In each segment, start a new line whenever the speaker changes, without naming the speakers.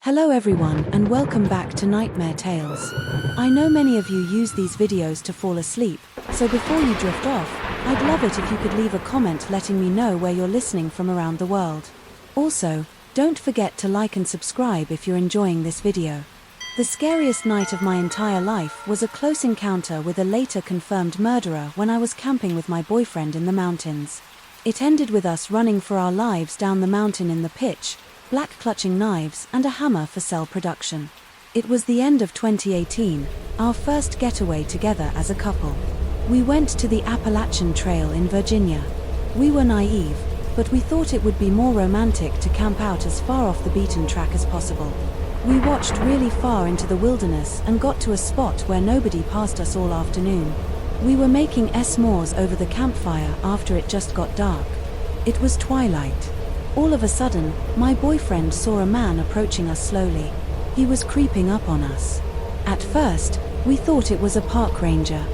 Hello everyone and welcome back to Nightmare Tales. I know many of you use these videos to fall asleep, so before you drift off, I'd love it if you could leave a comment letting me know where you're listening from around the world. Also, don't forget to like and subscribe if you're enjoying this video. The scariest night of my entire life was a close encounter with a later confirmed murderer when I was camping with my boyfriend in the mountains. It ended with us running for our lives down the mountain in the pitch, black clutching knives and a hammer for cell production. It was the end of 2018, our first getaway together as a couple. We went to the Appalachian Trail in Virginia. We were naive, but we thought it would be more romantic to camp out as far off the beaten track as possible. We watched really far into the wilderness and got to a spot where nobody passed us all afternoon. We were making s'mores over the campfire after it just got dark. It was twilight. All of a sudden, my boyfriend saw a man approaching us slowly. He was creeping up on us. At first, we thought it was a park ranger.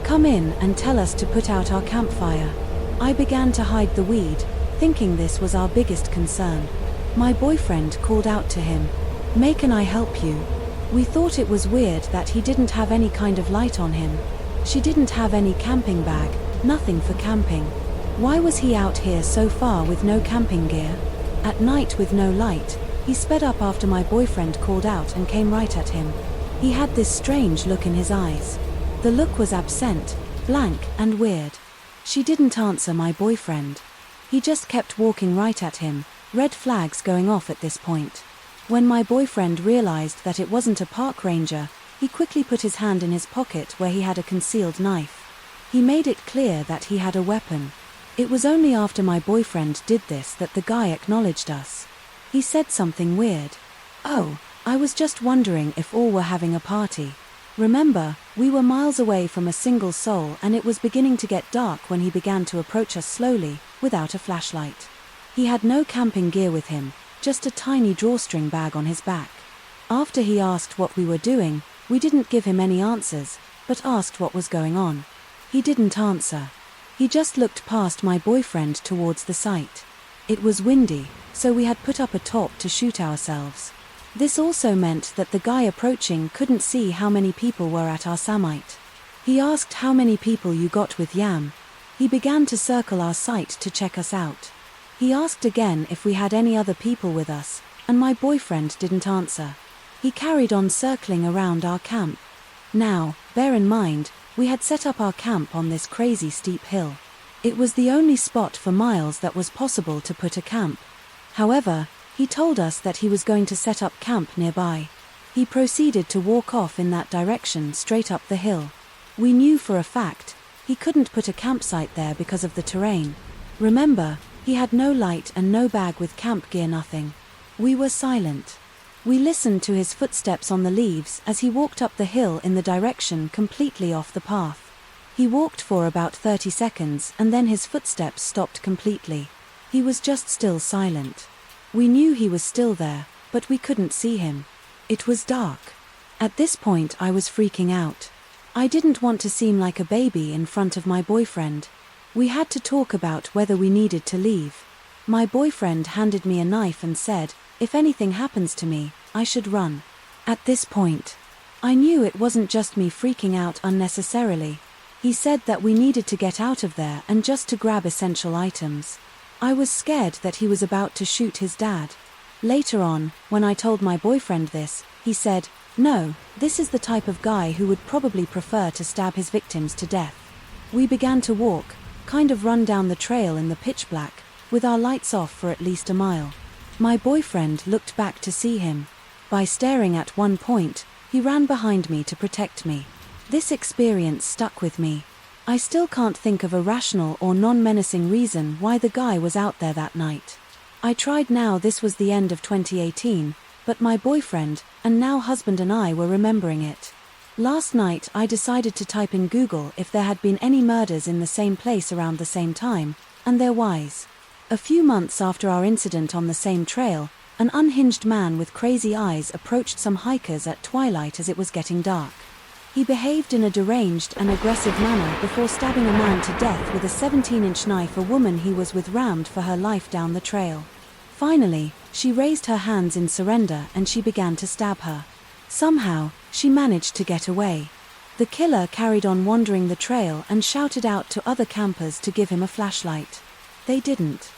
"Come in and tell us to put out our campfire." I began to hide the weed, thinking this was our biggest concern. My boyfriend called out to him, "May, can I help you?" We thought it was weird that he didn't have any kind of light on him. She didn't have any camping bag, nothing for camping. Why was he out here so far with no camping gear? At night with no light, he sped up after my boyfriend called out and came right at him. He had this strange look in his eyes. The look was absent, blank, and weird. She didn't answer my boyfriend. He just kept walking right at him, red flags going off at this point. When my boyfriend realized that it wasn't a park ranger, he quickly put his hand in his pocket where he had a concealed knife. He made it clear that he had a weapon. It was only after my boyfriend did this that the guy acknowledged us. He said something weird. "Oh, I was just wondering if all were having a party." Remember, we were miles away from a single soul and it was beginning to get dark when he began to approach us slowly, without a flashlight. He had no camping gear with him, just a tiny drawstring bag on his back. After he asked what we were doing, we didn't give him any answers, but asked what was going on. He didn't answer. He just looked past my boyfriend towards the site. It was windy, so we had put up a top to shoot ourselves. This also meant that the guy approaching couldn't see how many people were at our summit. He asked how many people you got with Yam. He began to circle our site to check us out. He asked again if we had any other people with us, and my boyfriend didn't answer. He carried on circling around our camp. Now, bear in mind, we had set up our camp on this crazy steep hill. It was the only spot for miles that was possible to put a camp. However, he told us that he was going to set up camp nearby. He proceeded to walk off in that direction straight up the hill. We knew for a fact he couldn't put a campsite there because of the terrain. Remember, he had no light and no bag with camp gear, nothing. We were silent. We listened to his footsteps on the leaves as he walked up the hill in the direction completely off the path. He walked for about 30 seconds and then his footsteps stopped completely. He was just still silent. We knew he was still there, but we couldn't see him. It was dark. At this point I was freaking out. I didn't want to seem like a baby in front of my boyfriend. We had to talk about whether we needed to leave. My boyfriend handed me a knife and said, "If anything happens to me, I should run." At this point, I knew it wasn't just me freaking out unnecessarily. He said that we needed to get out of there and just to grab essential items. I was scared that he was about to shoot his dad. Later on, when I told my boyfriend this, he said, "No, this is the type of guy who would probably prefer to stab his victims to death." We began to walk, kind of run down the trail in the pitch black, with our lights off for at least a mile. My boyfriend looked back to see him. By staring at one point, he ran behind me to protect me. This experience stuck with me. I still can't think of a rational or non-menacing reason why the guy was out there that night. I tried. Now this was the end of 2018, but my boyfriend, and now husband, and I were remembering it. Last night I decided to type in Google if there had been any murders in the same place around the same time, and there was. A few months after our incident on the same trail, an unhinged man with crazy eyes approached some hikers at twilight as it was getting dark. He behaved in a deranged and aggressive manner before stabbing a man to death with a 17-inch knife. A woman he was with rammed for her life down the trail. Finally, She raised her hands in surrender and she began to stab her. Somehow, she managed to get away. The killer carried on wandering the trail and shouted out to other campers to give him a flashlight. They didn't.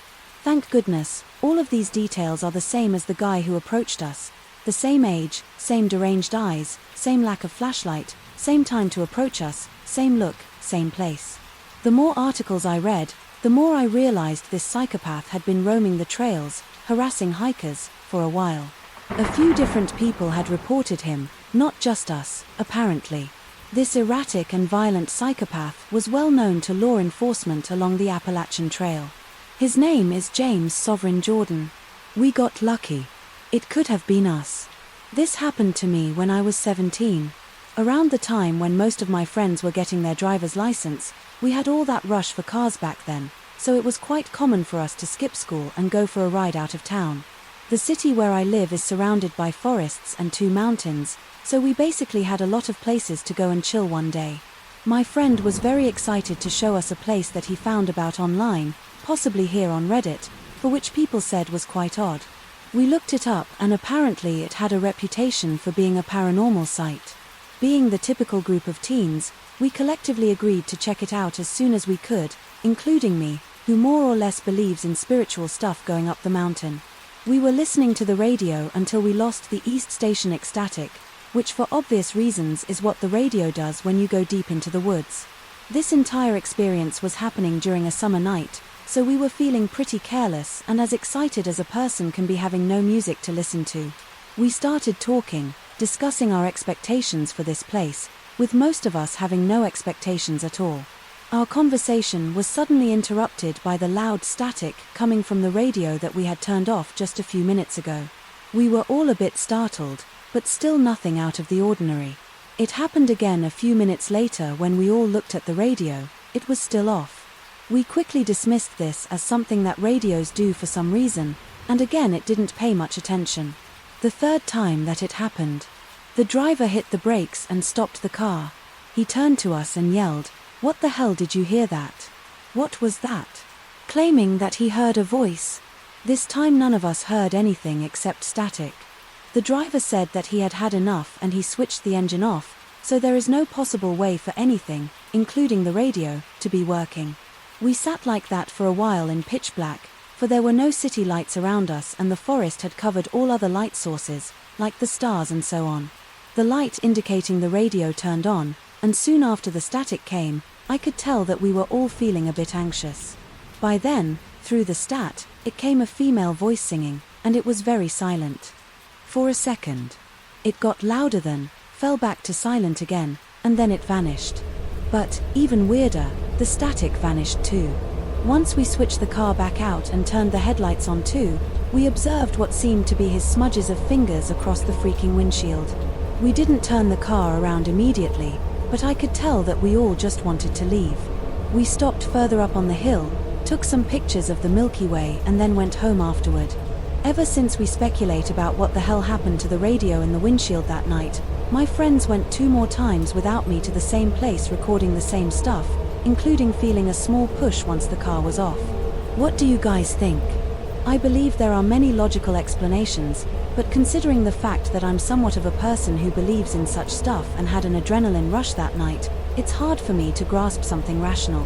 Thank goodness, all of these details are the same as the guy who approached us. The same age, same deranged eyes, same lack of flashlight, same time to approach us, same look, same place. The more articles I read, the more I realized this psychopath had been roaming the trails, harassing hikers, for a while. A few different people had reported him, not just us, apparently. This erratic and violent psychopath was well known to law enforcement along the Appalachian Trail. His name is James Sovereign Jordan. We got lucky. It could have been us. This happened to me when I was 17. Around the time when most of my friends were getting their driver's license, we had all that rush for cars back then, so it was quite common for us to skip school and go for a ride out of town. The city where I live is surrounded by forests and 2 mountains, so we basically had a lot of places to go and chill one day. My friend was very excited to show us a place that he found about online, possibly here on Reddit, for which people said was quite odd. We looked it up and apparently it had a reputation for being a paranormal site. Being the typical group of teens, we collectively agreed to check it out as soon as we could, including me, who more or less believes in spiritual stuff going up the mountain. We were listening to the radio until we lost the East Station ecstatic, which for obvious reasons is what the radio does when you go deep into the woods. This entire experience was happening during a summer night, so we were feeling pretty careless and as excited as a person can be having no music to listen to. We started talking, discussing our expectations for this place, with most of us having no expectations at all. Our conversation was suddenly interrupted by the loud static coming from the radio that we had turned off just a few minutes ago. We were all a bit startled, but still nothing out of the ordinary. It happened again a few minutes later when we all looked at the radio. It was still off. We quickly dismissed this as something that radios do for some reason, and again it didn't pay much attention. The third time that it happened, the driver hit the brakes and stopped the car. He turned to us and yelled, "What the hell did you hear that? What was that?" Claiming that he heard a voice. This time none of us heard anything except static. The driver said that he had had enough and he switched the engine off, so there is no possible way for anything, including the radio, to be working. We sat like that for a while in pitch black, for there were no city lights around us and the forest had covered all other light sources, like the stars and so on. The light indicating the radio turned on, and soon after the static came, I could tell that we were all feeling a bit anxious. By then, through the stat, it came a female voice singing, and it was very silent. For a second. It got louder then, fell back to silent again, and then it vanished. But, even weirder, the static vanished too. Once we switched the car back out and turned the headlights on too, we observed what seemed to be his smudges of fingers across the freaking windshield. We didn't turn the car around immediately, but I could tell that we all just wanted to leave. We stopped further up on the hill, took some pictures of the Milky Way and then went home afterward. Ever since we speculate about what the hell happened to the radio in the windshield that night, my friends went 2 more times without me to the same place recording the same stuff, including feeling a small push once the car was off. What do you guys think? I believe there are many logical explanations, but considering the fact that I'm somewhat of a person who believes in such stuff and had an adrenaline rush that night, it's hard for me to grasp something rational.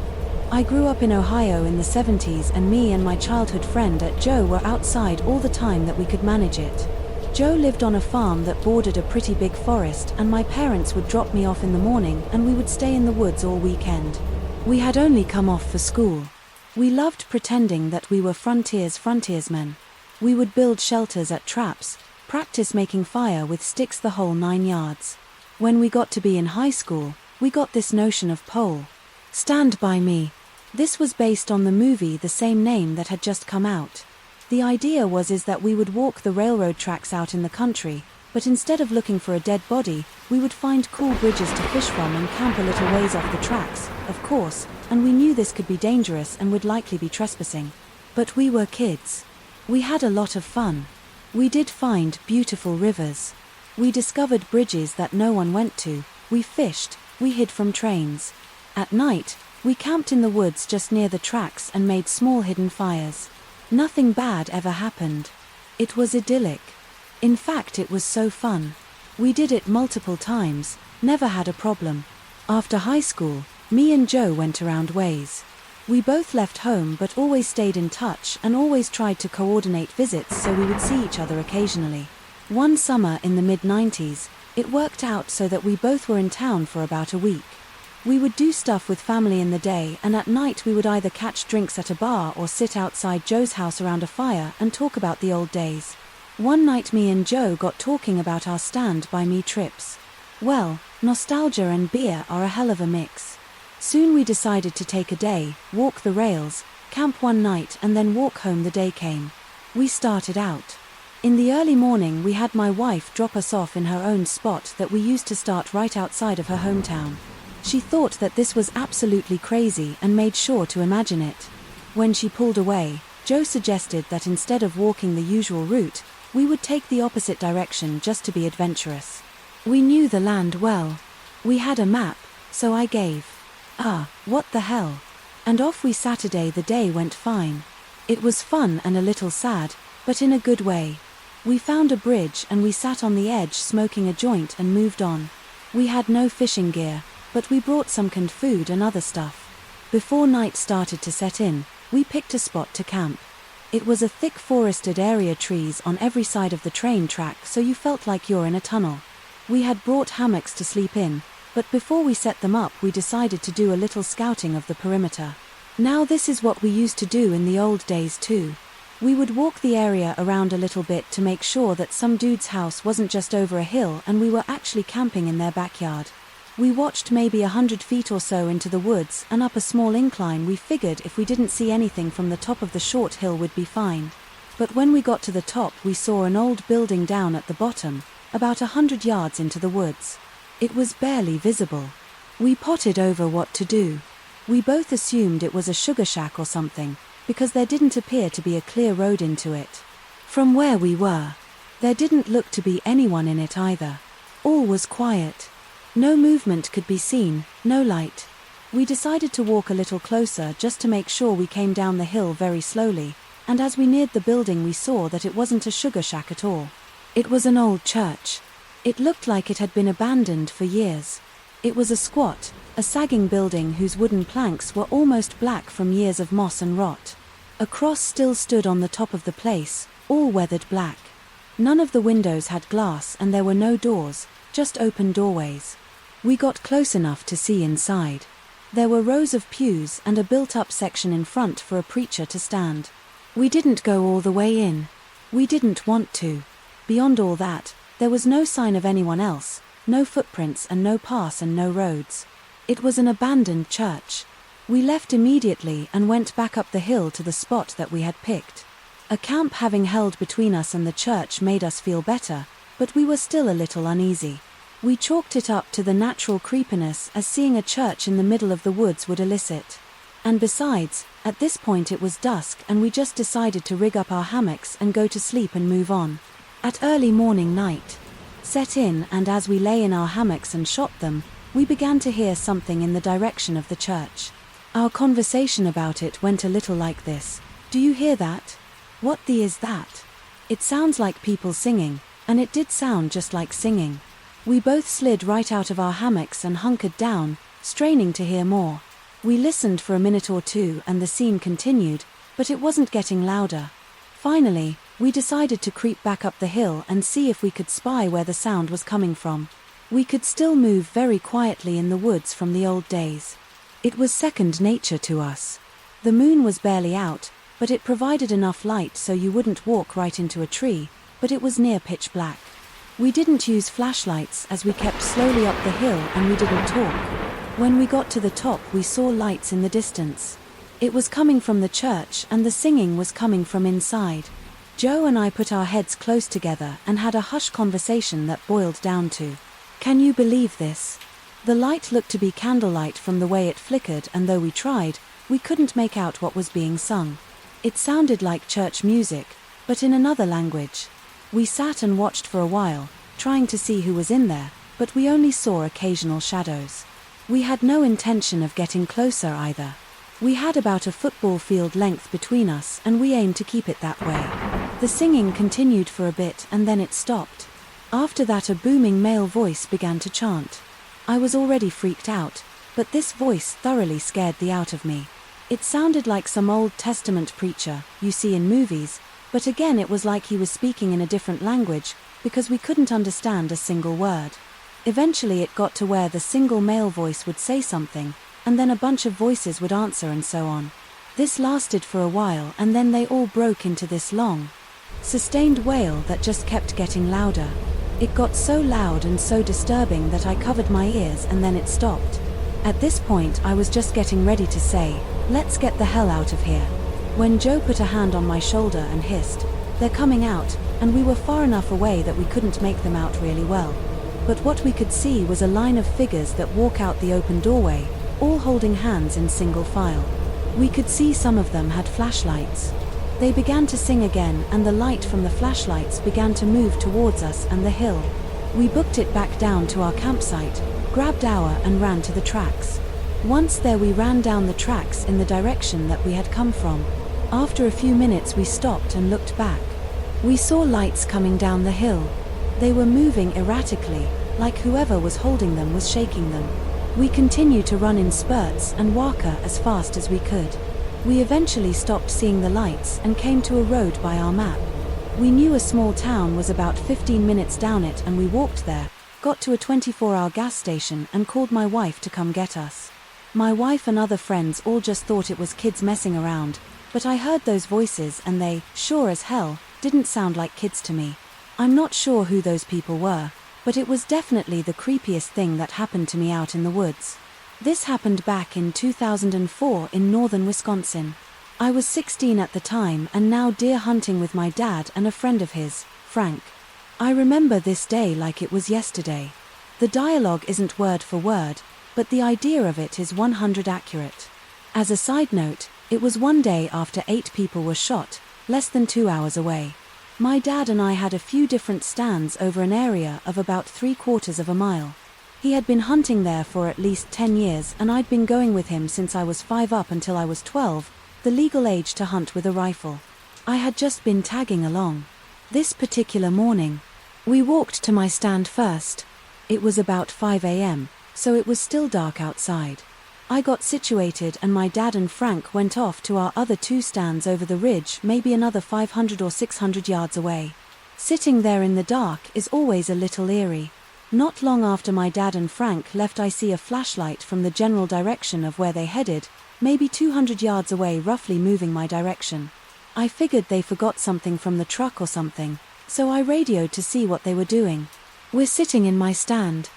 I grew up in Ohio in the 70s and me and my childhood friend Joe were outside all the time that we could manage it. Joe lived on a farm that bordered a pretty big forest and my parents would drop me off in the morning and we would stay in the woods all weekend. We had only come off for school. We loved pretending that we were frontiersmen. We would build shelters at traps, practice making fire with sticks, the whole 9 yards. When we got to be in high school, we got this notion of pole. Stand by me. This was based on the movie the same name that had just come out. The idea was that we would walk the railroad tracks out in the country, but instead of looking for a dead body, we would find cool bridges to fish from and camp a little ways off the tracks, of course, and we knew this could be dangerous and would likely be trespassing. But we were kids. We had a lot of fun. We did find beautiful rivers. We discovered bridges that no one went to, we fished, we hid from trains. At night, we camped in the woods just near the tracks and made small hidden fires. Nothing bad ever happened. It was idyllic. In fact, it was so fun. We did it multiple times, never had a problem. After high school, me and Joe went around ways. We both left home but always stayed in touch and always tried to coordinate visits so we would see each other occasionally. One summer in the mid-90s, it worked out so that we both were in town for about a week. We would do stuff with family in the day, and at night we would either catch drinks at a bar or sit outside Joe's house around a fire and talk about the old days. One night me and Joe got talking about our stand-by-me trips. Well, nostalgia and beer are a hell of a mix. Soon we decided to take a day, walk the rails, camp one night and then walk home. The day came. We started out. In the early morning we had my wife drop us off in her own spot that we used to start right outside of her hometown. She thought that this was absolutely crazy and made sure to imagine it. When she pulled away, Joe suggested that instead of walking the usual route, we would take the opposite direction just to be adventurous. We knew the land well. We had a map, so I gave. What the hell? And off we Saturday. The day went fine. It was fun and a little sad, but in a good way. We found a bridge and we sat on the edge smoking a joint and moved on. We had no fishing gear, but we brought some canned food and other stuff. Before night started to set in, we picked a spot to camp. It was a thick forested area, trees on every side of the train track, so you felt like you're in a tunnel. We had brought hammocks to sleep in, but before we set them up we decided to do a little scouting of the perimeter. Now this is what we used to do in the old days too. We would walk the area around a little bit to make sure that some dude's house wasn't just over a hill and we were actually camping in their backyard. We watched maybe 100 feet or so into the woods and up a small incline. We figured if we didn't see anything from the top of the short hill we'd be fine. But when we got to the top we saw an old building down at the bottom, about 100 yards into the woods. It was barely visible. We potted over what to do. We both assumed it was a sugar shack or something, because there didn't appear to be a clear road into it. From where we were, there didn't look to be anyone in it either. All was quiet. No movement could be seen, no light. We decided to walk a little closer just to make sure. We came down the hill very slowly, and as we neared the building we saw that it wasn't a sugar shack at all. It was an old church. It looked like it had been abandoned for years. It was a squat, a sagging building whose wooden planks were almost black from years of moss and rot. A cross still stood on the top of the place, all weathered black. None of the windows had glass and there were no doors, just open doorways. We got close enough to see inside. There were rows of pews and a built-up section in front for a preacher to stand. We didn't go all the way in. We didn't want to. Beyond all that, there was no sign of anyone else, no footprints and no paths and no roads. It was an abandoned church. We left immediately and went back up the hill to the spot that we had picked. A camp having held between us and the church made us feel better, but we were still a little uneasy. We chalked it up to the natural creepiness as seeing a church in the middle of the woods would elicit. And besides, at this point it was dusk and we just decided to rig up our hammocks and go to sleep and move on. At early morning night set in, and as we lay in our hammocks and shot them, we began to hear something in the direction of the church. Our conversation about it went a little like this. Do you hear that? What the is that? It sounds like people singing, and it did sound just like singing. We both slid right out of our hammocks and hunkered down, straining to hear more. We listened for a minute or two and the scene continued, but it wasn't getting louder. Finally, we decided to creep back up the hill and see if we could spy where the sound was coming from. We could still move very quietly in the woods from the old days. It was second nature to us. The moon was barely out, but it provided enough light so you wouldn't walk right into a tree, but it was near pitch black. We didn't use flashlights as we kept slowly up the hill and we didn't talk. When we got to the top we saw lights in the distance. It was coming from the church and the singing was coming from inside. Joe and I put our heads close together and had a hushed conversation that boiled down to, "Can you believe this?" The light looked to be candlelight from the way it flickered, and though we tried, we couldn't make out what was being sung. It sounded like church music, but in another language. We sat and watched for a while, trying to see who was in there, but we only saw occasional shadows. We had no intention of getting closer either. We had about a football field length between us and we aimed to keep it that way. The singing continued for a bit and then it stopped. After that, a booming male voice began to chant. I was already freaked out, but this voice thoroughly scared the out of me. It sounded like some Old Testament preacher you see in movies, but again it was like he was speaking in a different language, because we couldn't understand a single word. Eventually it got to where the single male voice would say something, and then a bunch of voices would answer and so on. This lasted for a while and then they all broke into this long, sustained wail that just kept getting louder. It got so loud and so disturbing that I covered my ears and then it stopped. At this point I was just getting ready to say, "Let's get the hell out of here," when Joe put a hand on my shoulder and hissed, "They're coming out," and we were far enough away that we couldn't make them out really well. But what we could see was a line of figures that walk out the open doorway, all holding hands in single file. We could see some of them had flashlights. They began to sing again and the light from the flashlights began to move towards us and the hill. We booked it back down to our campsite, grabbed our and ran to the tracks. Once there we ran down the tracks in the direction that we had come from. After a few minutes we stopped and looked back. We saw lights coming down the hill. They were moving erratically, like whoever was holding them was shaking them. We continued to run in spurts and walk as fast as we could. We eventually stopped seeing the lights and came to a road by our map. We knew a small town was about 15 minutes down it and we walked there, got to a 24-hour gas station and called my wife to come get us. My wife and other friends all just thought it was kids messing around, but I heard those voices and they, sure as hell, didn't sound like kids to me. I'm not sure who those people were, but it was definitely the creepiest thing that happened to me out in the woods. This happened back in 2004 in northern Wisconsin. I was 16 at the time and now deer hunting with my dad and a friend of his, Frank. I remember this day like it was yesterday. The dialogue isn't word for word, but the idea of it is 100% accurate. As a side note, it was one day after 8 people were shot, less than 2 hours away. My dad and I had a few different stands over an area of about 3/4 of a mile. He had been hunting there for at least 10 years and I'd been going with him since I was 5 up until I was 12, the legal age to hunt with a rifle. I had just been tagging along. This particular morning, we walked to my stand first. It was about 5 a.m., so it was still dark outside. I got situated and my dad and Frank went off to our other 2 stands over the ridge, maybe another 500 or 600 yards away. Sitting there in the dark is always a little eerie. Not long after my dad and Frank left, I see a flashlight from the general direction of where they headed, maybe 200 yards away, roughly moving my direction. I figured they forgot something from the truck or something, so I radioed to see what they were doing. We're sitting in my stand.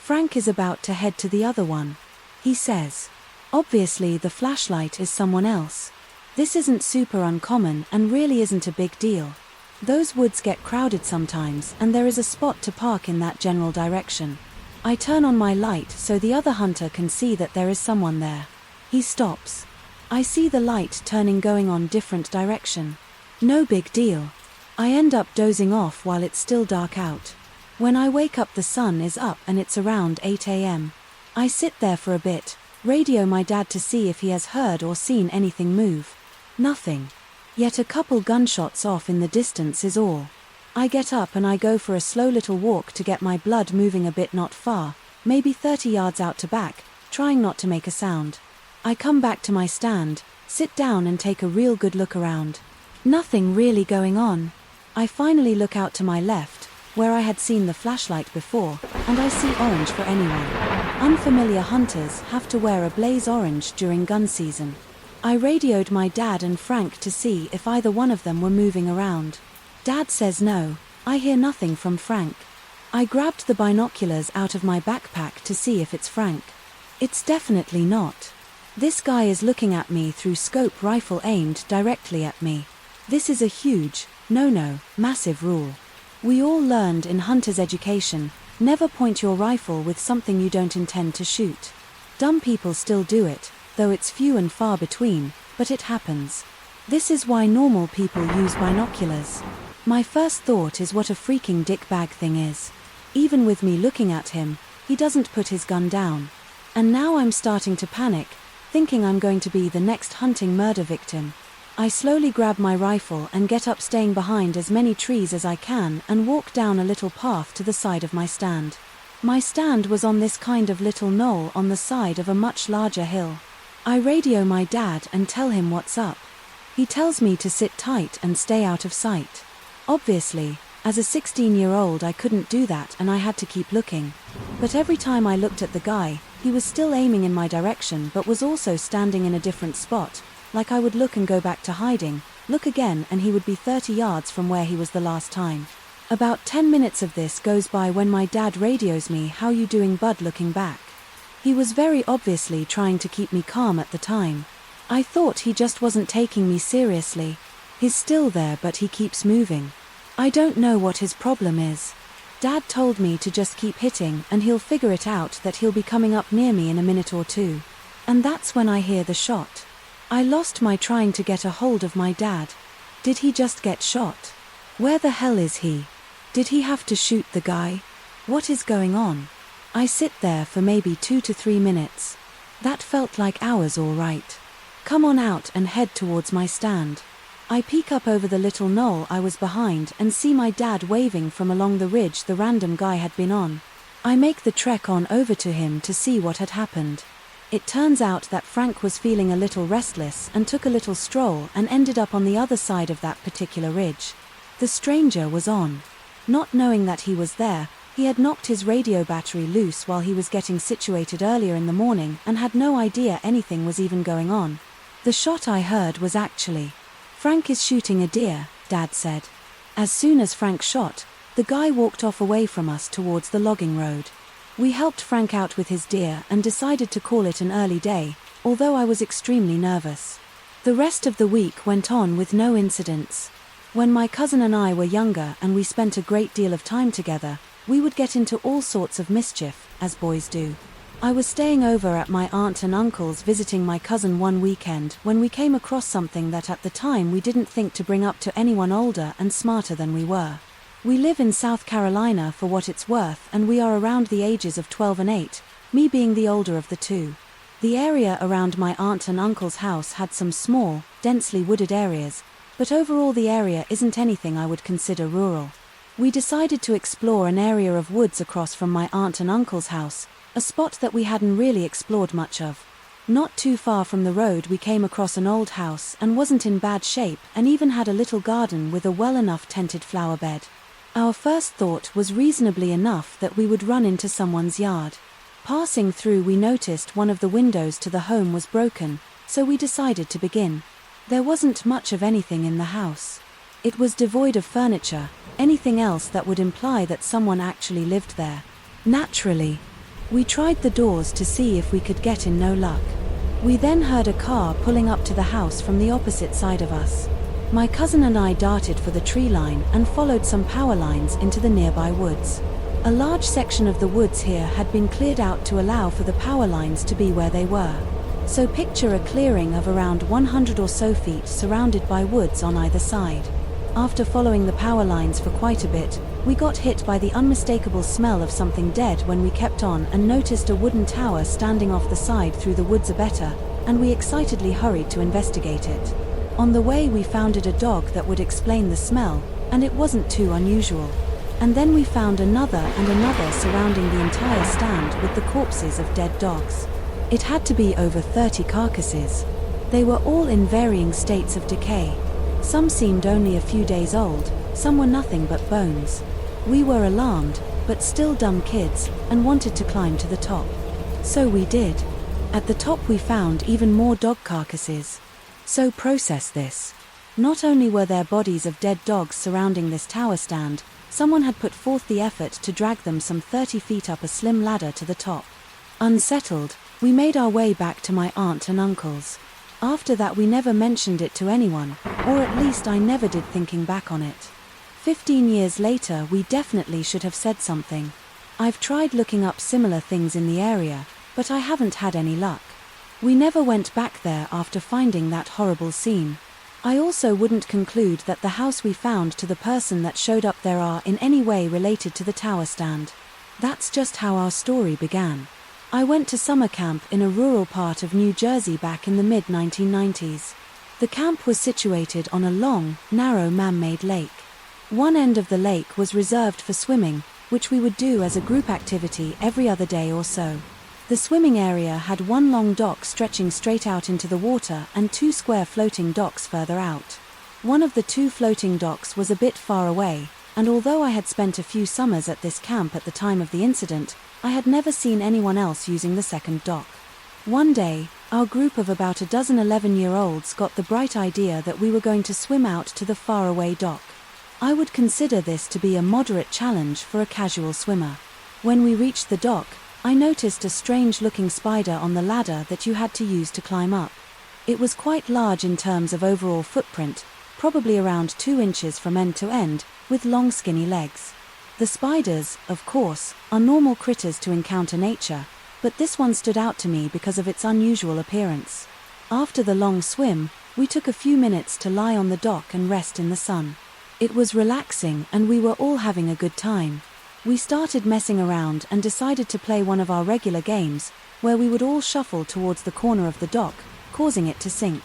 Frank is about to head to the other one. He says, "Obviously the flashlight is someone else. This isn't super uncommon and really isn't a big deal. Those woods get crowded sometimes and there is a spot to park in that general direction." I turn on my light so the other hunter can see that there is someone there. He stops. I see the light turning, going on different direction. No big deal. I end up dozing off while it's still dark out. When I wake up the sun is up and it's around 8 a.m. I sit there for a bit, radio my dad to see if he has heard or seen anything move. Nothing. Yet a couple gunshots off in the distance is all. I get up and I go for a slow little walk to get my blood moving a bit, not far, maybe 30 yards out to back, trying not to make a sound. I come back to my stand, sit down and take a real good look around. Nothing really going on. I finally look out to my left, where I had seen the flashlight before, and I see orange for anyone. Unfamiliar hunters have to wear a blaze orange during gun season. I radioed my dad and Frank to see if either one of them were moving around. Dad says no. I hear nothing from Frank. I grabbed the binoculars out of my backpack to see if it's Frank. It's definitely not. This guy is looking at me through scope rifle aimed directly at me. This is a huge, no, massive rule. We all learned in hunter's education, never point your rifle with something you don't intend to shoot. Dumb people still do it, though it's few and far between, but it happens. This is why normal people use binoculars. My first thought is what a freaking dickbag thing is. Even with me looking at him, he doesn't put his gun down. And now I'm starting to panic, thinking I'm going to be the next hunting murder victim. I slowly grab my rifle and get up, staying behind as many trees as I can, and walk down a little path to the side of my stand. My stand was on this kind of little knoll on the side of a much larger hill. I radio my dad and tell him what's up. He tells me to sit tight and stay out of sight. Obviously, as a 16-year-old I couldn't do that and I had to keep looking. But every time I looked at the guy, he was still aiming in my direction but was also standing in a different spot, like I would look and go back to hiding, look again, and he would be 30 yards from where he was the last time. About 10 minutes of this goes by when my dad radios me, "How you doing, bud?" looking back. He was very obviously trying to keep me calm at the time. I thought he just wasn't taking me seriously. He's still there but he keeps moving. I don't know what his problem is. Dad told me to just keep hitting and he'll figure it out, that he'll be coming up near me in a minute or two. And that's when I hear the shot. I lost my trying to get a hold of my dad. Did he just get shot? Where the hell is he? Did he have to shoot the guy? What is going on? I sit there for maybe 2 to 3 minutes. That felt like hours, all right. Come on out and head towards my stand. I peek up over the little knoll I was behind and see my dad waving from along the ridge the random guy had been on. I make the trek on over to him to see what had happened. It turns out that Frank was feeling a little restless and took a little stroll and ended up on the other side of that particular ridge. The stranger was on. Not knowing that he was there, he had knocked his radio battery loose while he was getting situated earlier in the morning and had no idea anything was even going on. The shot I heard was actually, "Frank is shooting a deer," Dad said. As soon as Frank shot, the guy walked off away from us towards the logging road. We helped Frank out with his deer and decided to call it an early day, although I was extremely nervous. The rest of the week went on with no incidents. When my cousin and I were younger and we spent a great deal of time together, we would get into all sorts of mischief, as boys do. I was staying over at my aunt and uncle's visiting my cousin one weekend when we came across something that at the time we didn't think to bring up to anyone older and smarter than we were. We live in South Carolina for what it's worth, and we are around the ages of 12 and 8, me being the older of the two. The area around my aunt and uncle's house had some small, densely wooded areas, but overall the area isn't anything I would consider rural. We decided to explore an area of woods across from my aunt and uncle's house, a spot that we hadn't really explored much of. Not too far from the road we came across an old house and wasn't in bad shape and even had a little garden with a well enough tended flower bed. Our first thought was reasonably enough that we would run into someone's yard. Passing through we noticed one of the windows to the home was broken, so we decided to begin. There wasn't much of anything in the house. It was devoid of furniture, anything else that would imply that someone actually lived there. Naturally, we tried the doors to see if we could get in, no luck. We then heard a car pulling up to the house from the opposite side of us. My cousin and I darted for the tree line and followed some power lines into the nearby woods. A large section of the woods here had been cleared out to allow for the power lines to be where they were. So picture a clearing of around 100 or so feet surrounded by woods on either side. After following the power lines for quite a bit, we got hit by the unmistakable smell of something dead when we kept on and noticed a wooden tower standing off the side through the woods a better, and we excitedly hurried to investigate it. On the way we found a dog that would explain the smell, and it wasn't too unusual. And then we found another and another surrounding the entire stand with the corpses of dead dogs. It had to be over 30 carcasses. They were all in varying states of decay. Some seemed only a few days old, some were nothing but bones. We were alarmed, but still dumb kids, and wanted to climb to the top. So we did. At the top we found even more dog carcasses. So process this. Not only were there bodies of dead dogs surrounding this tower stand, someone had put forth the effort to drag them some 30 feet up a slim ladder to the top. Unsettled, we made our way back to my aunt and uncle's. After that we never mentioned it to anyone, or at least I never did, thinking back on it. 15 years later we definitely should have said something. I've tried looking up similar things in the area, but I haven't had any luck. We never went back there after finding that horrible scene. I also wouldn't conclude that the house we found to the person that showed up there are in any way related to the tower stand. That's just how our story began. I went to summer camp in a rural part of New Jersey back in the mid-1990s. The camp was situated on a long, narrow man-made lake. One end of the lake was reserved for swimming, which we would do as a group activity every other day or so. The swimming area had one long dock stretching straight out into the water and two square floating docks further out. One of the two floating docks was a bit far away, and although I had spent a few summers at this camp at the time of the incident, I had never seen anyone else using the second dock. One day, our group of about a dozen 11-year-olds got the bright idea that we were going to swim out to the faraway dock. I would consider this to be a moderate challenge for a casual swimmer. When we reached the dock, I noticed a strange-looking spider on the ladder that you had to use to climb up. It was quite large in terms of overall footprint, probably around 2 inches from end to end, with long skinny legs. The spiders, of course, are normal critters to encounter nature, but this one stood out to me because of its unusual appearance. After the long swim, we took a few minutes to lie on the dock and rest in the sun. It was relaxing and we were all having a good time. We started messing around and decided to play one of our regular games, where we would all shuffle towards the corner of the dock, causing it to sink.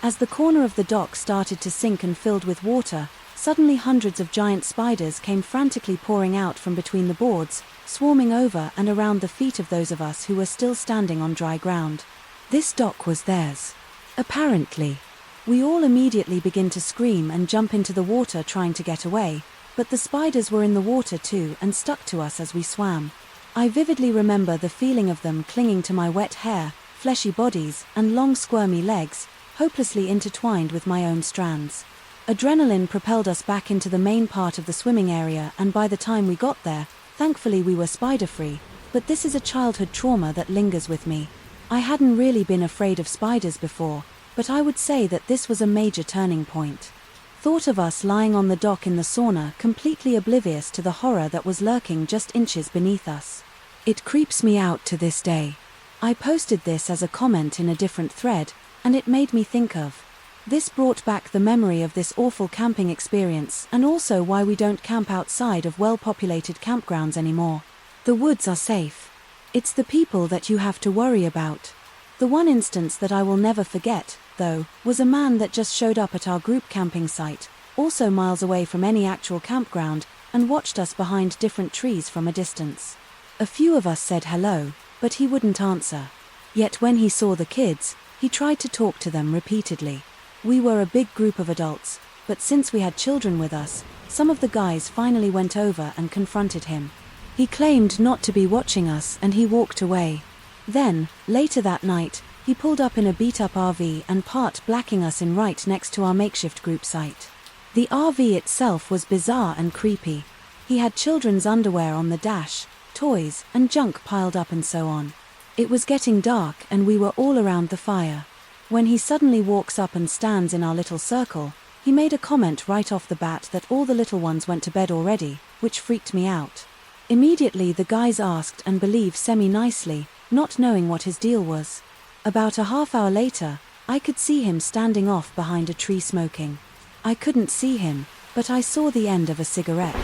As the corner of the dock started to sink and filled with water, suddenly hundreds of giant spiders came frantically pouring out from between the boards, swarming over and around the feet of those of us who were still standing on dry ground. This dock was theirs. Apparently. We all immediately began to scream and jump into the water trying to get away, but the spiders were in the water too and stuck to us as we swam. I vividly remember the feeling of them clinging to my wet hair, fleshy bodies, and long squirmy legs, hopelessly intertwined with my own strands. Adrenaline propelled us back into the main part of the swimming area, and by the time we got there, thankfully we were spider-free, but this is a childhood trauma that lingers with me. I hadn't really been afraid of spiders before, but I would say that this was a major turning point. Thought of us lying on the dock in the sauna, completely oblivious to the horror that was lurking just inches beneath us. It creeps me out to this day. I posted this as a comment in a different thread, and it made me think of. This brought back the memory of this awful camping experience, and also why we don't camp outside of well-populated campgrounds anymore. The woods are safe. It's the people that you have to worry about. The one instance that I will never forget, though, was a man that just showed up at our group camping site, also miles away from any actual campground, and watched us behind different trees from a distance. A few of us said hello, but he wouldn't answer. Yet when he saw the kids, he tried to talk to them repeatedly. We were a big group of adults, but since we had children with us, some of the guys finally went over and confronted him. He claimed not to be watching us and he walked away. Then, later that night, he pulled up in a beat-up RV and parked blacking us in right next to our makeshift group site. The RV itself was bizarre and creepy. He had children's underwear on the dash, toys, and junk piled up and so on. It was getting dark and we were all around the fire. When he suddenly walks up and stands in our little circle, he made a comment right off the bat that all the little ones went to bed already, which freaked me out. Immediately the guys asked and believed semi-nicely, not knowing what his deal was. About a half hour later, I could see him standing off behind a tree smoking. I couldn't see him, but I saw the end of a cigarette.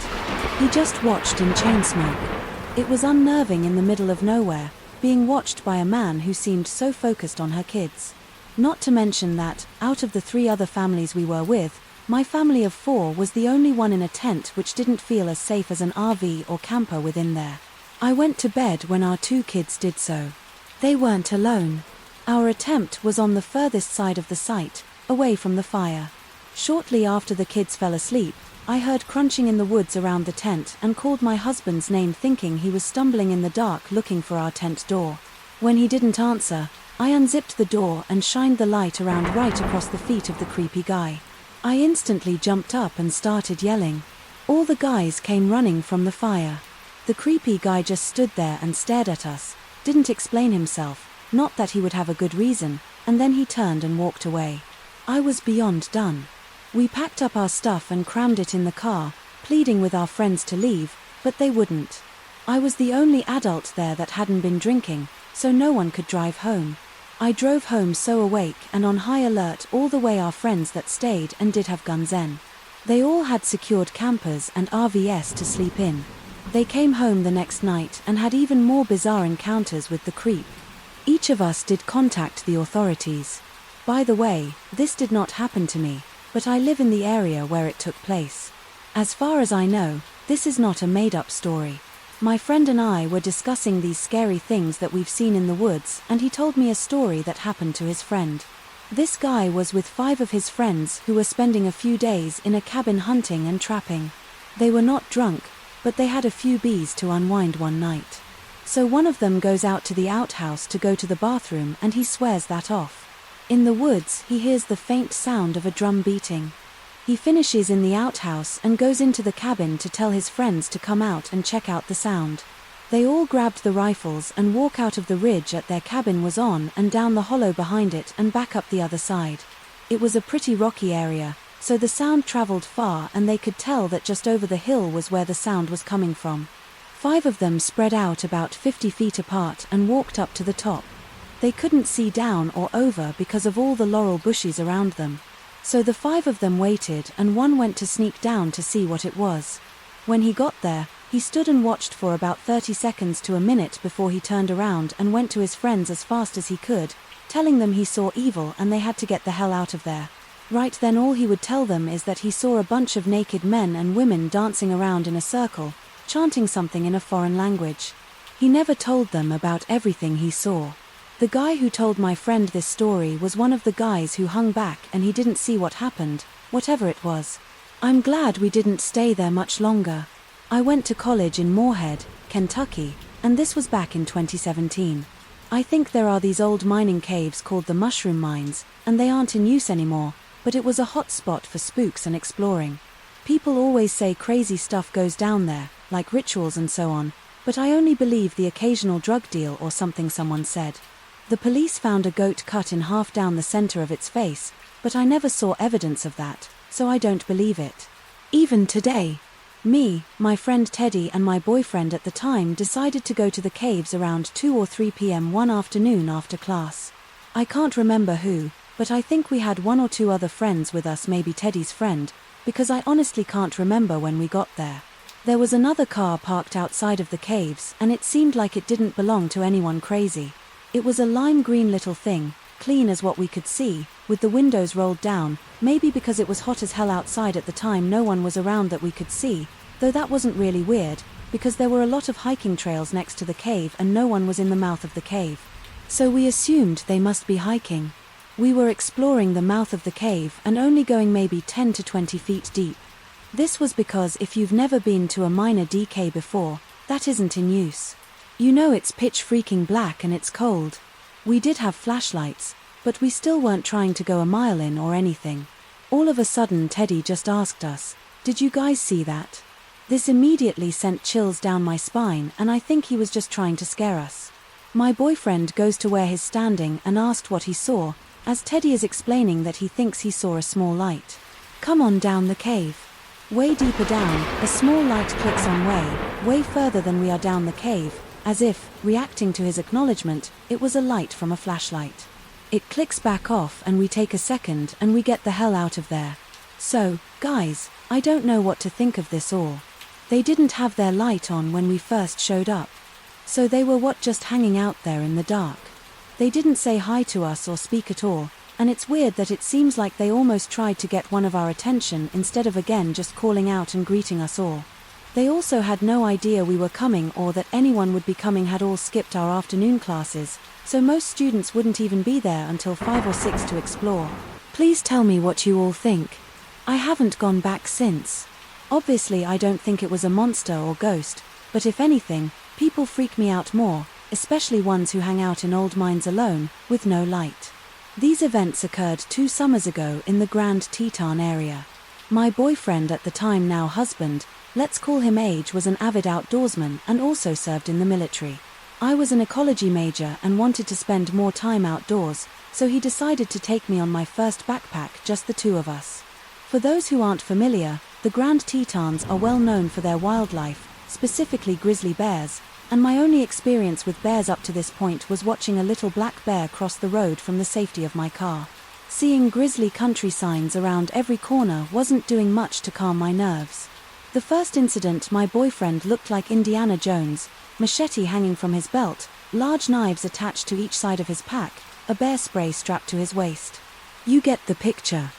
He just watched in chain smoke. It was unnerving in the middle of nowhere, being watched by a man who seemed so focused on her kids. Not to mention that, out of the 3 other families we were with, my family of 4 was the only one in a tent which didn't feel as safe as an RV or camper within there. I went to bed when our 2 kids did so. They weren't alone. Our attempt was on the furthest side of the site, away from the fire. Shortly after the kids fell asleep, I heard crunching in the woods around the tent and called my husband's name thinking he was stumbling in the dark looking for our tent door. When he didn't answer, I unzipped the door and shined the light around right across the feet of the creepy guy. I instantly jumped up and started yelling. All the guys came running from the fire. The creepy guy just stood there and stared at us, didn't explain himself, not that he would have a good reason, and then he turned and walked away. I was beyond done. We packed up our stuff and crammed it in the car, pleading with our friends to leave, but they wouldn't. I was the only adult there that hadn't been drinking, so no one could drive home. I drove home so awake and on high alert all the way. Our friends that stayed and did have guns in. They all had secured campers and RVs to sleep in. They came home the next night and had even more bizarre encounters with the creep. Each of us did contact the authorities. By the way, this did not happen to me, but I live in the area where it took place. As far as I know, this is not a made-up story. My friend and I were discussing these scary things that we've seen in the woods, and he told me a story that happened to his friend. This guy was with 5 of his friends who were spending a few days in a cabin hunting and trapping. They were not drunk, but they had a few beers to unwind one night. So one of them goes out to the outhouse to go to the bathroom, and he swears that off. In the woods, he hears the faint sound of a drum beating. He finishes in the outhouse and goes into the cabin to tell his friends to come out and check out the sound. They all grabbed the rifles and walk out of the ridge at their cabin was on and down the hollow behind it and back up the other side. It was a pretty rocky area, so the sound traveled far and they could tell that just over the hill was where the sound was coming from. 5 of them spread out about 50 feet apart and walked up to the top. They couldn't see down or over because of all the laurel bushes around them. So the 5 of them waited and one went to sneak down to see what it was. When he got there, he stood and watched for about 30 seconds to a minute before he turned around and went to his friends as fast as he could, telling them he saw evil and they had to get the hell out of there. Right then all he would tell them is that he saw a bunch of naked men and women dancing around in a circle, chanting something in a foreign language. He never told them about everything he saw. The guy who told my friend this story was one of the guys who hung back and he didn't see what happened, whatever it was. I'm glad we didn't stay there much longer. I went to college in Moorhead, Kentucky, and this was back in 2017. I think there are these old mining caves called the mushroom mines, and they aren't in use anymore, but it was a hot spot for spooks and exploring. People always say crazy stuff goes down there, like rituals and so on, but I only believe the occasional drug deal or something someone said. The police found a goat cut in half down the center of its face, but I never saw evidence of that, so I don't believe it. Even today, me, my friend Teddy and my boyfriend at the time decided to go to the caves around 2 or 3 p.m. one afternoon after class. I can't remember who, but I think we had 1 or 2 other friends with us, maybe Teddy's friend, because I honestly can't remember when we got there. There was another car parked outside of the caves and it seemed like it didn't belong to anyone crazy. It was a lime green little thing, clean as what we could see, with the windows rolled down, maybe because it was hot as hell outside at the time no one was around that we could see, though that wasn't really weird, because there were a lot of hiking trails next to the cave and no one was in the mouth of the cave. So we assumed they must be hiking. We were exploring the mouth of the cave and only going maybe 10 to 20 feet deep. This was because if you've never been to a miner DK before, that isn't in use. You know it's pitch freaking black and it's cold. We did have flashlights, but we still weren't trying to go a mile in or anything. All of a sudden Teddy just asked us, "Did you guys see that?" This immediately sent chills down my spine and I think he was just trying to scare us. My boyfriend goes to where he's standing and asked what he saw, as Teddy is explaining that he thinks he saw a small light. Come on down the cave. Way deeper down, a small light clicks on way further than we are down the cave, as if, reacting to his acknowledgement, it was a light from a flashlight. It clicks back off and we take a second and we get the hell out of there. So, guys, I don't know what to think of this all. They didn't have their light on when we first showed up. So they were just hanging out there in the dark. They didn't say hi to us or speak at all, and it's weird that it seems like they almost tried to get one of our attention instead of again just calling out and greeting us all. They also had no idea we were coming or that anyone would be coming, had all skipped our afternoon classes, so most students wouldn't even be there until 5 or 6 to explore. Please tell me what you all think. I haven't gone back since. Obviously I don't think it was a monster or ghost, but if anything, people freak me out more, especially ones who hang out in old mines alone, with no light. These events occurred 2 summers ago in the Grand Teton area. My boyfriend at the time, now husband, let's call him Age, was an avid outdoorsman and also served in the military. I was an ecology major and wanted to spend more time outdoors, so he decided to take me on my first backpack, just the 2 of us. For those who aren't familiar, the Grand Tetons are well known for their wildlife, specifically grizzly bears, and my only experience with bears up to this point was watching a little black bear cross the road from the safety of my car. Seeing grizzly country signs around every corner wasn't doing much to calm my nerves. The first incident, my boyfriend looked like Indiana Jones, machete hanging from his belt, large knives attached to each side of his pack, a bear spray strapped to his waist. You get the picture.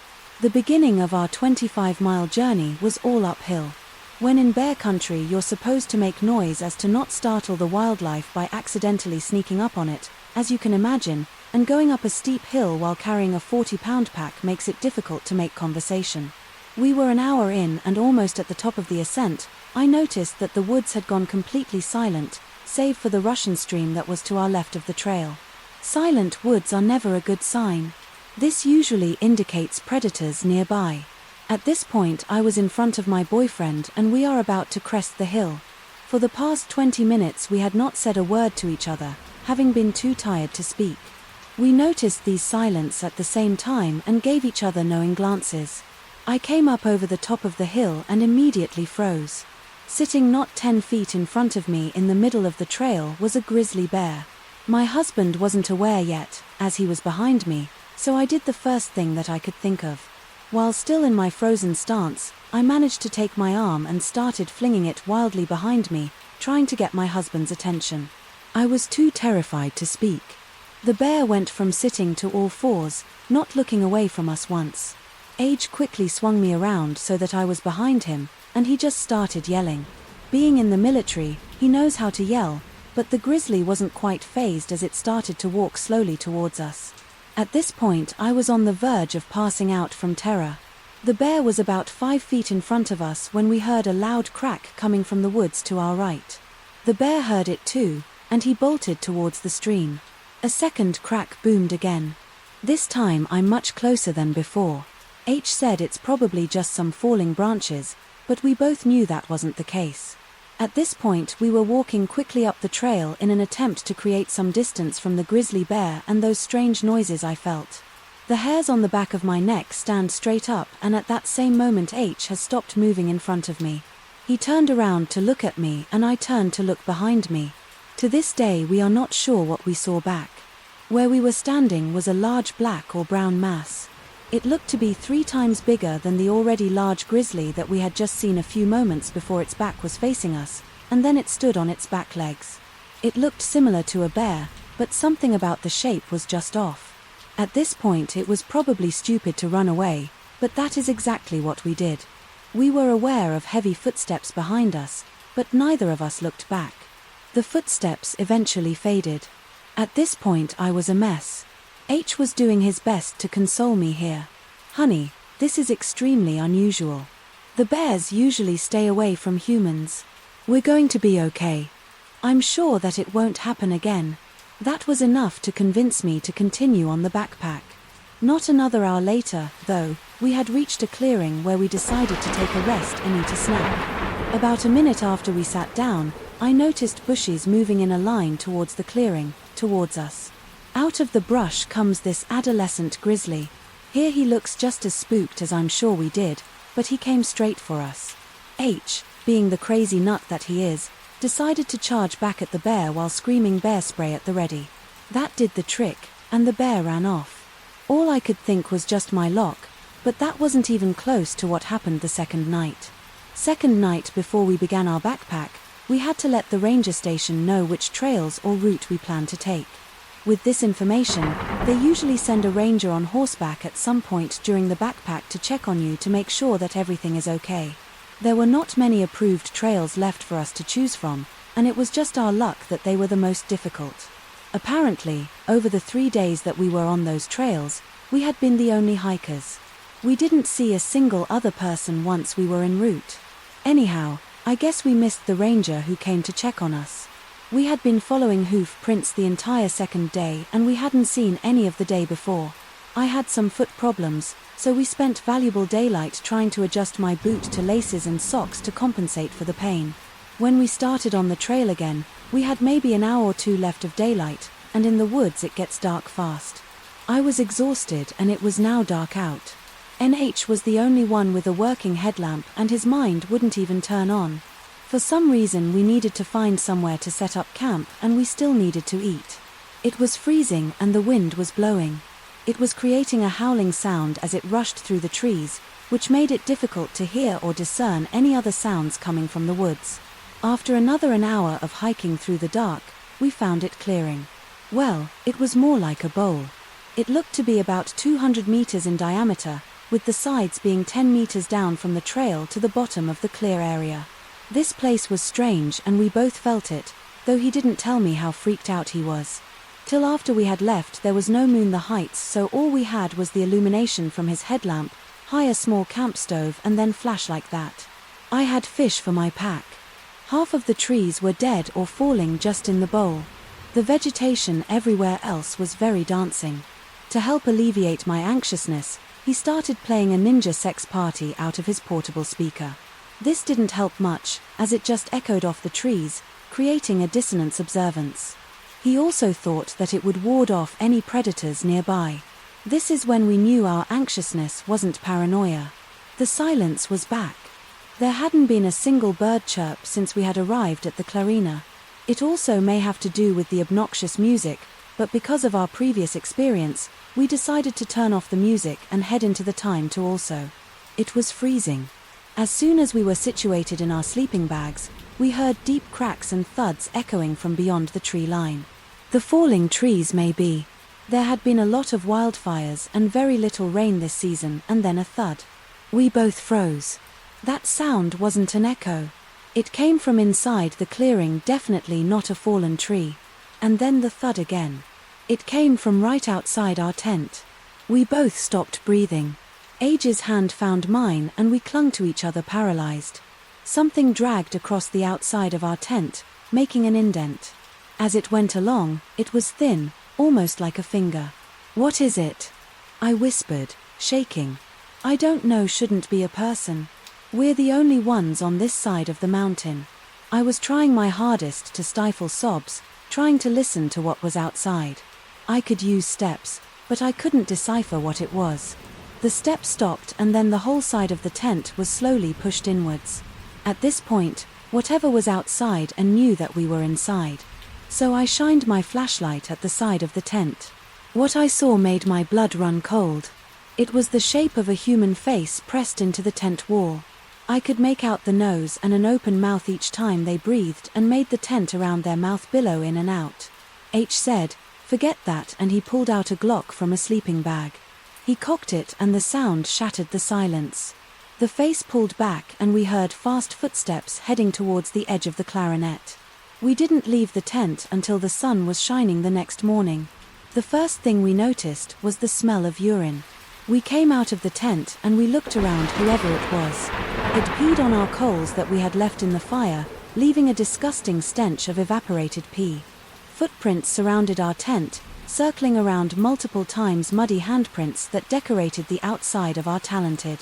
The beginning of our 25-mile journey was all uphill. When in bear country, you're supposed to make noise as to not startle the wildlife by accidentally sneaking up on it, as you can imagine, and going up a steep hill while carrying a 40-pound pack makes it difficult to make conversation. We were an hour in, and almost at the top of the ascent, I noticed that the woods had gone completely silent, save for the Russian stream that was to our left of the trail. Silent woods are never a good sign. This usually indicates predators nearby. At this point I was in front of my boyfriend and we are about to crest the hill. For the past 20 minutes we had not said a word to each other, having been too tired to speak. We noticed these silence at the same time and gave each other knowing glances. I came up over the top of the hill and immediately froze. Sitting not 10 feet in front of me in the middle of the trail was a grizzly bear. My husband wasn't aware yet, as he was behind me, so I did the first thing that I could think of. While still in my frozen stance, I managed to take my arm and started flinging it wildly behind me, trying to get my husband's attention. I was too terrified to speak. The bear went from sitting to all fours, not looking away from us once. H quickly swung me around so that I was behind him, and he just started yelling. Being in the military, he knows how to yell, but the grizzly wasn't quite fazed as it started to walk slowly towards us. At this point I was on the verge of passing out from terror. The bear was about 5 feet in front of us when we heard a loud crack coming from the woods to our right. The bear heard it too, and he bolted towards the stream. A second crack boomed again. This time I'm much closer than before. H said it's probably just some falling branches, but we both knew that wasn't the case. At this point we were walking quickly up the trail in an attempt to create some distance from the grizzly bear and those strange noises I felt. The hairs on the back of my neck stand straight up, and at that same moment H has stopped moving in front of me. He turned around to look at me and I turned to look behind me. To this day we are not sure what we saw back. Where we were standing was a large black or brown mass. It looked to be 3 times bigger than the already large grizzly that we had just seen a few moments before its back was facing us, and then it stood on its back legs. It looked similar to a bear, but something about the shape was just off. At this point it was probably stupid to run away, but that is exactly what we did. We were aware of heavy footsteps behind us, but neither of us looked back. The footsteps eventually faded. At this point I was a mess. H was doing his best to console me here. Honey, this is extremely unusual. The bears usually stay away from humans. We're going to be okay. I'm sure that it won't happen again. That was enough to convince me to continue on the backpack. Not another hour later, though, we had reached a clearing where we decided to take a rest and eat a snack. About a minute after we sat down, I noticed bushes moving in a line towards the clearing, towards us. Out of the brush comes this adolescent grizzly. Here he looks just as spooked as I'm sure we did, but he came straight for us. H, being the crazy nut that he is, decided to charge back at the bear while screaming bear spray at the ready. That did the trick, and the bear ran off. All I could think was just my luck, but that wasn't even close to what happened the second night. Second night before we began our backpack, we had to let the ranger station know which trails or route we planned to take. With this information, they usually send a ranger on horseback at some point during the backpack to check on you to make sure that everything is okay. There were not many approved trails left for us to choose from, and it was just our luck that they were the most difficult. Apparently, over the 3 days that we were on those trails, we had been the only hikers. We didn't see a single other person once we were en route. Anyhow, I guess we missed the ranger who came to check on us. We had been following hoof prints the entire second day and we hadn't seen any of the day before. I had some foot problems, so we spent valuable daylight trying to adjust my boot to laces and socks to compensate for the pain. When we started on the trail again, we had maybe an hour or 2 left of daylight, and in the woods it gets dark fast. I was exhausted and it was now dark out. NH was the only one with a working headlamp and his mind wouldn't even turn on. For some reason we needed to find somewhere to set up camp and we still needed to eat. It was freezing and the wind was blowing. It was creating a howling sound as it rushed through the trees, which made it difficult to hear or discern any other sounds coming from the woods. After another an hour of hiking through the dark, we found it clearing. Well, it was more like a bowl. It looked to be about 200 meters in diameter, with the sides being 10 meters down from the trail to the bottom of the clear area. This place was strange and we both felt it, though he didn't tell me how freaked out he was. Till after we had left there was no moon the heights, so all we had was the illumination from his headlamp, high a small camp stove and then flash like that. I had fish for my pack. Half of the trees were dead or falling just in the bowl. The vegetation everywhere else was very dancing. To help alleviate my anxiousness, he started playing a ninja sex party out of his portable speaker. This didn't help much, as it just echoed off the trees, creating a dissonance observance. He also thought that it would ward off any predators nearby. This is when we knew our anxiousness wasn't paranoia. The silence was back. There hadn't been a single bird chirp since we had arrived at the Clarina. It also may have to do with the obnoxious music, but because of our previous experience, we decided to turn off the music and head into the time to also. It was freezing. As soon as we were situated in our sleeping bags, we heard deep cracks and thuds echoing from beyond the tree line. The falling trees maybe. There had been a lot of wildfires and very little rain this season, and then a thud. We both froze. That sound wasn't an echo. It came from inside the clearing, definitely not a fallen tree. And then the thud again. It came from right outside our tent. We both stopped breathing. Age's hand found mine and we clung to each other paralyzed. Something dragged across the outside of our tent, making an indent. As it went along, it was thin, almost like a finger. "What is it?" I whispered, shaking. "I don't know, shouldn't be a person. We're the only ones on this side of the mountain." I was trying my hardest to stifle sobs, trying to listen to what was outside. I could use steps, but I couldn't decipher what it was. The steps stopped and then the whole side of the tent was slowly pushed inwards. At this point, whatever was outside and knew that we were inside. So I shined my flashlight at the side of the tent. What I saw made my blood run cold. It was the shape of a human face pressed into the tent wall. I could make out the nose and an open mouth each time they breathed and made the tent around their mouth billow in and out. H said, "Forget that," and he pulled out a Glock from a sleeping bag. He cocked it and the sound shattered the silence. The face pulled back and we heard fast footsteps heading towards the edge of the clarinet. We didn't leave the tent until the sun was shining the next morning. The first thing we noticed was the smell of urine. We came out of the tent and we looked around, whoever it was. It peed on our coals that we had left in the fire, leaving a disgusting stench of evaporated pee. Footprints surrounded our tent, circling around multiple times, muddy handprints that decorated the outside of our talented.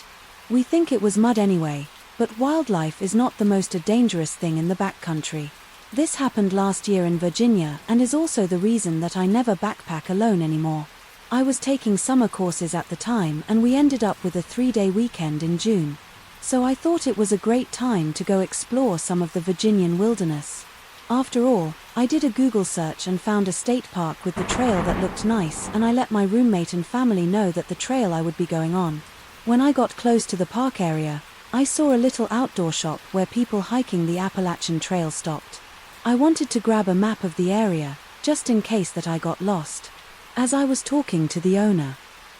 We think it was mud anyway, but wildlife is not the most dangerous thing in the backcountry. This happened last year in Virginia and is also the reason that I never backpack alone anymore. I was taking summer courses at the time and we ended up with a 3-day weekend in June. So I thought it was a great time to go explore some of the Virginian wilderness. After all, I did a Google search and found a state park with the trail that looked nice, and I let my roommate and family know that the trail I would be going on. When I got close to the park area, I saw a little outdoor shop where people hiking the Appalachian Trail stopped. I wanted to grab a map of the area, just in case that I got lost. As I was talking to the owner,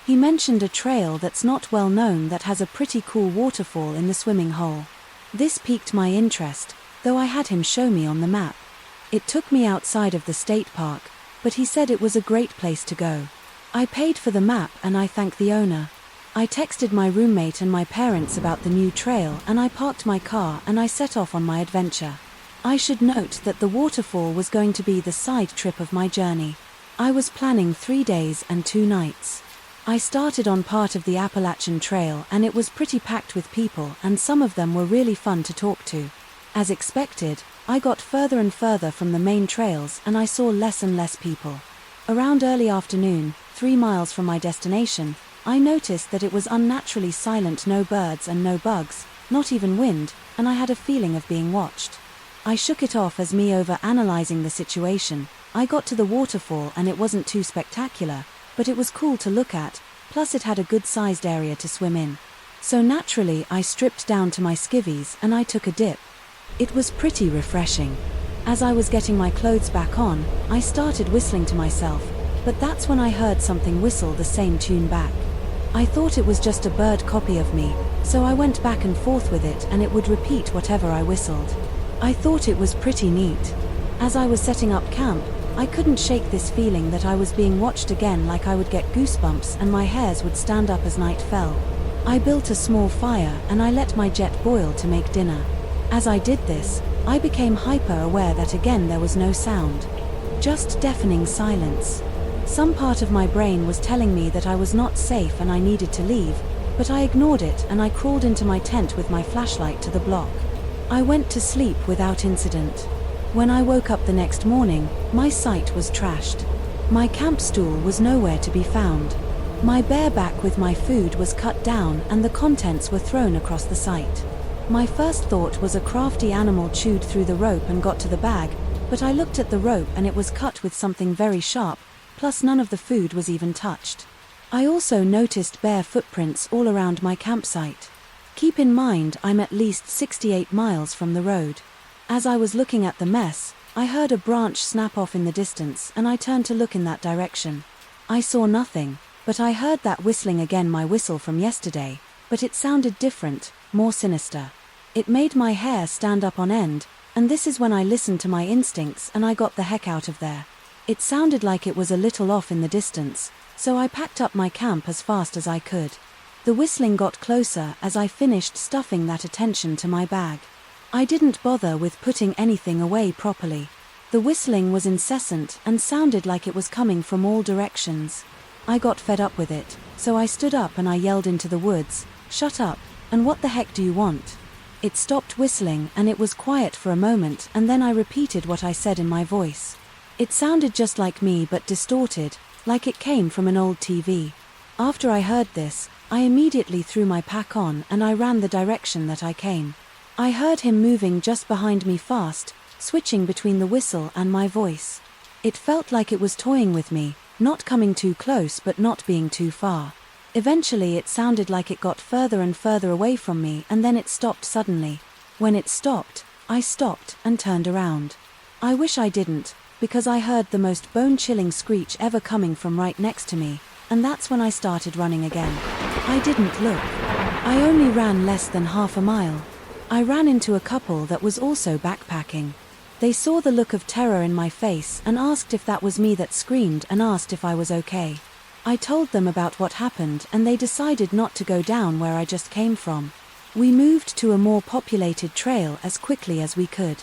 he mentioned a trail that's not well known that has a pretty cool waterfall in the swimming hole. This piqued my interest, though I had him show me on the map. It took me outside of the state park, but he said it was a great place to go. I paid for the map and I thanked the owner. I texted my roommate and my parents about the new trail and I parked my car and I set off on my adventure. I should note that the waterfall was going to be the side trip of my journey. I was planning 3 days and 2 nights. I started on part of the Appalachian Trail and it was pretty packed with people and some of them were really fun to talk to. As expected, I got further and further from the main trails and I saw less and less people. Around early afternoon, 3 miles from my destination, I noticed that it was unnaturally silent, no birds and no bugs, not even wind, and I had a feeling of being watched. I shook it off as me over-analyzing the situation. I got to the waterfall and it wasn't too spectacular, but it was cool to look at, plus it had a good-sized area to swim in. So naturally I stripped down to my skivvies and I took a dip. It was pretty refreshing. As I was getting my clothes back on, I started whistling to myself, But that's when I heard something whistle the same tune back. I thought it was just a bird copy of me, so I went back and forth with it and it would repeat whatever I whistled. I thought it was pretty neat. As I was setting up camp, I couldn't shake this feeling that I was being watched again, like I would get goosebumps and my hairs would stand up as night fell. I built a small fire and I let my jet boil to make dinner. As I did this, I became hyper-aware that again there was no sound. Just deafening silence. Some part of my brain was telling me that I was not safe and I needed to leave, but I ignored it and I crawled into my tent with my flashlight to the block. I went to sleep without incident. When I woke up the next morning, my sight was trashed. My camp stool was nowhere to be found. My bareback with my food was cut down and the contents were thrown across the site. My first thought was a crafty animal chewed through the rope and got to the bag, but I looked at the rope and it was cut with something very sharp, plus none of the food was even touched. I also noticed bare footprints all around my campsite. Keep in mind I'm at least 68 miles from the road. As I was looking at the mess, I heard a branch snap off in the distance and I turned to look in that direction. I saw nothing, but I heard that whistling again, my whistle from yesterday, but it sounded different, more sinister. It made my hair stand up on end, and this is when I listened to my instincts and I got the heck out of there. It sounded like it was a little off in the distance, so I packed up my camp as fast as I could. The whistling got closer as I finished stuffing that attention to my bag. I didn't bother with putting anything away properly. The whistling was incessant and sounded like it was coming from all directions. I got fed up with it, so I stood up and I yelled into the woods, "Shut up, and what the heck do you want?" It stopped whistling and it was quiet for a moment, and then I repeated what I said in my voice. It sounded just like me but distorted, like it came from an old TV. After I heard this, I immediately threw my pack on and I ran the direction that I came. I heard him moving just behind me fast, switching between the whistle and my voice. It felt like it was toying with me, not coming too close but not being too far. Eventually it sounded like it got further and further away from me, and then it stopped suddenly. When it stopped, I stopped and turned around. I wish I didn't, because I heard the most bone-chilling screech ever coming from right next to me, and that's when I started running again. I didn't look. I only ran less than half a mile. I ran into a couple that was also backpacking. They saw the look of terror in my face and asked if that was me that screamed, and asked if I was okay. I told them about what happened and they decided not to go down where I just came from. We moved to a more populated trail as quickly as we could.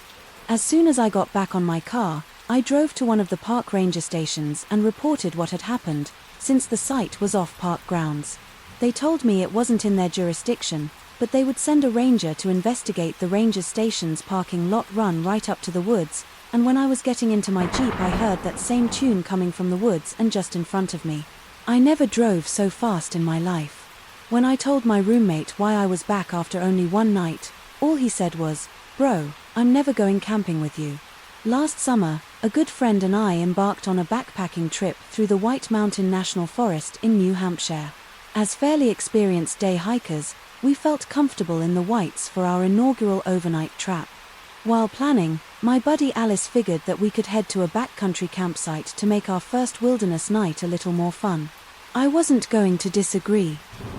As soon as I got back on my car, I drove to one of the park ranger stations and reported what had happened, since the site was off park grounds. They told me it wasn't in their jurisdiction, but they would send a ranger to investigate the ranger station's parking lot run right up to the woods, and when I was getting into my Jeep I heard that same tune coming from the woods and just in front of me. I never drove so fast in my life. When I told my roommate why I was back after only one night, all he said was, "Bro, I'm never going camping with you." Last summer, a good friend and I embarked on a backpacking trip through the White Mountain National Forest in New Hampshire. As fairly experienced day hikers, we felt comfortable in the Whites for our inaugural overnight trap. While planning, my buddy Alice figured that we could head to a backcountry campsite to make our first wilderness night a little more fun. I wasn't going to disagree.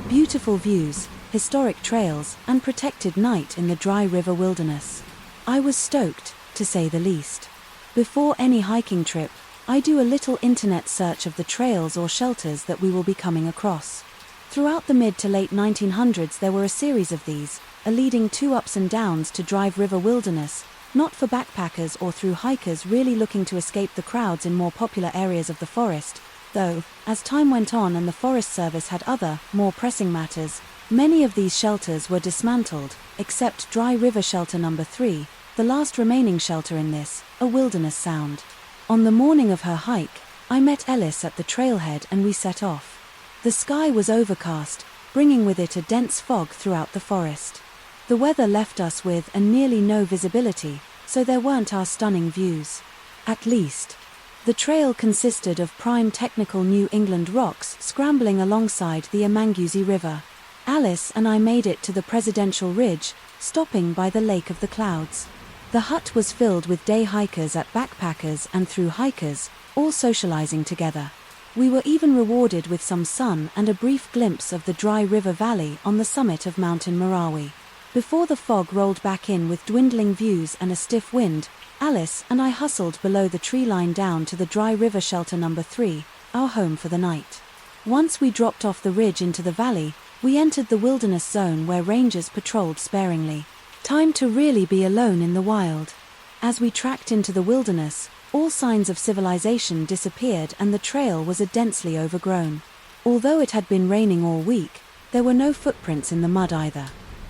Beautiful views, historic trails, and protected night in the dry river wilderness. I was stoked, to say the least. Before any hiking trip, I do a little internet search of the trails or shelters that we will be coming across. Throughout the mid to late 1900s there were a series of these, leading 2 ups and downs to dry river wilderness, not for backpackers or through hikers really looking to escape the crowds in more popular areas of the forest, though, as time went on and the Forest Service had other, more pressing matters, many of these shelters were dismantled, except Dry River Shelter Number 3, the last remaining shelter in this, a wilderness sound. On the morning of her hike, I met Ellis at the trailhead and we set off. The sky was overcast, bringing with it a dense fog throughout the forest. The weather left us with nearly no visibility, so there weren't our stunning views. At least. The trail consisted of prime technical New England rocks scrambling alongside the Amanguse River. Alice and I made it to the Presidential Ridge, stopping by the Lake of the Clouds. The hut was filled with day hikers at backpackers and through hikers, all socializing together. We were even rewarded with some sun and a brief glimpse of the dry river valley on the summit of Mountain Marawi. Before the fog rolled back in with dwindling views and a stiff wind, Alice and I hustled below the tree line down to the dry river shelter number 3, our home for the night. Once we dropped off the ridge into the valley, we entered the wilderness zone where rangers patrolled sparingly. Time to really be alone in the wild. As we tracked into the wilderness, all signs of civilization disappeared and the trail was densely overgrown. Although it had been raining all week, there were no footprints in the mud either.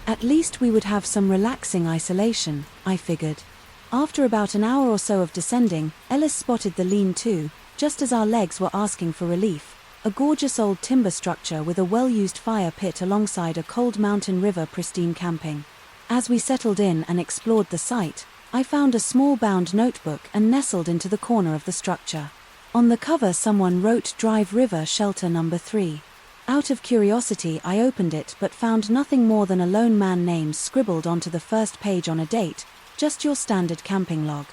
At least we would have some relaxing isolation, I figured. After about an hour or so of descending, Ellis spotted the lean-to, just as our legs were asking for relief, a gorgeous old timber structure with a well-used fire pit alongside a cold mountain river pristine camping. As we settled in and explored the site, I found a small bound notebook and nestled into the corner of the structure. On the cover someone wrote Drive River Shelter Number 3. Out of curiosity I opened it but found nothing more than a lone man name scribbled onto the first page on a date, just your standard camping log.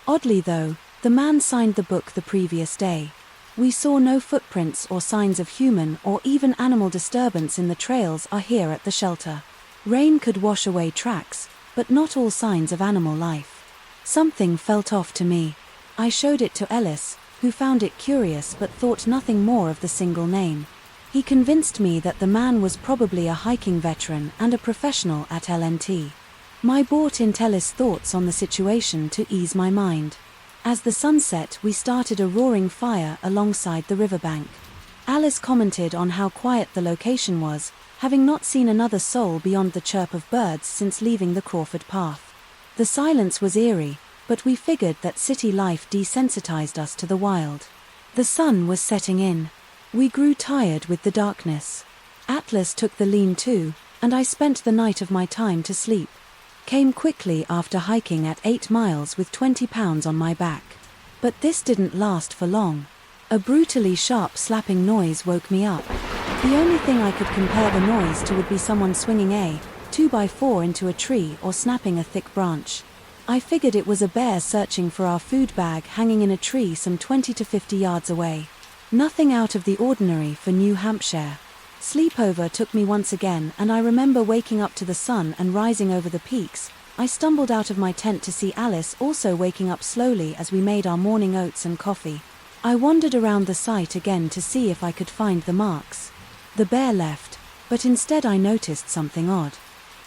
Oddly though, the man signed the book the previous day. We saw no footprints or signs of human or even animal disturbance in the trails are here at the shelter. Rain could wash away tracks, but not all signs of animal life. Something felt off to me. I showed it to Ellis, who found it curious but thought nothing more of the single name. He convinced me that the man was probably a hiking veteran and a professional at LNT. I bought into Ellis' thoughts on the situation to ease my mind. As the sun set, we started a roaring fire alongside the riverbank. Alice commented on how quiet the location was, having not seen another soul beyond the chirp of birds since leaving the Crawford Path. The silence was eerie, but we figured that city life desensitized us to the wild. The sun was setting in. We grew tired with the darkness. Atlas took the lean-to, and I spent the night of my time to sleep. Came quickly after hiking at 8 miles with 20 pounds on my back. But this didn't last for long. A brutally sharp slapping noise woke me up. The only thing I could compare the noise to would be someone swinging a 2x4 into a tree or snapping a thick branch. I figured it was a bear searching for our food bag hanging in a tree some 20 to 50 yards away. Nothing out of the ordinary for New Hampshire. Sleepover took me once again and I remember waking up to the sun and rising over the peaks. I stumbled out of my tent to see Alice also waking up slowly as we made our morning oats and coffee. I wandered around the site again to see if I could find the marks. The bear left, but instead I noticed something odd.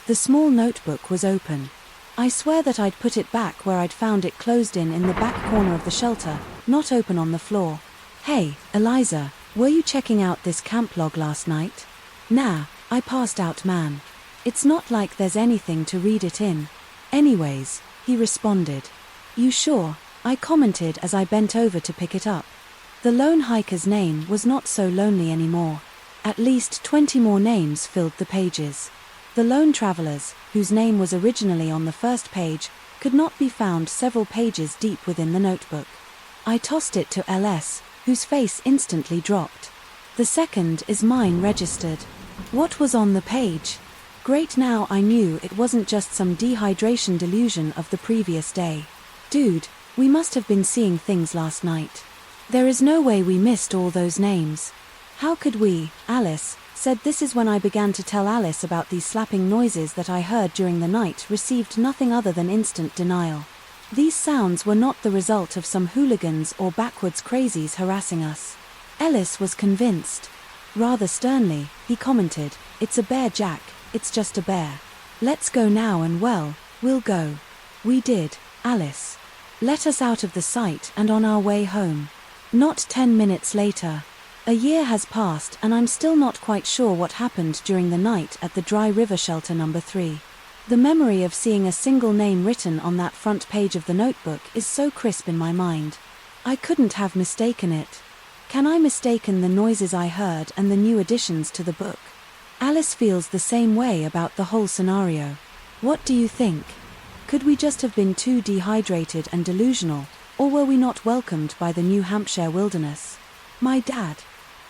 The small notebook was open. I swear that I'd put it back where I'd found it closed in the back corner of the shelter, not open on the floor. Hey, Eliza, were you checking out this camp log last night? Nah, I passed out man. It's not like there's anything to read it in. Anyways, he responded. You sure? I commented as I bent over to pick it up. The lone hiker's name was not so lonely anymore. At least 20 more names filled the pages. The lone travelers, whose name was originally on the first page, could not be found several pages deep within the notebook. I tossed it to LS, whose face instantly dropped. The second is mine registered. What was on the page? Great, now I knew it wasn't just some dehydration delusion of the previous day. Dude, we must have been seeing things last night. There is no way we missed all those names. How could we? Alice said. This is when I began to tell Alice about these slapping noises that I heard during the night. Received nothing other than instant denial. These sounds were not the result of some hooligans or backwoods crazies harassing us. Ellis was convinced. Rather sternly, he commented, "It's a bear, Jack, it's just a bear. Let's go now and well, we'll go." We did. Alice let us out of the site and on our way home. Not 10 minutes later. A year has passed and I'm still not quite sure what happened during the night at the dry river shelter number 3. The memory of seeing a single name written on that front page of the notebook is so crisp in my mind. I couldn't have mistaken it. Can I mistaken the noises I heard and the new additions to the book? Alice feels the same way about the whole scenario. What do you think? Could we just have been too dehydrated and delusional, or were we not welcomed by the New Hampshire wilderness? My dad.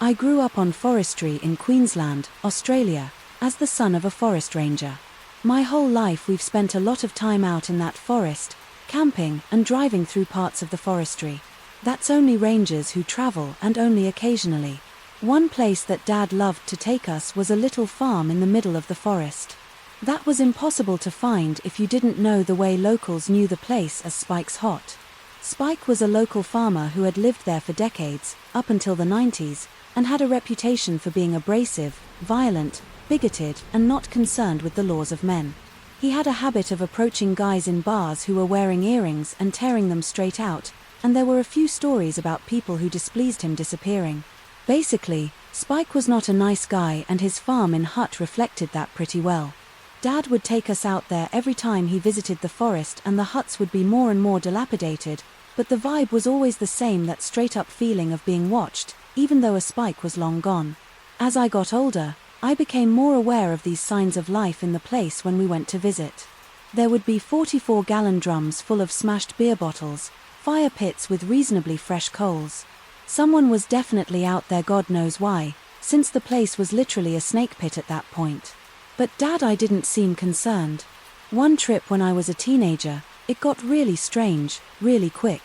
I grew up on forestry in Queensland, Australia, as the son of a forest ranger. My whole life we've spent a lot of time out in that forest, camping and driving through parts of the forestry. That's only rangers who travel, and only occasionally. One place that Dad loved to take us was a little farm in the middle of the forest. That was impossible to find if you didn't know the way locals knew the place as Spike's Hot. Spike was a local farmer who had lived there for decades, up until the 90s, and had a reputation for being abrasive, violent, bigoted, and not concerned with the laws of men. He had a habit of approaching guys in bars who were wearing earrings and tearing them straight out, and there were a few stories about people who displeased him disappearing. Basically, Spike was not a nice guy, and his farm in Hut reflected that pretty well. Dad would take us out there every time he visited the forest, and the huts would be more and more dilapidated, but the vibe was always the same, that straight-up feeling of being watched, even though a Spike was long gone. As I got older, I became more aware of these signs of life in the place when we went to visit. There would be 44-gallon drums full of smashed beer bottles, fire pits with reasonably fresh coals. Someone was definitely out there, God knows why, since the place was literally a snake pit at that point. But I didn't seem concerned. One trip when I was a teenager, it got really strange, really quick.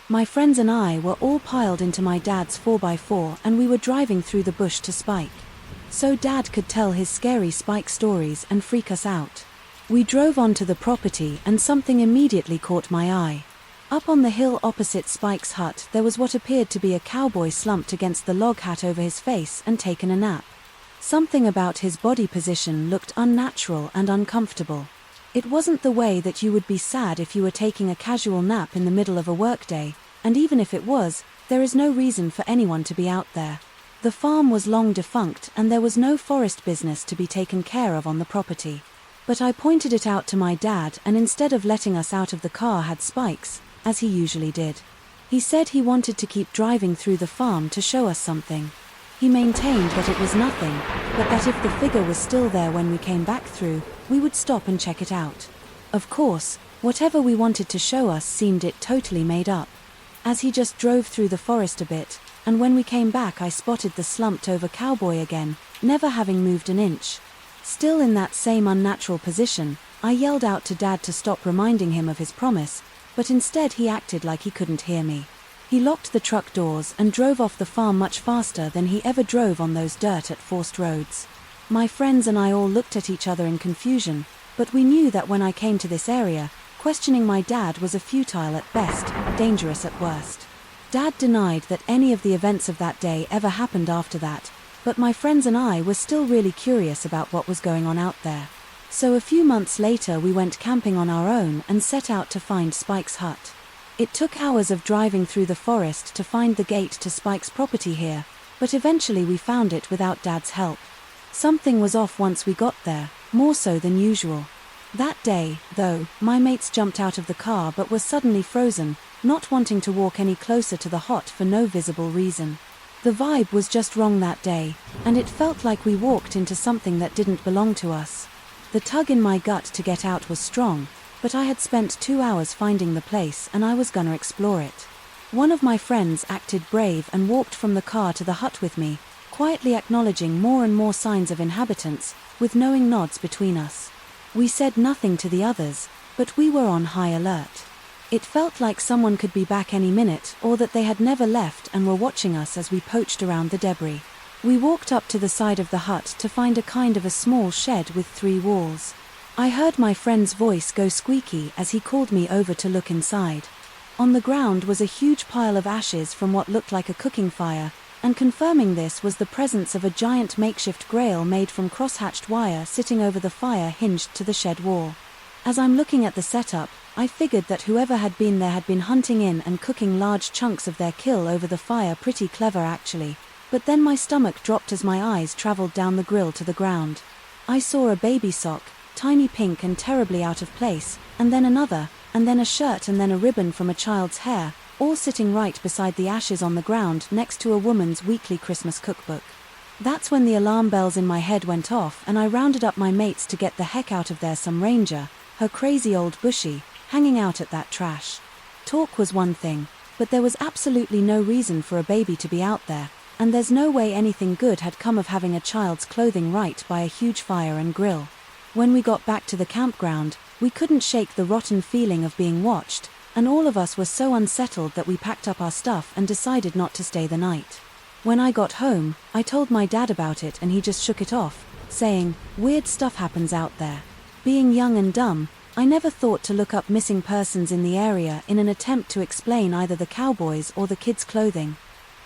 My friends and I were all piled into my dad's 4x4, and we were driving through the bush to Spike. So Dad could tell his scary Spike stories and freak us out. We drove onto the property, and something immediately caught my eye. Up on the hill opposite Spike's hut there was what appeared to be a cowboy slumped against the log hat over his face and taken a nap. Something about his body position looked unnatural and uncomfortable. It wasn't the way that you would be sad if you were taking a casual nap in the middle of a workday, and even if it was, there is no reason for anyone to be out there. The farm was long defunct, and there was no forest business to be taken care of on the property. But I pointed it out to my dad, and instead of letting us out of the car had spikes, as he usually did. He said he wanted to keep driving through the farm to show us something. He maintained that it was nothing, but that if the figure was still there when we came back through, we would stop and check it out. Of course, whatever we wanted to show us seemed it totally made up. As he just drove through the forest a bit, and when we came back I spotted the slumped over cowboy again, never having moved an inch. Still in that same unnatural position, I yelled out to Dad to stop, reminding him of his promise, but instead he acted like he couldn't hear me. He locked the truck doors and drove off the farm much faster than he ever drove on those dirt at forced roads. My friends and I all looked at each other in confusion, but we knew that when I came to this area, questioning my dad was a futile at best, dangerous at worst. Dad denied that any of the events of that day ever happened after that, but my friends and I were still really curious about what was going on out there. So a few months later we went camping on our own and set out to find Spike's hut. It took hours of driving through the forest to find the gate to Spike's property here, but eventually we found it without Dad's help. Something was off once we got there, more so than usual. That day, though, my mates jumped out of the car but were suddenly frozen, not wanting to walk any closer to the hut for no visible reason. The vibe was just wrong that day, and it felt like we walked into something that didn't belong to us. The tug in my gut to get out was strong, but I had spent 2 hours finding the place and I was gonna explore it. One of my friends acted brave and walked from the car to the hut with me, quietly acknowledging more and more signs of inhabitants, with knowing nods between us. We said nothing to the others, but we were on high alert. It felt like someone could be back any minute, or that they had never left and were watching us as we poached around the debris. We walked up to the side of the hut to find a kind of a small shed with 3 walls. I heard my friend's voice go squeaky as he called me over to look inside. On the ground was a huge pile of ashes from what looked like a cooking fire, and confirming this was the presence of a giant makeshift grail made from cross-hatched wire sitting over the fire hinged to the shed wall. As I'm looking at the setup, I figured that whoever had been there had been hunting in and cooking large chunks of their kill over the fire. Pretty clever actually, but then my stomach dropped as my eyes traveled down the grill to the ground. I saw a baby sock, tiny pink and terribly out of place, and then another, and then a shirt and then a ribbon from a child's hair, all sitting right beside the ashes on the ground next to a woman's weekly Christmas cookbook. That's when the alarm bells in my head went off and I rounded up my mates to get the heck out of there. Some ranger, her crazy old bushy, hanging out at that trash. Talk was one thing, but there was absolutely no reason for a baby to be out there, and there's no way anything good had come of having a child's clothing right by a huge fire and grill. When we got back to the campground, we couldn't shake the rotten feeling of being watched, and all of us were so unsettled that we packed up our stuff and decided not to stay the night. When I got home, I told my dad about it and he just shook it off, saying, "Weird stuff happens out there." Being young and dumb, I never thought to look up missing persons in the area in an attempt to explain either the cowboys or the kids' clothing.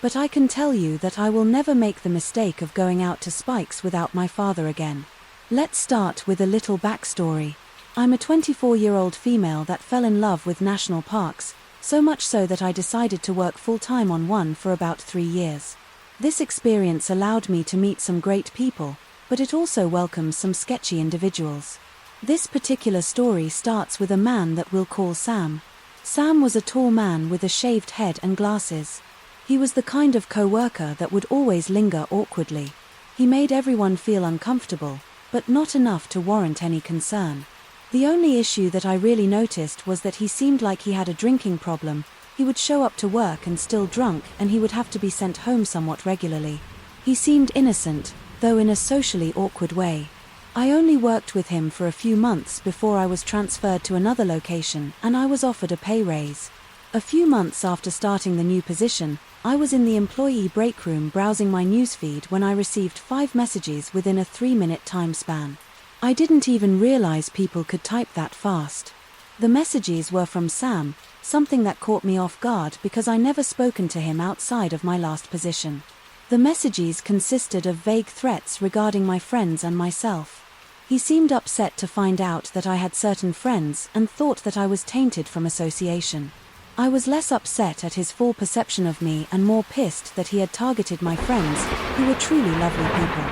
But I can tell you that I will never make the mistake of going out to Spikes without my father again. Let's start with a little backstory. I'm a 24-year-old female that fell in love with national parks, so much so that I decided to work full-time on one for about 3 years. This experience allowed me to meet some great people, but it also welcomes some sketchy individuals. This particular story starts with a man that we'll call Sam. Sam was a tall man with a shaved head and glasses. He was the kind of co-worker that would always linger awkwardly. He made everyone feel uncomfortable, but not enough to warrant any concern. The only issue that I really noticed was that he seemed like he had a drinking problem. He would show up to work and still drunk, and he would have to be sent home somewhat regularly. He seemed innocent, though in a socially awkward way. I only worked with him for a few months before I was transferred to another location, and I was offered a pay raise. A few months after starting the new position, I was in the employee break room browsing my newsfeed when I received 5 messages within a 3-minute time span. I didn't even realize people could type that fast. The messages were from Sam, something that caught me off guard because I never spoken to him outside of my last position. The messages consisted of vague threats regarding my friends and myself. He seemed upset to find out that I had certain friends and thought that I was tainted from association. I was less upset at his full perception of me and more pissed that he had targeted my friends, who were truly lovely people.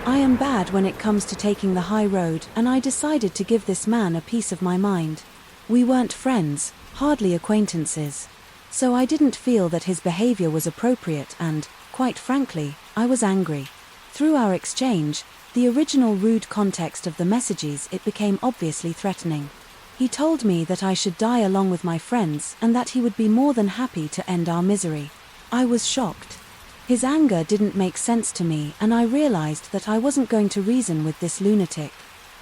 I am bad when it comes to taking the high road, and I decided to give this man a piece of my mind. We weren't friends, hardly acquaintances. So I didn't feel that his behavior was appropriate and, quite frankly, I was angry. Through our exchange, the original rude context of the messages, it became obviously threatening. He told me that I should die along with my friends and that he would be more than happy to end our misery. I was shocked. His anger didn't make sense to me, and I realized that I wasn't going to reason with this lunatic.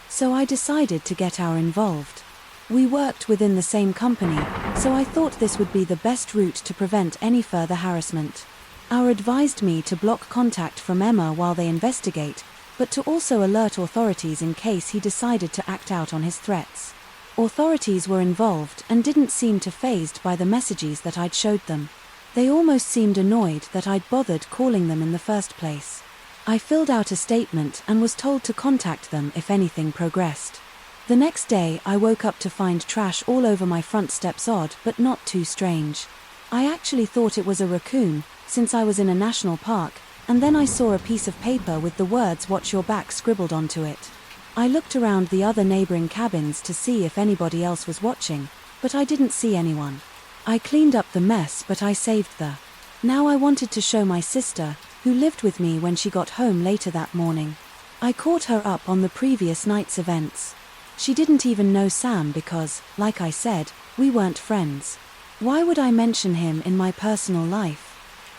So I decided to get involved. We worked within the same company, so I thought this would be the best route to prevent any further harassment. Our advised me to block contact from Emma while they investigate, but to also alert authorities in case he decided to act out on his threats. Authorities were involved and didn't seem too fazed by the messages that I'd showed them. They almost seemed annoyed that I'd bothered calling them in the first place. I filled out a statement and was told to contact them if anything progressed. The next day I woke up to find trash all over my front steps, odd but not too strange. I actually thought it was a raccoon, since I was in a national park, and then I saw a piece of paper with the words "Watch your back" scribbled onto it. I looked around the other neighboring cabins to see if anybody else was watching, but I didn't see anyone. I cleaned up the mess, but I saved the. Now I wanted to show my sister, who lived with me when she got home later that morning. I caught her up on the previous night's events. She didn't even know Sam because, like I said, we weren't friends. Why would I mention him in my personal life?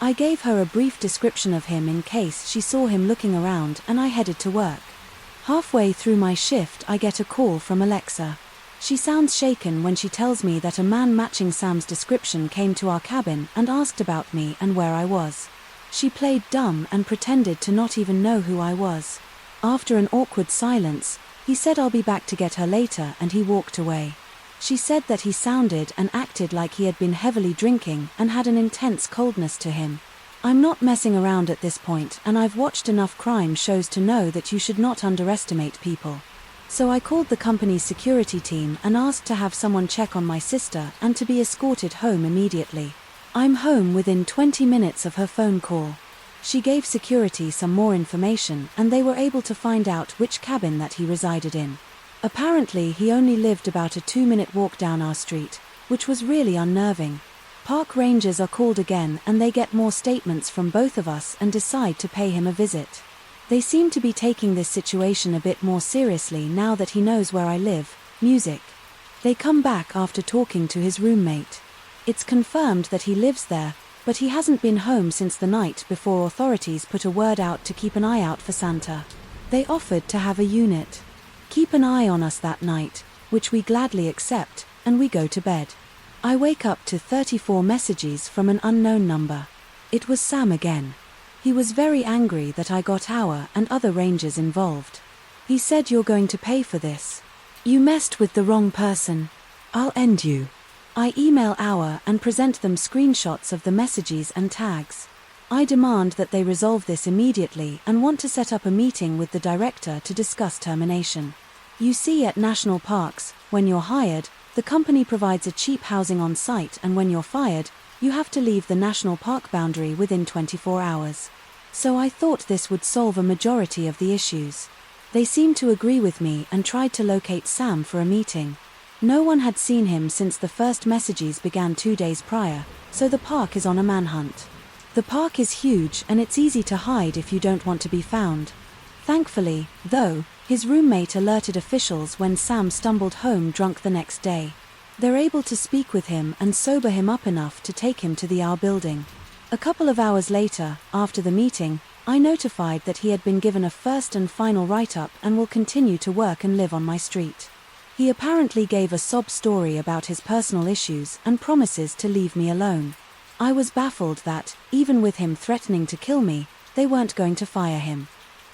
I gave her a brief description of him in case she saw him looking around, and I headed to work. Halfway through my shift I get a call from Alexa. She sounds shaken when she tells me that a man matching Sam's description came to our cabin and asked about me and where I was. She played dumb and pretended to not even know who I was. After an awkward silence, he said I'll be back to get her later, and he walked away. She said that he sounded and acted like he had been heavily drinking and had an intense coldness to him. I'm not messing around at this point, and I've watched enough crime shows to know that you should not underestimate people. So I called the company's security team and asked to have someone check on my sister and to be escorted home immediately. I'm home within 20 minutes of her phone call. She gave security some more information, and they were able to find out which cabin that he resided in. Apparently he only lived about a 2-minute walk down our street, which was really unnerving. Park rangers are called again, and they get more statements from both of us and decide to pay him a visit. They seem to be taking this situation a bit more seriously now that he knows where I live, music. They come back after talking to his roommate. It's confirmed that he lives there, but he hasn't been home since the night before authorities put a word out to keep an eye out for Santa. They offered to have a unit keep an eye on us that night, which we gladly accept, and we go to bed. I wake up to 34 messages from an unknown number. It was Sam again. He was very angry that I got Hour and other rangers involved. He said, "You're going to pay for this. You messed with the wrong person. I'll end you." I email Hour and present them screenshots of the messages and tags. I demand that they resolve this immediately and want to set up a meeting with the director to discuss termination. You see, at national parks, when you're hired, the company provides a cheap housing on site, and when you're fired, you have to leave the national park boundary within 24 hours. So I thought this would solve a majority of the issues. They seemed to agree with me and tried to locate Sam for a meeting. No one had seen him since the first messages began 2 days prior, so the park is on a manhunt. The park is huge and it's easy to hide if you don't want to be found. Thankfully, though, his roommate alerted officials when Sam stumbled home drunk the next day. They're able to speak with him and sober him up enough to take him to the Our building. A couple of hours later, after the meeting, I notified that he had been given a first and final write-up and will continue to work and live on my street. He apparently gave a sob story about his personal issues and promises to leave me alone. I was baffled that, even with him threatening to kill me, they weren't going to fire him.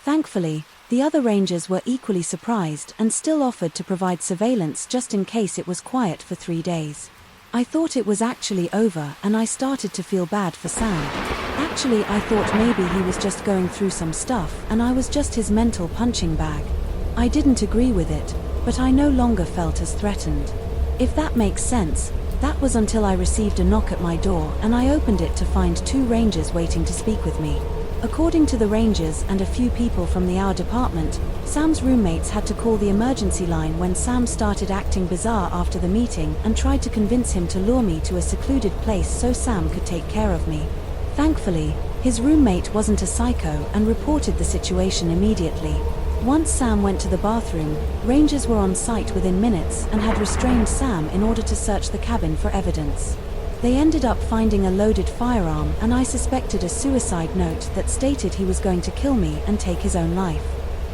Thankfully, the other rangers were equally surprised and still offered to provide surveillance just in case it was quiet for 3 days. I thought it was actually over and I started to feel bad for Sam. Actually, I thought maybe he was just going through some stuff and I was just his mental punching bag. I didn't agree with it, but I no longer felt as threatened. If that makes sense. That was until I received a knock at my door and I opened it to find 2 rangers waiting to speak with me. According to the rangers and a few people from the Our department, Sam's roommates had to call the emergency line when Sam started acting bizarre after the meeting and tried to convince him to lure me to a secluded place so Sam could take care of me. Thankfully, his roommate wasn't a psycho and reported the situation immediately. Once Sam went to the bathroom, rangers were on site within minutes and had restrained Sam in order to search the cabin for evidence. They ended up finding a loaded firearm and I suspected a suicide note that stated he was going to kill me and take his own life.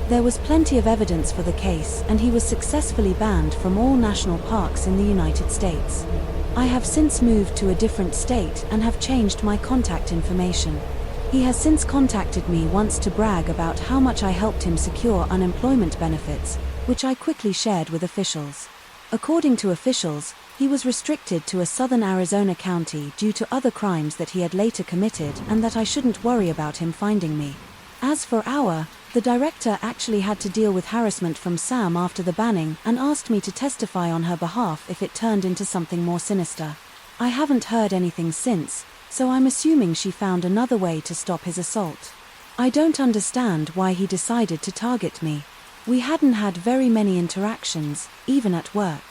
There was plenty of evidence for the case and he was successfully banned from all national parks in the United States. I have since moved to a different state and have changed my contact information. He has since contacted me once to brag about how much I helped him secure unemployment benefits, which I quickly shared with officials. According to officials, he was restricted to a southern Arizona county due to other crimes that he had later committed and that I shouldn't worry about him finding me. As for Hour, the director actually had to deal with harassment from Sam after the banning and asked me to testify on her behalf if it turned into something more sinister. I haven't heard anything since, so I'm assuming she found another way to stop his assault. I don't understand why he decided to target me. We hadn't had very many interactions, even at work.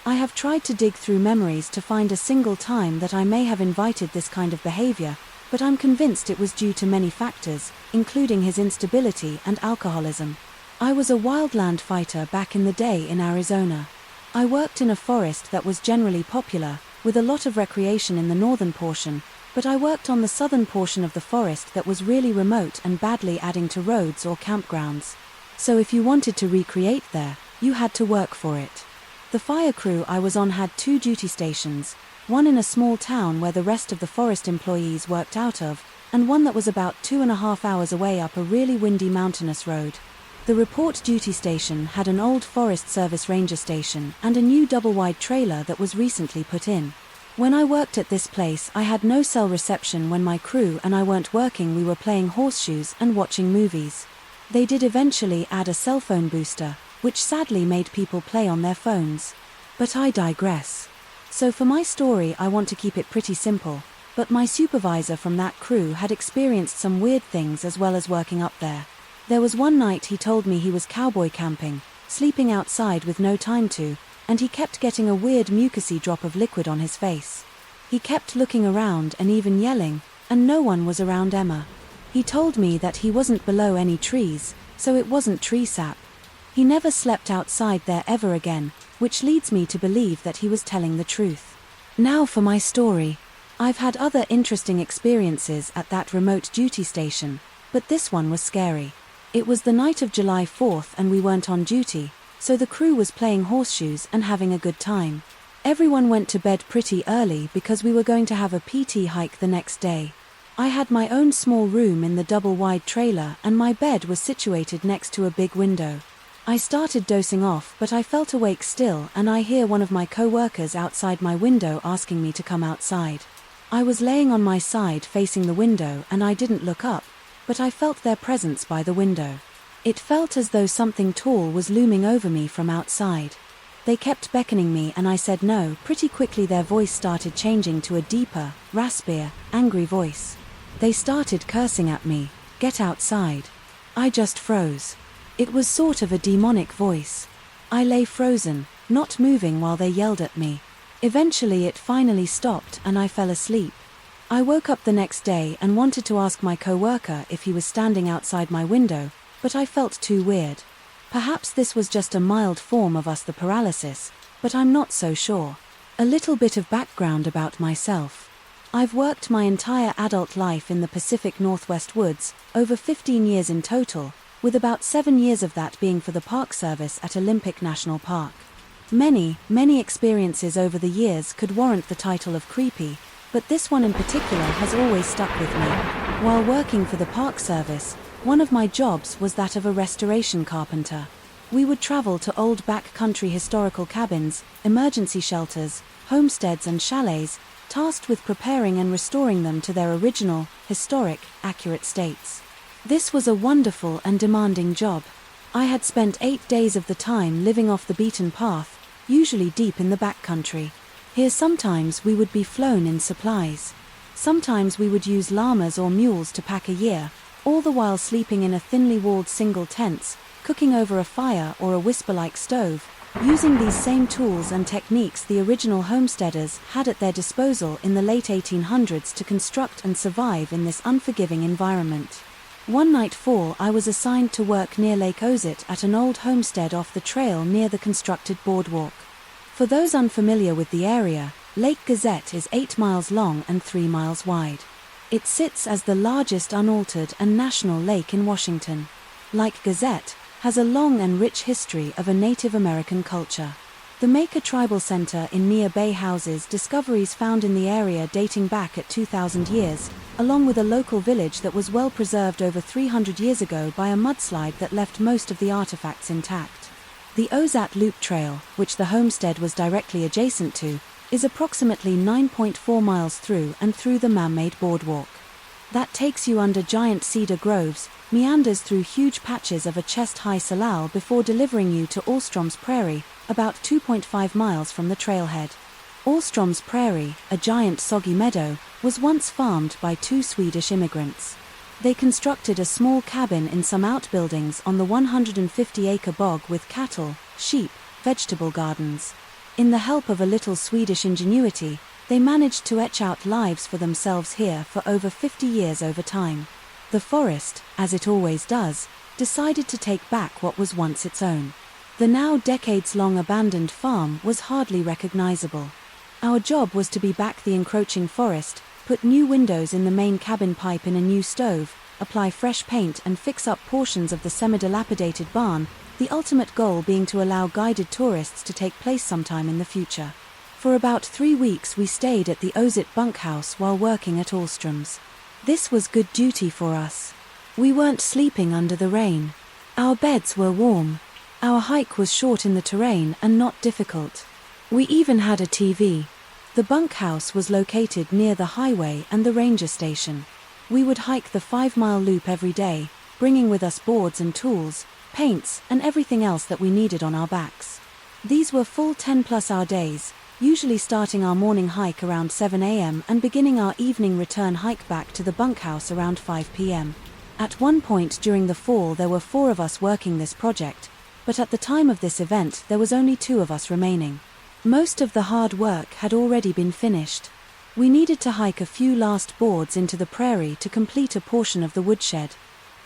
I have tried to dig through memories to find a single time that I may have invited this kind of behavior, but I'm convinced it was due to many factors, including his instability and alcoholism. I was a wildland fighter back in the day in Arizona. I worked in a forest that was generally popular, with a lot of recreation in the northern portion, but I worked on the southern portion of the forest that was really remote and badly adding to roads or campgrounds. So if you wanted to recreate there, you had to work for it. The fire crew I was on had 2 duty stations, one in a small town where the rest of the forest employees worked out of, and one that was about 2.5 hours away up a really windy mountainous road. The report duty station had an old Forest Service ranger station and a new double-wide trailer that was recently put in. When I worked at this place, I had no cell reception when my crew and I weren't working. We were playing horseshoes and watching movies. They did eventually add a cell phone booster, which sadly made people play on their phones. But I digress. So for my story I want to keep it pretty simple, but my supervisor from that crew had experienced some weird things as well as working up there. There was one night he told me he was cowboy camping, sleeping outside with no time to, and he kept getting a weird mucousy drop of liquid on his face. He kept looking around and even yelling, and no one was around Emma. He told me that he wasn't below any trees, so it wasn't tree sap. He never slept outside there ever again, which leads me to believe that he was telling the truth. Now for my story. I've had other interesting experiences at that remote duty station, but this one was scary. It was the night of July 4th and we weren't on duty, so the crew was playing horseshoes and having a good time. Everyone went to bed pretty early because we were going to have a PT hike the next day. I had my own small room in the double-wide trailer and my bed was situated next to a big window. I started dozing off, but I felt awake still and I hear one of my co-workers outside my window asking me to come outside. I was laying on my side facing the window and I didn't look up, but I felt their presence by the window. It felt as though something tall was looming over me from outside. They kept beckoning me and I said no. Pretty quickly their voice started changing to a deeper, raspier, angry voice. They started cursing at me. Get outside. I just froze. It was sort of a demonic voice. I lay frozen, not moving while they yelled at me. Eventually it finally stopped and I fell asleep. I woke up the next day and wanted to ask my co-worker if he was standing outside my window, but I felt too weird. Perhaps this was just a mild form of the paralysis, but I'm not so sure. A little bit of background about myself. I've worked my entire adult life in the Pacific Northwest woods, over 15 years in total, with about 7 years of that being for the Park Service at Olympic National Park. Many experiences over the years could warrant the title of creepy, but this one in particular has always stuck with me. While working for the Park Service, one of my jobs was that of a restoration carpenter. We would travel to old backcountry historical cabins, emergency shelters, homesteads and chalets, tasked with preparing and restoring them to their original, historic, accurate states. This was a wonderful and demanding job. I had spent 8 days of the time living off the beaten path, usually deep in the backcountry. Here sometimes we would be flown in supplies. Sometimes we would use llamas or mules to pack a year, all the while sleeping in a thinly walled single tents, cooking over a fire or a whisper-like stove, using these same tools and techniques the original homesteaders had at their disposal in the late 1800s to construct and survive in this unforgiving environment. One nightfall I was assigned to work near Lake Ozit at an old homestead off the trail near the constructed boardwalk. For those unfamiliar with the area, Lake Gazette is 8 miles long and 3 miles wide. It sits as the largest unaltered and national lake in Washington. Like Gazette, has a long and rich history of a Native American culture. The Maker Tribal Center in Near Bay houses discoveries found in the area dating back at 2,000 years, along with a local village that was well preserved over 300 years ago by a mudslide that left most of the artifacts intact. The Ozat Loop Trail, which the homestead was directly adjacent to, is approximately 9.4 miles through and through the man-made boardwalk. That takes you under giant cedar groves, meanders through huge patches of a chest-high salal before delivering you to Alstrom's Prairie, about 2.5 miles from the trailhead. Alstrom's Prairie, a giant soggy meadow, was once farmed by 2 Swedish immigrants. They constructed a small cabin in some outbuildings on the 150-acre bog with cattle, sheep, vegetable gardens. In the help of a little Swedish ingenuity, they managed to etch out lives for themselves here for over 50 years over time. The forest, as it always does, decided to take back what was once its own. The now decades-long abandoned farm was hardly recognizable. Our job was to be back the encroaching forest, put new windows in the main cabin pipe in a new stove, apply fresh paint and fix up portions of the semi-dilapidated barn, the ultimate goal being to allow guided tourists to take place sometime in the future. For about 3 weeks we stayed at the Ozit bunkhouse while working at Alstrom's. This was good duty for us. We weren't sleeping under the rain. Our beds were warm. Our hike was short in the terrain and not difficult. We even had a TV. The bunkhouse was located near the highway and the ranger station. We would hike the 5-mile loop every day, bringing with us boards and tools, paints, and everything else that we needed on our backs. These were full 10-plus-hour days, usually starting our morning hike around 7 a.m. and beginning our evening return hike back to the bunkhouse around 5 p.m. At one point during the fall there were 4 of us working this project, but at the time of this event there was only 2 of us remaining. Most of the hard work had already been finished. We needed to hike a few last boards into the prairie to complete a portion of the woodshed.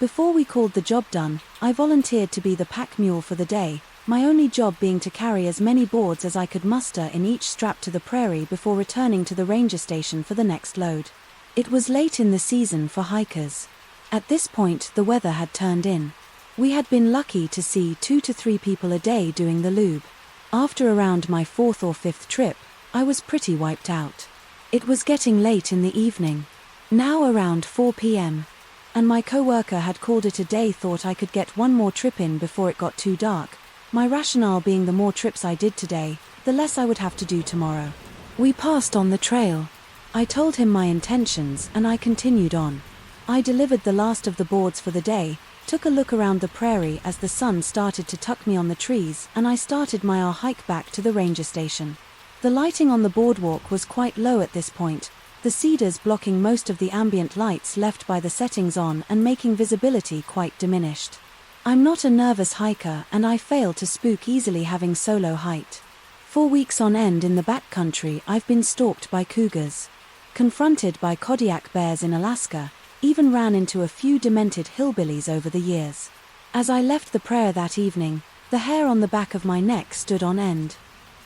Before we called the job done, I volunteered to be the pack mule for the day, my only job being to carry as many boards as I could muster in each strap to the prairie before returning to the ranger station for the next load. It was late in the season for hikers. At this point the weather had turned in. We had been lucky to see 2 to 3 people a day doing the lube. After around my 4th or 5th trip, I was pretty wiped out. It was getting late in the evening, now around 4 p.m. And my coworker had called it a day, thought I could get one more trip in before it got too dark. My rationale being the more trips I did today, the less I would have to do tomorrow. We passed on the trail. I told him my intentions and I continued on. I delivered the last of the boards for the day, took a look around the prairie as the sun started to tuck me on the trees, and I started my hike back to the ranger station. The lighting on the boardwalk was quite low at this point, the cedars blocking most of the ambient lights left by the settings on and making visibility quite diminished. I'm not a nervous hiker and I fail to spook easily having solo hiked. 4 weeks on end in the backcountry I've been stalked by cougars, confronted by Kodiak bears in Alaska, even ran into a few demented hillbillies over the years. As I left the prairie that evening, the hair on the back of my neck stood on end.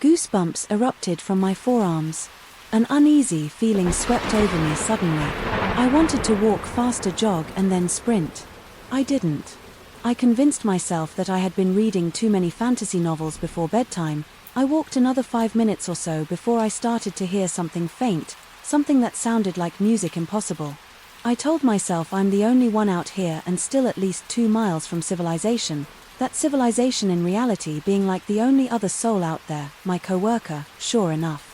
Goosebumps erupted from my forearms. An uneasy feeling swept over me suddenly. I wanted to walk faster, jog, and then sprint. I didn't. I convinced myself that I had been reading too many fantasy novels before bedtime. I walked another 5 minutes or so before I started to hear something faint, something that sounded like music impossible. I told myself I'm the only one out here and still at least 2 miles from civilization, that civilization in reality being like the only other soul out there, my coworker, sure enough.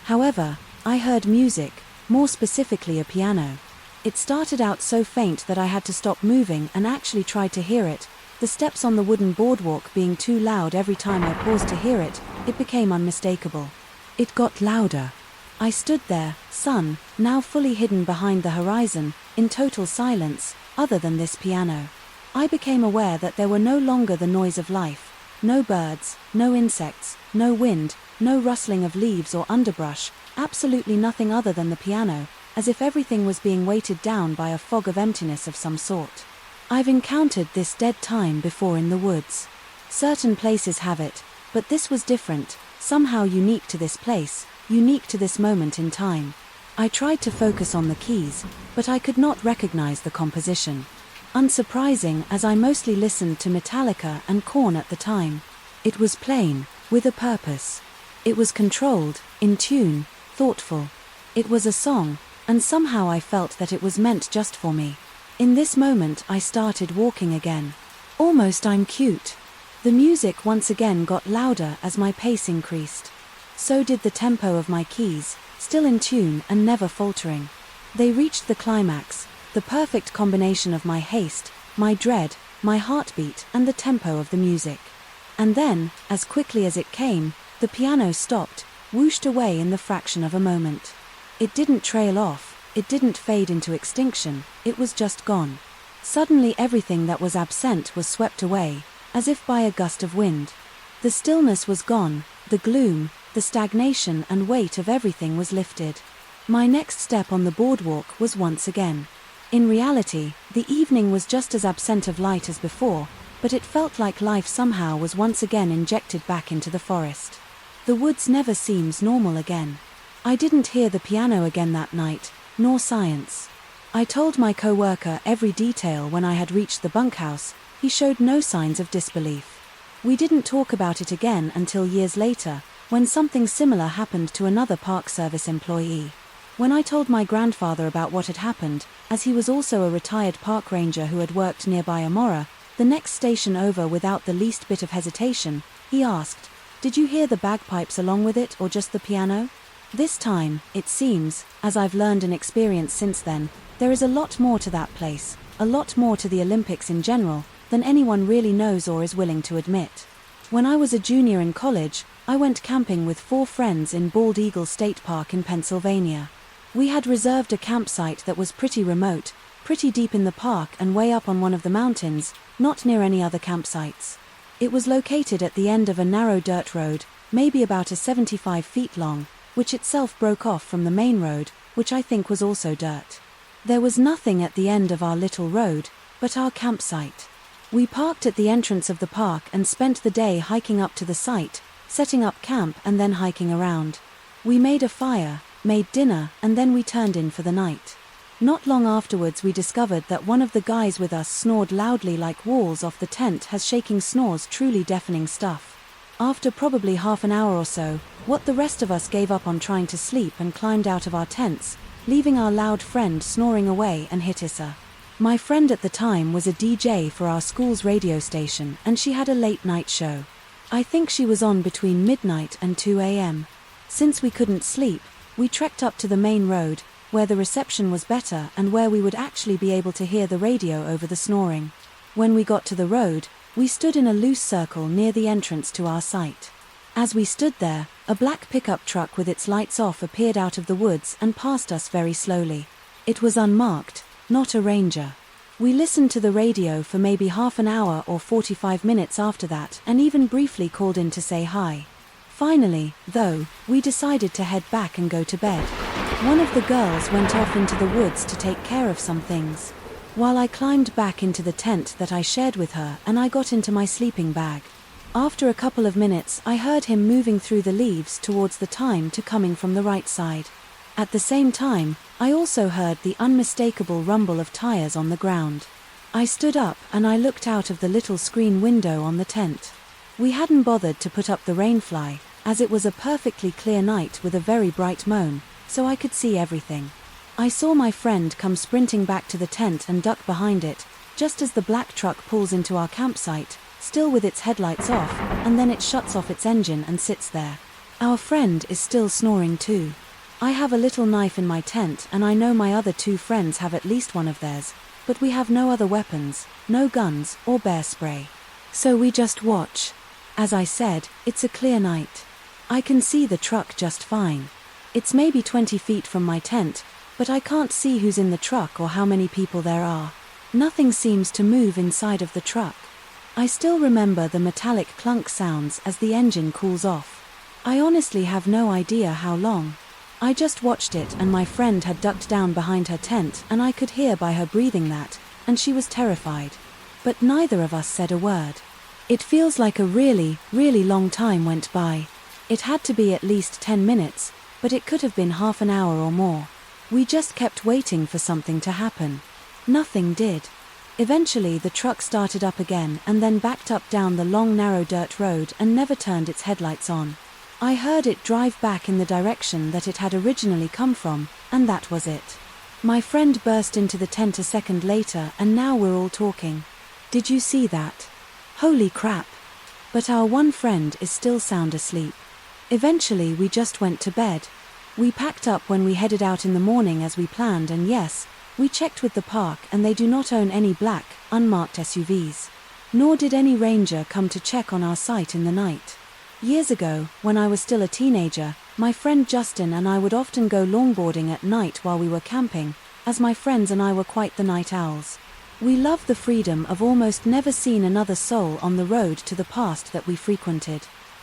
However, I heard music, more specifically a piano. It started out so faint that I had to stop moving and actually tried to hear it. The steps on the wooden boardwalk being too loud every time I paused to hear it, it became unmistakable. It got louder. I stood there, sun, now fully hidden behind the horizon, in total silence, other than this piano. I became aware that there were no longer the noise of life. No birds, no insects, no wind, no rustling of leaves or underbrush, absolutely nothing other than the piano, as if everything was being weighted down by a fog of emptiness of some sort. I've encountered this dead time before in the woods. Certain places have it, but this was different, somehow unique to this place, unique to this moment in time. I tried to focus on the keys, but I could not recognize the composition. Unsurprising, as I mostly listened to Metallica and Korn at the time. It was plain, with a purpose. It was controlled, in tune, thoughtful. It was a song, and somehow I felt that it was meant just for me. In this moment I started walking again. Almost I'm cute. The music once again got louder as my pace increased. So did the tempo of my keys, still in tune and never faltering. They reached the climax, the perfect combination of my haste, my dread, my heartbeat, and the tempo of the music. And then, as quickly as it came, the piano stopped, whooshed away in the fraction of a moment. It didn't trail off, it didn't fade into extinction, it was just gone. Suddenly everything that was absent was swept away, as if by a gust of wind. The stillness was gone, the gloom, the stagnation and weight of everything was lifted. My next step on the boardwalk was once again. In reality, the evening was just as absent of light as before, but it felt like life somehow was once again injected back into the forest. The woods never seems normal again. I didn't hear the piano again that night, nor science. I told my coworker every detail when I had reached the bunkhouse. He showed no signs of disbelief. We didn't talk about it again until years later, when something similar happened to another Park Service employee. When I told my grandfather about what had happened, as he was also a retired park ranger who had worked nearby Amora, the next station over without the least bit of hesitation, he asked, "Did you hear the bagpipes along with it or just the piano?" This time, it seems, as I've learned and experienced since then, there is a lot more to that place, a lot more to the Olympics in general, than anyone really knows or is willing to admit. When I was a junior in college, I went camping with 4 friends in Bald Eagle State Park in Pennsylvania. We had reserved a campsite that was pretty remote, pretty deep in the park and way up on one of the mountains, not near any other campsites. It was located at the end of a narrow dirt road, maybe about 75 feet long, which itself broke off from the main road, which I think was also dirt. There was nothing at the end of our little road, but our campsite. We parked at the entrance of the park and spent the day hiking up to the site, setting up camp and then hiking around. We made a fire, made dinner, and then we turned in for the night. Not long afterwards we discovered that one of the guys with us snored loudly like walls off the tent, has shaking snores, truly deafening stuff. After probably half an hour or so, What the rest of us gave up on trying to sleep and climbed out of our tents, leaving our loud friend snoring away and hit Issa. My friend at the time was a DJ for our school's radio station, and she had a late night show. I think she was on between midnight and 2 a.m. Since we couldn't sleep, we trekked up to the main road, where the reception was better and where we would actually be able to hear the radio over the snoring. When we got to the road, we stood in a loose circle near the entrance to our site. As we stood there, a black pickup truck with its lights off appeared out of the woods and passed us very slowly. It was unmarked, not a ranger. We listened to the radio for maybe half an hour or 45 minutes after that and even briefly called in to say hi. Finally, though, we decided to head back and go to bed. One of the girls went off into the woods to take care of some things, while I climbed back into the tent that I shared with her and I got into my sleeping bag. After a couple of minutes, I heard him moving through the leaves towards the time to coming from the right side. At the same time, I also heard the unmistakable rumble of tires on the ground. I stood up and I looked out of the little screen window on the tent. We hadn't bothered to put up the rainfly, as it was a perfectly clear night with a very bright moon, so I could see everything. I saw my friend come sprinting back to the tent and duck behind it, just as the black truck pulls into our campsite, still with its headlights off, and then it shuts off its engine and sits there. Our friend is still snoring too. I have a little knife in my tent and I know my other two friends have at least one of theirs, but we have no other weapons, no guns or bear spray. So we just watch. As I said, it's a clear night. I can see the truck just fine. It's maybe 20 feet from my tent, but I can't see who's in the truck or how many people there are. Nothing seems to move inside of the truck. I still remember the metallic clunk sounds as the engine cools off. I honestly have no idea how long. I just watched it and my friend had ducked down behind her tent and I could hear by her breathing that, and she was terrified. But neither of us said a word. It feels like a really, really long time went by. It had to be at least 10 minutes, but it could have been half an hour or more. We just kept waiting for something to happen. Nothing did. Eventually the truck started up again and then backed up down the long narrow dirt road and never turned its headlights on. I heard it drive back in the direction that it had originally come from, and that was it. My friend burst into the tent a second later and now we're all talking. Did you see that? Holy crap. But our one friend is still sound asleep. Eventually we just went to bed. We packed up when we headed out in the morning as we planned, and yes, we checked with the park and they do not own any black, unmarked SUVs. Nor did any ranger come to check on our site in the night. Years ago, when I was still a teenager, my friend Justin and I would often go longboarding at night while we were camping, as my friends and I were quite the night owls. We loved the freedom of almost never seeing another soul on the road to the past that we frequented.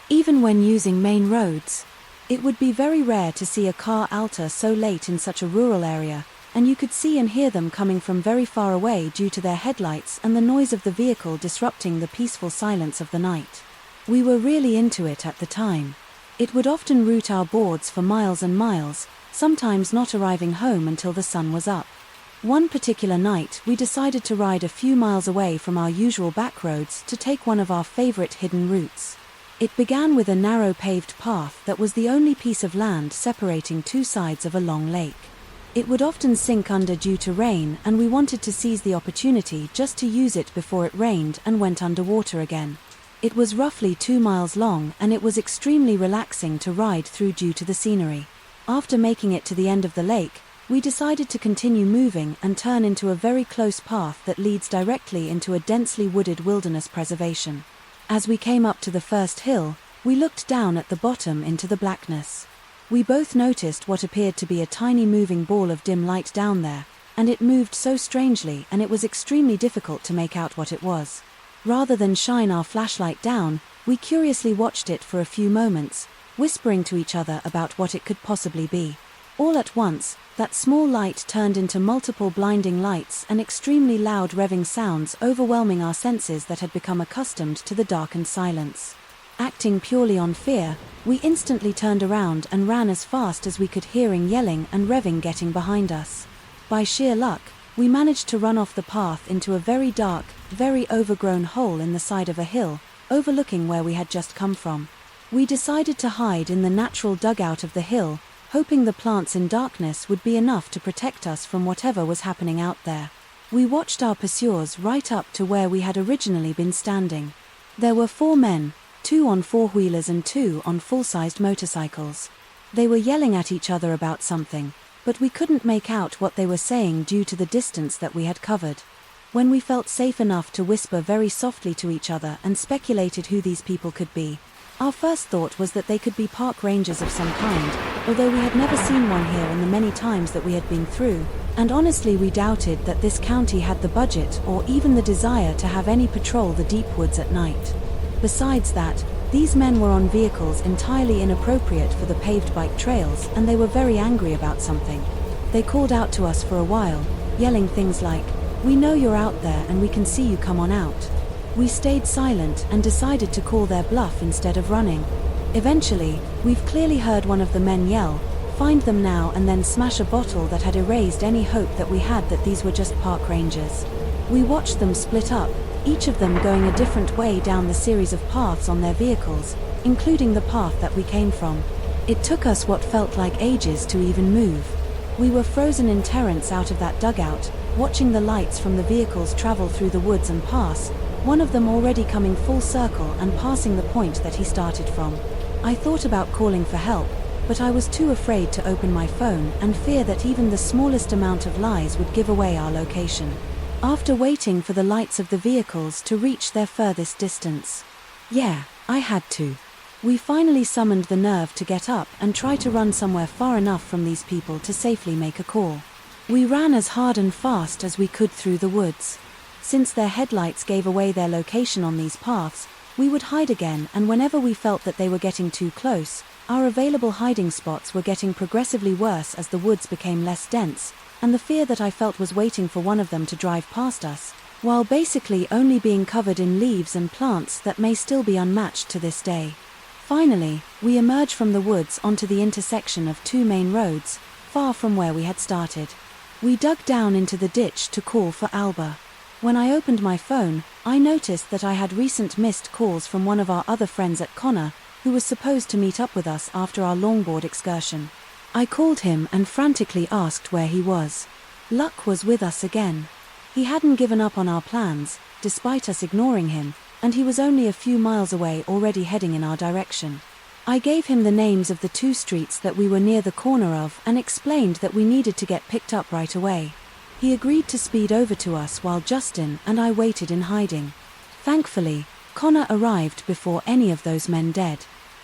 Even when using main roads, it would be very rare to see a car alter so late in such a rural area, and you could see and hear them coming from very far away due to their headlights and the noise of the vehicle disrupting the peaceful silence of the night. We were really into it at the time. It would often route our boards for miles and miles, sometimes not arriving home until the sun was up. One particular night we decided to ride a few miles away from our usual back roads to take one of our favorite hidden routes. It began with a narrow paved path that was the only piece of land separating two sides of a long lake. It would often sink under due to rain, and we wanted to seize the opportunity just to use it before it rained and went underwater again. It was roughly 2 miles long and it was extremely relaxing to ride through due to the scenery. After making it to the end of the lake, we decided to continue moving and turn into a very close path that leads directly into a densely wooded wilderness preservation. As we came up to the first hill, we looked down at the bottom into the blackness. We both noticed what appeared to be a tiny moving ball of dim light down there, and it moved so strangely and it was extremely difficult to make out what it was. Rather than shine our flashlight down, we curiously watched it for a few moments, whispering to each other about what it could possibly be. All at once, that small light turned into multiple blinding lights and extremely loud revving sounds overwhelming our senses that had become accustomed to the darkened silence. Acting purely on fear, we instantly turned around and ran as fast as we could, hearing yelling and revving getting behind us. By sheer luck, we managed to run off the path into a very dark, very overgrown hole in the side of a hill, overlooking where we had just come from. We decided to hide in the natural dugout of the hill, hoping the plants in darkness would be enough to protect us from whatever was happening out there. We watched our pursuers right up to where we had originally been standing. There were 4 men, 2 on 4-wheelers and 2 on full-sized motorcycles. They were yelling at each other about something, but we couldn't make out what they were saying due to the distance that we had covered. When we felt safe enough to whisper very softly to each other and speculated who these people could be, our first thought was that they could be park rangers of some kind, although we had never seen one here in the many times that we had been through, and honestly we doubted that this county had the budget or even the desire to have any patrol the deep woods at night. Besides that, these men were on vehicles entirely inappropriate for the paved bike trails, and they were very angry about something. They called out to us for a while, yelling things like, "We know you're out there and we can see you, come on out." We stayed silent and decided to call their bluff instead of running. Eventually, we've clearly heard one of the men yell, "Find them now," and then smash a bottle that had erased any hope that we had that these were just park rangers. We watched them split up, each of them going a different way down the series of paths on their vehicles, including the path that we came from. It took us what felt like ages to even move. We were frozen in terrence out of that dugout, watching the lights from the vehicles travel through the woods and pass, one of them already coming full circle and passing the point that he started from. I thought about calling for help, but I was too afraid to open my phone and fear that even the smallest amount of lies would give away our location. After waiting for the lights of the vehicles to reach their furthest distance. Yeah, I had to. We finally summoned the nerve to get up and try to run somewhere far enough from these people to safely make a call. We ran as hard and fast as we could through the woods. Since their headlights gave away their location on these paths, we would hide again, and whenever we felt that they were getting too close, our available hiding spots were getting progressively worse as the woods became less dense, and the fear that I felt was waiting for one of them to drive past us, while basically only being covered in leaves and plants that may still be unmatched to this day. Finally, we emerged from the woods onto the intersection of 2 main roads, far from where we had started. We dug down into the ditch to call for Alba. When I opened my phone, I noticed that I had recent missed calls from one of our other friends at Connor, who was supposed to meet up with us after our longboard excursion. I called him and frantically asked where he was. Luck was with us again. He hadn't given up on our plans, despite us ignoring him, and he was only a few miles away, already heading in our direction. I gave him the names of the 2 streets that we were near the corner of and explained that we needed to get picked up right away. He agreed to speed over to us while Justin and I waited in hiding. Thankfully, Connor arrived before any of those men did.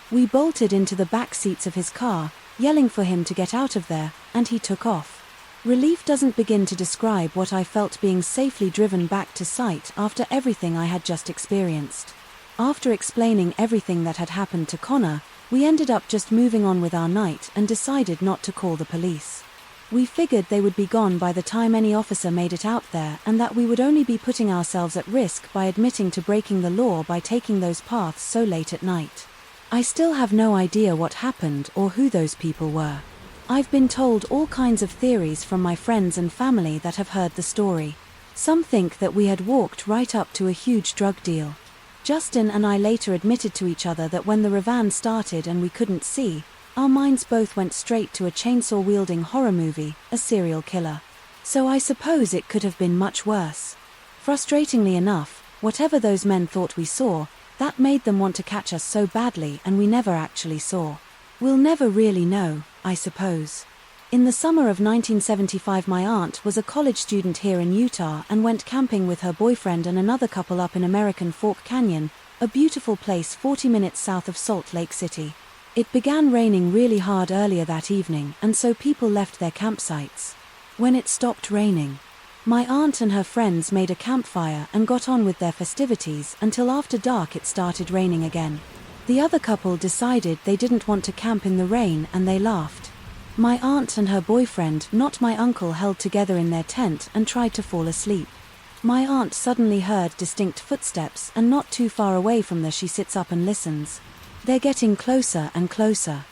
We bolted into the back seats of his car, yelling for him to get out of there, and he took off. Relief doesn't begin to describe what I felt being safely driven back to site after everything I had just experienced. After explaining everything that had happened to Connor, we ended up just moving on with our night and decided not to call the police. We figured they would be gone by the time any officer made it out there, and that we would only be putting ourselves at risk by admitting to breaking the law by taking those paths so late at night. I still have no idea what happened or who those people were. I've been told all kinds of theories from my friends and family that have heard the story. Some think that we had walked right up to a huge drug deal. Justin and I later admitted to each other that when the ravine started and we couldn't see, our minds both went straight to a chainsaw-wielding horror movie, a serial killer. So I suppose it could have been much worse. Frustratingly enough, whatever those men thought we saw, that made them want to catch us so badly, and we never actually saw. We'll never really know, I suppose. In the summer of 1975, my aunt was a college student here in Utah and went camping with her boyfriend and another couple up in American Fork Canyon, a beautiful place 40 minutes south of Salt Lake City. It began raining really hard earlier that evening, and so people left their campsites. When it stopped raining, my aunt and her friends made a campfire and got on with their festivities until after dark it started raining again. The other couple decided they didn't want to camp in the rain and they laughed. My aunt and her boyfriend, not my uncle, held together in their tent and tried to fall asleep. My aunt suddenly heard distinct footsteps, and not too far away from there she sits up and listens. They're getting closer and closer.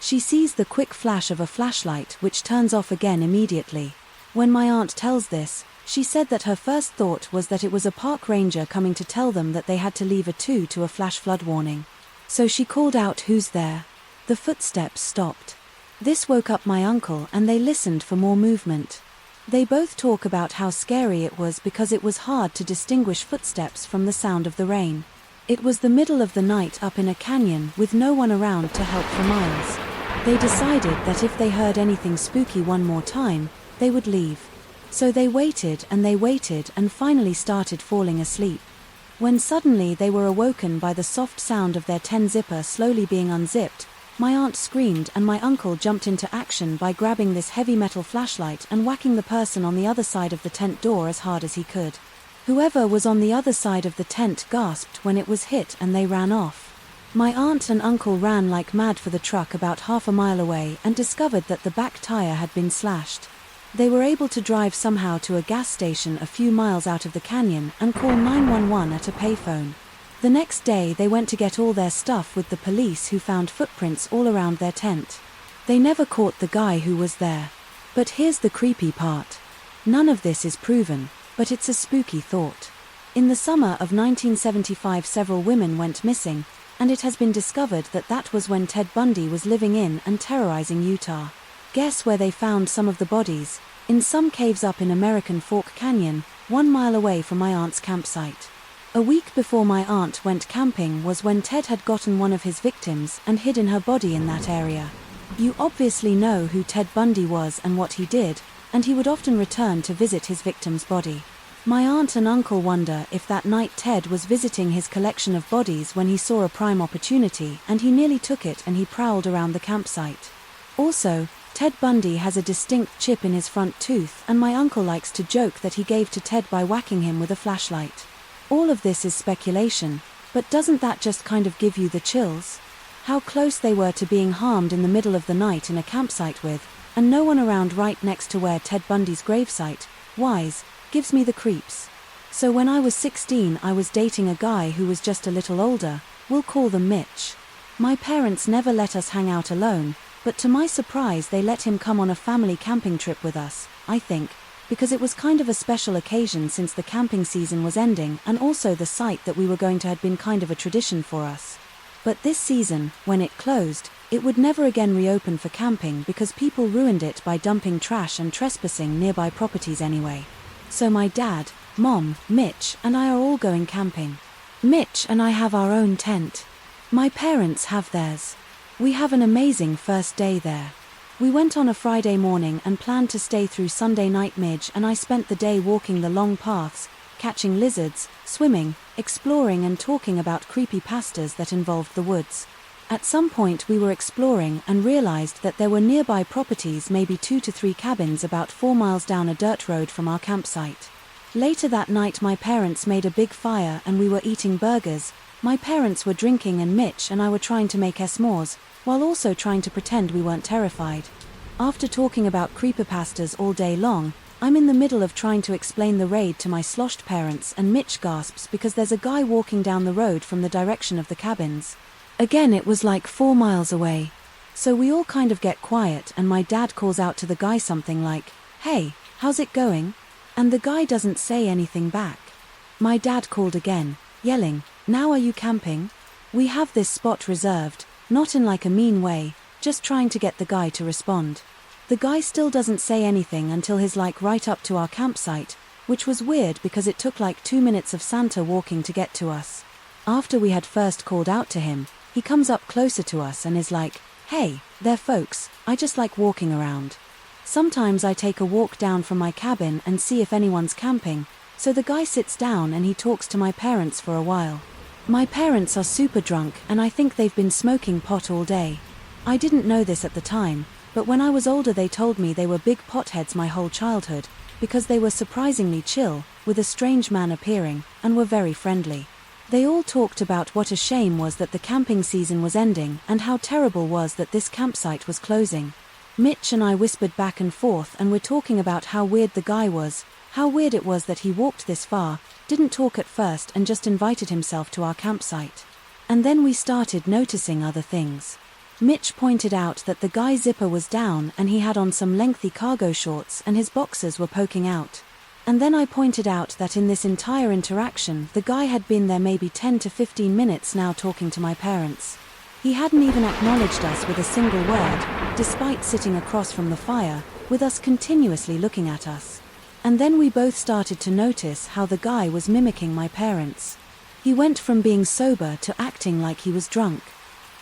She sees the quick flash of a flashlight which turns off again immediately. When my aunt tells this, she said that her first thought was that it was a park ranger coming to tell them that they had to leave a 2 to a flash flood warning. So she called out, "Who's there?" The footsteps stopped. This woke up my uncle and they listened for more movement. They both talk about how scary it was because it was hard to distinguish footsteps from the sound of the rain. It was the middle of the night up in a canyon with no one around to help for miles. They decided that if they heard anything spooky one more time, they would leave. So they waited and finally started falling asleep. When suddenly they were awoken by the soft sound of their 10 zipper slowly being unzipped, my aunt screamed and my uncle jumped into action by grabbing this heavy metal flashlight and whacking the person on the other side of the tent door as hard as he could. Whoever was on the other side of the tent gasped when it was hit and they ran off. My aunt and uncle ran like mad for the truck about half a mile away and discovered that the back tire had been slashed. They were able to drive somehow to a gas station a few miles out of the canyon and call 911 at a payphone. The next day they went to get all their stuff with the police, who found footprints all around their tent. They never caught the guy who was there. But here's the creepy part. None of this is proven, but it's a spooky thought. In the summer of 1975 several women went missing, and it has been discovered that that was when Ted Bundy was living in and terrorizing Utah. Guess where they found some of the bodies? In some caves up in American Fork Canyon, 1 mile away from my aunt's campsite. A week before my aunt went camping was when Ted had gotten one of his victims and hidden her body in that area. You obviously know who Ted Bundy was and what he did, and he would often return to visit his victim's body. My aunt and uncle wonder if that night Ted was visiting his collection of bodies when he saw a prime opportunity and he nearly took it and he prowled around the campsite. Also, Ted Bundy has a distinct chip in his front tooth and my uncle likes to joke that he gave to Ted by whacking him with a flashlight. All of this is speculation, but doesn't that just kind of give you the chills? How close they were to being harmed in the middle of the night in a campsite with, and no one around right next to where Ted Bundy's gravesite was, gives me the creeps. So when I was 16 I was dating a guy who was just a little older, we'll call them Mitch. My parents never let us hang out alone, but to my surprise they let him come on a family camping trip with us, I think, because it was kind of a special occasion since the camping season was ending and also the site that we were going to had been kind of a tradition for us. But this season, when it closed, it would never again reopen for camping because people ruined it by dumping trash and trespassing nearby properties anyway. So my dad, Mom, Mitch, and I are all going camping. Mitch and I have our own tent. My parents have theirs. We have an amazing first day there. We went on a Friday morning and planned to stay through Sunday night. Midge and I spent the day walking the long paths, catching lizards, swimming, exploring and talking about creepypastas that involved the woods. At some point we were exploring and realized that there were nearby properties, maybe 2 to 3 cabins about 4 miles down a dirt road from our campsite. Later that night my parents made a big fire and we were eating burgers. My parents were drinking and Mitch and I were trying to make s'mores, while also trying to pretend we weren't terrified. After talking about creepypastas all day long, I'm in the middle of trying to explain the raid to my sloshed parents and Mitch gasps because there's a guy walking down the road from the direction of the cabins. Again, it was like 4 miles away. So we all kind of get quiet and my dad calls out to the guy something like, "Hey, how's it going?" And the guy doesn't say anything back. My dad called again, yelling, "Now are you camping? We have this spot reserved," not in like a mean way, just trying to get the guy to respond. The guy still doesn't say anything until he's like right up to our campsite, which was weird because it took like 2 minutes of Santa walking to get to us. After we had first called out to him, he comes up closer to us and is like, "Hey, there folks, I just like walking around. Sometimes I take a walk down from my cabin and see if anyone's camping." So the guy sits down and he talks to my parents for a while. My parents are super drunk and I think they've been smoking pot all day. I didn't know this at the time, but when I was older they told me they were big potheads my whole childhood, because they were surprisingly chill, with a strange man appearing, and were very friendly. They all talked about what a shame was that the camping season was ending and how terrible was that this campsite was closing. Mitch and I whispered back and forth and were talking about how weird the guy was, how weird it was that he walked this far, didn't talk at first and just invited himself to our campsite. And then we started noticing other things. Mitch pointed out that the guy's zipper was down and he had on some lengthy cargo shorts and his boxers were poking out. And then I pointed out that in this entire interaction, the guy had been there maybe 10 to 15 minutes now talking to my parents. He hadn't even acknowledged us with a single word, despite sitting across from the fire, with us continuously looking at us. And then we both started to notice how the guy was mimicking my parents. He went from being sober to acting like he was drunk.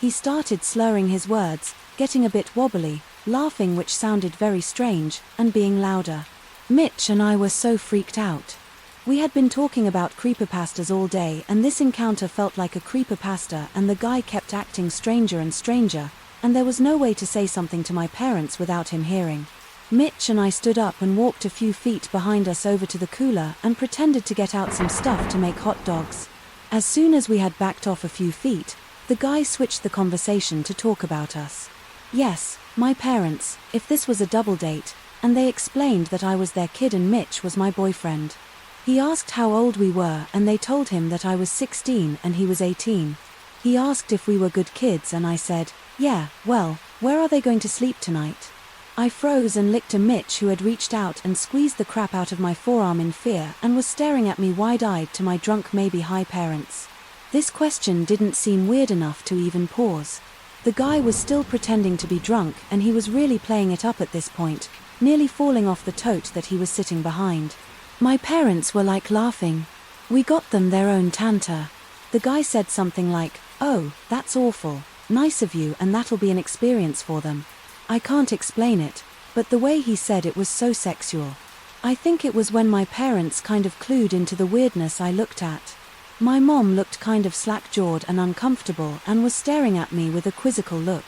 He started slurring his words, getting a bit wobbly, laughing which sounded very strange, and being louder. Mitch and I were so freaked out. We had been talking about creepypastas all day, and this encounter felt like a creepypasta, and the guy kept acting stranger and stranger, and there was no way to say something to my parents without him hearing. Mitch and I stood up and walked a few feet behind us over to the cooler and pretended to get out some stuff to make hot dogs. As soon as we had backed off a few feet, the guy switched the conversation to talk about us. Yes, my parents, if this was a double date, and they explained that I was their kid and Mitch was my boyfriend. He asked how old we were, and they told him that I was 16 and he was 18. He asked if we were good kids, and I said, yeah, well, where are they going to sleep tonight? I froze and licked a Mitch who had reached out and squeezed the crap out of my forearm in fear and was staring at me wide-eyed to my drunk maybe high parents. This question didn't seem weird enough to even pause. The guy was still pretending to be drunk, and he was really playing it up at this point, nearly falling off the tote that he was sitting behind. My parents were like laughing. We got them their own tanter. The guy said something like, oh, that's awful, nice of you, and that'll be an experience for them. I can't explain it, but the way he said it was so sexual. I think it was when my parents kind of clued into the weirdness I looked at. My mom looked kind of slack-jawed and uncomfortable and was staring at me with a quizzical look.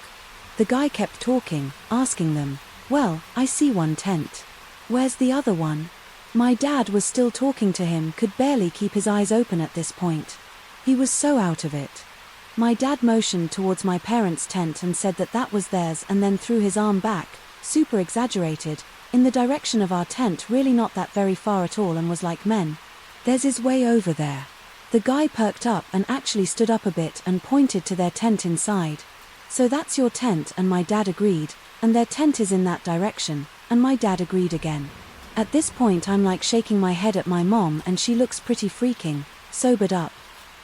The guy kept talking, asking them, well, I see one tent. Where's the other one? My dad was still talking to him, could barely keep his eyes open at this point. He was so out of it. My dad motioned towards my parents' tent and said that that was theirs, and then threw his arm back, super exaggerated, in the direction of our tent, really not that very far at all, and was like, men, theirs is way over there. The guy perked up and actually stood up a bit and pointed to their tent inside. So that's your tent, and my dad agreed, and their tent is in that direction, and my dad agreed again. At this point I'm like shaking my head at my mom, and she looks pretty freaking sobered up.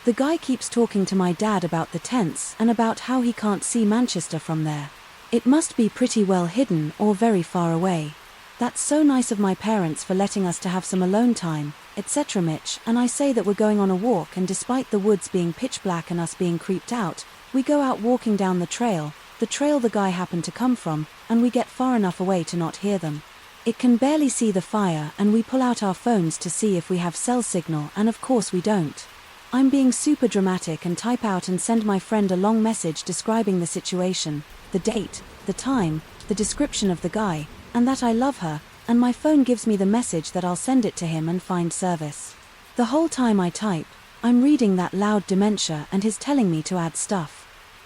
The guy keeps talking to my dad about the tents and about how he can't see Manchester from there. It must be pretty well hidden or very far away. That's so nice of my parents for letting us to have some alone time, etc. Mitch and I say that we're going on a walk, and despite the woods being pitch black and us being creeped out, we go out walking down the trail the guy happened to come from, and we get far enough away to not hear them. It can barely see the fire, and we pull out our phones to see if we have cell signal, and of course we don't. I'm being super dramatic and type out and send my friend a long message describing the situation, the date, the time, the description of the guy, and that I love her, and my phone gives me the message that I'll send it to him and find service. The whole time I type, I'm reading that loud dementia and he's telling me to add stuff.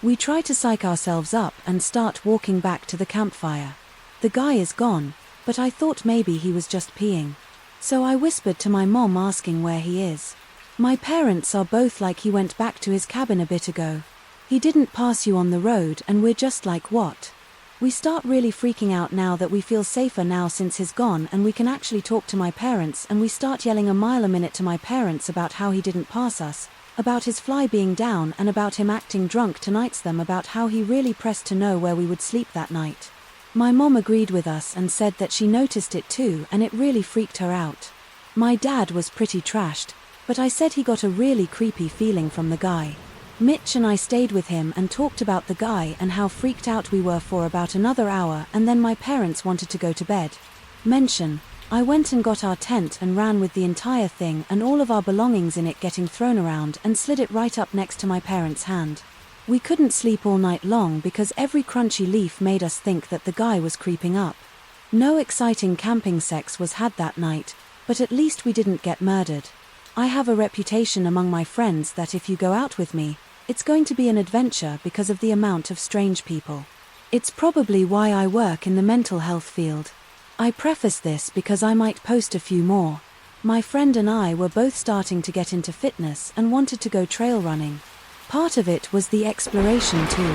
We try to psych ourselves up and start walking back to the campfire. The guy is gone, but I thought maybe he was just peeing. So I whispered to my mom asking where he is. My parents are both like, he went back to his cabin a bit ago. He didn't pass you on the road, and we're just like, what? We start really freaking out now that we feel safer now since he's gone, and we can actually talk to my parents, and we start yelling a mile a minute to my parents about how he didn't pass us, about his fly being down, and about him acting drunk tonight's them, about how he really pressed to know where we would sleep that night. My mom agreed with us and said that she noticed it too, and it really freaked her out. My dad was pretty trashed, but I said he got a really creepy feeling from the guy. Mitch and I stayed with him and talked about the guy and how freaked out we were for about another hour, and then my parents wanted to go to bed. I went and got our tent and ran with the entire thing and all of our belongings in it getting thrown around, and slid it right up next to my parents' hand. We couldn't sleep all night long because every crunchy leaf made us think that the guy was creeping up. No exciting camping sex was had that night, but at least we didn't get murdered. I have a reputation among my friends that if you go out with me, it's going to be an adventure because of the amount of strange people. It's probably why I work in the mental health field. I preface this because I might post a few more. My friend and I were both starting to get into fitness and wanted to go trail running. Part of it was the exploration too.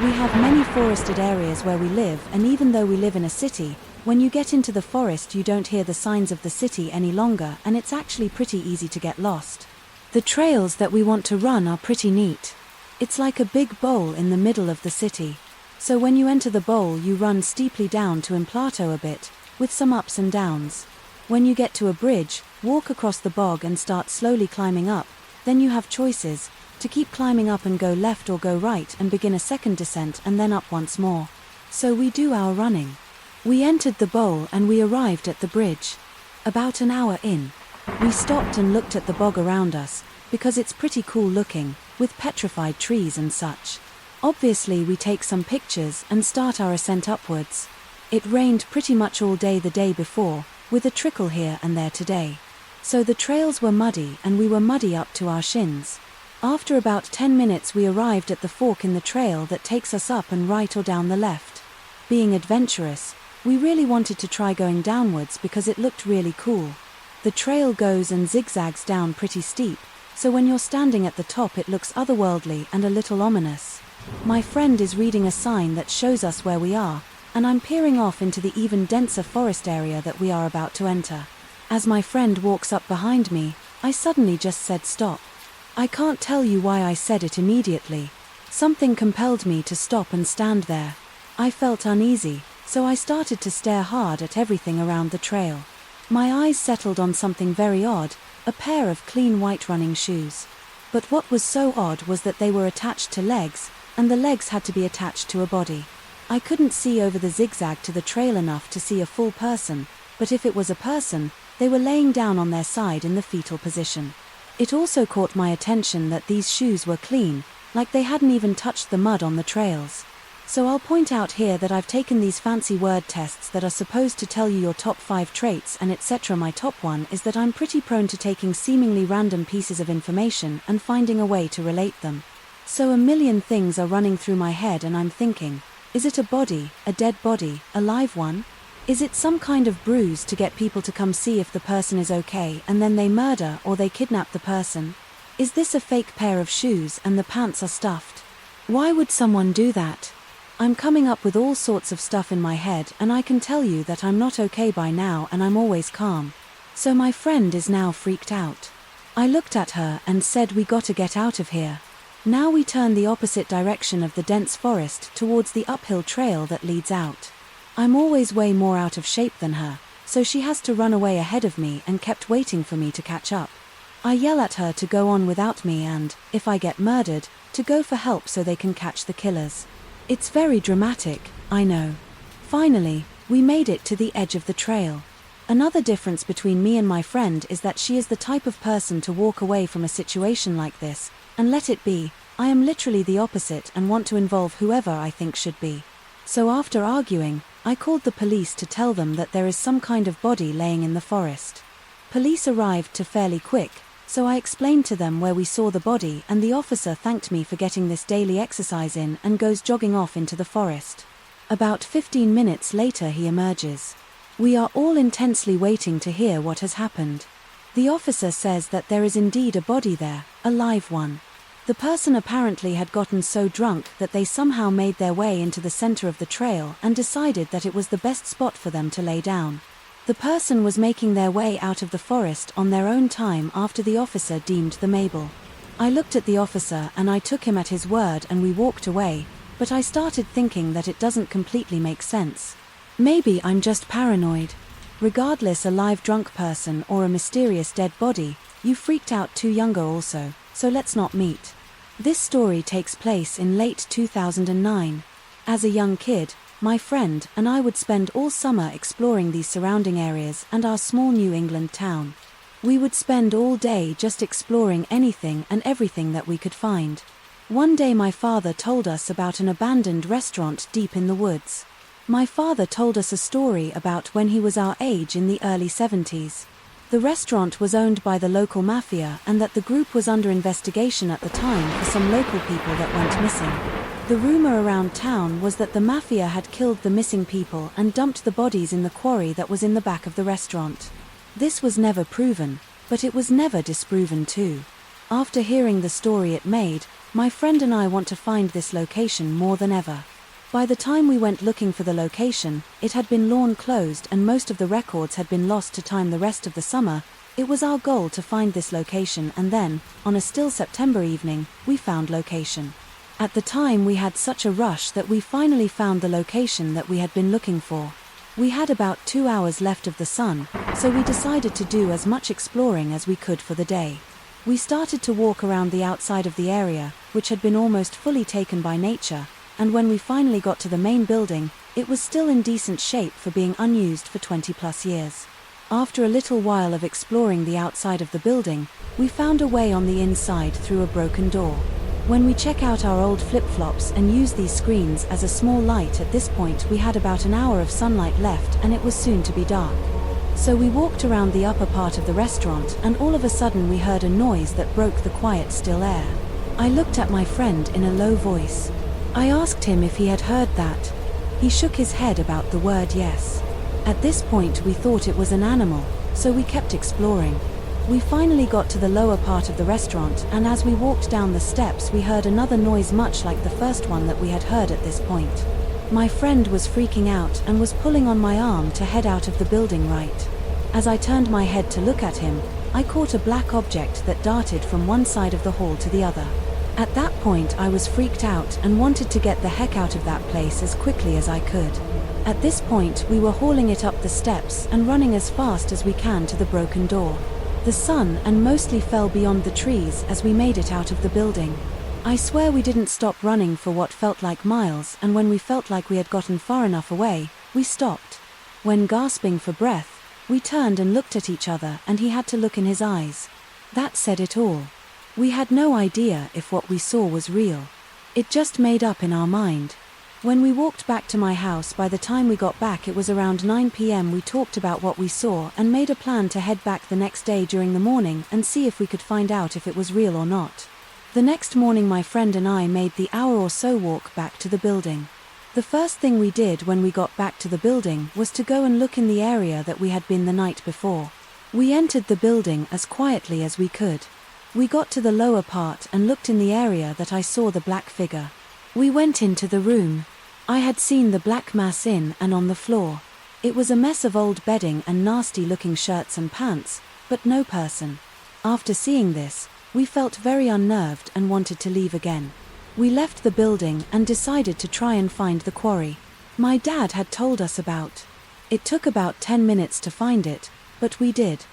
We have many forested areas where we live, and even though we live in a city, When you get into the forest, you don't hear the signs of the city any longer, and it's actually pretty easy to get lost. The trails that we want to run are pretty neat. It's like a big bowl in the middle of the city. So when you enter the bowl, you run steeply down to Implato a bit, with some ups and downs. When you get to a bridge, walk across the bog and start slowly climbing up. Then you have choices, to keep climbing up and go left or go right and begin a second descent and then up once more. So we do our running. We entered the bowl and we arrived at the bridge. About an hour in, we stopped and looked at the bog around us, because it's pretty cool looking, with petrified trees and such. Obviously we take some pictures and start our ascent upwards. It rained pretty much all day the day before, with a trickle here and there today. So the trails were muddy and we were muddy up to our shins. After about 10 minutes we arrived at the fork in the trail that takes us up and right or down the left. Being adventurous, we really wanted to try going downwards because it looked really cool. The trail goes and zigzags down pretty steep, so when you're standing at the top it looks otherworldly and a little ominous. My friend is reading a sign that shows us where we are, and I'm peering off into the even denser forest area that we are about to enter. As my friend walks up behind me, I suddenly just said stop. I can't tell you why I said it immediately. Something compelled me to stop and stand there. I felt uneasy, so I started to stare hard at everything around the trail. My eyes settled on something very odd, a pair of clean white running shoes. But what was so odd was that they were attached to legs, and the legs had to be attached to a body. I couldn't see over the zigzag to the trail enough to see a full person, but if it was a person, they were laying down on their side in the fetal position. It also caught my attention that these shoes were clean, like they hadn't even touched the mud on the trails. So I'll point out here that I've taken these fancy word tests that are supposed to tell you your top 5 traits and etc. My top one is that I'm pretty prone to taking seemingly random pieces of information and finding a way to relate them. So a million things are running through my head and I'm thinking, is it a body, a dead body, a live one? Is it some kind of bruise to get people to come see if the person is okay and then they murder or they kidnap the person? Is this a fake pair of shoes and the pants are stuffed? Why would someone do that? I'm coming up with all sorts of stuff in my head and I can tell you that I'm not okay by now and I'm always calm. So my friend is now freaked out. I looked at her and said we gotta get out of here. Now we turn the opposite direction of the dense forest towards the uphill trail that leads out. I'm always way more out of shape than her, so she has to run away ahead of me and kept waiting for me to catch up. I yell at her to go on without me and, if I get murdered, to go for help so they can catch the killers. It's very dramatic, I know. Finally, we made it to the edge of the trail. Another difference between me and my friend is that she is the type of person to walk away from a situation like this, and let it be. I am literally the opposite and want to involve whoever I think should be. So after arguing, I called the police to tell them that there is some kind of body laying in the forest. Police arrived fairly quick, so I explained to them where we saw the body and the officer thanked me for getting this daily exercise in and goes jogging off into the forest. About 15 minutes later he emerges. We are all intensely waiting to hear what has happened. The officer says that there is indeed a body there, a live one. The person apparently had gotten so drunk that they somehow made their way into the center of the trail and decided that it was the best spot for them to lay down. The person was making their way out of the forest on their own time after the officer deemed them able. I looked at the officer and I took him at his word and we walked away, but I started thinking that it doesn't completely make sense. Maybe I'm just paranoid. Regardless, a live drunk person or a mysterious dead body, you freaked out too younger also. So let's not meet. This story takes place in late 2009. As a young kid, my friend and I would spend all summer exploring these surrounding areas and our small New England town. We would spend all day just exploring anything and everything that we could find. One day my father told us about an abandoned restaurant deep in the woods. My father told us a story about when he was our age in the early 70s. The restaurant was owned by the local mafia and that the group was under investigation at the time for some local people that went missing. The rumor around town was that the mafia had killed the missing people and dumped the bodies in the quarry that was in the back of the restaurant. This was never proven, but it was never disproven too. After hearing the story it made, my friend and I want to find this location more than ever. By the time we went looking for the location, it had been lawn closed and most of the records had been lost to time the rest of the summer. It was our goal to find this location, and then, on a still September evening, we found location. At the time we had such a rush that we finally found the location that we had been looking for. We had about 2 hours left of the sun, so we decided to do as much exploring as we could for the day. We started to walk around the outside of the area, which had been almost fully taken by nature, and when we finally got to the main building, it was still in decent shape for being unused for 20+ years. After a little while of exploring the outside of the building, we found a way on the inside through a broken door. When we check out our old flip-flops and use these screens as a small light, at this point we had about an hour of sunlight left and it was soon to be dark. So we walked around the upper part of the restaurant and all of a sudden we heard a noise that broke the quiet, still air. I looked at my friend in a low voice. I asked him if he had heard that. He shook his head about the word yes. At this point we thought it was an animal, so we kept exploring. We finally got to the lower part of the restaurant, and as we walked down the steps we heard another noise much like the first one that we had heard at this point. My friend was freaking out and was pulling on my arm to head out of the building right. As I turned my head to look at him, I caught a black object that darted from one side of the hall to the other. At that point I was freaked out and wanted to get the heck out of that place as quickly as I could. At this point we were hauling it up the steps and running as fast as we can to the broken door. The sun and mostly fell beyond the trees as we made it out of the building. I swear we didn't stop running for what felt like miles, and when we felt like we had gotten far enough away, we stopped. When gasping for breath, we turned and looked at each other, and he had to look in his eyes. That said it all. We had no idea if what we saw was real. It just made up in our mind. When we walked back to my house, by the time we got back it was around 9 p.m. We talked about what we saw and made a plan to head back the next day during the morning and see if we could find out if it was real or not. The next morning my friend and I made the hour or so walk back to the building. The first thing we did when we got back to the building was to go and look in the area that we had been the night before. We entered the building as quietly as we could. We got to the lower part and looked in the area that I saw the black figure. We went into the room. I had seen the black mass in and on the floor. It was a mess of old bedding and nasty-looking shirts and pants, but no person. After seeing this, we felt very unnerved and wanted to leave again. We left the building and decided to try and find the quarry my dad had told us about. It took about 10 minutes to find it, but we did.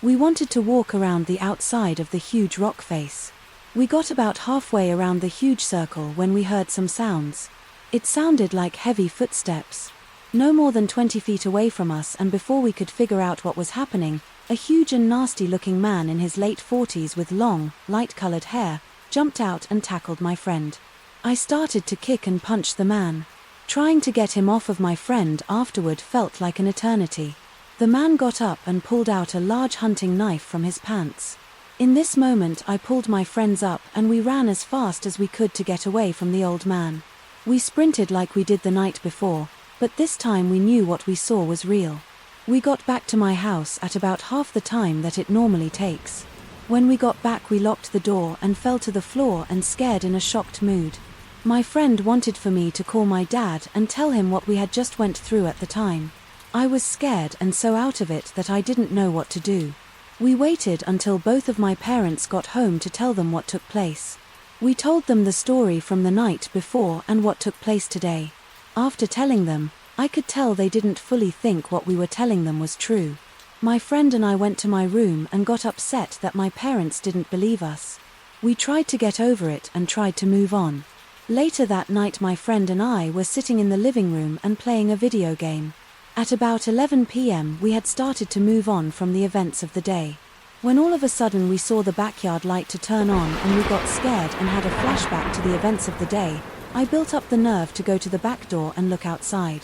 We wanted to walk around the outside of the huge rock face. We got about halfway around the huge circle when we heard some sounds. It sounded like heavy footsteps. No more than 20 feet away from us, and before we could figure out what was happening, a huge and nasty-looking man in his late 40s with long, light-colored hair jumped out and tackled my friend. I started to kick and punch the man. Trying to get him off of my friend afterward felt like an eternity. The man got up and pulled out a large hunting knife from his pants. In this moment I pulled my friends up and we ran as fast as we could to get away from the old man. We sprinted like we did the night before, but this time we knew what we saw was real. We got back to my house at about half the time that it normally takes. When we got back we locked the door and fell to the floor and scared in a shocked mood. My friend wanted for me to call my dad and tell him what we had just went through at the time. I was scared and so out of it that I didn't know what to do. We waited until both of my parents got home to tell them what took place. We told them the story from the night before and what took place today. After telling them, I could tell they didn't fully think what we were telling them was true. My friend and I went to my room and got upset that my parents didn't believe us. We tried to get over it and tried to move on. Later that night my friend and I were sitting in the living room and playing a video game. At about 11 p.m. we had started to move on from the events of the day. When all of a sudden we saw the backyard light to turn on and we got scared and had a flashback to the events of the day, I built up the nerve to go to the back door and look outside.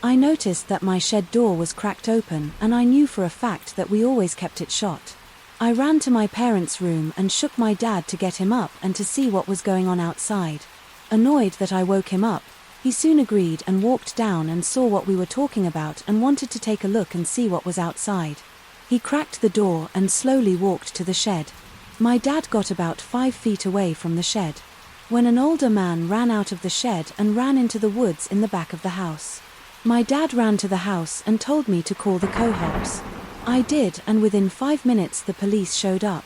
I noticed that my shed door was cracked open and I knew for a fact that we always kept it shut. I ran to my parents' room and shook my dad to get him up and to see what was going on outside. Annoyed that I woke him up, he soon agreed and walked down and saw what we were talking about and wanted to take a look and see what was outside. He cracked the door and slowly walked to the shed. My dad got about 5 feet away from the shed. when an older man ran out of the shed and ran into the woods in the back of the house. My dad ran to the house and told me to call the cops. I did, and within 5 minutes the police showed up.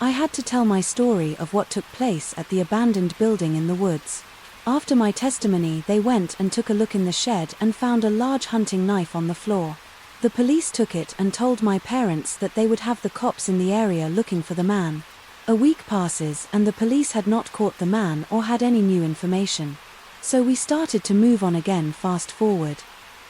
I had to tell my story of what took place at the abandoned building in the woods. After my testimony, they went and took a look in the shed and found a large hunting knife on the floor. The police took it and told my parents that they would have the cops in the area looking for the man. A week passes and the police had not caught the man or had any new information. So we started to move on again. Fast forward.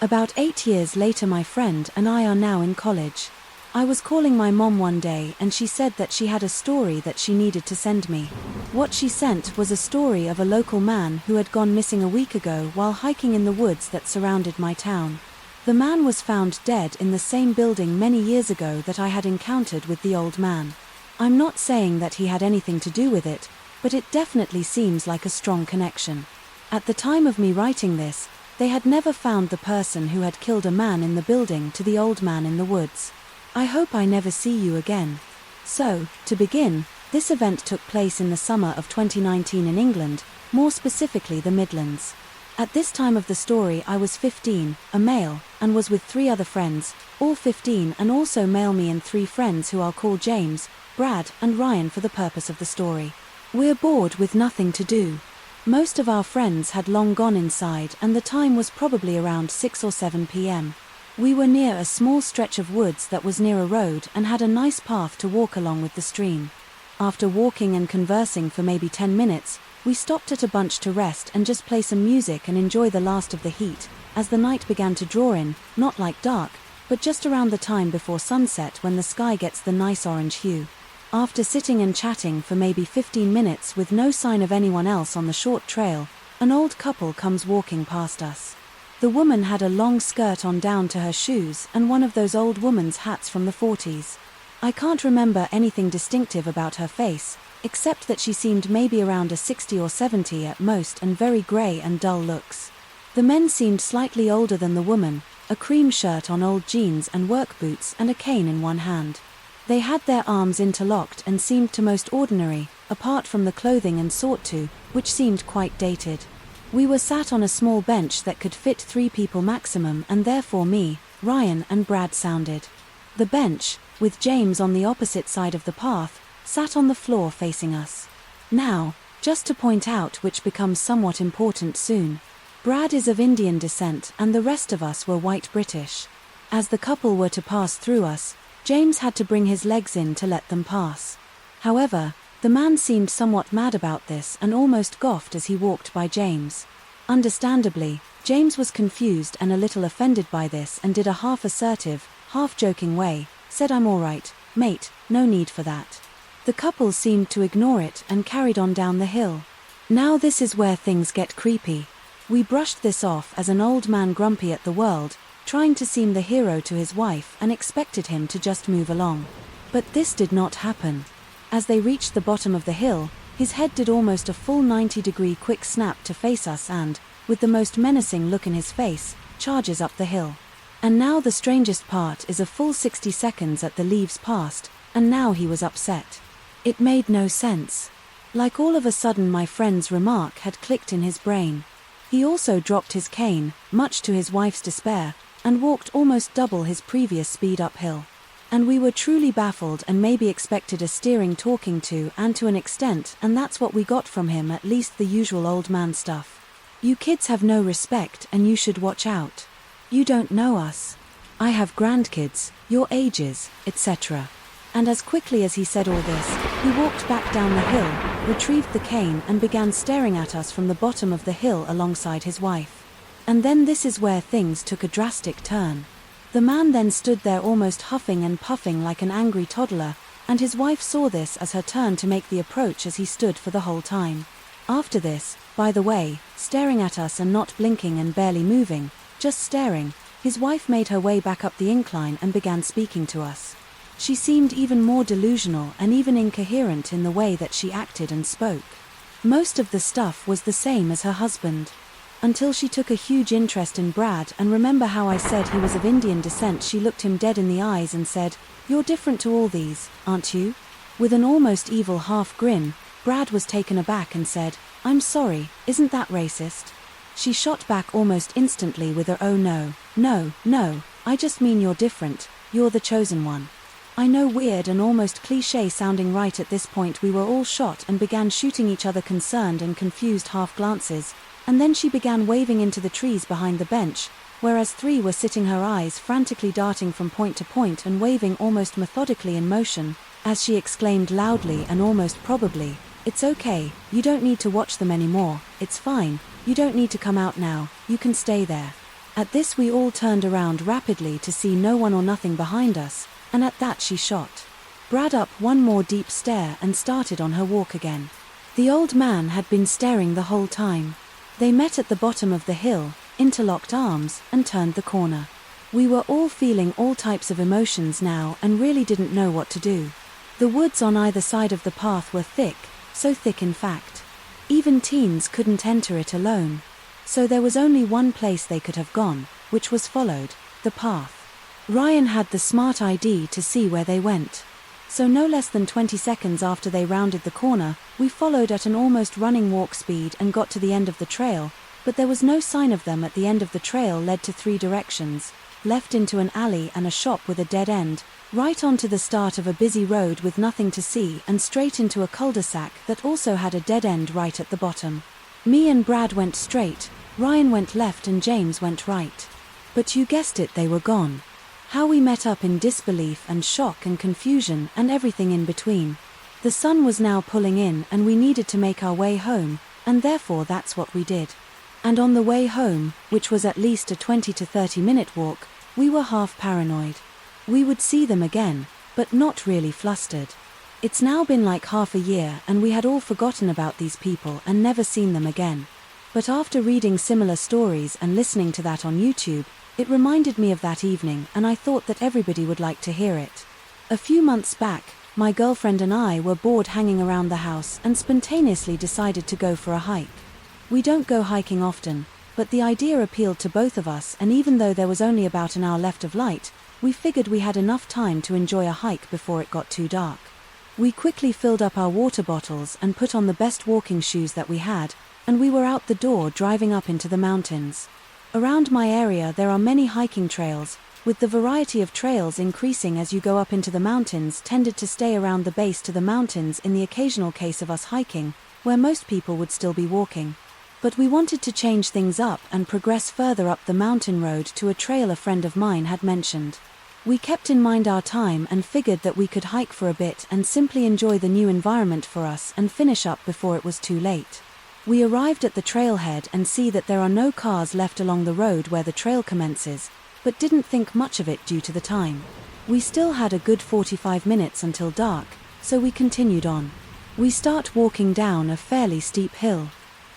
About 8 years later, my friend and I are now in college. I was calling my mom one day and she said that she had a story that she needed to send me. What she sent was a story of a local man who had gone missing a week ago while hiking in the woods that surrounded my town. The man was found dead in the same building many years ago that I had encountered with the old man. I'm not saying that he had anything to do with it, but it definitely seems like a strong connection. At the time of me writing this, they had never found the person who had killed a man in the building to the old man in the woods. I hope I never see you again. So, to begin, this event took place in the summer of 2019 in England, more specifically the Midlands. At this time of the story I was 15, a male, and was with 3 other friends, all 15 and also male, me and 3 friends who I'll call James, Brad, and Ryan for the purpose of the story. We're bored with nothing to do. Most of our friends had long gone inside and the time was probably around 6 or 7 p.m. We were near a small stretch of woods that was near a road and had a nice path to walk along with the stream. After walking and conversing for maybe 10 minutes, we stopped at a bunch to rest and just play some music and enjoy the last of the heat, as the night began to draw in, not like dark, but just around the time before sunset when the sky gets the nice orange hue. After sitting and chatting for maybe 15 minutes with no sign of anyone else on the short trail, an old couple comes walking past us. The woman had a long skirt on down to her shoes and one of those old woman's hats from the 40s. I can't remember anything distinctive about her face, except that she seemed maybe around a 60 or 70 at most and very grey and dull looks. The men seemed slightly older than the woman, a cream shirt on, old jeans and work boots and a cane in one hand. They had their arms interlocked and seemed to most ordinary, apart from the clothing and sought to, which seemed quite dated. We were sat on a small bench that could fit 3 people maximum, and therefore me, Ryan and Brad sounded. The bench, with James on the opposite side of the path, sat on the floor facing us. Now, just to point out, which becomes somewhat important soon, Brad is of Indian descent and the rest of us were white British. As the couple were to pass through us, James had to bring his legs in to let them pass. However, the man seemed somewhat mad about this and almost scoffed as he walked by James. Understandably, James was confused and a little offended by this and did a half-assertive, half-joking way, said, "I'm all right, mate, no need for that." The couple seemed to ignore it and carried on down the hill. Now this is where things get creepy. We brushed this off as an old man grumpy at the world, trying to seem the hero to his wife, and expected him to just move along. But this did not happen. As they reached the bottom of the hill, his head did almost a full 90-degree quick snap to face us and, with the most menacing look in his face, charges up the hill. And now the strangest part is a full 60 seconds at the leaves passed, and now he was upset. It made no sense. Like all of a sudden my friend's remark had clicked in his brain. He also dropped his cane, much to his wife's despair, and walked almost double his previous speed uphill. And we were truly baffled and maybe expected a steering talking to, and to an extent, and that's what we got from him, at least the usual old man stuff. "You kids have no respect and you should watch out. You don't know us. I have grandkids, your ages, etc." And as quickly as he said all this, he walked back down the hill, retrieved the cane and began staring at us from the bottom of the hill alongside his wife. And then this is where things took a drastic turn. The man then stood there almost huffing and puffing like an angry toddler, and his wife saw this as her turn to make the approach as he stood for the whole time. After this, by the way, staring at us and not blinking and barely moving, just staring, his wife made her way back up the incline and began speaking to us. She seemed even more delusional and even incoherent in the way that she acted and spoke. Most of the stuff was the same as her husband. Until she took a huge interest in Brad, and remember how I said he was of Indian descent, she looked him dead in the eyes and said, "You're different to all these, aren't you?" With an almost evil half grin, Brad was taken aback and said, I'm sorry, isn't that racist? She shot back almost instantly with her "oh no, no, no, I just mean you're different, you're the chosen one." I know, weird and almost cliché sounding. Right at this point we were all shot and began shooting each other concerned and confused half glances, and then she began waving into the trees behind the bench, whereas 3 were sitting, her eyes frantically darting from point to point and waving almost methodically in motion, as she exclaimed loudly and almost probably, "It's okay, you don't need to watch them anymore, it's fine, you don't need to come out now, you can stay there." At this we all turned around rapidly to see no one or nothing behind us, and at that she shot Brad up one more deep stare and started on her walk again. The old man had been staring the whole time. They met at the bottom of the hill, interlocked arms, and turned the corner. We were all feeling all types of emotions now and really didn't know what to do. The woods on either side of the path were thick, so thick in fact, even teens couldn't enter it alone. So there was only one place they could have gone, which was followed, the path. Ryan had the smart idea to see where they went. So no less than 20 seconds after they rounded the corner, we followed at an almost running walk speed and got to the end of the trail, but there was no sign of them. At the end of the trail led to 3 directions, left into an alley and a shop with a dead end, right onto the start of a busy road with nothing to see, and straight into a cul-de-sac that also had a dead end right at the bottom. Me and Brad went straight, Ryan went left and James went right. But you guessed it, they were gone. How we met up in disbelief and shock and confusion and everything in between. The sun was now pulling in and we needed to make our way home, and therefore that's what we did. And on the way home, which was at least a 20 to 30 minute walk, we were half paranoid. We would see them again, but not really flustered. It's now been like half a year and we had all forgotten about these people and never seen them again. But after reading similar stories and listening to that on YouTube, it reminded me of that evening and I thought that everybody would like to hear it. A few months back, my girlfriend and I were bored hanging around the house and spontaneously decided to go for a hike. We don't go hiking often, but the idea appealed to both of us, and even though there was only about an hour left of light, we figured we had enough time to enjoy a hike before it got too dark. We quickly filled up our water bottles and put on the best walking shoes that we had, and we were out the door driving up into the mountains. Around my area there are many hiking trails, with the variety of trails increasing as you go up into the mountains. Tended to stay around the base to the mountains in the occasional case of us hiking, where most people would still be walking. But we wanted to change things up and progress further up the mountain road to a trail a friend of mine had mentioned. We kept in mind our time and figured that we could hike for a bit and simply enjoy the new environment for us and finish up before it was too late. We arrived at the trailhead and see that there are no cars left along the road where the trail commences, but didn't think much of it due to the time. We still had a good 45 minutes until dark, so we continued on. We start walking down a fairly steep hill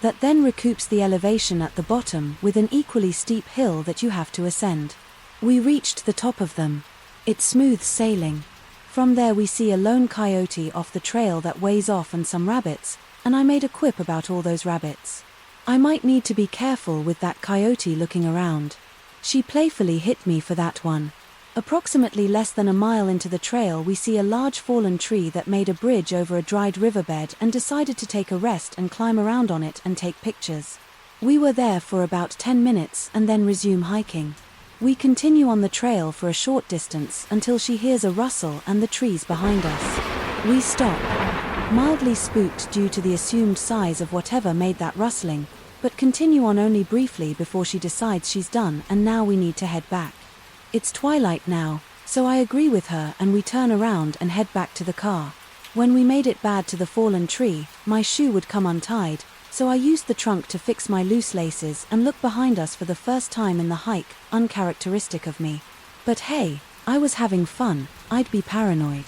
that then recoups the elevation at the bottom with an equally steep hill that you have to ascend. We reached the top of them. It's smooth sailing. From there we see a lone coyote off the trail that ways off and some rabbits, and I made a quip about all those rabbits. I might need to be careful with that coyote looking around. She playfully hit me for that one. Approximately less than a mile into the trail we see a large fallen tree that made a bridge over a dried riverbed and decided to take a rest and climb around on it and take pictures. We were there for about 10 minutes and then resume hiking. We continue on the trail for a short distance until she hears a rustle and the trees behind us. We stop, mildly spooked due to the assumed size of whatever made that rustling, but continue on only briefly before she decides she's done and now we need to head back. It's twilight now, so I agree with her and we turn around and head back to the car. When we made it bad to the fallen tree, my shoe would come untied, so I used the trunk to fix my loose laces and look behind us for the first time in the hike, uncharacteristic of me. But hey, I was having fun, I'd be paranoid.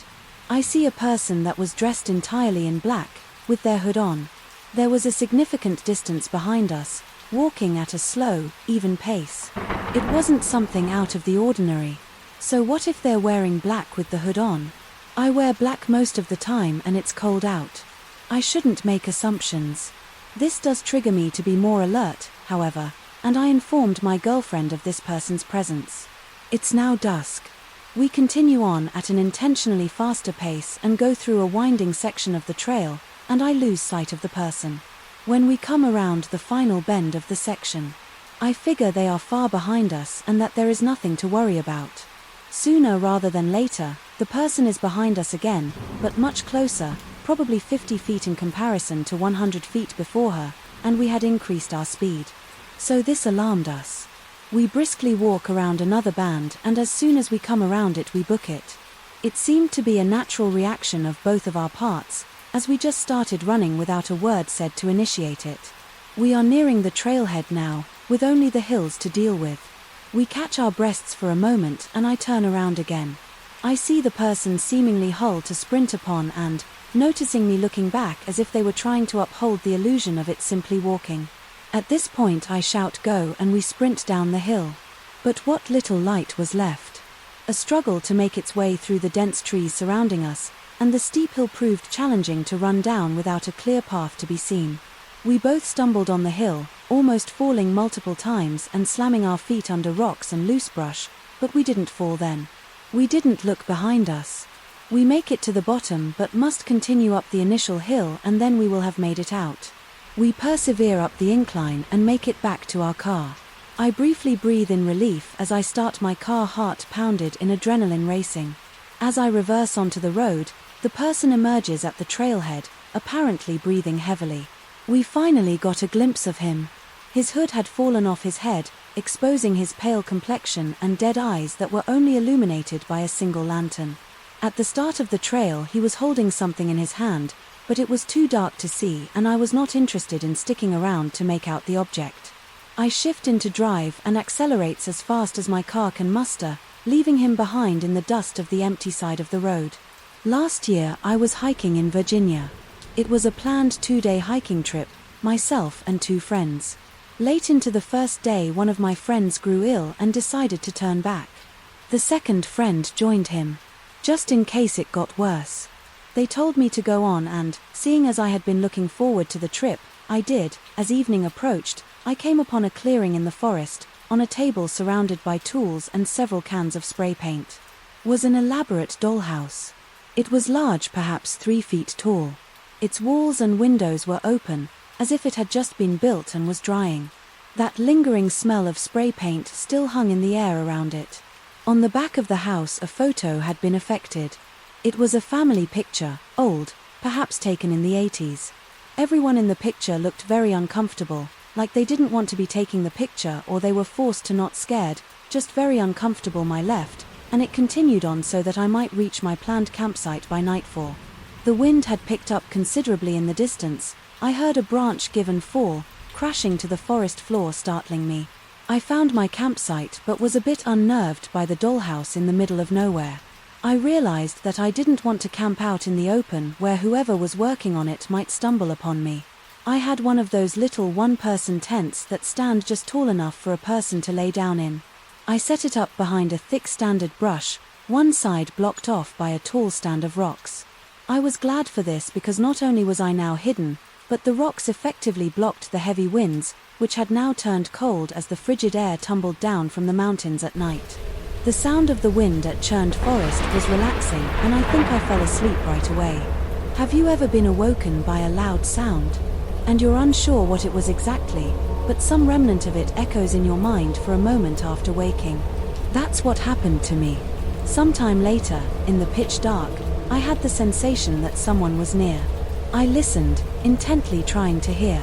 I see a person that was dressed entirely in black, with their hood on. There was a significant distance behind us, walking at a slow, even pace. It wasn't something out of the ordinary. So what if they're wearing black with the hood on? I wear black most of the time and it's cold out. I shouldn't make assumptions. This does trigger me to be more alert, however, and I informed my girlfriend of this person's presence. It's now dusk. We continue on at an intentionally faster pace and go through a winding section of the trail, and I lose sight of the person. When we come around the final bend of the section, I figure they are far behind us and that there is nothing to worry about. Sooner rather than later, the person is behind us again, but much closer, probably 50 feet in comparison to 100 feet before her, and we had increased our speed. So this alarmed us. We briskly walk around another band, and as soon as we come around it we book it. It seemed to be a natural reaction of both of our parts, as we just started running without a word said to initiate it. We are nearing the trailhead now, with only the hills to deal with. We catch our breaths for a moment and I turn around again. I see the person seemingly hull to sprint upon and, noticing me looking back as if they were trying to uphold the illusion of it simply walking. At this point I shout go and we sprint down the hill. But what little light was left. A struggle to make its way through the dense trees surrounding us, and the steep hill proved challenging to run down without a clear path to be seen. We both stumbled on the hill, almost falling multiple times and slamming our feet under rocks and loose brush, but we didn't fall then. We didn't look behind us. We make it to the bottom but must continue up the initial hill and then we will have made it out. We persevere up the incline and make it back to our car. I briefly breathe in relief as I start my car, heart pounded in adrenaline racing. As I reverse onto the road, the person emerges at the trailhead, apparently breathing heavily. We finally got a glimpse of him. His hood had fallen off his head, exposing his pale complexion and dead eyes that were only illuminated by a single lantern. At the start of the trail he was holding something in his hand, but it was too dark to see and I was not interested in sticking around to make out the object. I shift into drive and accelerates as fast as my car can muster, leaving him behind in the dust of the empty side of the road. Last year I was hiking in Virginia. It was a planned 2-day hiking trip, myself and 2 friends. Late into the first day one of my friends grew ill and decided to turn back. The second friend joined him, just in case it got worse. They told me to go on and, seeing as I had been looking forward to the trip, I did. As evening approached, I came upon a clearing in the forest, on a table surrounded by tools and several cans of spray paint. Was an elaborate dollhouse. It was large, perhaps 3 feet tall. Its walls and windows were open, as if it had just been built and was drying. That lingering smell of spray paint still hung in the air around it. On the back of the house a photo had been affected. It was a family picture, old, perhaps taken in the 80s. Everyone in the picture looked very uncomfortable, like they didn't want to be taking the picture or they were forced to, not scared, just very uncomfortable. My left, and it continued on so that I might reach my planned campsite by nightfall. The wind had picked up considerably in the distance. I heard a branch give and fall, crashing to the forest floor, startling me. I found my campsite but was a bit unnerved by the dollhouse in the middle of nowhere. I realized that I didn't want to camp out in the open where whoever was working on it might stumble upon me. I had one of those little one-person tents that stand just tall enough for a person to lay down in. I set it up behind a thick standard brush, one side blocked off by a tall stand of rocks. I was glad for this because not only was I now hidden, but the rocks effectively blocked the heavy winds, which had now turned cold as the frigid air tumbled down from the mountains at night. The sound of the wind at churned forest was relaxing and I think I fell asleep right away. Have you ever been awoken by a loud sound? And you're unsure what it was exactly, but some remnant of it echoes in your mind for a moment after waking. That's what happened to me. Sometime later, in the pitch dark, I had the sensation that someone was near. I listened, intently trying to hear.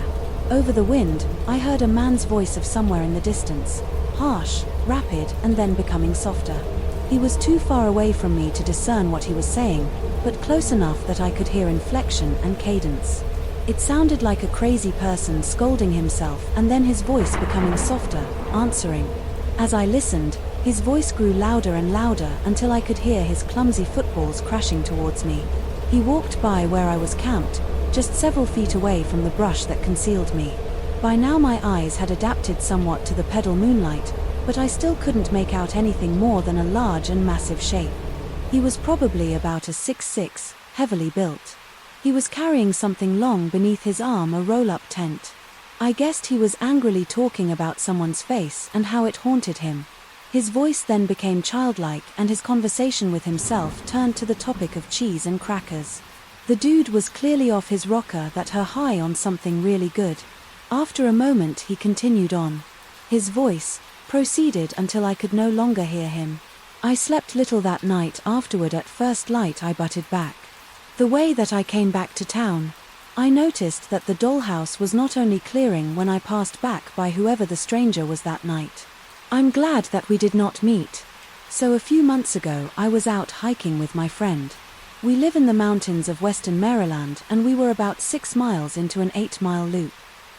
Over the wind, I heard a man's voice of somewhere in the distance, harsh, rapid, and then becoming softer. He was too far away from me to discern what he was saying, but close enough that I could hear inflection and cadence. It sounded like a crazy person scolding himself and then his voice becoming softer, answering. As I listened, his voice grew louder and louder until I could hear his clumsy footfalls crashing towards me. He walked by where I was camped, just several feet away from the brush that concealed me. By now my eyes had adapted somewhat to the pedal moonlight, but I still couldn't make out anything more than a large and massive shape. He was probably about a 6'6", heavily built. He was carrying something long beneath his arm, a roll-up tent. I guessed he was angrily talking about someone's face and how it haunted him. His voice then became childlike and his conversation with himself turned to the topic of cheese and crackers. The dude was clearly off his rocker, that her high on something really good. After a moment he continued on. His voice proceeded until I could no longer hear him. I slept little that night. Afterward, at first light I butted back. The way that I came back to town, I noticed that the dollhouse was not only clearing when I passed back by whoever the stranger was that night. I'm glad that we did not meet. So a few months ago I was out hiking with my friend. We live in the mountains of western Maryland, and we were about 6 miles into an 8-mile loop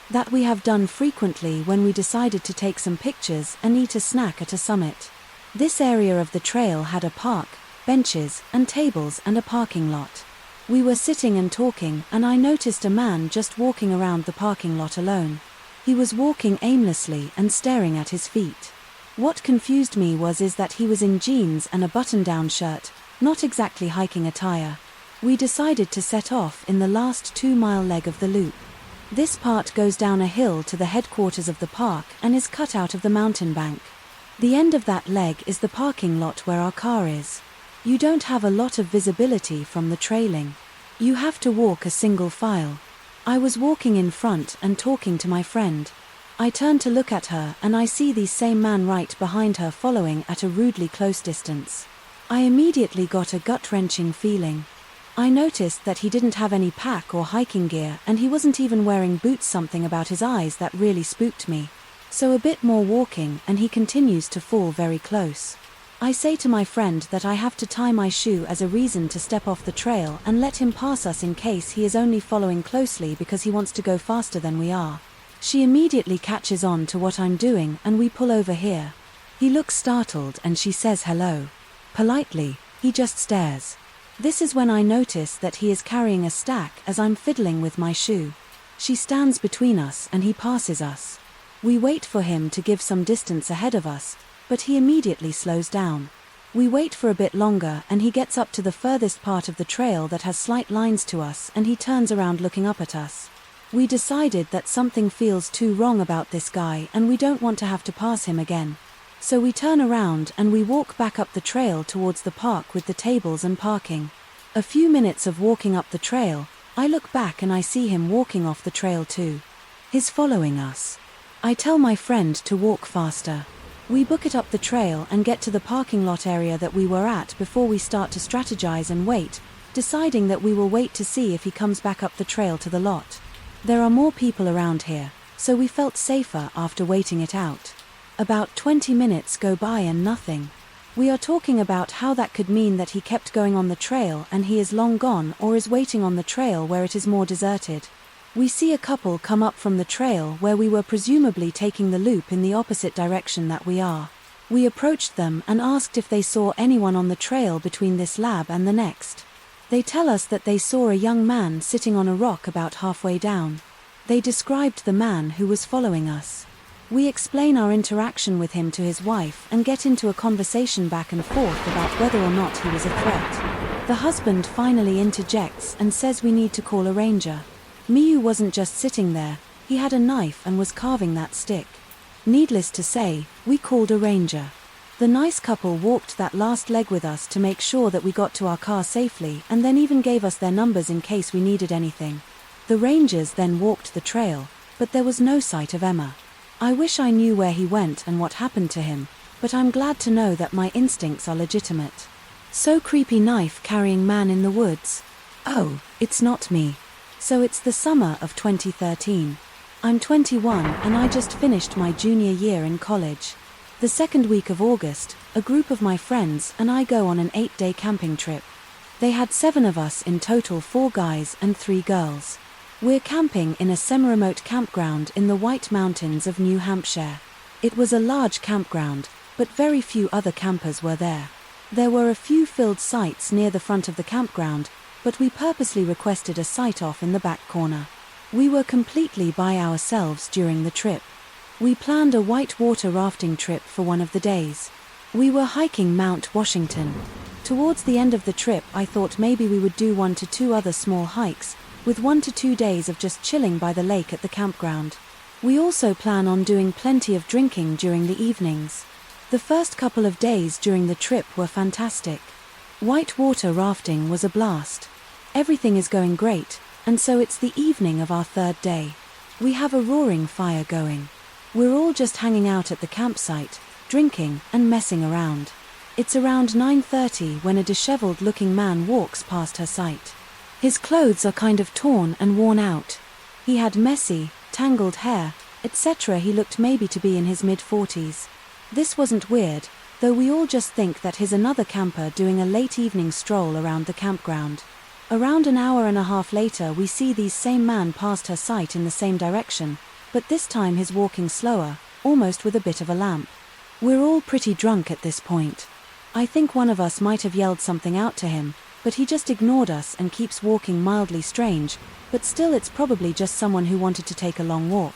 that we have done frequently when we decided to take some pictures and eat a snack at a summit. This area of the trail had a park, benches and tables, and a parking lot. We were sitting and talking, and I noticed a man just walking around the parking lot alone. He was walking aimlessly and staring at his feet. What confused me is that he was in jeans and a button-down shirt, not exactly hiking attire. We decided to set off in the last 2-mile leg of the loop. This part goes down a hill to the headquarters of the park and is cut out of the mountain bank. The end of that leg is the parking lot where our car is. You don't have a lot of visibility from the trailing. You have to walk a single file. I was walking in front and talking to my friend. I turn to look at her and I see the same man right behind her following at a rudely close distance. I immediately got a gut-wrenching feeling. I noticed that he didn't have any pack or hiking gear, and he wasn't even wearing boots. Something about his eyes that really spooked me. So a bit more walking and he continues to fall very close. I say to my friend that I have to tie my shoe as a reason to step off the trail and let him pass us in case he is only following closely because he wants to go faster than we are. She immediately catches on to what I'm doing and we pull over here. He looks startled and she says hello. Politely, he just stares. This is when I notice that he is carrying a stack as I'm fiddling with my shoe. She stands between us and he passes us. We wait for him to give some distance ahead of us, but he immediately slows down. We wait for a bit longer and he gets up to the furthest part of the trail that has slight lines to us, and he turns around looking up at us. We decided that something feels too wrong about this guy and we don't want to have to pass him again. So we turn around and we walk back up the trail towards the park with the tables and parking. A few minutes of walking up the trail, I look back and I see him walking off the trail too. He's following us. I tell my friend to walk faster. We book it up the trail and get to the parking lot area that we were at before we start to strategize and wait, deciding that we will wait to see if he comes back up the trail to the lot. There are more people around here, so we felt safer after waiting it out. About 20 minutes go by and nothing. We are talking about how that could mean that he kept going on the trail and he is long gone, or is waiting on the trail where it is more deserted. We see a couple come up from the trail where we were presumably taking the loop in the opposite direction that we are. We approached them and asked if they saw anyone on the trail between this lab and the next. They tell us that they saw a young man sitting on a rock about halfway down. They described the man who was following us. We explain our interaction with him to his wife and get into a conversation back and forth about whether or not he was a threat. The husband finally interjects and says we need to call a ranger. Miyu wasn't just sitting there, he had a knife and was carving that stick. Needless to say, we called a ranger. The nice couple walked that last leg with us to make sure that we got to our car safely, and then even gave us their numbers in case we needed anything. The rangers then walked the trail, but there was no sight of Emma. I wish I knew where he went and what happened to him, but I'm glad to know that my instincts are legitimate. So creepy, knife-carrying man in the woods. Oh, it's not me. So it's the summer of 2013. I'm 21 and I just finished my junior year in college. The second week of August, a group of my friends and I go on an 8-day camping trip. They had 7 of us in total, 4 guys and 3 girls. We're camping in a semi-remote campground in the White Mountains of New Hampshire. It was a large campground, but very few other campers were there. There were a few filled sites near the front of the campground, but we purposely requested a site off in the back corner. We were completely by ourselves during the trip. We planned a whitewater rafting trip for one of the days. We were hiking Mount Washington. Towards the end of the trip, I thought maybe we would do 1 to 2 other small hikes, with 1 to 2 days of just chilling by the lake at the campground. We also plan on doing plenty of drinking during the evenings. The first couple of days during the trip were fantastic. Whitewater rafting was a blast. Everything is going great, and so it's the evening of our third day. We have a roaring fire going. We're all just hanging out at the campsite, drinking and messing around. It's around 9:30 when a disheveled-looking man walks past her sight. His clothes are kind of torn and worn out. He had messy, tangled hair, etc. He looked maybe to be in his mid-40s. This wasn't weird, though we all just think that he's another camper doing a late evening stroll around the campground. Around an hour and a half later we see these same man past her sight in the same direction, but this time he's walking slower, almost with a bit of a lamp. We're all pretty drunk at this point. I think one of us might have yelled something out to him, but he just ignored us and keeps walking mildly strange, but still it's probably just someone who wanted to take a long walk.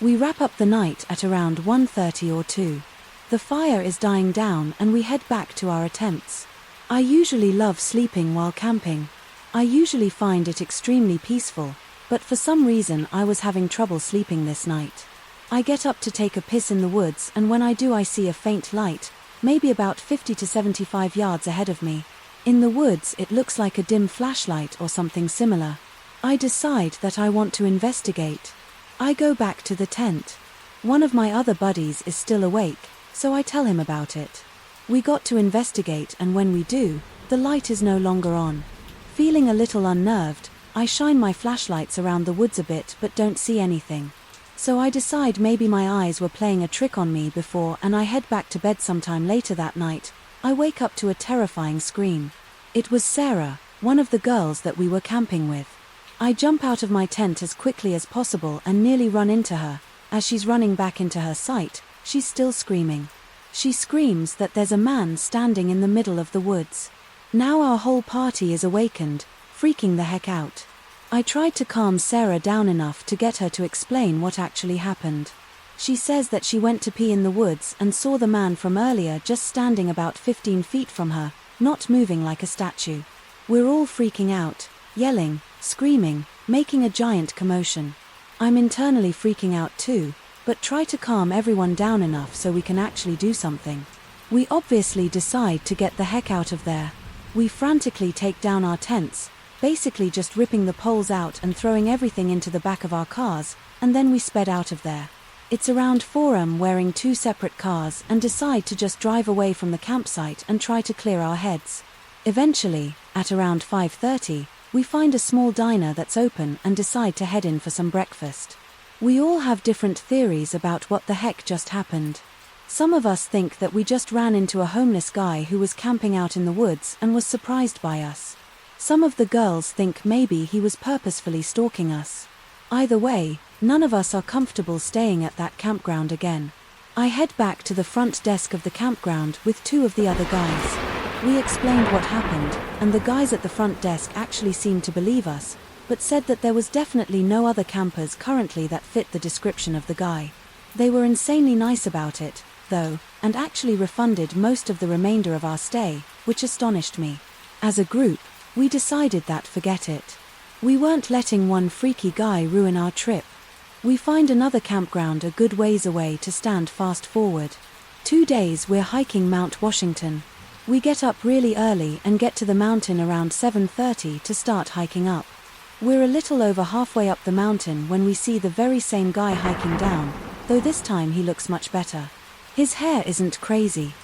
We wrap up the night at around 1:30 or 2. The fire is dying down and we head back to our attempts. I usually love sleeping while camping. I usually find it extremely peaceful, but for some reason I was having trouble sleeping this night. I get up to take a piss in the woods, and when I do I see a faint light, maybe about 50 to 75 yards ahead of me. In the woods it looks like a dim flashlight or something similar. I decide that I want to investigate. I go back to the tent. One of my other buddies is still awake, so I tell him about it. We got to investigate, and when we do, the light is no longer on. Feeling a little unnerved, I shine my flashlights around the woods a bit but don't see anything. So I decide maybe my eyes were playing a trick on me before, and I head back to bed. Sometime later that night, I wake up to a terrifying scream. It was Sarah, one of the girls that we were camping with. I jump out of my tent as quickly as possible and nearly run into her. As she's running back into her sight, she's still screaming. She screams that there's a man standing in the middle of the woods. Now our whole party is awakened, freaking the heck out. I tried to calm Sarah down enough to get her to explain what actually happened. She says that she went to pee in the woods and saw the man from earlier just standing about 15 feet from her, not moving like a statue. We're all freaking out, yelling, screaming, making a giant commotion. I'm internally freaking out too, but try to calm everyone down enough so we can actually do something. We obviously decide to get the heck out of there. We frantically take down our tents, basically just ripping the poles out and throwing everything into the back of our cars, and then we sped out of there. It's around 4 am wearing 2 separate cars and decide to just drive away from the campsite and try to clear our heads. Eventually, at around 5:30, we find a small diner that's open and decide to head in for some breakfast. We all have different theories about what the heck just happened. Some of us think that we just ran into a homeless guy who was camping out in the woods and was surprised by us. Some of the girls think maybe he was purposefully stalking us. Either way, none of us are comfortable staying at that campground again. I head back to the front desk of the campground with 2 of the other guys. We explained what happened, and the guys at the front desk actually seemed to believe us, but said that there was definitely no other campers currently that fit the description of the guy. They were insanely nice about it, though, and actually refunded most of the remainder of our stay, which astonished me. As a group, we decided that forget it. We weren't letting one freaky guy ruin our trip. We find another campground a good ways away to stand. Fast forward 2 days, we're hiking Mount Washington. We get up really early and get to the mountain around 7:30 to start hiking up. We're a little over halfway up the mountain when we see the very same guy hiking down, though this time he looks much better. His hair isn't crazy.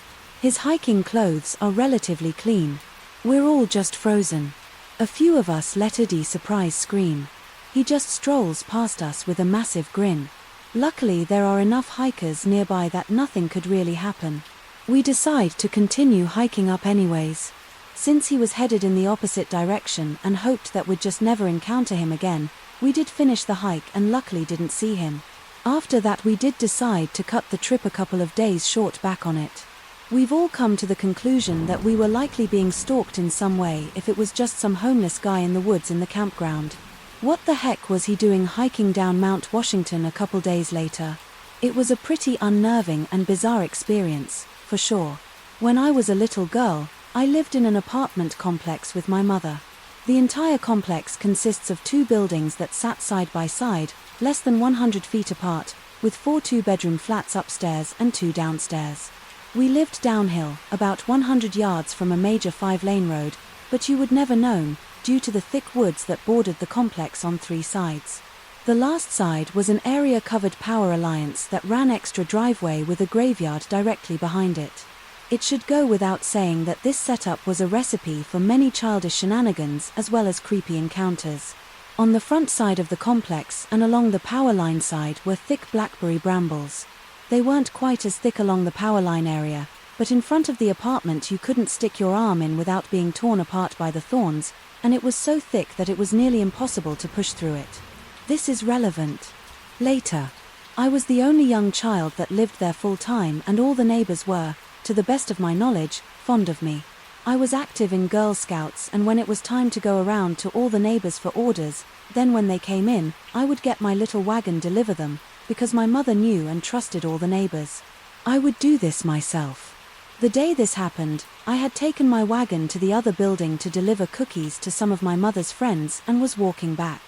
His hiking clothes are relatively clean. We're all just frozen. A few of us let a surprise scream. He just strolls past us with a massive grin. Luckily there are enough hikers nearby that nothing could really happen. We decide to continue hiking up anyways. Since he was headed in the opposite direction and hoped that we'd just never encounter him again, we did finish the hike and luckily didn't see him. After that we did decide to cut the trip a couple of days short back on it. We've all come to the conclusion that we were likely being stalked in some way if it was just some homeless guy in the woods in the campground. What the heck was he doing hiking down Mount Washington a couple days later? It was a pretty unnerving and bizarre experience, for sure. When I was a little girl, I lived in an apartment complex with my mother. The entire complex consists of 2 buildings that sat side by side, less than 100 feet apart, with 4 2-bedroom flats upstairs and 2 downstairs. We lived downhill, about 100 yards from a major 5-lane road, but you would never known, due to the thick woods that bordered the complex on 3 sides. The last side was an area-covered power alliance that ran extra driveway with a graveyard directly behind it. It should go without saying that this setup was a recipe for many childish shenanigans as well as creepy encounters. On the front side of the complex and along the power line side were thick blackberry brambles. They weren't quite as thick along the power line area, but in front of the apartment you couldn't stick your arm in without being torn apart by the thorns, and it was so thick that it was nearly impossible to push through it. This is relevant. Later. I was the only young child that lived there full time, and all the neighbors were, to the best of my knowledge, fond of me. I was active in Girl Scouts, and when it was time to go around to all the neighbors for orders, then when they came in, I would get my little wagon deliver them, because my mother knew and trusted all the neighbors. I would do this myself. The day this happened, I had taken my wagon to the other building to deliver cookies to some of my mother's friends and was walking back.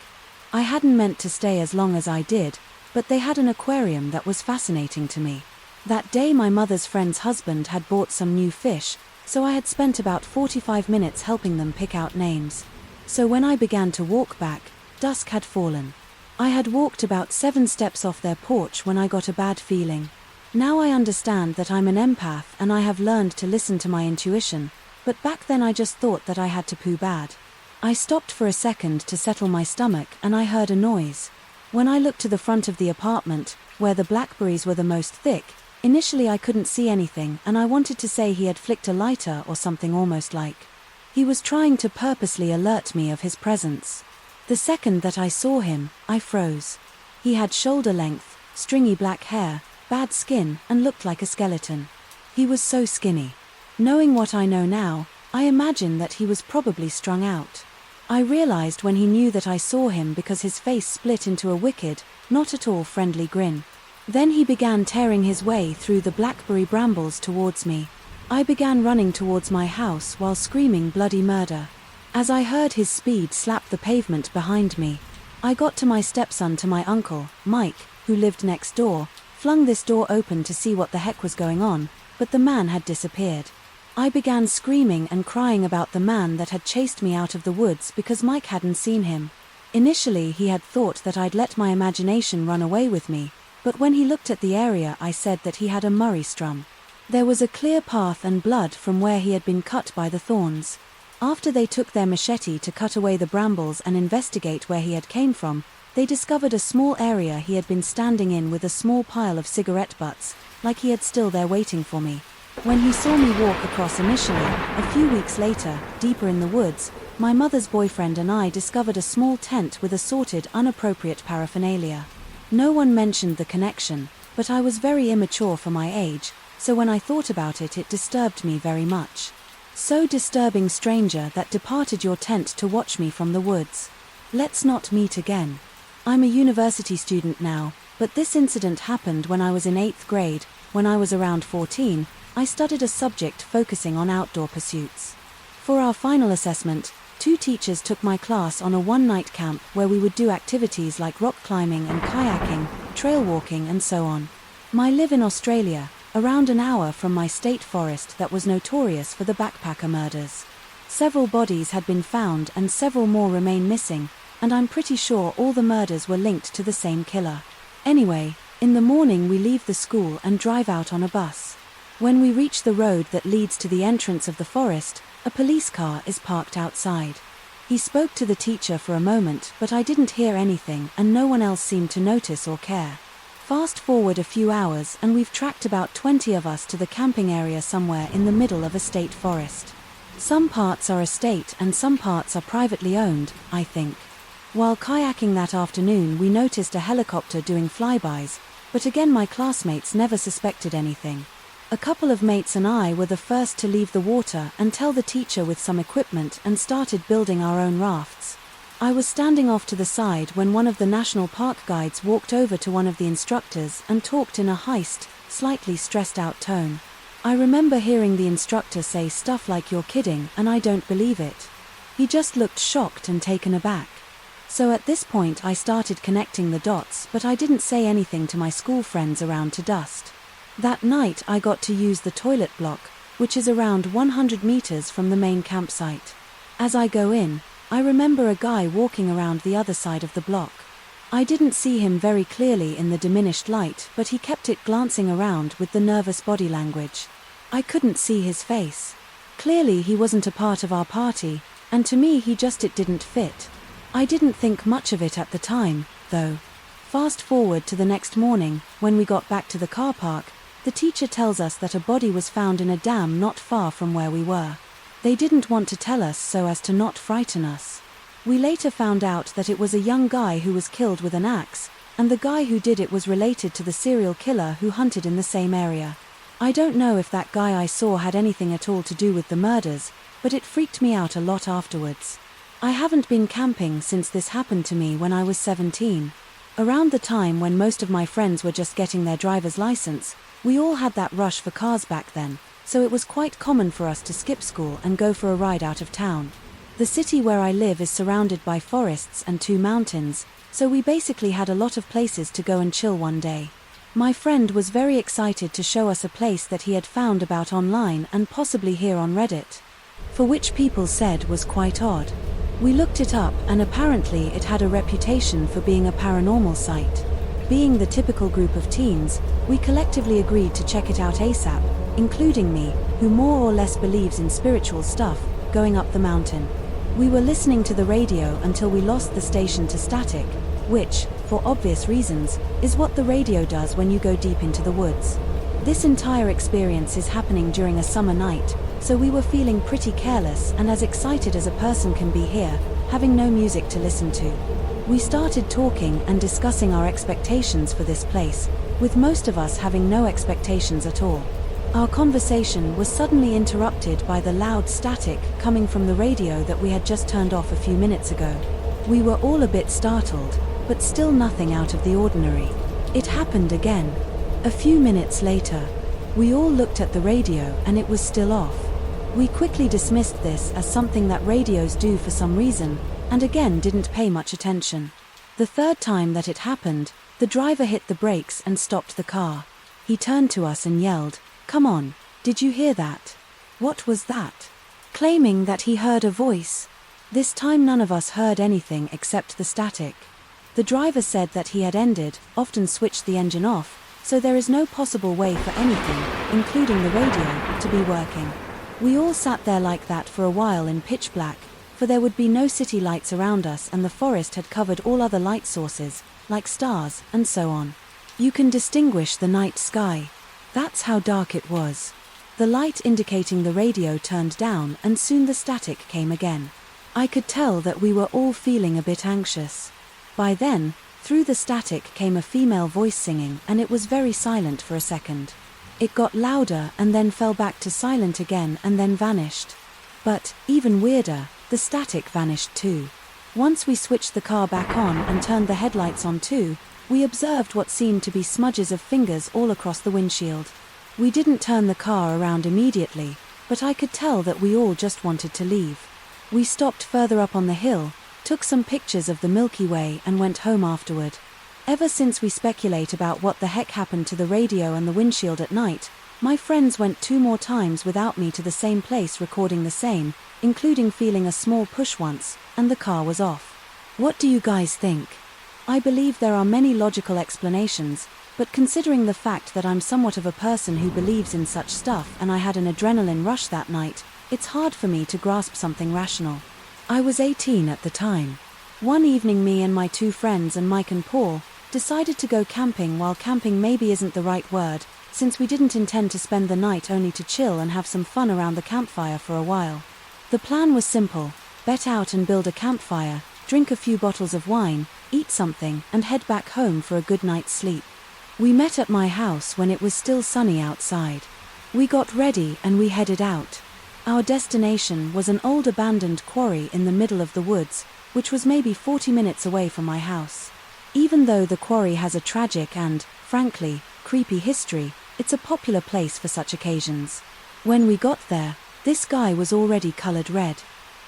I hadn't meant to stay as long as I did, but they had an aquarium that was fascinating to me. That day my mother's friend's husband had bought some new fish, so I had spent about 45 minutes helping them pick out names. So when I began to walk back, dusk had fallen. I had walked about 7 steps off their porch when I got a bad feeling. Now I understand that I'm an empath and I have learned to listen to my intuition, but back then I just thought that I had to poo bad. I stopped for a second to settle my stomach and I heard a noise. When I looked to the front of the apartment, where the blackberries were the most thick, initially I couldn't see anything and I wanted to say he had flicked a lighter or something almost like. He was trying to purposely alert me of his presence. The second that I saw him, I froze. He had shoulder-length, stringy black hair, bad skin, and looked like a skeleton. He was so skinny. Knowing what I know now, I imagine that he was probably strung out. I realized when he knew that I saw him because his face split into a wicked, not at all friendly grin. Then he began tearing his way through the blackberry brambles towards me. I began running towards my house while screaming bloody murder. As I heard his speed slap the pavement behind me, I got to my stepson to my uncle, Mike, who lived next door, flung this door open to see what the heck was going on, but the man had disappeared. I began screaming and crying about the man that had chased me out of the woods because Mike hadn't seen him. Initially he had thought that I'd let my imagination run away with me, but when he looked at the area I said that he had a Murray strum. There was a clear path and blood from where he had been cut by the thorns. After they took their machete to cut away the brambles and investigate where he had came from, they discovered a small area he had been standing in with a small pile of cigarette butts, like he had still there waiting for me. When he saw me walk across initially, a few weeks later, deeper in the woods, my mother's boyfriend and I discovered a small tent with assorted inappropriate paraphernalia. No one mentioned the connection, but I was very immature for my age, so when I thought about it, it disturbed me very much. So disturbing, stranger that departed your tent to watch me from the woods. Let's not meet again. I'm a university student now, but this incident happened when I was in 8th grade. When I was around 14, I studied a subject focusing on outdoor pursuits. For our final assessment, 2 teachers took my class on a one-night camp where we would do activities like rock climbing and kayaking, trail walking and so on. I live in Australia, around an hour from my state forest that was notorious for the backpacker murders. Several bodies had been found and several more remain missing, and I'm pretty sure all the murders were linked to the same killer. Anyway, in the morning we leave the school and drive out on a bus. When we reach the road that leads to the entrance of the forest, a police car is parked outside. He spoke to the teacher for a moment, but I didn't hear anything and no one else seemed to notice or care. Fast forward a few hours and we've tracked about 20 of us to the camping area somewhere in the middle of a state forest. Some parts are estate and some parts are privately owned, I think. While kayaking that afternoon we noticed a helicopter doing flybys, but again my classmates never suspected anything. A couple of mates and I were the first to leave the water and tell the teacher with some equipment and started building our own rafts. I was standing off to the side when one of the national park guides walked over to one of the instructors and talked in a hushed, slightly stressed out tone. I remember hearing the instructor say stuff like "You're kidding," and I don't believe it. He just looked shocked and taken aback. So at this point I started connecting the dots, but I didn't say anything to my school friends around to dust. That night I got to use the toilet block, which is around 100 meters from the main campsite. As I go in, I remember a guy walking around the other side of the block. I didn't see him very clearly in the diminished light, but he kept it glancing around with the nervous body language. I couldn't see his face. Clearly he wasn't a part of our party, and to me it didn't fit. I didn't think much of it at the time, though. Fast forward to the next morning, when we got back to the car park, the teacher tells us that a body was found in a dam not far from where we were. They didn't want to tell us so as to not frighten us. We later found out that it was a young guy who was killed with an axe, and the guy who did it was related to the serial killer who hunted in the same area. I don't know if that guy I saw had anything at all to do with the murders, but it freaked me out a lot afterwards. I haven't been camping since this happened to me when I was 17. Around the time when most of my friends were just getting their driver's license, we all had that rush for cars back then, so it was quite common for us to skip school and go for a ride out of town. The city where I live is surrounded by forests and 2 mountains, so we basically had a lot of places to go and chill one day. My friend was very excited to show us a place that he had found about online and possibly here on Reddit, for which people said was quite odd. We looked it up and apparently it had a reputation for being a paranormal site. Being the typical group of teens, we collectively agreed to check it out ASAP, including me, who more or less believes in spiritual stuff, going up the mountain. We were listening to the radio until we lost the station to static, which, for obvious reasons, is what the radio does when you go deep into the woods. This entire experience is happening during a summer night, so we were feeling pretty careless and as excited as a person can be here, having no music to listen to. We started talking and discussing our expectations for this place, with most of us having no expectations at all. Our conversation was suddenly interrupted by the loud static coming from the radio that we had just turned off a few minutes ago. We were all a bit startled, but still nothing out of the ordinary. It happened again. A few minutes later, we all looked at the radio and it was still off. We quickly dismissed this as something that radios do for some reason, and again didn't pay much attention. The third time that it happened, the driver hit the brakes and stopped the car. He turned to us and yelled, "Come on, did you hear that?" "What was that?" Claiming that he heard a voice. This time none of us heard anything except the static. The driver said that he had often switched the engine off, so there is no possible way for anything, including the radio, to be working. We all sat there like that for a while in pitch black, for there would be no city lights around us and the forest had covered all other light sources, like stars, and so on. You can distinguish the night sky. That's how dark it was. The light indicating the radio turned down and soon the static came again. I could tell that we were all feeling a bit anxious. By then, through the static came a female voice singing and it was very silent for a second. It got louder and then fell back to silent again and then vanished. But, even weirder, the static vanished too. Once we switched the car back on and turned the headlights on too, we observed what seemed to be smudges of fingers all across the windshield. We didn't turn the car around immediately, but I could tell that we all just wanted to leave. We stopped further up on the hill, took some pictures of the Milky Way and went home afterward. Ever since we speculate about what the heck happened to the radio and the windshield at night, my friends went 2 more times without me to the same place recording the same, including feeling a small push once, and the car was off. What do you guys think? I believe there are many logical explanations, but considering the fact that I'm somewhat of a person who believes in such stuff and I had an adrenaline rush that night, it's hard for me to grasp something rational. I was 18 at the time. One evening me and my 2 friends and Mike and Paul decided to go camping. While camping maybe isn't the right word, since we didn't intend to spend the night only to chill and have some fun around the campfire for a while. The plan was simple: bet out and build a campfire, drink a few bottles of wine, eat something, and head back home for a good night's sleep. We met at my house when it was still sunny outside. We got ready and we headed out. Our destination was an old abandoned quarry in the middle of the woods, which was maybe 40 minutes away from my house. Even though the quarry has a tragic and, frankly, creepy history, it's a popular place for such occasions. When we got there, this sky was already colored red.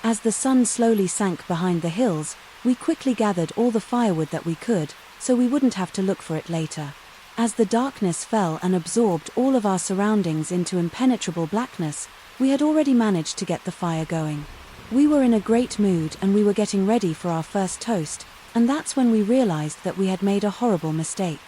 As the sun slowly sank behind the hills, we quickly gathered all the firewood that we could, so we wouldn't have to look for it later. As the darkness fell and absorbed all of our surroundings into impenetrable blackness, we had already managed to get the fire going. We were in a great mood and we were getting ready for our first toast, and that's when we realized that we had made a horrible mistake.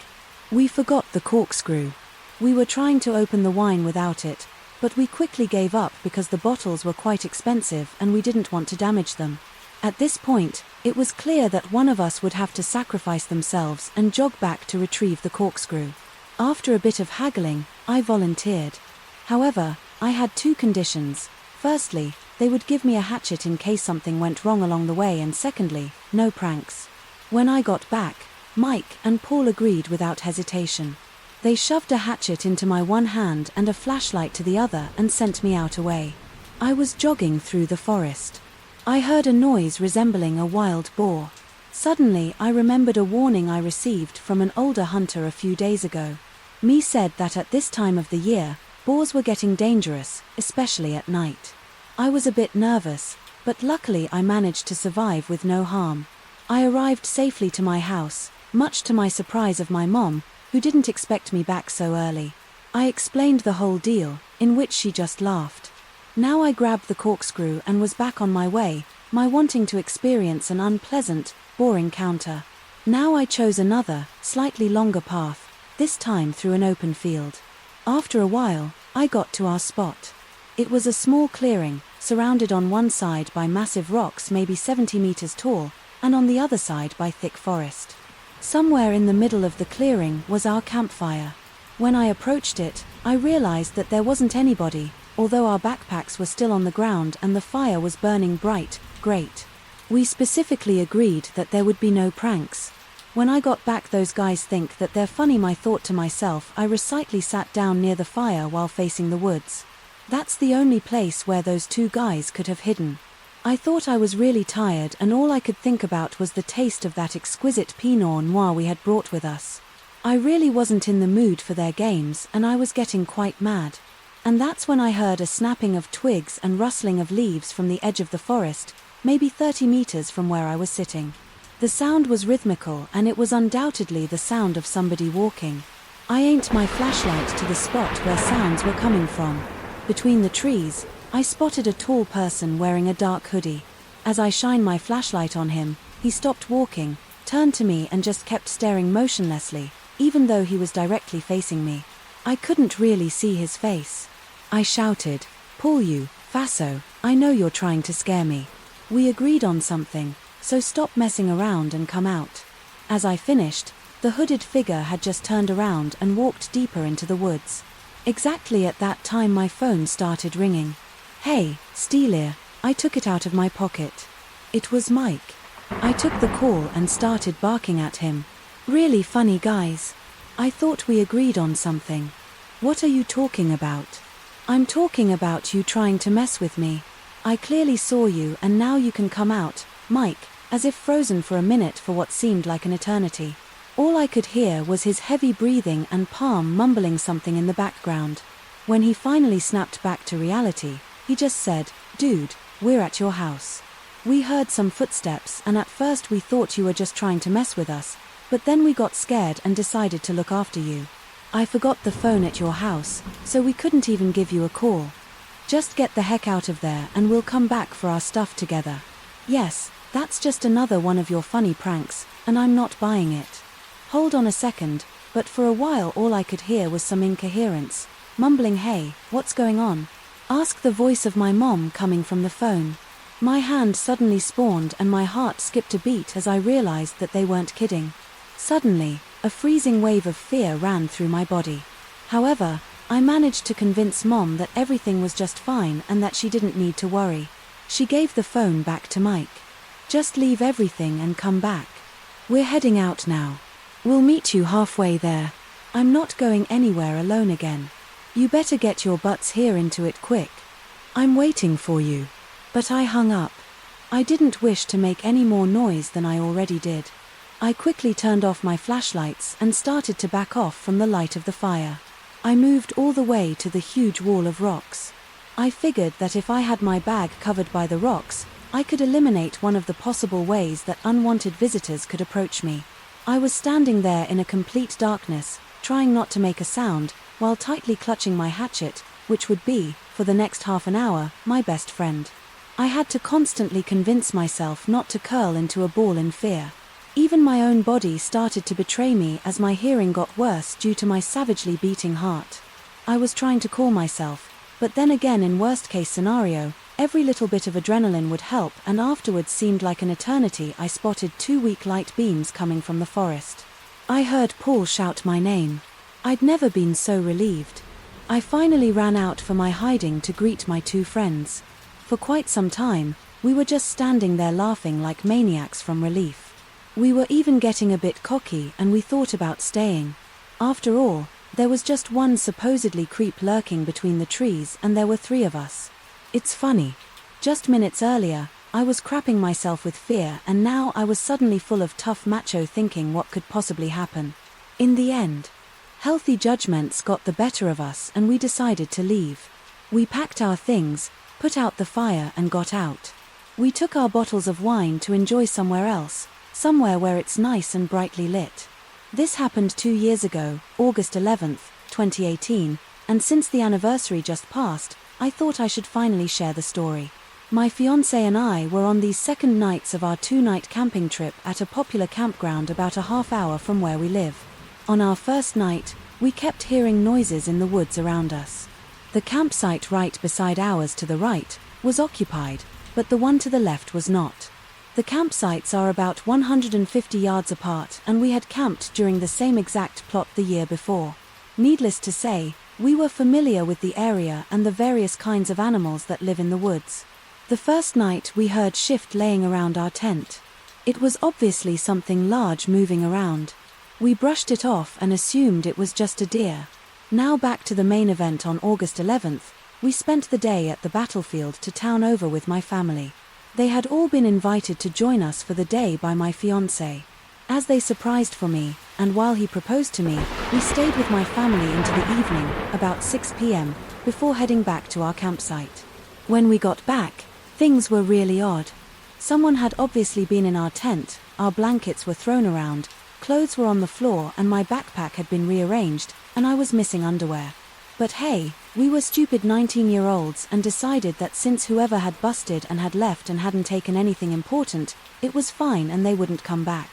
We forgot the corkscrew. We were trying to open the wine without it, but we quickly gave up because the bottles were quite expensive and we didn't want to damage them. At this point, it was clear that one of us would have to sacrifice themselves and jog back to retrieve the corkscrew. After a bit of haggling, I volunteered. However, I had two conditions. Firstly, they would give me a hatchet in case something went wrong along the way, and secondly, no pranks. When I got back, Mike and Paul agreed without hesitation. They shoved a hatchet into my one hand and a flashlight to the other and sent me out away. I was jogging through the forest. I heard a noise resembling a wild boar. Suddenly, I remembered a warning I received from an older hunter a few days ago. Me said that at this time of the year, boars were getting dangerous, especially at night. I was a bit nervous, but luckily I managed to survive with no harm. I arrived safely to my house, much to my surprise of my mom, who didn't expect me back so early. I explained the whole deal, in which she just laughed. Now I grabbed the corkscrew and was back on my way, my wanting to experience an unpleasant, boring encounter. Now I chose another, slightly longer path, this time through an open field. After a while, I got to our spot. It was a small clearing, surrounded on one side by massive rocks maybe 70 meters tall, and on the other side by thick forest. Somewhere in the middle of the clearing was our campfire. When I approached it, I realized that there wasn't anybody, although our backpacks were still on the ground and the fire was burning bright. Great. We specifically agreed that there would be no pranks. When I got back, those guys think that they're funny. I thought to myself. I resignedly sat down near the fire while facing the woods. That's the only place where those two guys could have hidden. I thought I was really tired and all I could think about was the taste of that exquisite Pinot Noir we had brought with us. I really wasn't in the mood for their games and I was getting quite mad. And that's when I heard a snapping of twigs and rustling of leaves from the edge of the forest, maybe 30 meters from where I was sitting. The sound was rhythmical and it was undoubtedly the sound of somebody walking. I aimed my flashlight to the spot where sounds were coming from. Between the trees, I spotted a tall person wearing a dark hoodie. As I shined my flashlight on him, he stopped walking, turned to me and just kept staring motionlessly, even though he was directly facing me. I couldn't really see his face. I shouted, "Paul, you, Faso, I know you're trying to scare me. We agreed on something, so stop messing around and come out." As I finished, the hooded figure had just turned around and walked deeper into the woods. Exactly at that time my phone started ringing. "Hey, Steelia," I took it out of my pocket. It was Mike. I took the call and started barking at him. "Really funny, guys. I thought we agreed on something. What are you talking about?" "I'm talking about you trying to mess with me. I clearly saw you and now you can come out," Mike, as if frozen for a minute for what seemed like an eternity. All I could hear was his heavy breathing and Palm mumbling something in the background. When he finally snapped back to reality, he just said, "Dude, we're at your house. We heard some footsteps and at first we thought you were just trying to mess with us, but then we got scared and decided to look after you. I forgot the phone at your house, so we couldn't even give you a call. Just get the heck out of there and we'll come back for our stuff together." Yes, that's just another one of your funny pranks, and I'm not buying it. Hold on a second, but for a while all I could hear was some incoherence, mumbling, "Hey, what's going on?" Asked the voice of my mom coming from the phone. My hand suddenly spawned and my heart skipped a beat as I realized that they weren't kidding. Suddenly, a freezing wave of fear ran through my body. However, I managed to convince Mom that everything was just fine and that she didn't need to worry. She gave the phone back to Mike. "Just leave everything and come back. We're heading out now. We'll meet you halfway there. I'm not going anywhere alone again. You better get your butts here into it quick. I'm waiting for you." But I hung up. I didn't wish to make any more noise than I already did. I quickly turned off my flashlights and started to back off from the light of the fire. I moved all the way to the huge wall of rocks. I figured that if I had my bag covered by the rocks, I could eliminate one of the possible ways that unwanted visitors could approach me. I was standing there in a complete darkness, trying not to make a sound, while tightly clutching my hatchet, which would be, for the next half an hour, my best friend. I had to constantly convince myself not to curl into a ball in fear. Even my own body started to betray me as my hearing got worse due to my savagely beating heart. I was trying to calm myself, but then again, in worst-case scenario, every little bit of adrenaline would help, and afterwards seemed like an eternity. I spotted 2 weak light beams coming from the forest. I heard Paul shout my name. I'd never been so relieved. I finally ran out for my hiding to greet my 2 friends. For quite some time, we were just standing there laughing like maniacs from relief. We were even getting a bit cocky, and we thought about staying. After all, there was just one supposedly creep lurking between the trees, and there were 3 of us. It's funny. Just minutes earlier, I was crapping myself with fear, and now I was suddenly full of tough macho thinking what could possibly happen. In the end, healthy judgments got the better of us, and we decided to leave. We packed our things, put out the fire, and got out. We took our bottles of wine to enjoy somewhere else, somewhere where it's nice and brightly lit. This happened 2 years ago, August 11th, 2018, and since the anniversary just passed, I thought I should finally share the story. My fiancé and I were on these second nights of our 2-night camping trip at a popular campground about a half-hour from where we live. On our first night, we kept hearing noises in the woods around us. The campsite right beside ours to the right was occupied, but the one to the left was not. The campsites are about 150 yards apart, and we had camped during the same exact plot the year before. Needless to say, we were familiar with the area and the various kinds of animals that live in the woods. The first night we heard shift laying around our tent. It was obviously something large moving around. We brushed it off and assumed it was just a deer. Now back to the main event. On August 11th, we spent the day at the battlefield to town over with my family. They had all been invited to join us for the day by my fiancé. As they surprised for me, and while he proposed to me, we stayed with my family into the evening, about 6 p.m., before heading back to our campsite. When we got back, things were really odd. Someone had obviously been in our tent, our blankets were thrown around, clothes were on the floor, and my backpack had been rearranged, and I was missing underwear. But hey, we were stupid 19-year-olds and decided that since whoever had busted and had left and hadn't taken anything important, it was fine and they wouldn't come back.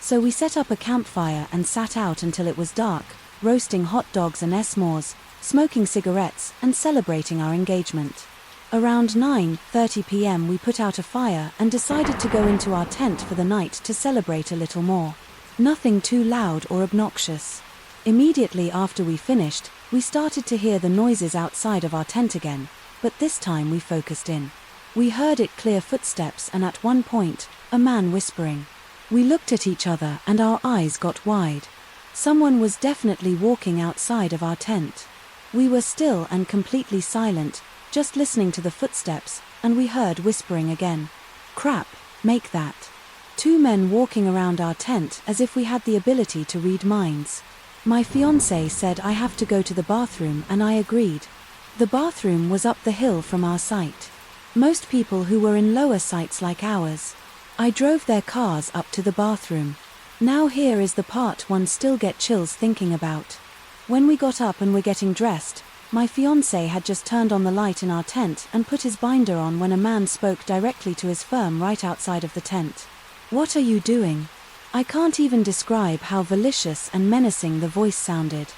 So we set up a campfire and sat out until it was dark, roasting hot dogs and s'mores, smoking cigarettes, and celebrating our engagement. Around 9:30 p.m. we put out a fire and decided to go into our tent for the night to celebrate a little more. Nothing too loud or obnoxious. Immediately after we finished, we started to hear the noises outside of our tent again, but this time we focused in. We heard it clear footsteps and at one point, a man whispering. We looked at each other and our eyes got wide. Someone was definitely walking outside of our tent. We were still and completely silent, just listening to the footsteps, and we heard whispering again. Crap, make that. 2 men walking around our tent as if we had the ability to read minds. My fiancé said I have to go to the bathroom, and I agreed. The bathroom was up the hill from our site. Most people who were in lower sites like ours, I drove their cars up to the bathroom. Now here is the part one still get chills thinking about. When we got up and were getting dressed, my fiancé had just turned on the light in our tent and put his binder on when a man spoke directly to his firm right outside of the tent. What are you doing? I can't even describe how malicious and menacing the voice sounded.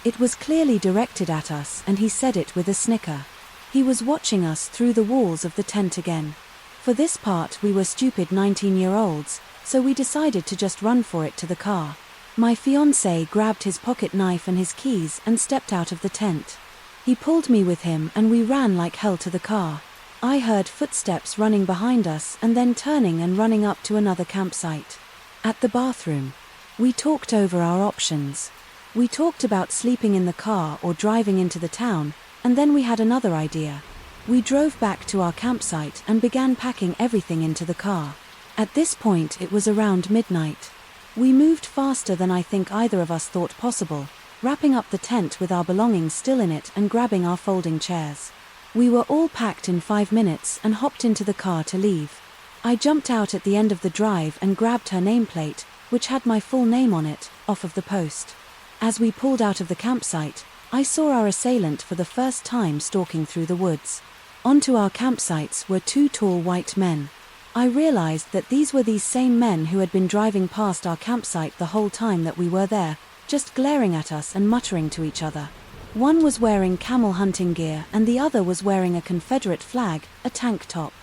It was clearly directed at us, and he said it with a snicker. He was watching us through the walls of the tent again. For this part we were stupid 19-year-olds, so we decided to just run for it to the car. My fiancé grabbed his pocket knife and his keys and stepped out of the tent. He pulled me with him and we ran like hell to the car. I heard footsteps running behind us and then turning and running up to another campsite. At the bathroom, we talked over our options. We talked about sleeping in the car or driving into the town, and then we had another idea. We drove back to our campsite and began packing everything into the car. At this point it was around midnight. We moved faster than I think either of us thought possible, wrapping up the tent with our belongings still in it and grabbing our folding chairs. We were all packed in 5 minutes and hopped into the car to leave. I jumped out at the end of the drive and grabbed her nameplate, which had my full name on it, off of the post. As we pulled out of the campsite, I saw our assailant for the first time stalking through the woods. Onto our campsites were two tall white men. I realized that these were these same men who had been driving past our campsite the whole time that we were there, just glaring at us and muttering to each other. One was wearing camel hunting gear and the other was wearing a Confederate flag, a tank top.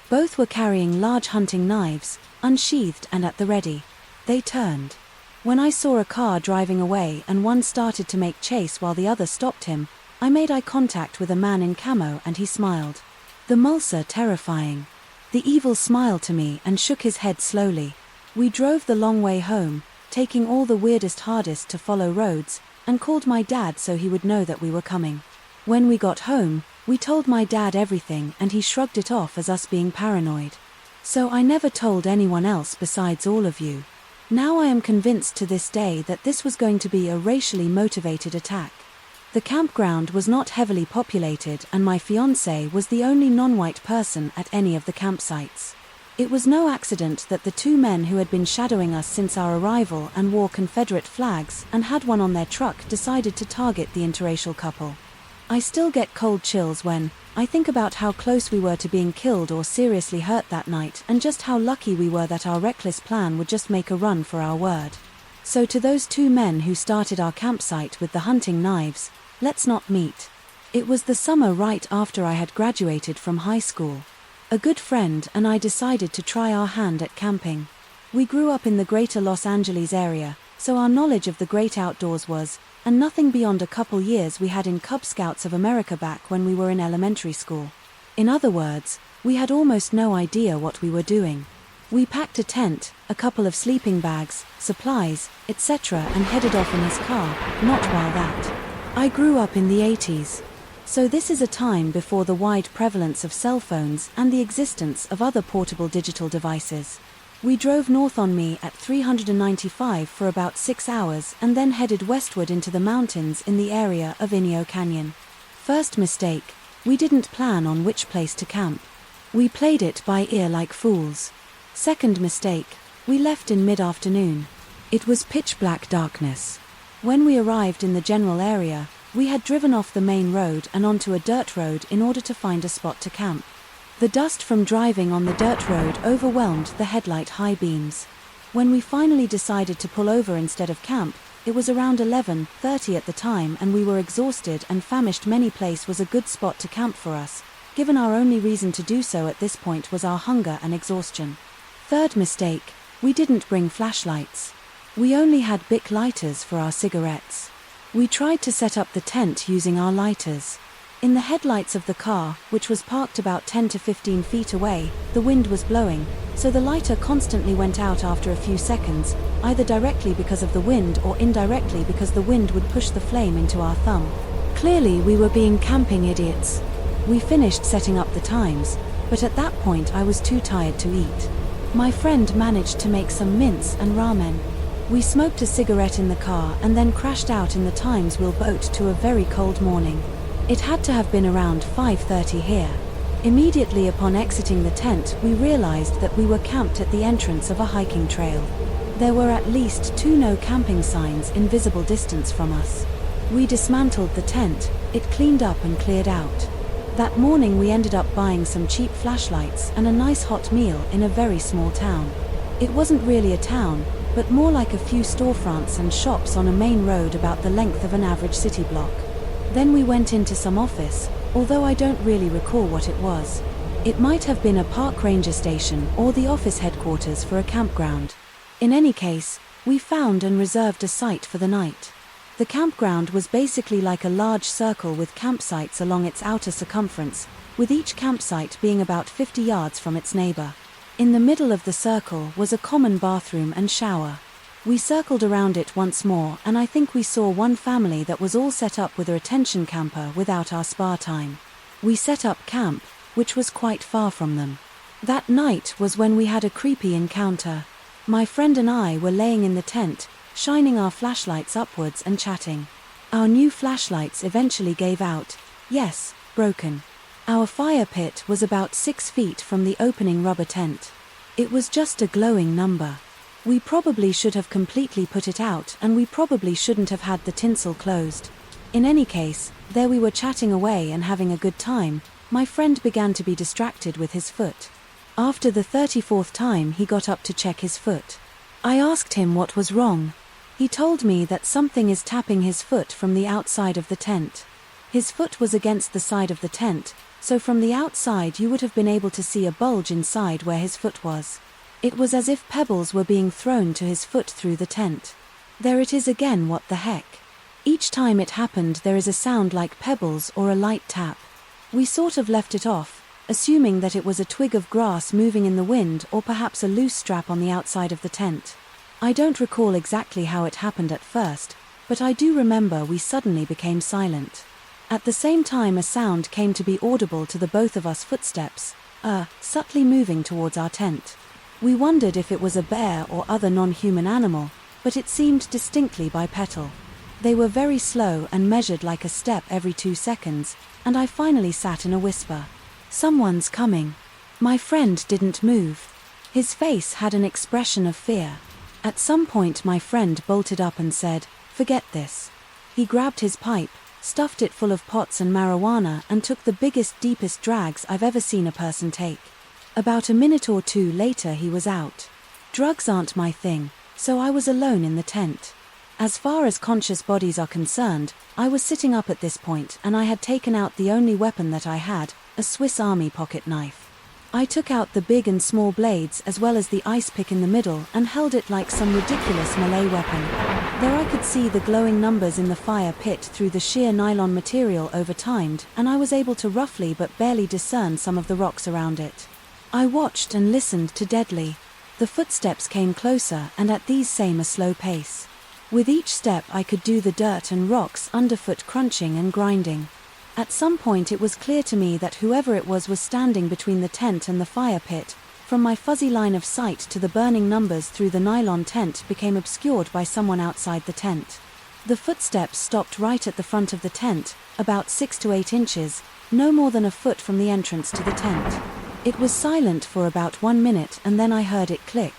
Both were carrying large hunting knives, unsheathed and at the ready. They turned. When I saw a car driving away and one started to make chase while the other stopped him, I made eye contact with a man in camo and he smiled. The Mulsa terrifying. The evil smiled to me and shook his head slowly. We drove the long way home, taking all the weirdest, hardest to follow roads, and called my dad so he would know that we were coming. When we got home, we told my dad everything and he shrugged it off as us being paranoid. So I never told anyone else besides all of you. Now I am convinced to this day that this was going to be a racially motivated attack. The campground was not heavily populated and my fiancé was the only non-white person at any of the campsites. It was no accident that the two men who had been shadowing us since our arrival and wore Confederate flags and had one on their truck decided to target the interracial couple. I still get cold chills when I think about how close we were to being killed or seriously hurt that night and just how lucky we were that our reckless plan would just make a run for our word. So to those two men who started our campsite with the hunting knives, let's not meet. It was the summer right after I had graduated from high school. A good friend and I decided to try our hand at camping. We grew up in the greater Los Angeles area, so our knowledge of the great outdoors was, and nothing beyond a couple years we had in Cub Scouts of America back when we were in elementary school. In other words, we had almost no idea what we were doing. We packed a tent, a couple of sleeping bags, supplies, etc. and headed off in his car, not while that. I grew up in the 80s. So this is a time before the wide prevalence of cell phones and the existence of other portable digital devices. We drove north on me at 395 for about 6 hours and then headed westward into the mountains in the area of Inyo Canyon. First mistake, we didn't plan on which place to camp. We played it by ear like fools. Second mistake, we left in mid-afternoon. It was pitch black darkness. When we arrived in the general area, we had driven off the main road and onto a dirt road in order to find a spot to camp. The dust from driving on the dirt road overwhelmed the headlight high beams. When we finally decided to pull over instead of camp, it was around 11:30 at the time and we were exhausted and famished. Many place was a good spot to camp for us, given our only reason to do so at this point was our hunger and exhaustion. Third mistake, we didn't bring flashlights. We only had Bic lighters for our cigarettes. We tried to set up the tent using our lighters. In the headlights of the car, which was parked about 10 to 15 feet away, the wind was blowing, so the lighter constantly went out after a few seconds, either directly because of the wind or indirectly because the wind would push the flame into our thumb. Clearly we were being camping idiots. We finished setting up the times, but at that point I was too tired to eat. My friend managed to make some mince and ramen. We smoked a cigarette in the car and then crashed out in the Times Wheel boat to a very cold morning. It had to have been around 5:30 here. Immediately upon exiting the tent, we realized that we were camped at the entrance of a hiking trail. There were at least 2 no camping signs in visible distance from us. We dismantled the tent, it cleaned up and cleared out. That morning we ended up buying some cheap flashlights and a nice hot meal in a very small town. It wasn't really a town, but more like a few storefronts and shops on a main road about the length of an average city block. Then we went into some office, although I don't really recall what it was. It might have been a park ranger station or the office headquarters for a campground. In any case, we found and reserved a site for the night. The campground was basically like a large circle with campsites along its outer circumference, with each campsite being about 50 yards from its neighbor. In the middle of the circle was a common bathroom and shower. We circled around it once more and I think we saw one family that was all set up with a retention camper without our spa time. We set up camp, which was quite far from them. That night was when we had a creepy encounter. My friend and I were laying in the tent, shining our flashlights upwards and chatting. Our new flashlights eventually gave out, yes, broken. Our fire pit was about 6 feet from the opening rubber tent. It was just a glowing number. We probably should have completely put it out and we probably shouldn't have had the tinsel closed. In any case, there we were chatting away and having a good time, My friend began to be distracted with his foot. After the 34th time he got up to check his foot. I asked him what was wrong. He told me that something is tapping his foot from the outside of the tent. His foot was against the side of the tent, so from the outside you would have been able to see a bulge inside where his foot was. It was as if pebbles were being thrown to his foot through the tent. There it is again, what the heck? Each time it happened there is a sound like pebbles or a light tap. We sort of left it off, assuming that it was a twig of grass moving in the wind or perhaps a loose strap on the outside of the tent. I don't recall exactly how it happened at first, but I do remember we suddenly became silent. At the same time a sound came to be audible to the both of us, footsteps, subtly moving towards our tent. We wondered if it was a bear or other non-human animal, but it seemed distinctly bipedal. They were very slow and measured like a step every 2 seconds, and I finally sat in a whisper. Someone's coming. My friend didn't move. His face had an expression of fear. At some point my friend bolted up and said, "Forget this." He grabbed his pipe, stuffed it full of pots and marijuana and took the biggest, deepest drags I've ever seen a person take. About a minute or two later he was out. Drugs aren't my thing, so I was alone in the tent. As far as conscious bodies are concerned, I was sitting up at this point and I had taken out the only weapon that I had, a Swiss Army pocket knife. I took out the big and small blades as well as the ice pick in the middle and held it like some ridiculous melee weapon. There I could see the glowing numbers in the fire pit through the sheer nylon material over-timed, and I was able to roughly but barely discern some of the rocks around it. I watched and listened to deadly. The footsteps came closer and at these same a slow pace. With each step I could do the dirt and rocks underfoot crunching and grinding. At some point it was clear to me that whoever it was standing between the tent and the fire pit. From my fuzzy line of sight to the burning numbers through the nylon tent became obscured by someone outside the tent. The footsteps stopped right at the front of the tent, about 6 to 8 inches, no more than a foot from the entrance to the tent. It was silent for about 1 minute and then I heard it click.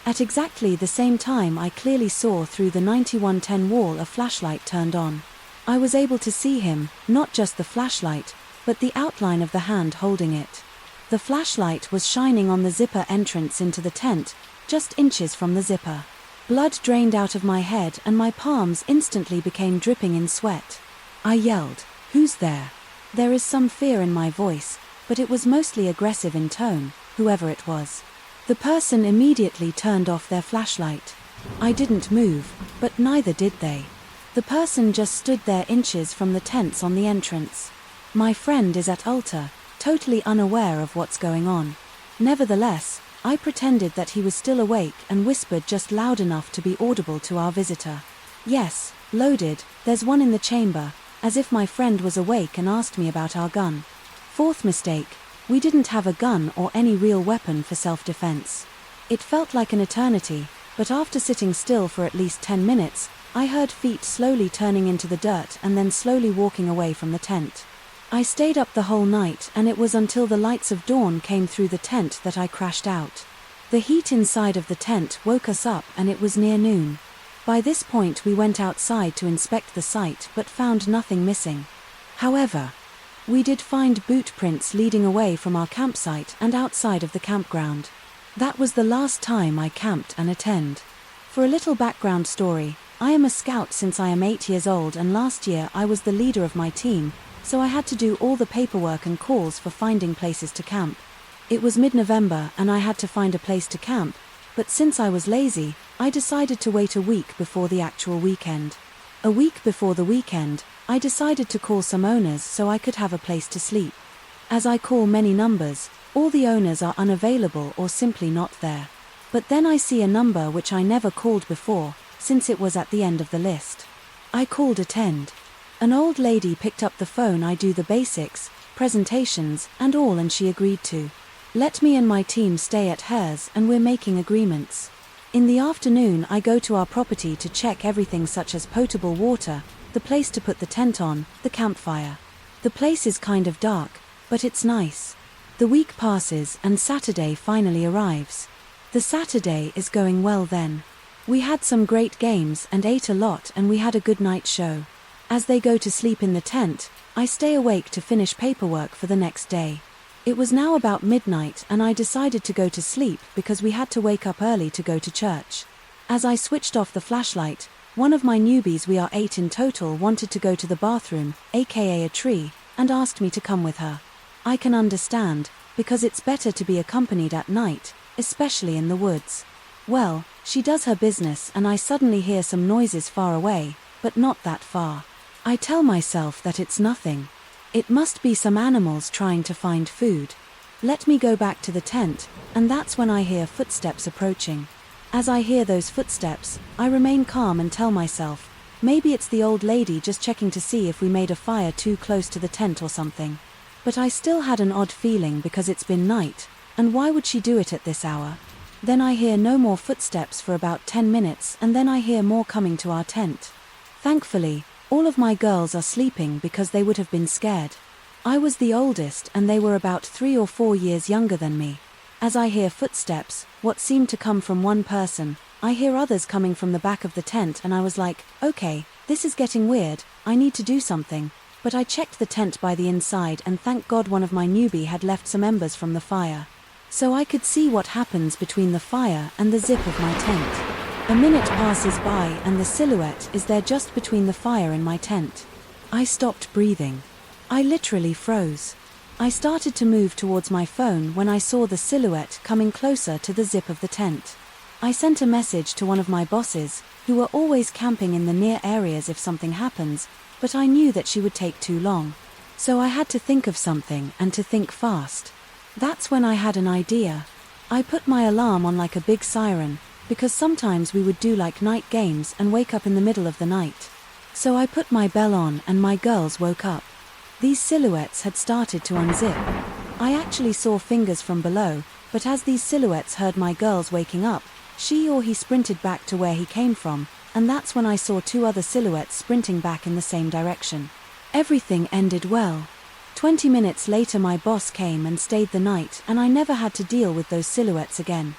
At exactly the same time I clearly saw through the 9110 wall a flashlight turned on. I was able to see him, not just the flashlight, but the outline of the hand holding it. The flashlight was shining on the zipper entrance into the tent, just inches from the zipper. Blood drained out of my head and my palms instantly became dripping in sweat. I yelled, "Who's there?" There is some fear in my voice, but it was mostly aggressive in tone, whoever it was. The person immediately turned off their flashlight. I didn't move, but neither did they. The person just stood there inches from the tents on the entrance. My friend is at altar, totally unaware of what's going on. Nevertheless, I pretended that he was still awake and whispered just loud enough to be audible to our visitor. "Yes, loaded, there's one in the chamber," as if my friend was awake and asked me about our gun. Fourth mistake, we didn't have a gun or any real weapon for self-defense. It felt like an eternity, but after sitting still for at least 10 minutes, I heard feet slowly turning into the dirt and then slowly walking away from the tent. I stayed up the whole night and it was until the lights of dawn came through the tent that I crashed out. The heat inside of the tent woke us up and it was near noon. By this point we went outside to inspect the site but found nothing missing. However, we did find boot prints leading away from our campsite and outside of the campground. That was the last time I camped and attend. For a little background story, I am a scout since I am 8 years old and last year I was the leader of my team, so I had to do all the paperwork and calls for finding places to camp. It was mid-November and I had to find a place to camp, but since I was lazy, I decided to wait a week before the actual weekend. A week before the weekend, I decided to call some owners so I could have a place to sleep. As I call many numbers, all the owners are unavailable or simply not there. But then I see a number which I never called before, since it was at the end of the list. I called attend. An old lady picked up the phone. I do the basics, presentations, and all, and she agreed to let me and my team stay at hers, and we're making agreements. In the afternoon I go to our property to check everything such as potable water, the place to put the tent on, the campfire. The place is kind of dark, but it's nice. The week passes and Saturday finally arrives. The Saturday is going well then. We had some great games and ate a lot and we had a good night show. As they go to sleep in the tent, I stay awake to finish paperwork for the next day. It was now about midnight and I decided to go to sleep because we had to wake up early to go to church. As I switched off the flashlight, one of my newbies, we are 8 in total, wanted to go to the bathroom, aka a tree, and asked me to come with her. I can understand, because it's better to be accompanied at night, especially in the woods. Well, she does her business and I suddenly hear some noises far away, but not that far. I tell myself that it's nothing. It must be some animals trying to find food. Let me go back to the tent, and that's when I hear footsteps approaching. As I hear those footsteps, I remain calm and tell myself, maybe it's the old lady just checking to see if we made a fire too close to the tent or something. But I still had an odd feeling because it's been night, and why would she do it at this hour? Then I hear no more footsteps for about 10 minutes and then I hear more coming to our tent. Thankfully, all of my girls are sleeping because they would have been scared. I was the oldest and they were about 3 or 4 years younger than me. As I hear footsteps, what seemed to come from one person, I hear others coming from the back of the tent and I was like, okay, this is getting weird, I need to do something. But I checked the tent by the inside and thank God one of my newbie had left some embers from the fire. So I could see what happens between the fire and the zip of my tent. A minute passes by and the silhouette is there just between the fire and my tent. I stopped breathing. I literally froze. I started to move towards my phone when I saw the silhouette coming closer to the zip of the tent. I sent a message to one of my bosses, who were always camping in the near areas if something happens, but I knew that she would take too long. So I had to think of something and to think fast. That's when I had an idea. I put my alarm on like a big siren, because sometimes we would do like night games and wake up in the middle of the night. So I put my bell on and my girls woke up. These silhouettes had started to unzip. I actually saw fingers from below, but as these silhouettes heard my girls waking up, she or he sprinted back to where he came from, and that's when I saw 2 other silhouettes sprinting back in the same direction. Everything ended well. 20 minutes later my boss came and stayed the night and I never had to deal with those silhouettes again.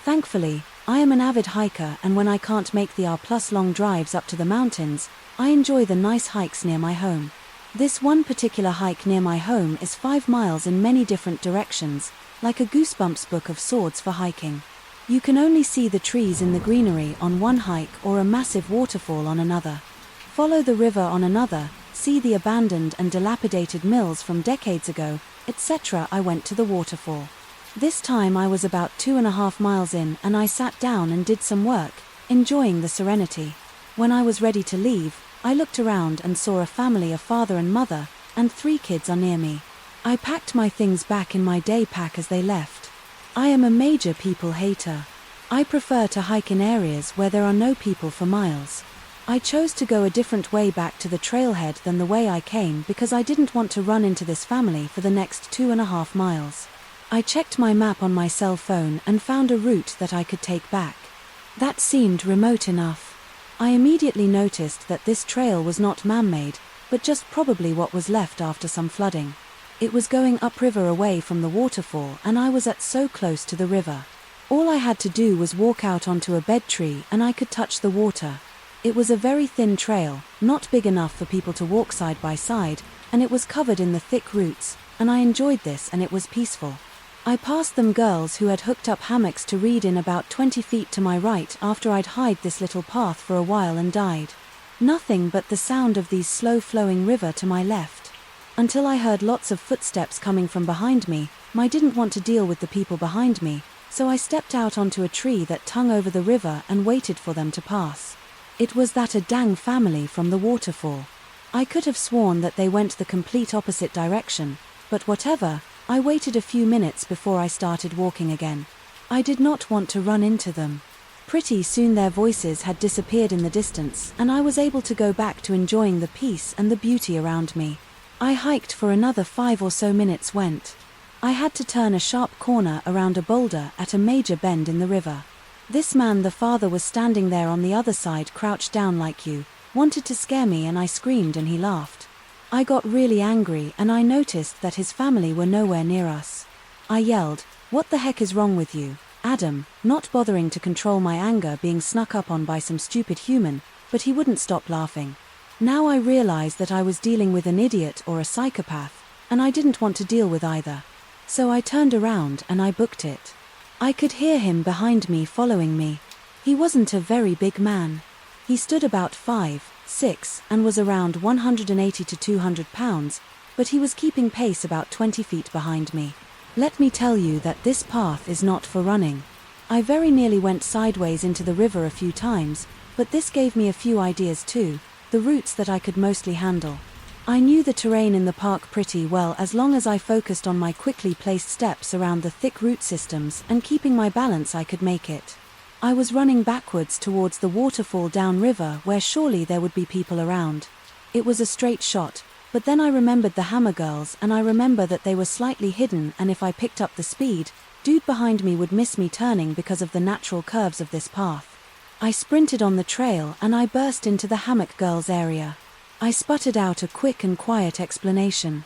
Thankfully, I am an avid hiker and when I can't make the R+ long drives up to the mountains, I enjoy the nice hikes near my home. This one particular hike near my home is 5 miles in many different directions, like a Goosebumps book of sorts for hiking. You can only see the trees in the greenery on one hike or a massive waterfall on another. Follow the river on another, see the abandoned and dilapidated mills from decades ago, etc. I went to the waterfall. This time I was about 2.5 miles in and I sat down and did some work, enjoying the serenity. When I was ready to leave, I looked around and saw a family of father and mother, and 3 kids are near me. I packed my things back in my day pack as they left. I am a major people hater. I prefer to hike in areas where there are no people for miles. I chose to go a different way back to the trailhead than the way I came because I didn't want to run into this family for the next 2.5 miles. I checked my map on my cell phone and found a route that I could take back. That seemed remote enough. I immediately noticed that this trail was not man-made, but just probably what was left after some flooding. It was going upriver away from the waterfall and I was so close to the river. All I had to do was walk out onto a bed tree and I could touch the water. It was a very thin trail, not big enough for people to walk side by side, and it was covered in the thick roots, and I enjoyed this and it was peaceful. I passed them girls who had hooked up hammocks to read in about 20 feet to my right after I'd hiked this little path for a while and died. Nothing but the sound of these slow-flowing river to my left. Until I heard lots of footsteps coming from behind me, I didn't want to deal with the people behind me, so I stepped out onto a tree that hung over the river and waited for them to pass. It was that a dang family from the waterfall. I could have sworn that they went the complete opposite direction, but whatever. I waited a few minutes before I started walking again. I did not want to run into them. Pretty soon their voices had disappeared in the distance and I was able to go back to enjoying the peace and the beauty around me. I hiked for another 5 or so minutes went. I had to turn a sharp corner around a boulder at a major bend in the river. This man, the father, was standing there on the other side crouched down like you, wanted to scare me and I screamed and he laughed. I got really angry and I noticed that his family were nowhere near us. I yelled, "What the heck is wrong with you, Adam?" not bothering to control my anger being snuck up on by some stupid human, but he wouldn't stop laughing. Now I realized that I was dealing with an idiot or a psychopath, and I didn't want to deal with either. So I turned around and I booked it. I could hear him behind me following me. He wasn't a very big man. He stood about 5'6" and was around 180 to 200 pounds, but he was keeping pace about 20 feet behind me. Let me tell you that this path is not for running. I very nearly went sideways into the river a few times, but this gave me a few ideas too, the routes that I could mostly handle. I knew the terrain in the park pretty well as long as I focused on my quickly placed steps around the thick root systems and keeping my balance I could make it. I was running backwards towards the waterfall downriver where surely there would be people around. It was a straight shot, but then I remembered the hammer girls and I remember that they were slightly hidden and if I picked up the speed, dude behind me would miss me turning because of the natural curves of this path. I sprinted on the trail and I burst into the hammock girls area. I sputtered out a quick and quiet explanation.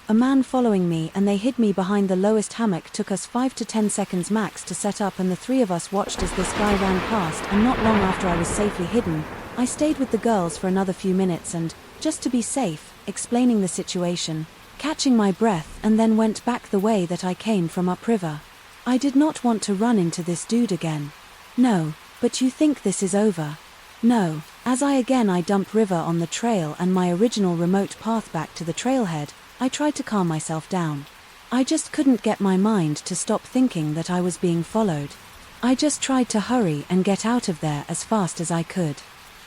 A man following me and they hid me behind the lowest hammock. Took us 5 to 10 seconds max to set up and the three of us watched as this guy ran past and not long after I was safely hidden, I stayed with the girls for another few minutes and, just to be safe, explaining the situation, catching my breath and then went back the way that I came from upriver. I did not want to run into this dude again. No, but you think this is over? No, as I dump river on the trail and my original remote path back to the trailhead, I tried to calm myself down. I just couldn't get my mind to stop thinking that I was being followed. I just tried to hurry and get out of there as fast as I could.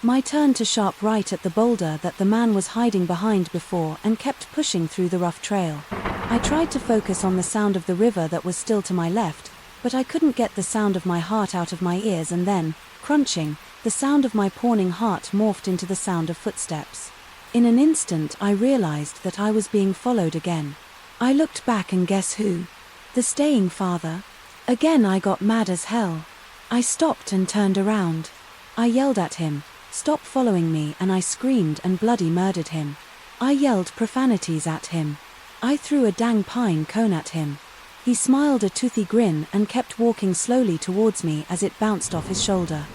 My turn to sharp right at the boulder that the man was hiding behind before and kept pushing through the rough trail. I tried to focus on the sound of the river that was still to my left, but I couldn't get the sound of my heart out of my ears and then, crunching, the sound of my pawing heart morphed into the sound of footsteps. In an instant I realized that I was being followed again. I looked back and guess who? The staying father. Again I got mad as hell. I stopped and turned around. I yelled at him, "Stop following me," and I screamed and bloody murdered him. I yelled profanities at him. I threw a dang pine cone at him. He smiled a toothy grin and kept walking slowly towards me as it bounced off his shoulder.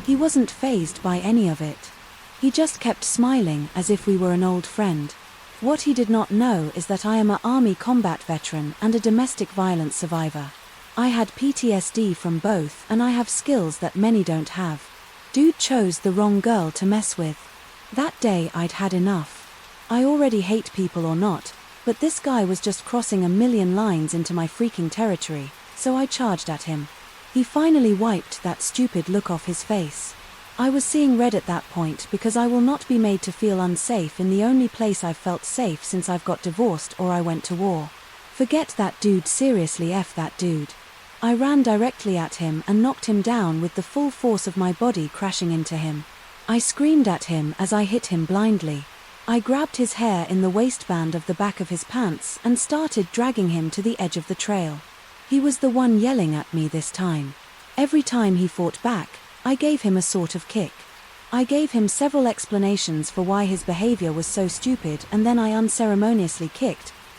He wasn't fazed by any of it. He just kept smiling as if we were an old friend. What he did not know is that I am an army combat veteran and a domestic violence survivor. I had PTSD from both and I have skills that many don't have. Dude chose the wrong girl to mess with. That day I'd had enough. I already hate people or not, but this guy was just crossing a million lines into my freaking territory, so I charged at him. He finally wiped that stupid look off his face. I was seeing red at that point because I will not be made to feel unsafe in the only place I've felt safe since I've got divorced or I went to war. Forget that dude, seriously, F that dude. I ran directly at him and knocked him down with the full force of my body crashing into him. I screamed at him as I hit him blindly. I grabbed his hair in the waistband of the back of his pants and started dragging him to the edge of the trail. He was the one yelling at me this time. Every time he fought back, I gave him a sort of kick. I gave him several explanations for why his behavior was so stupid and then I unceremoniously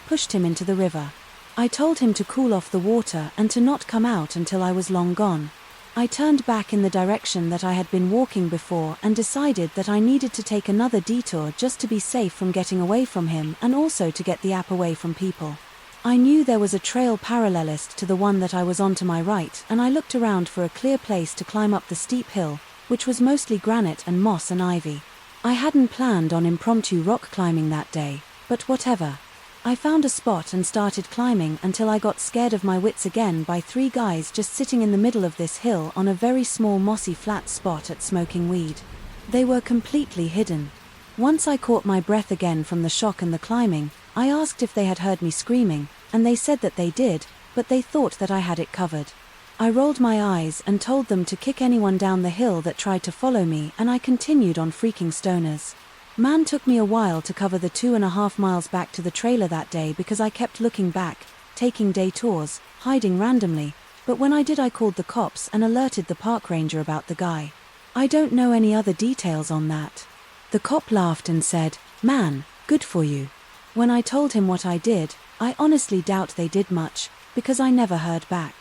pushed him into the river. I told him to cool off the water and to not come out until I was long gone. I turned back in the direction that I had been walking before and decided that I needed to take another detour just to be safe from getting away from him and also to get the app away from people. I knew there was a trail parallelist to the one that I was on to my right and I looked around for a clear place to climb up the steep hill, which was mostly granite and moss and ivy. I hadn't planned on impromptu rock climbing that day, but whatever. I found a spot and started climbing until I got scared of my wits again by three guys just sitting in the middle of this hill on a very small mossy flat spot at smoking weed. They were completely hidden. Once I caught my breath again from the shock and the climbing, I asked if they had heard me screaming, and they said that they did, but they thought that I had it covered. I rolled my eyes and told them to kick anyone down the hill that tried to follow me and I continued on freaking stoners. Man, took me a while to cover the 2.5 miles back to the trailer that day because I kept looking back, taking detours, hiding randomly, but when I did I called the cops and alerted the park ranger about the guy. I don't know any other details on that. The cop laughed and said, "Man, good for you." When I told him what I did, I honestly doubt they did much, because I never heard back.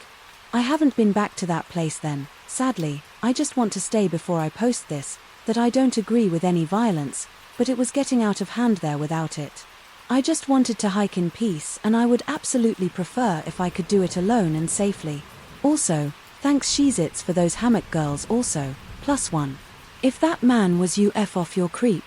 I haven't been back to that place then, sadly. I just want to stay before I post this, that I don't agree with any violence, but it was getting out of hand there without it. I just wanted to hike in peace, and I would absolutely prefer if I could do it alone and safely. Also, thanks Sheezits for those hammock girls also, +1. If that man was you, F off your creep.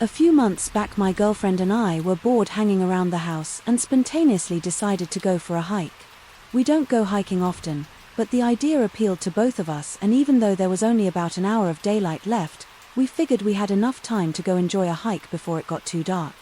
A few months back my girlfriend and I were bored hanging around the house and spontaneously decided to go for a hike. We don't go hiking often, but the idea appealed to both of us, and even though there was only about an hour of daylight left, we figured we had enough time to go enjoy a hike before it got too dark.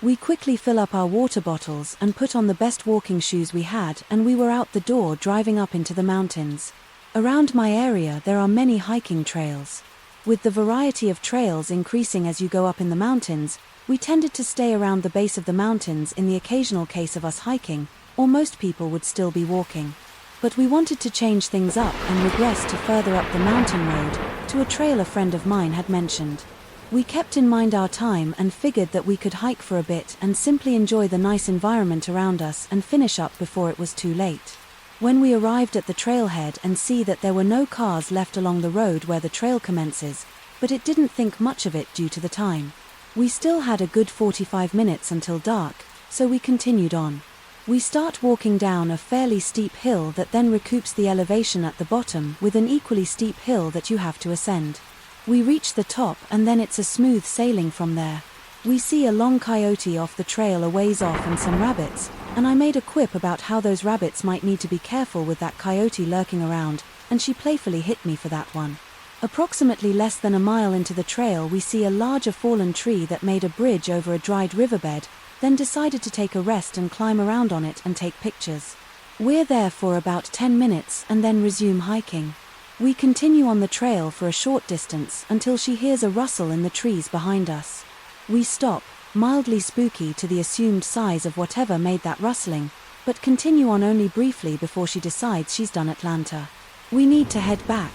We quickly fill up our water bottles and put on the best walking shoes we had, and we were out the door driving up into the mountains. Around my area there are many hiking trails. With the variety of trails increasing as you go up in the mountains, we tended to stay around the base of the mountains in the occasional case of us hiking, or most people would still be walking. But we wanted to change things up and regress to further up the mountain road, to a trail a friend of mine had mentioned. We kept in mind our time and figured that we could hike for a bit and simply enjoy the nice environment around us and finish up before it was too late. When we arrived at the trailhead and see that there were no cars left along the road where the trail commences, but it didn't think much of it due to the time. We still had a good 45 minutes until dark, so we continued on. We start walking down a fairly steep hill that then recoups the elevation at the bottom with an equally steep hill that you have to ascend. We reach the top and then it's a smooth sailing from there. We see a long coyote off the trail a ways off and some rabbits, and I made a quip about how those rabbits might need to be careful with that coyote lurking around, and she playfully hit me for that one. Approximately less than a mile into the trail we see a larger fallen tree that made a bridge over a dried riverbed, then decided to take a rest and climb around on it and take pictures. We're there for about 10 minutes and then resume hiking. We continue on the trail for a short distance until she hears a rustle in the trees behind us. We stop, mildly spooky to the assumed size of whatever made that rustling, but continue on only briefly before she decides she's done Atlanta. We need to head back.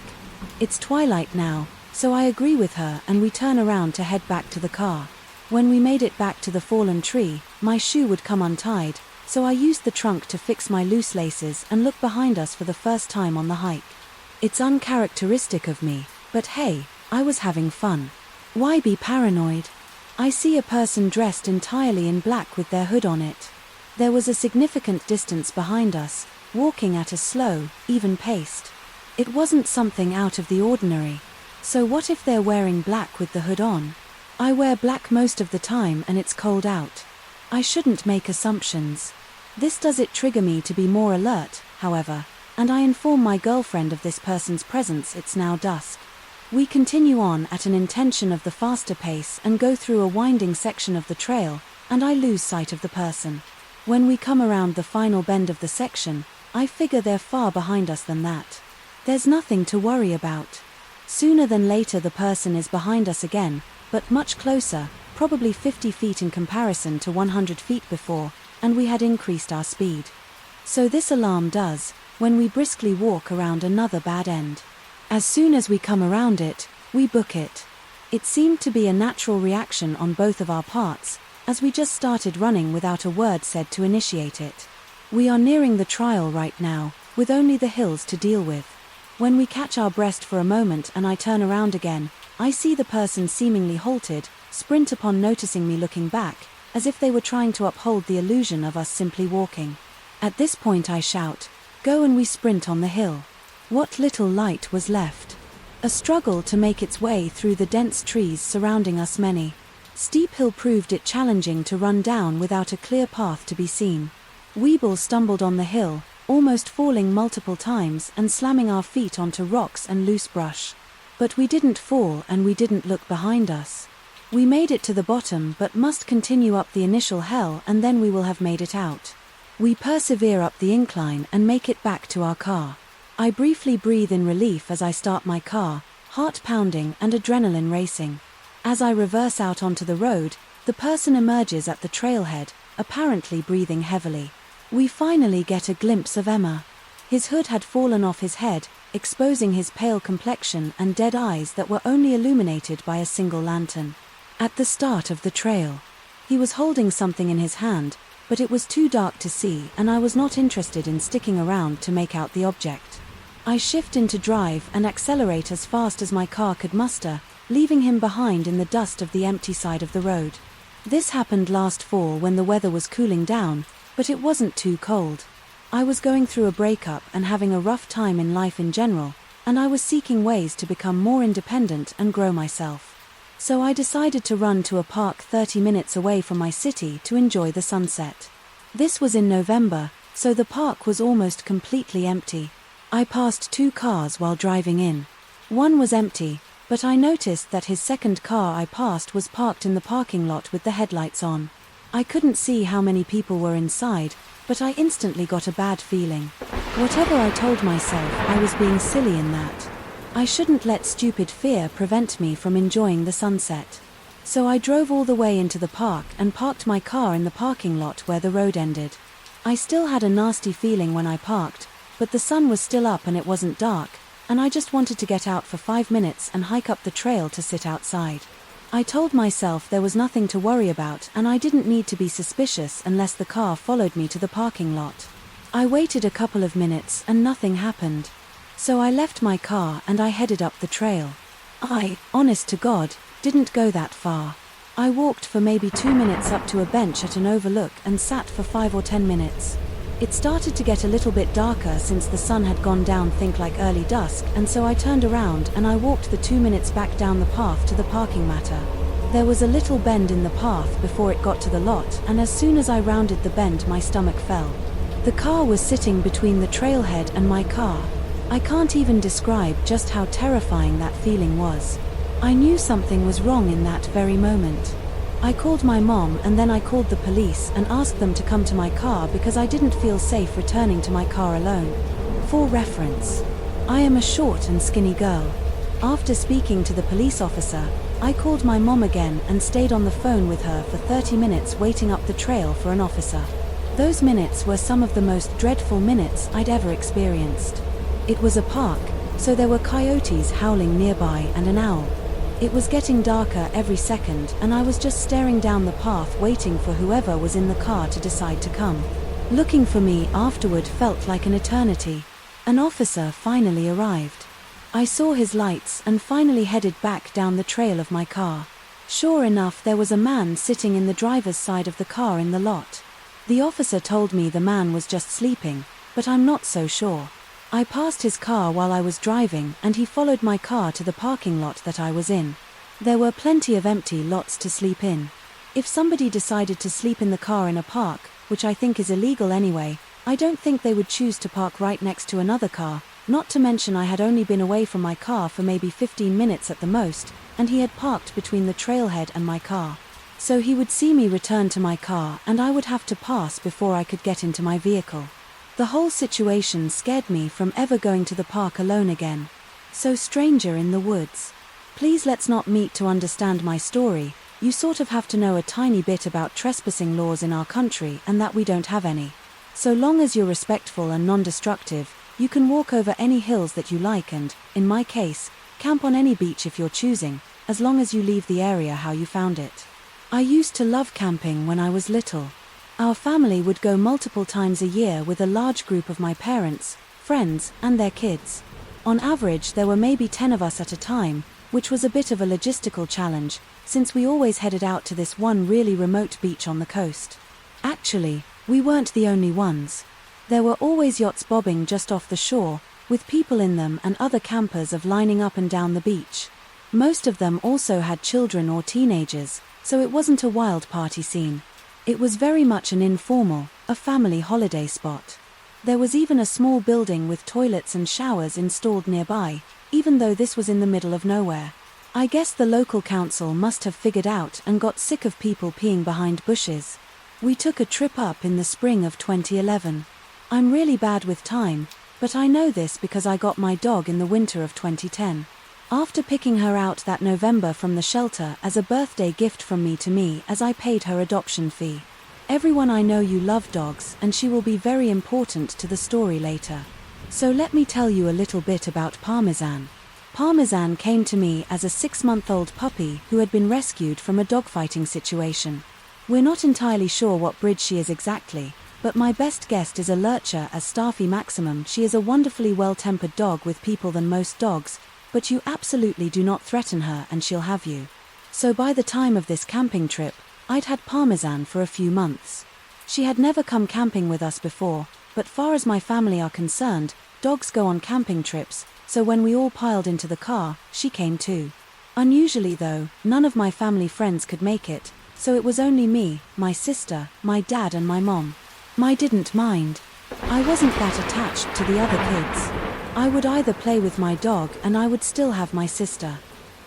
It's twilight now, so I agree with her and we turn around to head back to the car. When we made it back to the fallen tree, my shoe would come untied, so I used the trunk to fix my loose laces and look behind us for the first time on the hike. It's uncharacteristic of me, but hey, I was having fun. Why be paranoid? I see a person dressed entirely in black with their hood on it. There was a significant distance behind us, walking at a slow, even pace. It wasn't something out of the ordinary. So what if they're wearing black with the hood on? I wear black most of the time and it's cold out. I shouldn't make assumptions. This does it trigger me to be more alert, however, and I inform my girlfriend of this person's presence. It's now dusk. We continue on at an intention of the faster pace and go through a winding section of the trail, and I lose sight of the person. When we come around the final bend of the section, I figure they're far behind us than that. There's nothing to worry about. Sooner than later the person is behind us again, but much closer, probably 50 feet in comparison to 100 feet before, and we had increased our speed. So this alarm does, when we briskly walk around another bad end. As soon as we come around it, we book it. It seemed to be a natural reaction on both of our parts, as we just started running without a word said to initiate it. We are nearing the trail right now, with only the hills to deal with. When we catch our breath for a moment and I turn around again, I see the person seemingly halted, sprint upon noticing me looking back, as if they were trying to uphold the illusion of us simply walking. At this point I shout, "Go," and we sprint on the hill. What little light was left. A struggle to make its way through the dense trees surrounding us. Many steep hill proved it challenging to run down without a clear path to be seen. Weeble stumbled on the hill, almost falling multiple times and slamming our feet onto rocks and loose brush. But we didn't fall and we didn't look behind us. We made it to the bottom but must continue up the initial hell and then we will have made it out. We persevere up the incline and make it back to our car. I briefly breathe in relief as I start my car, heart pounding and adrenaline racing. As I reverse out onto the road, the person emerges at the trailhead, apparently breathing heavily. We finally get a glimpse of Emma. His hood had fallen off his head, exposing his pale complexion and dead eyes that were only illuminated by a single lantern. At the start of the trail, he was holding something in his hand, but it was too dark to see and I was not interested in sticking around to make out the object. I shift into drive and accelerate as fast as my car could muster, leaving him behind in the dust of the empty side of the road. This happened last fall when the weather was cooling down, but it wasn't too cold. I was going through a breakup and having a rough time in life in general, and I was seeking ways to become more independent and grow myself. So I decided to run to a park 30 minutes away from my city to enjoy the sunset. This was in November, so the park was almost completely empty. I passed 2 cars while driving in. One was empty, but I noticed that his second car I passed was parked in the parking lot with the headlights on. I couldn't see how many people were inside, but I instantly got a bad feeling. Whatever I told myself, I was being silly in that. I shouldn't let stupid fear prevent me from enjoying the sunset. So I drove all the way into the park and parked my car in the parking lot where the road ended. I still had a nasty feeling when I parked, but the sun was still up and it wasn't dark, and I just wanted to get out for 5 minutes and hike up the trail to sit outside. I told myself there was nothing to worry about and I didn't need to be suspicious unless the car followed me to the parking lot. I waited a couple of minutes and nothing happened. So I left my car and I headed up the trail. I, honest to God, didn't go that far. I walked for maybe 2 minutes up to a bench at an overlook and sat for 5 or 10 minutes. It started to get a little bit darker since the sun had gone down, think like early dusk, and so I turned around and I walked the 2 minutes back down the path to the parking matter. There was a little bend in the path before it got to the lot, and as soon as I rounded the bend my stomach fell. The car was sitting between the trailhead and my car. I can't even describe just how terrifying that feeling was. I knew something was wrong in that very moment. I called my mom and then I called the police and asked them to come to my car because I didn't feel safe returning to my car alone. For reference, I am a short and skinny girl. After speaking to the police officer, I called my mom again and stayed on the phone with her for 30 minutes waiting up the trail for an officer. Those minutes were some of the most dreadful minutes I'd ever experienced. It was a park, so there were coyotes howling nearby and an owl. It was getting darker every second and I was just staring down the path waiting for whoever was in the car to decide to come. Looking for me afterward felt like an eternity. An officer finally arrived. I saw his lights and finally headed back down the trail of my car. Sure enough, there was a man sitting in the driver's side of the car in the lot. The officer told me the man was just sleeping, but I'm not so sure. I passed his car while I was driving and he followed my car to the parking lot that I was in. There were plenty of empty lots to sleep in. If somebody decided to sleep in the car in a park, which I think is illegal anyway, I don't think they would choose to park right next to another car, not to mention I had only been away from my car for maybe 15 minutes at the most, and he had parked between the trailhead and my car. So he would see me return to my car and I would have to pass before I could get into my vehicle. The whole situation scared me from ever going to the park alone again. So stranger in the woods. Please let's not meet to understand my story. You sort of have to know a tiny bit about trespassing laws in our country and that we don't have any. So long as you're respectful and non-destructive, you can walk over any hills that you like and, in my case, camp on any beach if you're choosing, as long as you leave the area how you found it. I used to love camping when I was little. Our family would go multiple times a year with a large group of my parents, friends, and their kids. On average, there were maybe 10 of us at a time, which was a bit of a logistical challenge, since we always headed out to this one really remote beach on the coast. Actually, we weren't the only ones. There were always yachts bobbing just off the shore, with people in them and other campers of lining up and down the beach. Most of them also had children or teenagers, so it wasn't a wild party scene. It was very much an informal, a family holiday spot. There was even a small building with toilets and showers installed nearby, even though this was in the middle of nowhere. I guess the local council must have figured out and got sick of people peeing behind bushes. We took a trip up in the spring of 2011. I'm really bad with time, but I know this because I got my dog in the winter of 2010. After picking her out that November from the shelter as a birthday gift from me to me as I paid her adoption fee. Everyone, I know you love dogs and she will be very important to the story later. So let me tell you a little bit about Parmesan. Parmesan came to me as a 6-month-old puppy who had been rescued from a dogfighting situation. We're not entirely sure what breed she is exactly, but my best guess is a lurcher as Staffy Maximum. She is a wonderfully well-tempered dog with people than most dogs, but you absolutely do not threaten her and she'll have you. So by the time of this camping trip, I'd had Parmesan for a few months. She had never come camping with us before, but far as my family are concerned, dogs go on camping trips, so when we all piled into the car, she came too. Unusually though, none of my family friends could make it, so it was only me, my sister, my dad and my mom. I didn't mind. I wasn't that attached to the other kids. I would either play with my dog and I would still have my sister.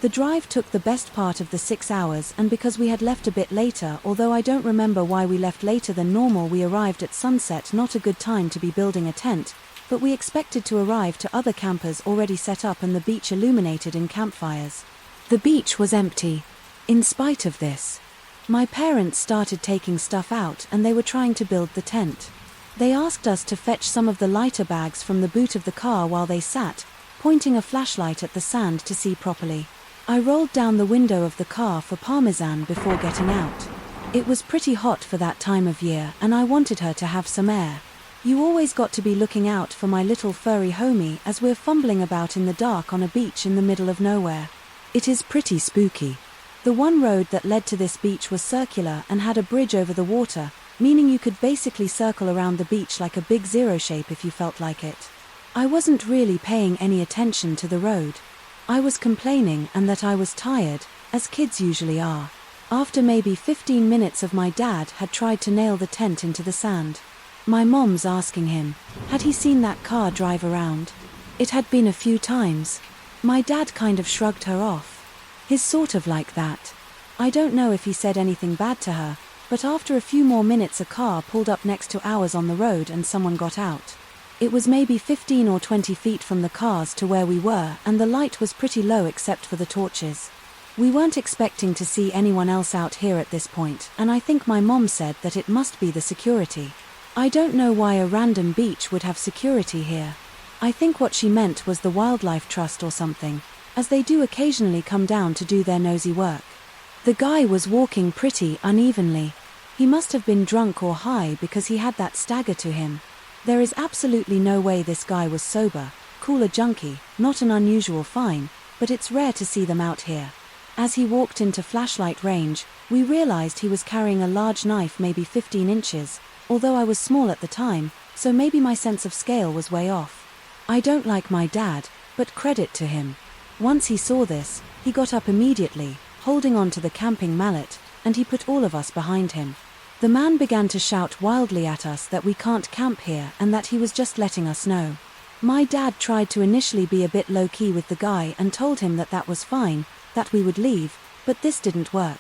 The drive took the best part of the 6 hours, and because we had left a bit later, although I don't remember why we left later than normal, we arrived at sunset, not a good time to be building a tent, but we expected to arrive to other campers already set up and the beach illuminated in campfires. The beach was empty. In spite of this, my parents started taking stuff out and they were trying to build the tent. They asked us to fetch some of the lighter bags from the boot of the car while they sat, pointing a flashlight at the sand to see properly. I rolled down the window of the car for Parmesan before getting out. It was pretty hot for that time of year and I wanted her to have some air. You always got to be looking out for my little furry homie as we're fumbling about in the dark on a beach in the middle of nowhere. It is pretty spooky. The one road that led to this beach was circular and had a bridge over the water, meaning you could basically circle around the beach like a big zero shape if you felt like it. I wasn't really paying any attention to the road. I was complaining and that I was tired, as kids usually are. After maybe 15 minutes of my dad had tried to nail the tent into the sand. My mom's asking him, had he seen that car drive around? It had been a few times. My dad kind of shrugged her off. He's sort of like that. I don't know if he said anything bad to her, but after a few more minutes a car pulled up next to ours on the road and someone got out. It was maybe 15 or 20 feet from the cars to where we were, and the light was pretty low except for the torches. We weren't expecting to see anyone else out here at this point, and I think my mom said that it must be the security. I don't know why a random beach would have security here. I think what she meant was the Wildlife Trust or something, as they do occasionally come down to do their nosy work. The guy was walking pretty unevenly. He must have been drunk or high because he had that stagger to him. There is absolutely no way this guy was sober. Cooler junkie, not an unusual find, but it's rare to see them out here. As he walked into flashlight range, we realized he was carrying a large knife, maybe 15 inches, although I was small at the time, so maybe my sense of scale was way off. I don't like my dad, but credit to him. Once he saw this, he got up immediately, holding on to the camping mallet, and he put all of us behind him. The man began to shout wildly at us that we can't camp here and that he was just letting us know. My dad tried to initially be a bit low-key with the guy and told him that that was fine, that we would leave, but this didn't work.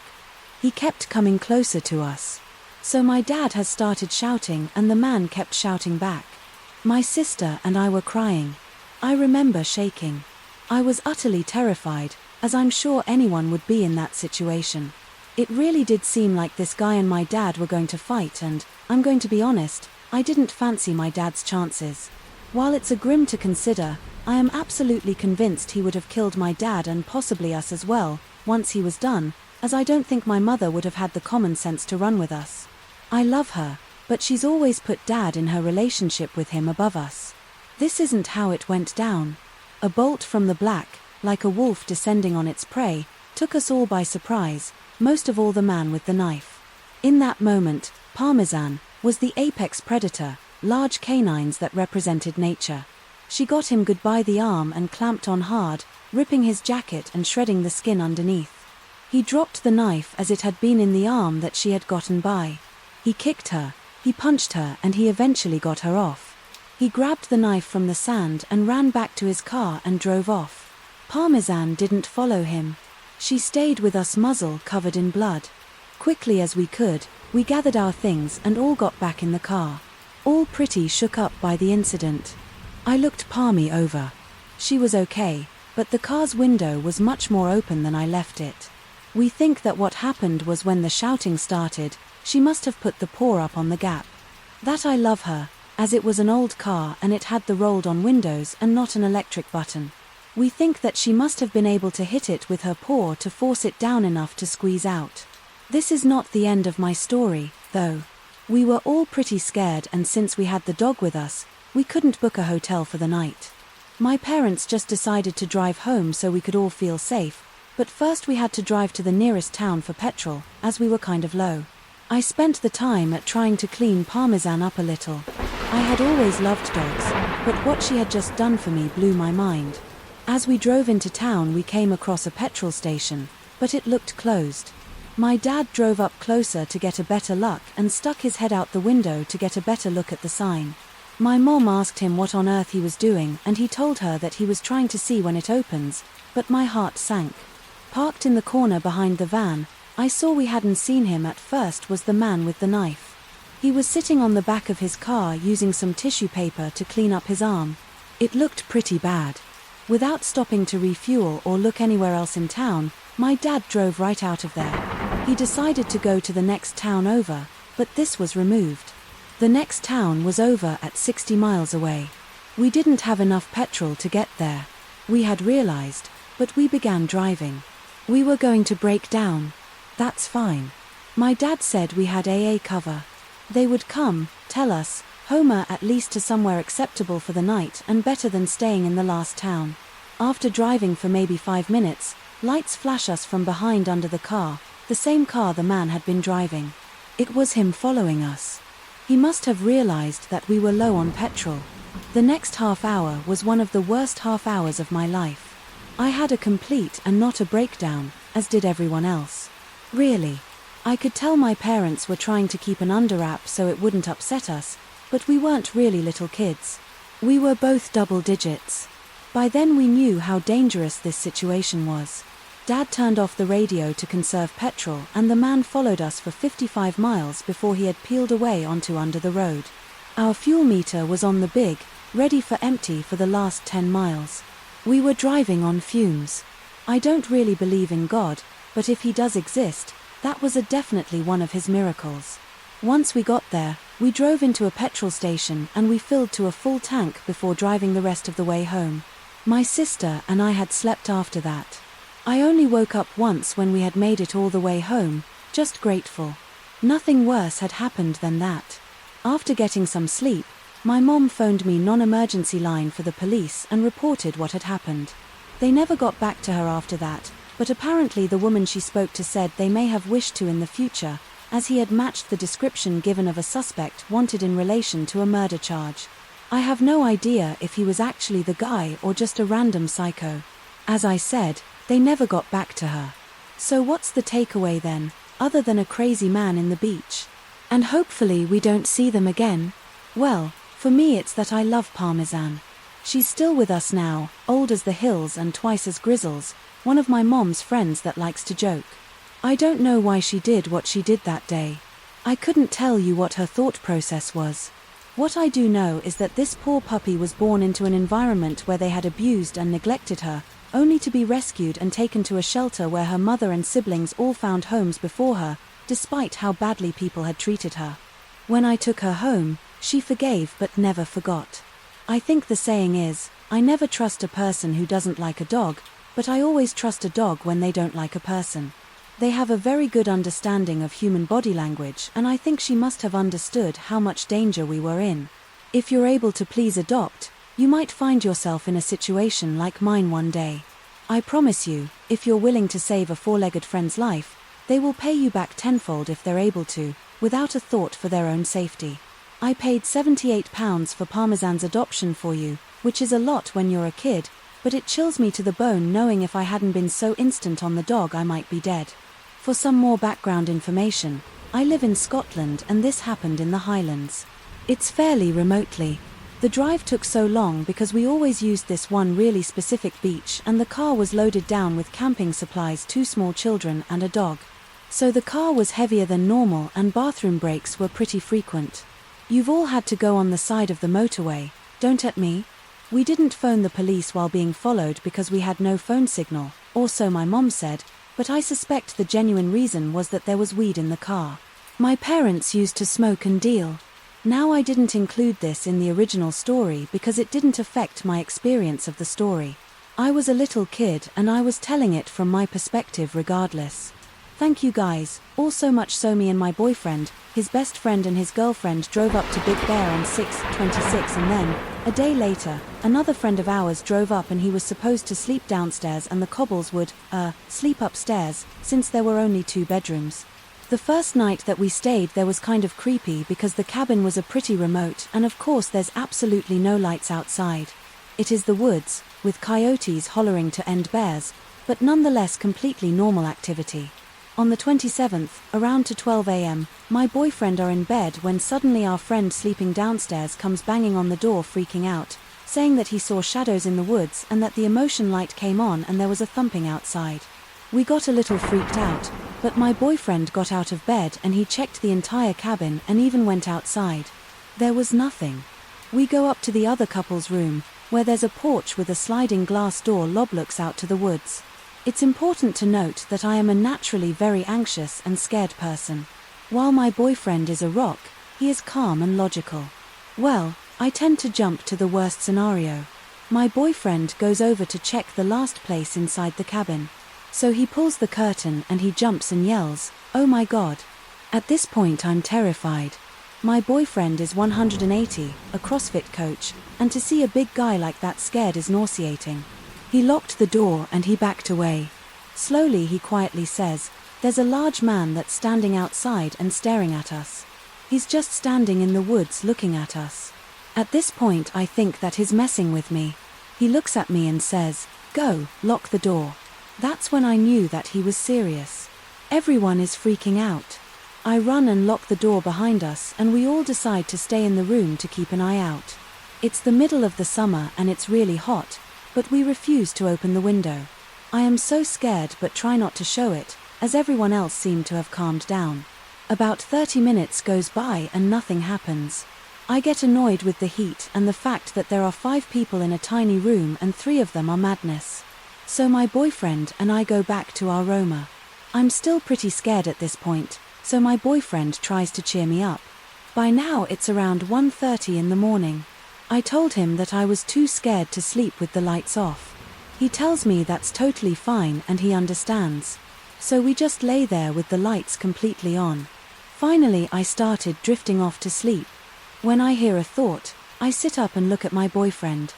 He kept coming closer to us. So my dad has started shouting and the man kept shouting back. My sister and I were crying. I remember shaking. I was utterly terrified, as I'm sure anyone would be in that situation. It really did seem like this guy and my dad were going to fight, and, I'm going to be honest, I didn't fancy my dad's chances. While it's a grim to consider, I am absolutely convinced he would have killed my dad and possibly us as well, once he was done, as I don't think my mother would have had the common sense to run with us. I love her, but she's always put dad in her relationship with him above us. This isn't how it went down. A bolt from the black, like a wolf descending on its prey, took us all by surprise, most of all the man with the knife. In that moment, Parmesan was the apex predator, large canines that represented nature. She got him good by the arm and clamped on hard, ripping his jacket and shredding the skin underneath. He dropped the knife as it had been in the arm that she had gotten by. He kicked her, he punched her, and he eventually got her off. He grabbed the knife from the sand and ran back to his car and drove off. Parmesan didn't follow him. She stayed with us, muzzle covered in blood. Quickly as we could, we gathered our things and all got back in the car. All pretty shook up by the incident. I looked Palmy over. She was okay, but the car's window was much more open than I left it. We think that what happened was when the shouting started, she must have put the paw up on the gap. That I love her, as it was an old car and it had the rolled-on windows and not an electric button. We think that she must have been able to hit it with her paw to force it down enough to squeeze out. This is not the end of my story, though. We were all pretty scared, and since we had the dog with us, we couldn't book a hotel for the night. My parents just decided to drive home so we could all feel safe, but first we had to drive to the nearest town for petrol, as we were kind of low. I spent the time at trying to clean Parmesan up a little. I had always loved dogs, but what she had just done for me blew my mind. As we drove into town we came across a petrol station, but it looked closed. My dad drove up closer to get a better look and stuck his head out the window to get a better look at the sign. My mom asked him what on earth he was doing and he told her that he was trying to see when it opens, but my heart sank. Parked in the corner behind the van, I saw we hadn't seen him at first was the man with the knife. He was sitting on the back of his car using some tissue paper to clean up his arm. It looked pretty bad. Without stopping to refuel or look anywhere else in town, my dad drove right out of there. He decided to go to the next town over, but this was removed. The next town was over at 60 miles away. We didn't have enough petrol to get there. We had realized, but we began driving. We were going to break down. That's fine. My dad said we had AA cover. They would come, tell us, Homer at least to somewhere acceptable for the night and better than staying in the last town. After driving for maybe 5 minutes, lights flash us from behind under the car, the same car the man had been driving. It was him following us. He must have realized that we were low on petrol. The next half hour was one of the worst half hours of my life. I had a complete and not a breakdown, as did everyone else. Really. I could tell my parents were trying to keep an underwrap so it wouldn't upset us, but we weren't really little kids. We were both double digits. By then we knew how dangerous this situation was. Dad turned off the radio to conserve petrol and the man followed us for 55 miles before he had peeled away onto under the road. Our fuel meter was on the big, ready for empty for the last 10 miles. We were driving on fumes. I don't really believe in God, but if he does exist, that was definitely one of his miracles. Once we got there, we drove into a petrol station and we filled to a full tank before driving the rest of the way home. My sister and I had slept after that. I only woke up once when we had made it all the way home, just grateful. Nothing worse had happened than that. After getting some sleep, my mom phoned me non-emergency line for the police and reported what had happened. They never got back to her after that, but apparently the woman she spoke to said they may have wished to in the future, as he had matched the description given of a suspect wanted in relation to a murder charge. I have no idea if he was actually the guy or just a random psycho. As I said, they never got back to her. So what's the takeaway then, other than a crazy man in the beach? And hopefully we don't see them again? Well, for me it's that I love Parmesan. She's still with us now, old as the hills and twice as grizzles, one of my mom's friends that likes to joke. I don't know why she did what she did that day. I couldn't tell you what her thought process was. What I do know is that this poor puppy was born into an environment where they had abused and neglected her, only to be rescued and taken to a shelter where her mother and siblings all found homes before her, despite how badly people had treated her. When I took her home, she forgave but never forgot. I think the saying is, I never trust a person who doesn't like a dog, but I always trust a dog when they don't like a person. They have a very good understanding of human body language and I think she must have understood how much danger we were in. If you're able to please adopt, you might find yourself in a situation like mine one day. I promise you, if you're willing to save a four-legged friend's life, they will pay you back tenfold if they're able to, without a thought for their own safety. I paid £78 for Parmesan's adoption for you, which is a lot when you're a kid, but it chills me to the bone knowing if I hadn't been so instant on the dog I might be dead. For some more background information, I live in Scotland and this happened in the Highlands. It's fairly remotely. The drive took so long because we always used this one really specific beach and the car was loaded down with camping supplies, 2 small children and a dog. So the car was heavier than normal and bathroom breaks were pretty frequent. You've all had to go on the side of the motorway, don't at me? We didn't phone the police while being followed because we had no phone signal, or so my mom said, but I suspect the genuine reason was that there was weed in the car. My parents used to smoke and deal. Now I didn't include this in the original story because it didn't affect my experience of the story. I was a little kid and I was telling it from my perspective regardless. Thank you guys. All so much so me and my boyfriend, his best friend and his girlfriend drove up to Big Bear on 6/26 and then, a day later, another friend of ours drove up and he was supposed to sleep downstairs and the Cobbles would, sleep upstairs, since there were only 2 bedrooms. The first night that we stayed there was kind of creepy because the cabin was a pretty remote and of course there's absolutely no lights outside. It is the woods, with coyotes hollering to end bears, but nonetheless completely normal activity. On the 27th, around to 12 a.m., my boyfriend are in bed when suddenly our friend sleeping downstairs comes banging on the door freaking out, saying that he saw shadows in the woods and that the emotion light came on and there was a thumping outside. We got a little freaked out, but my boyfriend got out of bed and he checked the entire cabin and even went outside. There was nothing. We go up to the other couple's room, where there's a porch with a sliding glass door looks out to the woods. It's important to note that I am a naturally very anxious and scared person. While my boyfriend is a rock, he is calm and logical. Well, I tend to jump to the worst scenario. My boyfriend goes over to check the last place inside the cabin. So he pulls the curtain and he jumps and yells, "Oh my God." At this point I'm terrified. My boyfriend is 180, a CrossFit coach, and to see a big guy like that scared is nauseating. He locked the door and he backed away. Slowly he quietly says, "There's a large man that's standing outside and staring at us. He's just standing in the woods looking at us." At this point I think that he's messing with me. He looks at me and says, "Go, lock the door." That's when I knew that he was serious. Everyone is freaking out. I run and lock the door behind us and we all decide to stay in the room to keep an eye out. It's the middle of the summer and it's really hot, but we refuse to open the window. I am so scared but try not to show it, as everyone else seemed to have calmed down. About 30 minutes goes by and nothing happens. I get annoyed with the heat and the fact that there are 5 people in a tiny room and 3 of them are madness. So my boyfriend and I go back to our Roma. I'm still pretty scared at this point, so my boyfriend tries to cheer me up. By now it's around 1:30 in the morning. I told him that I was too scared to sleep with the lights off. He tells me that's totally fine and he understands. So we just lay there with the lights completely on. Finally I started drifting off to sleep. When I hear a thought, I sit up and look at my boyfriend.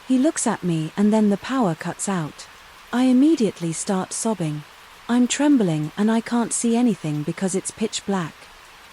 He looks at me and then the power cuts out. I immediately start sobbing. I'm trembling and I can't see anything because it's pitch black.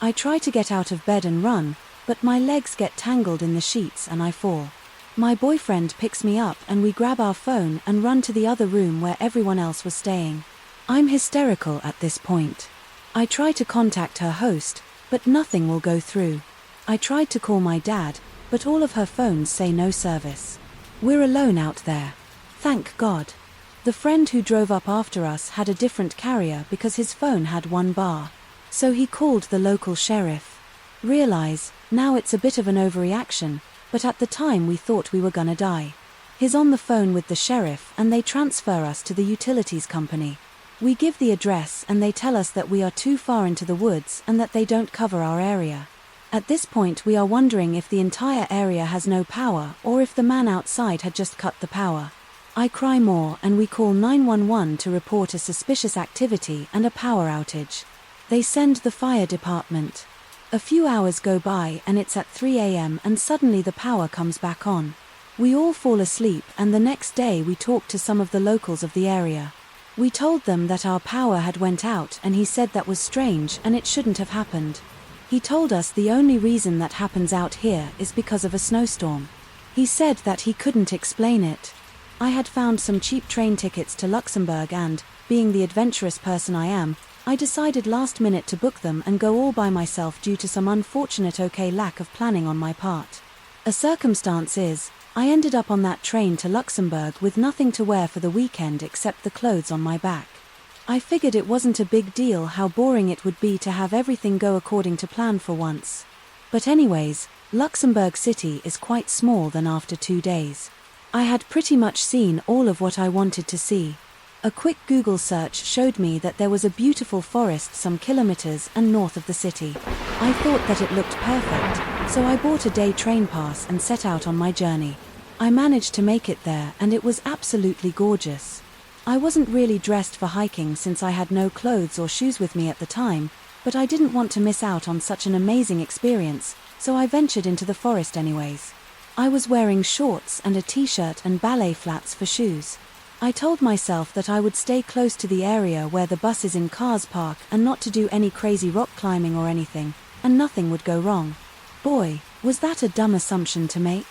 I try to get out of bed and run, but my legs get tangled in the sheets and I fall. My boyfriend picks me up and we grab our phone and run to the other room where everyone else was staying. I'm hysterical at this point. I try to contact her host, but nothing will go through. I tried to call my dad, but all of her phones say no service. We're alone out there. Thank God. The friend who drove up after us had a different carrier because his phone had 1 bar. So he called the local sheriff. Realize, now it's a bit of an overreaction, but at the time we thought we were gonna die. He's on the phone with the sheriff and they transfer us to the utilities company. We give the address and they tell us that we are too far into the woods and that they don't cover our area. At this point we are wondering if the entire area has no power or if the man outside had just cut the power. I cry more and we call 911 to report a suspicious activity and a power outage. They send the fire department. A few hours go by and it's at 3 a.m. and suddenly the power comes back on. We all fall asleep and the next day we talk to some of the locals of the area. We told them that our power had went out and he said that was strange and it shouldn't have happened. He told us the only reason that happens out here is because of a snowstorm. He said that he couldn't explain it. I had found some cheap train tickets to Luxembourg and, being the adventurous person I am, I decided last minute to book them and go all by myself due to some unfortunate lack of planning on my part. A circumstance is, I ended up on that train to Luxembourg with nothing to wear for the weekend except the clothes on my back. I figured it wasn't a big deal how boring it would be to have everything go according to plan for once. But anyways, Luxembourg City is quite small than after 2 days. I had pretty much seen all of what I wanted to see. A quick Google search showed me that there was a beautiful forest some kilometers and north of the city. I thought that it looked perfect, so I bought a day train pass and set out on my journey. I managed to make it there and it was absolutely gorgeous. I wasn't really dressed for hiking since I had no clothes or shoes with me at the time, but I didn't want to miss out on such an amazing experience, so I ventured into the forest anyways. I was wearing shorts and a t-shirt and ballet flats for shoes. I told myself that I would stay close to the area where the buses and cars park and not to do any crazy rock climbing or anything, and nothing would go wrong. Boy, was that a dumb assumption to make?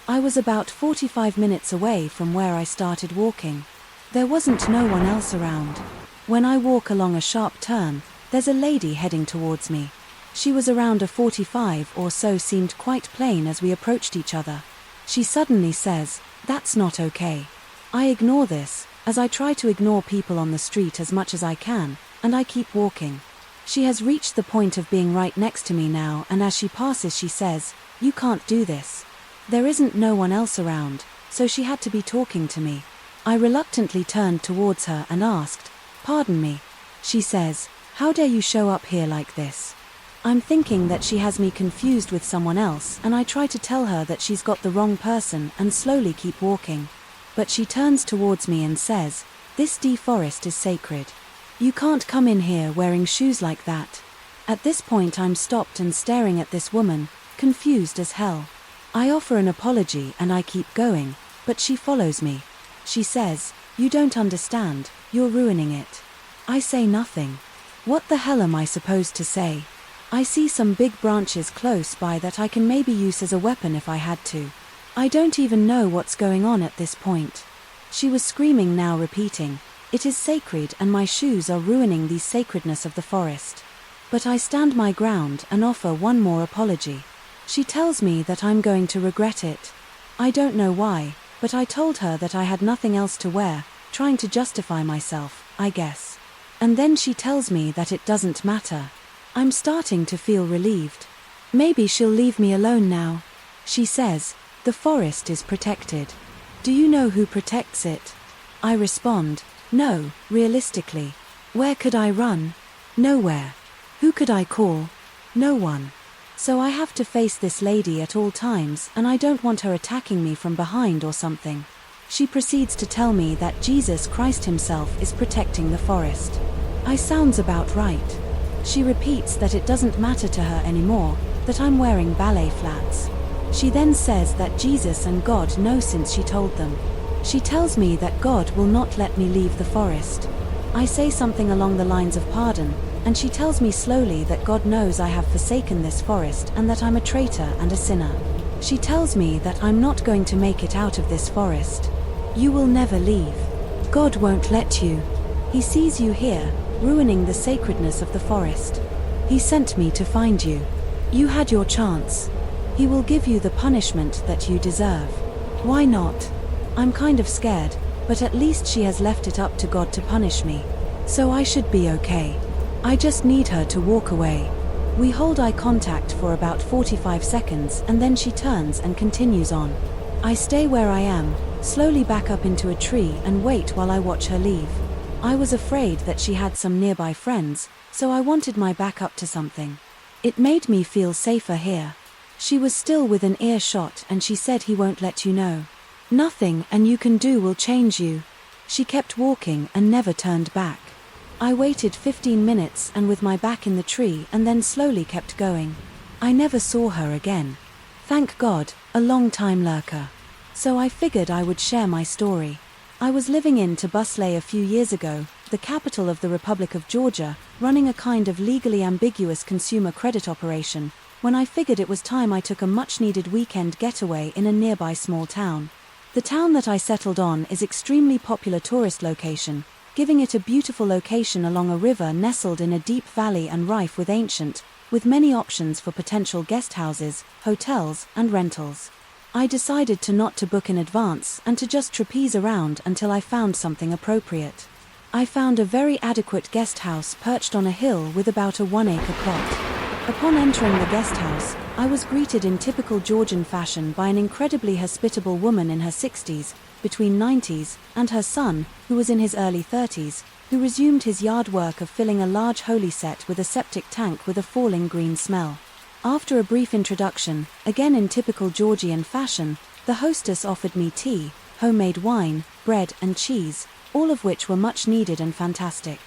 I was about 45 minutes away from where I started walking. There wasn't no one else around. When I walk along a sharp turn, there's a lady heading towards me. She was around a 45 or so, seemed quite plain as we approached each other. She suddenly says, "That's not okay." I ignore this, as I try to ignore people on the street as much as I can, and I keep walking. She has reached the point of being right next to me now, and as she passes she says, "You can't do this." There isn't no one else around, so she had to be talking to me. I reluctantly turned towards her and asked, "Pardon me." She says, "How dare you show up here like this?" I'm thinking that she has me confused with someone else, and I try to tell her that she's got the wrong person and slowly keep walking. But she turns towards me and says, "This forest is sacred. You can't come in here wearing shoes like that." At this point I'm stopped and staring at this woman, confused as hell. I offer an apology and I keep going, but she follows me. She says, "You don't understand, you're ruining it." I say nothing. What the hell am I supposed to say? I see some big branches close by that I can maybe use as a weapon if I had to. I don't even know what's going on at this point. She was screaming now, repeating, "It is sacred and my shoes are ruining the sacredness of the forest." But I stand my ground and offer one more apology. She tells me that I'm going to regret it. I don't know why, but I told her that I had nothing else to wear, trying to justify myself, I guess. And then she tells me that it doesn't matter. I'm starting to feel relieved. Maybe she'll leave me alone now. She says, "The forest is protected. Do you know who protects it?" I respond, "No, realistically. Where could I run? Nowhere. Who could I call? No one. So I have to face this lady at all times, and I don't want her attacking me from behind or something." She proceeds to tell me that Jesus Christ himself is protecting the forest. I sounds about right. She repeats that it doesn't matter to her anymore, that I'm wearing ballet flats. She then says that Jesus and God know since she told them. She tells me that God will not let me leave the forest. I say something along the lines of pardon, and she tells me slowly that God knows I have forsaken this forest and that I'm a traitor and a sinner. She tells me that I'm not going to make it out of this forest. "You will never leave. God won't let you. He sees you here, ruining the sacredness of the forest. He sent me to find you. You had your chance. He will give you the punishment that you deserve. Why not?" I'm kind of scared, but at least she has left it up to God to punish me. So I should be okay. I just need her to walk away. We hold eye contact for about 45 seconds and then she turns and continues on. I stay where I am, slowly back up into a tree and wait while I watch her leave. I was afraid that she had some nearby friends, so I wanted my back up to something. It made me feel safer here. She was still within earshot and she said, "He won't let you know. Nothing and you can do will change you." She kept walking and never turned back. I waited 15 minutes and with my back in the tree and then slowly kept going. I never saw her again. Thank God, a long-time lurker. So I figured I would share my story. I was living in Tbilisi a few years ago, the capital of the Republic of Georgia, running a kind of legally ambiguous consumer credit operation, when I figured it was time I took a much-needed weekend getaway in a nearby small town. The town that I settled on is extremely popular tourist location, giving it a beautiful location along a river nestled in a deep valley and rife with ancient, with many options for potential guest houses, hotels, and rentals. I decided to book in advance and to just trapeze around until I found something appropriate. I found a very adequate guest house perched on a hill with about a 1-acre plot. Upon entering the guest house, I was greeted in typical Georgian fashion by an incredibly hospitable woman in her 60s, between 90s, and her son, who was in his early 30s, who resumed his yard work of filling a large holy set with a septic tank with a falling green smell. After a brief introduction, again in typical Georgian fashion, the hostess offered me tea, homemade wine, bread and cheese, all of which were much needed and fantastic.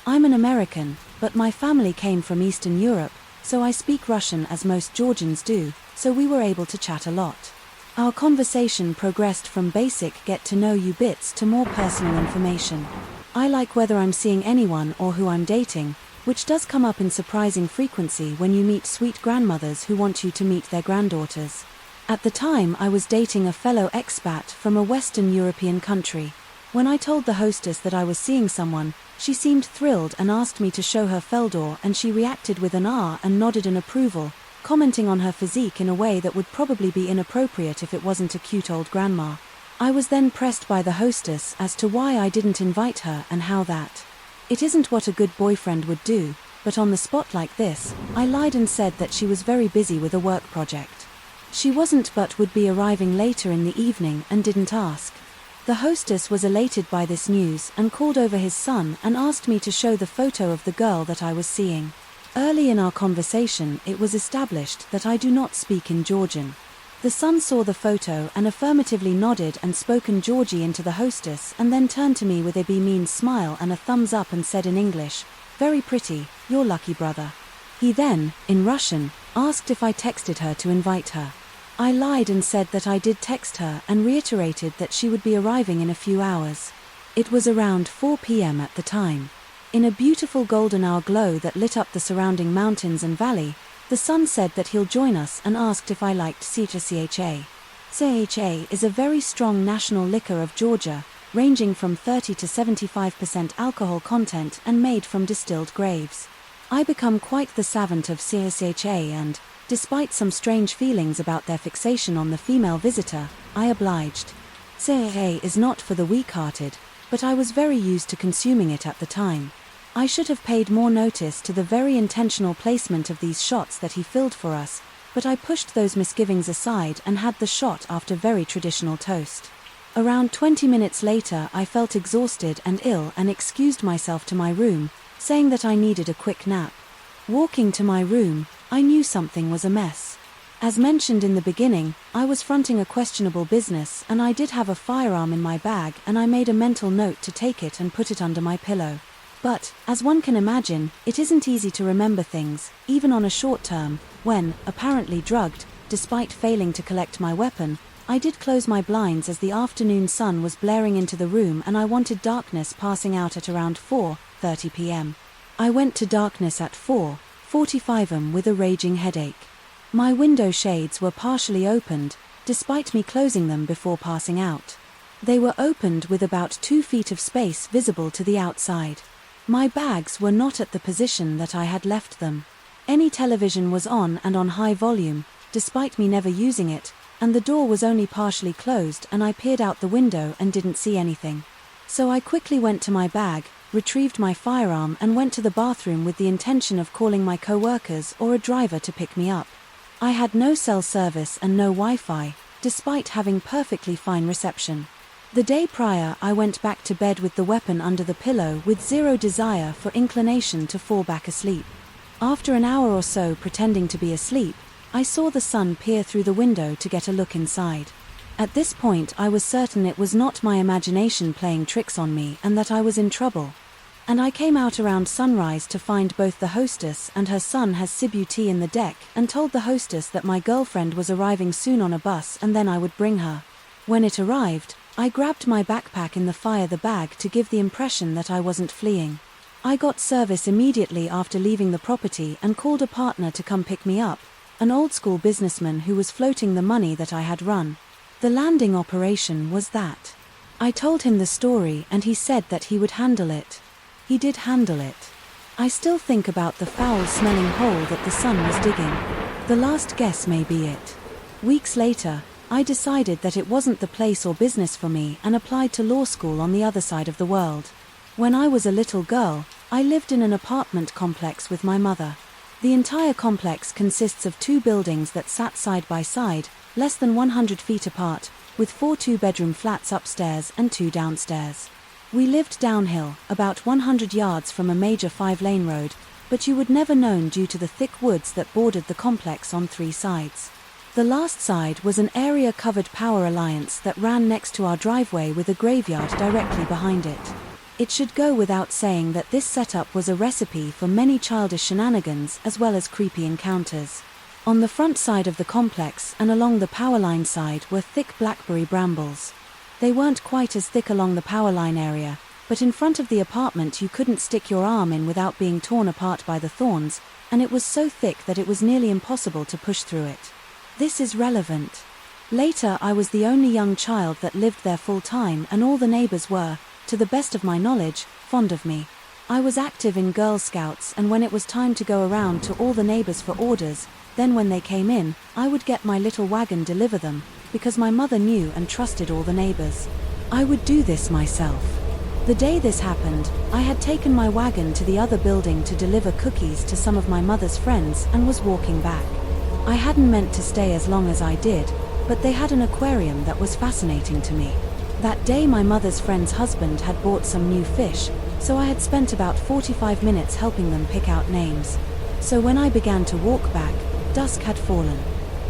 I'm an American, but my family came from Eastern Europe, so I speak Russian as most Georgians do, so we were able to chat a lot. Our conversation progressed from basic get-to-know-you bits to more personal information. I like whether I'm seeing anyone or who I'm dating, which does come up in surprising frequency when you meet sweet grandmothers who want you to meet their granddaughters. At the time I was dating a fellow expat from a Western European country. When I told the hostess that I was seeing someone, she seemed thrilled and asked me to show her Feldor, and she reacted with an ah and nodded in approval, commenting on her physique in a way that would probably be inappropriate if it wasn't a cute old grandma. I was then pressed by the hostess as to why I didn't invite her and how that. It isn't what a good boyfriend would do, but on the spot like this, I lied and said that she was very busy with a work project. She wasn't, but would be arriving later in the evening and didn't ask. The hostess was elated by this news and called over his son and asked me to show the photo of the girl that I was seeing. Early in our conversation it was established that I do not speak in Georgian. The son saw the photo and affirmatively nodded and spoke in Georgie into the hostess, and then turned to me with a beaming smile and a thumbs up and said in English, "Very pretty, you're lucky brother." He then, in Russian, asked if I texted her to invite her. I lied and said that I did text her and reiterated that she would be arriving in a few hours. It was around 4 p.m. at the time. In a beautiful golden hour glow that lit up the surrounding mountains and valley, the son said that he'll join us and asked if I liked CHA. CHA is a very strong national liquor of Georgia, ranging from 30 to 75% alcohol content and made from distilled grapes. I become quite the savant of CHA and, despite some strange feelings about their fixation on the female visitor, I obliged. CHA is not for the weak-hearted, but I was very used to consuming it at the time. I should have paid more notice to the very intentional placement of these shots that he filled for us, but I pushed those misgivings aside and had the shot after very traditional toast. Around 20 minutes later I felt exhausted and ill and excused myself to my room, saying that I needed a quick nap. Walking to my room, I knew something was amiss. As mentioned in the beginning, I was fronting a questionable business and I did have a firearm in my bag, and I made a mental note to take it and put it under my pillow. But, as one can imagine, it isn't easy to remember things, even on a short term, when, apparently drugged, despite failing to collect my weapon, I did close my blinds as the afternoon sun was blaring into the room and I wanted darkness passing out at around 4:30 p.m. I went to darkness at 4:45 am with a raging headache. My window shades were partially opened, despite me closing them before passing out. They were opened with about 2 feet of space visible to the outside. My bags were not at the position that I had left them. Any television was on and on high volume, despite me never using it, and the door was only partially closed, and I peered out the window and didn't see anything. So I quickly went to my bag, retrieved my firearm and went to the bathroom with the intention of calling my co-workers or a driver to pick me up. I had no cell service and no Wi-Fi, despite having perfectly fine reception. The day prior I went back to bed with the weapon under the pillow with zero desire for inclination to fall back asleep. After an hour or so pretending to be asleep, I saw the sun peer through the window to get a look inside. At this point I was certain it was not my imagination playing tricks on me and that I was in trouble. And I came out around sunrise to find both the hostess and her son has Sibu tea in the deck, and told the hostess that my girlfriend was arriving soon on a bus and then I would bring her. When it arrived, I grabbed my backpack in the bag to give the impression that I wasn't fleeing. I got service immediately after leaving the property and called a partner to come pick me up, an old-school businessman who was floating the money that I had run. The landing operation was that. I told him the story and he said that he would handle it. He did handle it. I still think about the foul-smelling hole that the son was digging. The last guess may be it. Weeks later, I decided that it wasn't the place or business for me and applied to law school on the other side of the world. When I was a little girl, I lived in an apartment complex with my mother. The entire complex consists of 2 buildings that sat side by side, less than 100 feet apart, with 4 2-bedroom flats upstairs and 2 downstairs. We lived downhill, about 100 yards from a major 5-lane road, but you would never known due to the thick woods that bordered the complex on 3 sides. The last side was an area-covered power alliance that ran next to our driveway with a graveyard directly behind it. It should go without saying that this setup was a recipe for many childish shenanigans as well as creepy encounters. On the front side of the complex and along the power line side were thick blackberry brambles. They weren't quite as thick along the power line area, but in front of the apartment you couldn't stick your arm in without being torn apart by the thorns, and it was so thick that it was nearly impossible to push through it. This is relevant. Later I was the only young child that lived there full time, and all the neighbors were, to the best of my knowledge, fond of me. I was active in Girl Scouts, and when it was time to go around to all the neighbors for orders, then when they came in, I would get my little wagon deliver them, because my mother knew and trusted all the neighbors. I would do this myself. The day this happened, I had taken my wagon to the other building to deliver cookies to some of my mother's friends and was walking back. I hadn't meant to stay as long as I did, but they had an aquarium that was fascinating to me. That day my mother's friend's husband had bought some new fish, so I had spent about 45 minutes helping them pick out names. So when I began to walk back, dusk had fallen.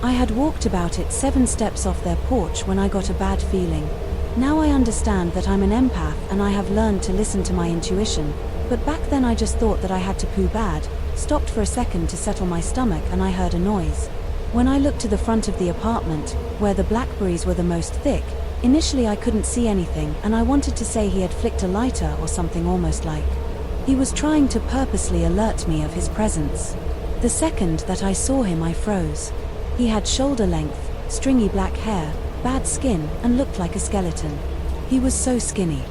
I had walked about 7 steps off their porch when I got a bad feeling. Now I understand that I'm an empath and I have learned to listen to my intuition, but back then I just thought that I had to poo bad, stopped for a second to settle my stomach, and I heard a noise. When I looked to the front of the apartment, where the blackberries were the most thick, initially I couldn't see anything, and I wanted to say he had flicked a lighter or something, almost like he was trying to purposely alert me of his presence. The second that I saw him I froze. He had shoulder-length, stringy black hair, bad skin, and looked like a skeleton. He was so skinny.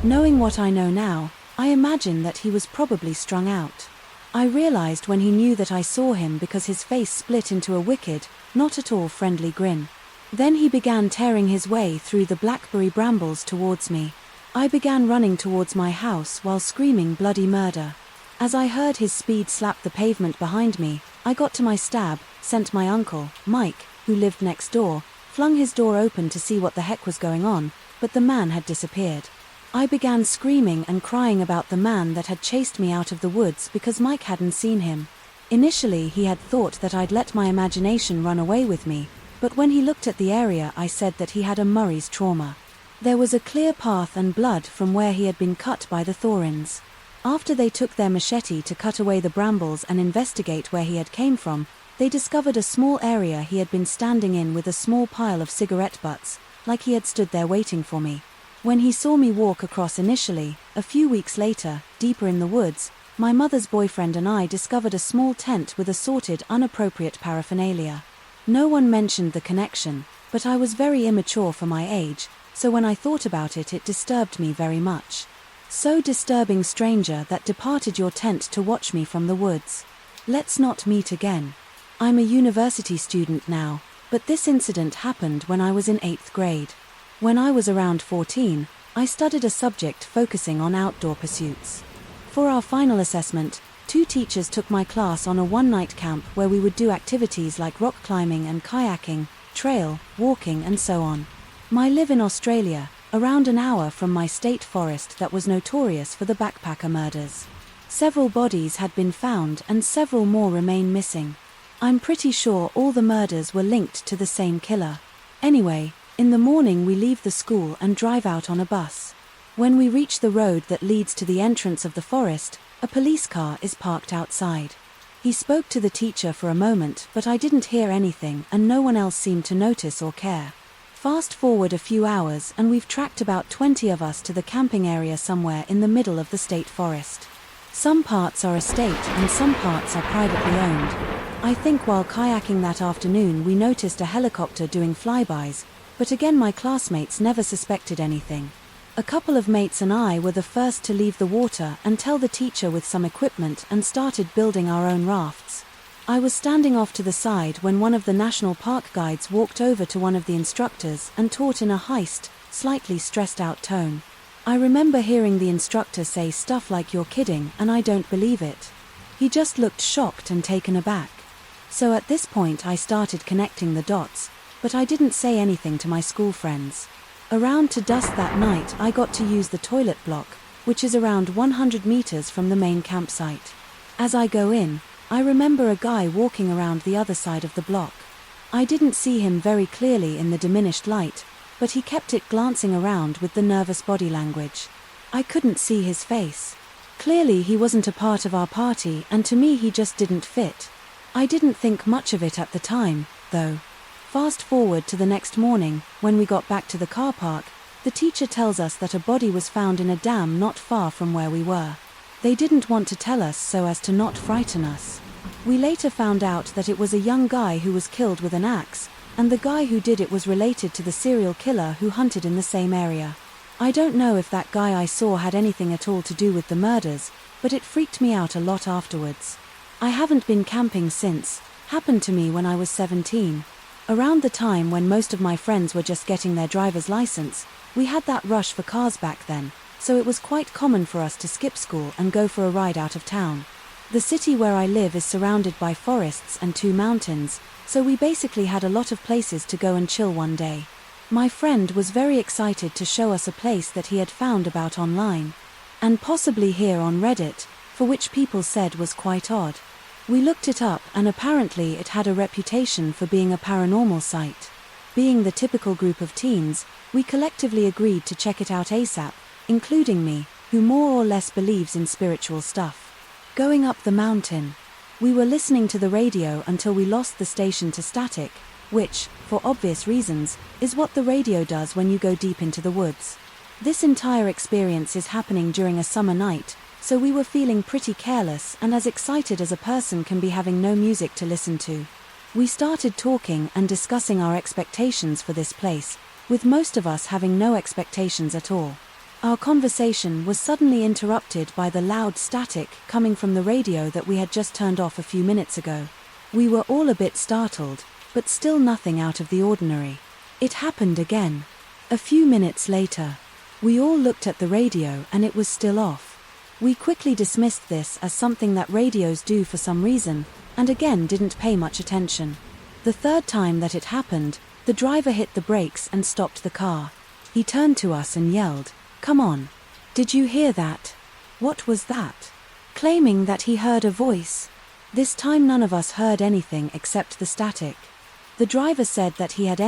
Knowing what I know now, I imagine that he was probably strung out. I realized when he knew that I saw him because his face split into a wicked, not at all friendly grin. Then he began tearing his way through the blackberry brambles towards me. I began running towards my house while screaming bloody murder. As I heard his speed slap the pavement behind me, I got to my stab, sent my uncle, Mike, who lived next door, flung his door open to see what the heck was going on, but the man had disappeared. I began screaming and crying about the man that had chased me out of the woods because Mike hadn't seen him. Initially he had thought that I'd let my imagination run away with me, but when he looked at the area I said that he had a Murray's trauma. There was a clear path and blood from where he had been cut by the thorns. After they took their machete to cut away the brambles and investigate where he had came from, they discovered a small area he had been standing in with a small pile of cigarette butts, like he had stood there waiting for me. When he saw me walk across initially, a few weeks later, deeper in the woods, my mother's boyfriend and I discovered a small tent with assorted inappropriate paraphernalia. No one mentioned the connection, but I was very immature for my age, so when I thought about it, it disturbed me very much. So disturbing, stranger that departed your tent to watch me from the woods. Let's not meet again. I'm a university student now, but this incident happened when I was in 8th grade. When I was around 14, I studied a subject focusing on outdoor pursuits. For our final assessment, 2 teachers took my class on a one-night camp where we would do activities like rock climbing and kayaking, trail, walking and so on. I live in Australia, around an hour from my state forest that was notorious for the backpacker murders. Several bodies had been found and several more remain missing. I'm pretty sure all the murders were linked to the same killer. Anyway, in the morning we leave the school and drive out on a bus. When we reach the road that leads to the entrance of the forest, a police car is parked outside. He spoke to the teacher for a moment, but I didn't hear anything and no one else seemed to notice or care. Fast forward a few hours and we've tracked about 20 of us to the camping area somewhere in the middle of the state forest. Some parts are estate and some parts are privately owned. I think while kayaking that afternoon we noticed a helicopter doing flybys, but again my classmates never suspected anything. A couple of mates and I were the first to leave the water and tell the teacher with some equipment and started building our own rafts. I was standing off to the side when one of the national park guides walked over to one of the instructors and taught in a heist, slightly stressed out tone. I remember hearing the instructor say stuff like "you're kidding," and I don't believe it. He just looked shocked and taken aback. So at this point I started connecting the dots, but I didn't say anything to my school friends. Around to dusk that night I got to use the toilet block, which is around 100 meters from the main campsite. As I go in, I remember a guy walking around the other side of the block. I didn't see him very clearly in the diminished light, but he kept it glancing around with the nervous body language. I couldn't see his face. Clearly he wasn't a part of our party, and to me he just didn't fit. I didn't think much of it at the time, though. Fast forward to the next morning, when we got back to the car park, the teacher tells us that a body was found in a dam not far from where we were. They didn't want to tell us so as to not frighten us. We later found out that it was a young guy who was killed with an axe, and the guy who did it was related to the serial killer who hunted in the same area. I don't know if that guy I saw had anything at all to do with the murders, but it freaked me out a lot afterwards. I haven't been camping since. Happened to me when I was 17. Around the time when most of my friends were just getting their driver's license, we had that rush for cars back then, so it was quite common for us to skip school and go for a ride out of town. The city where I live is surrounded by forests and 2 mountains, so we basically had a lot of places to go and chill one day. My friend was very excited to show us a place that he had found about online, and possibly here on Reddit, for which people said was quite odd. We looked it up and apparently it had a reputation for being a paranormal site. Being the typical group of teens, we collectively agreed to check it out ASAP, including me, who more or less believes in spiritual stuff. Going up the mountain, we were listening to the radio until we lost the station to static, which, for obvious reasons, is what the radio does when you go deep into the woods. This entire experience is happening during a summer night, so we were feeling pretty careless and as excited as a person can be having no music to listen to. We started talking and discussing our expectations for this place, with most of us having no expectations at all. Our conversation was suddenly interrupted by the loud static coming from the radio that we had just turned off a few minutes ago. We were all a bit startled, but still nothing out of the ordinary. It happened again. A few minutes later, we all looked at the radio and it was still off. We quickly dismissed this as something that radios do for some reason, and again didn't pay much attention. The third time that it happened, the driver hit the brakes and stopped the car. He turned to us and yelled, "Come on. Did you hear that?" "What was that?" Claiming that he heard a voice. This time none of us heard anything except the static. The driver said that he had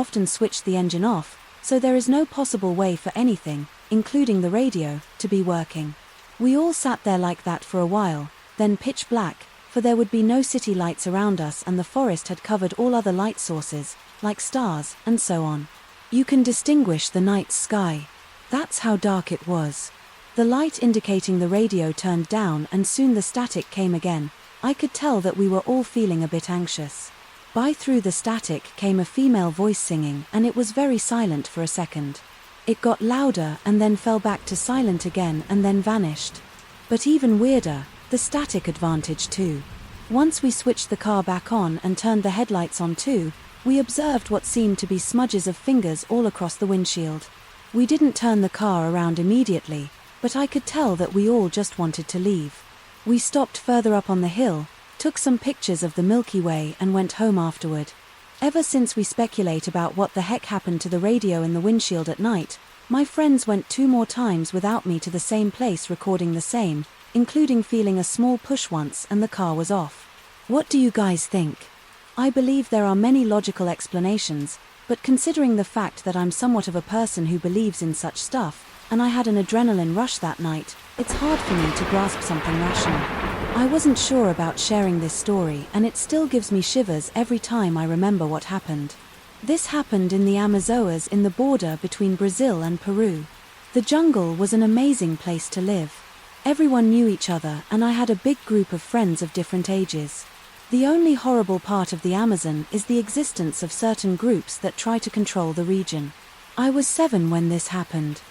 often switched the engine off, so there is no possible way for anything, including the radio, to be working. We all sat there like that for a while, then pitch black, for there would be no city lights around us and the forest had covered all other light sources, like stars, and so on. You can distinguish the night sky. That's how dark it was. The light indicating the radio turned down and soon the static came again. I could tell that we were all feeling a bit anxious. By through the static came a female voice singing and it was very silent for a second. It got louder and then fell back to silent again and then vanished. But even weirder, the static advantage too. Once we switched the car back on and turned the headlights on too, we observed what seemed to be smudges of fingers all across the windshield. We didn't turn the car around immediately, but I could tell that we all just wanted to leave. We stopped further up on the hill, took some pictures of the Milky Way and went home afterward. Ever since we speculate about what the heck happened to the radio in the windshield at night, my friends went 2 more times without me to the same place recording the same, including feeling a small push once and the car was off. What do you guys think? I believe there are many logical explanations, but considering the fact that I'm somewhat of a person who believes in such stuff, and I had an adrenaline rush that night, it's hard for me to grasp something rational. I wasn't sure about sharing this story and it still gives me shivers every time I remember what happened. This happened in the Amazonas in the border between Brazil and Peru. The jungle was an amazing place to live. Everyone knew each other and I had a big group of friends of different ages. The only horrible part of the Amazon is the existence of certain groups that try to control the region. I was 7 when this happened.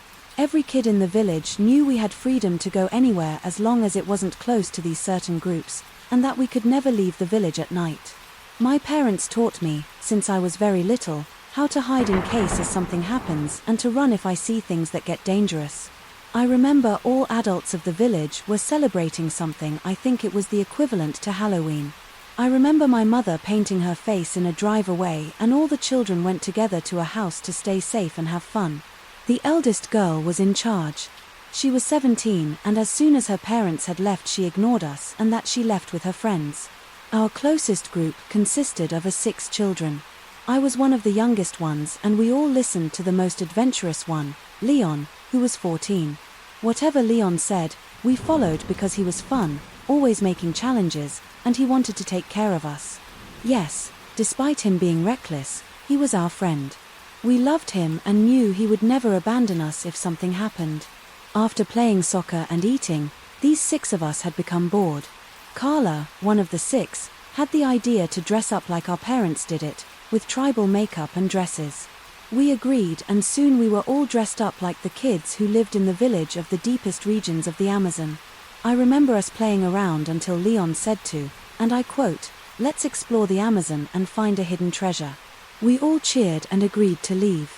Every kid in the village knew we had freedom to go anywhere as long as it wasn't close to these certain groups, and that we could never leave the village at night. My parents taught me, since I was very little, how to hide in case something happens and to run if I see things that get dangerous. I remember all adults of the village were celebrating something. I think it was the equivalent to Halloween. I remember my mother painting her face in a drive-away and all the children went together to a house to stay safe and have fun. The eldest girl was in charge. She was 17 and as soon as her parents had left she ignored us and that she left with her friends. Our closest group consisted of 6 children. I was one of the youngest ones, and we all listened to the most adventurous one, Leon, who was 14. Whatever Leon said, we followed because he was fun, always making challenges, and he wanted to take care of us. Yes, despite him being reckless, he was our friend. We loved him and knew he would never abandon us if something happened. After playing soccer and eating, these 6 of us had become bored. Carla, one of the 6, had the idea to dress up like our parents did it, with tribal makeup and dresses. We agreed, and soon we were all dressed up like the kids who lived in the village of the deepest regions of the Amazon. I remember us playing around until Leon said to, and I quote, "Let's explore the Amazon and find a hidden treasure." We all cheered and agreed to leave.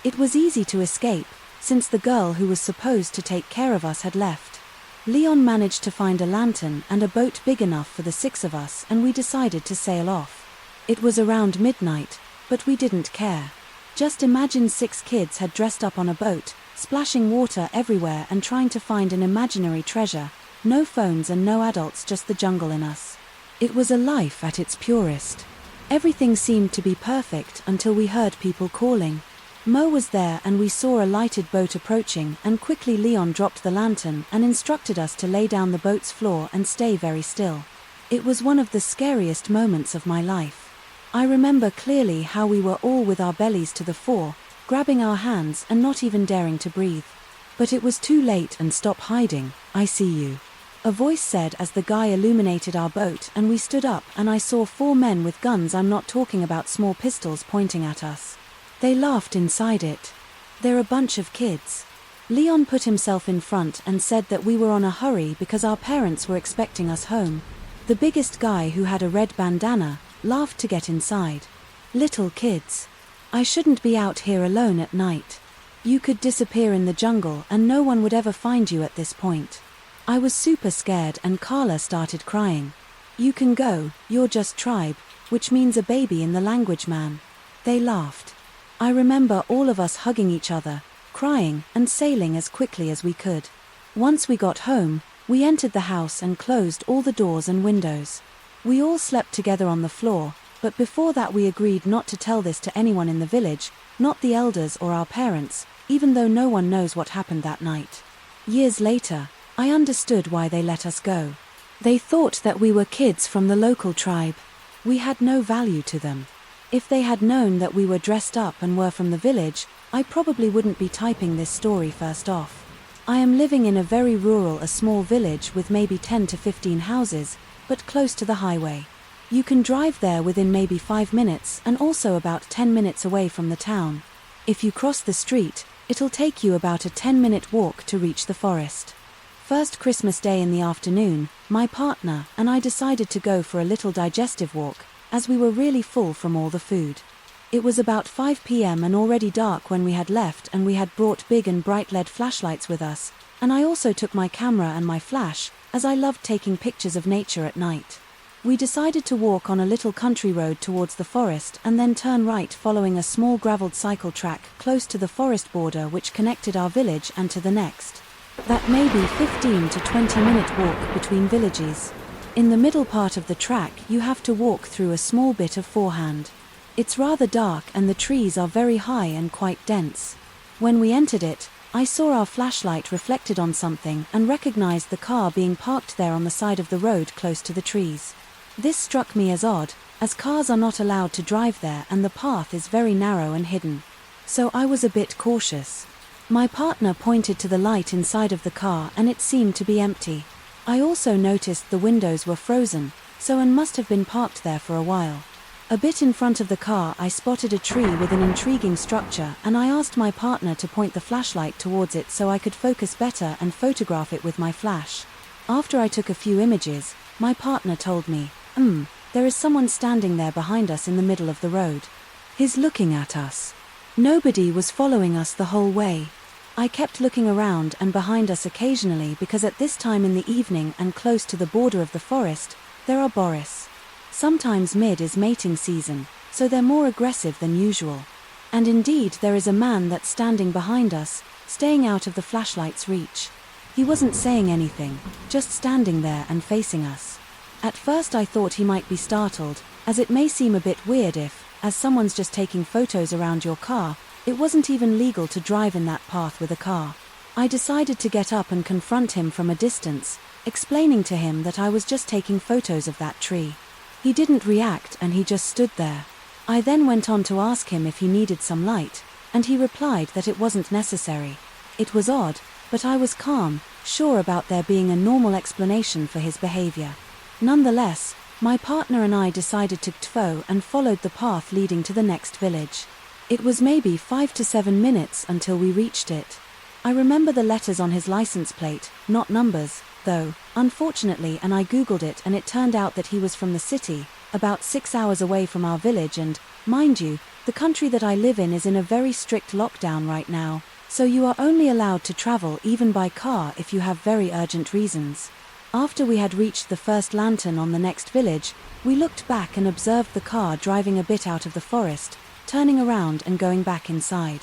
It was easy to escape, since the girl who was supposed to take care of us had left. Leon managed to find a lantern and a boat big enough for the 6 of us, and we decided to sail off. It was around midnight, but we didn't care. Just imagine 6 kids had dressed up on a boat, splashing water everywhere and trying to find an imaginary treasure. No phones and no adults, just the jungle in us. It was a life at its purest. Everything seemed to be perfect until we heard people calling. Mo was there and we saw a lighted boat approaching, and quickly Leon dropped the lantern and instructed us to lay down the boat's floor and stay very still. It was one of the scariest moments of my life. I remember clearly how we were all with our bellies to the fore, grabbing our hands and not even daring to breathe. But it was too late. "And stop hiding, I see you," a voice said as the guy illuminated our boat, and we stood up and I saw 4 men with guns. I'm not talking about small pistols pointing at us. They laughed inside it. "They're a bunch of kids." Leon put himself in front and said that we were on a hurry because our parents were expecting us home. The biggest guy, who had a red bandana, laughed to get inside. "Little kids. I shouldn't be out here alone at night. You could disappear in the jungle and no one would ever find you at this point." I was super scared and Carla started crying. "You can go, you're just tribe," which means a baby in the language, man. They laughed. I remember all of us hugging each other, crying, and sailing as quickly as we could. Once we got home, we entered the house and closed all the doors and windows. We all slept together on the floor, but before that we agreed not to tell this to anyone in the village, not the elders or our parents, even though no one knows what happened that night. Years later, I understood why they let us go. They thought that we were kids from the local tribe. We had no value to them. If they had known that we were dressed up and were from the village, I probably wouldn't be typing this story first off. I am living in a very rural, a small village with maybe 10 to 15 houses, but close to the highway. You can drive there within maybe 5 minutes and also about 10 minutes away from the town. If you cross the street, it'll take you about a 10-minute walk to reach the forest. First Christmas Day in the afternoon, my partner and I decided to go for a little digestive walk, as we were really full from all the food. It was about 5 p.m. and already dark when we had left, and we had brought big and bright LED flashlights with us, and I also took my camera and my flash, as I loved taking pictures of nature at night. We decided to walk on a little country road towards the forest and then turn right following a small graveled cycle track close to the forest border which connected our village and to the next. That may be 15 to 20-minute walk between villages. In the middle part of the track you have to walk through a small bit of forehand. It's rather dark and the trees are very high and quite dense. When we entered it, I saw our flashlight reflected on something and recognized the car being parked there on the side of the road close to the trees. This struck me as odd, as cars are not allowed to drive there and the path is very narrow and hidden. So I was a bit cautious. My partner pointed to the light inside of the car and it seemed to be empty. I also noticed the windows were frozen, so one must have been parked there for a while. A bit in front of the car I spotted a tree with an intriguing structure and I asked my partner to point the flashlight towards it so I could focus better and photograph it with my flash. After I took a few images, my partner told me, there is someone standing there behind us in the middle of the road. He's looking at us. Nobody was following us the whole way. I kept looking around and behind us occasionally because at this time in the evening and close to the border of the forest, there are boris. Sometimes mid is mating season, so they're more aggressive than usual. And indeed there is a man that's standing behind us, staying out of the flashlight's reach. He wasn't saying anything, just standing there and facing us. At first I thought he might be startled, as it may seem a bit weird if, as someone's just taking photos around your car, it wasn't even legal to drive in that path with a car. I decided to get up and confront him from a distance, explaining to him that I was just taking photos of that tree. He didn't react and he just stood there. I then went on to ask him if he needed some light, and he replied that it wasn't necessary. It was odd, but I was calm, sure about there being a normal explanation for his behavior. Nonetheless, my partner and I decided to TFO and followed the path leading to the next village. It was maybe 5 to 7 minutes until we reached it. I remember the letters on his license plate, not numbers, though, unfortunately, and I googled it and it turned out that he was from the city, about 6 hours away from our village and, mind you, the country that I live in is in a very strict lockdown right now, so you are only allowed to travel even by car if you have very urgent reasons. After we had reached the first lantern on the next village, we looked back and observed the car driving a bit out of the forest, turning around and going back inside.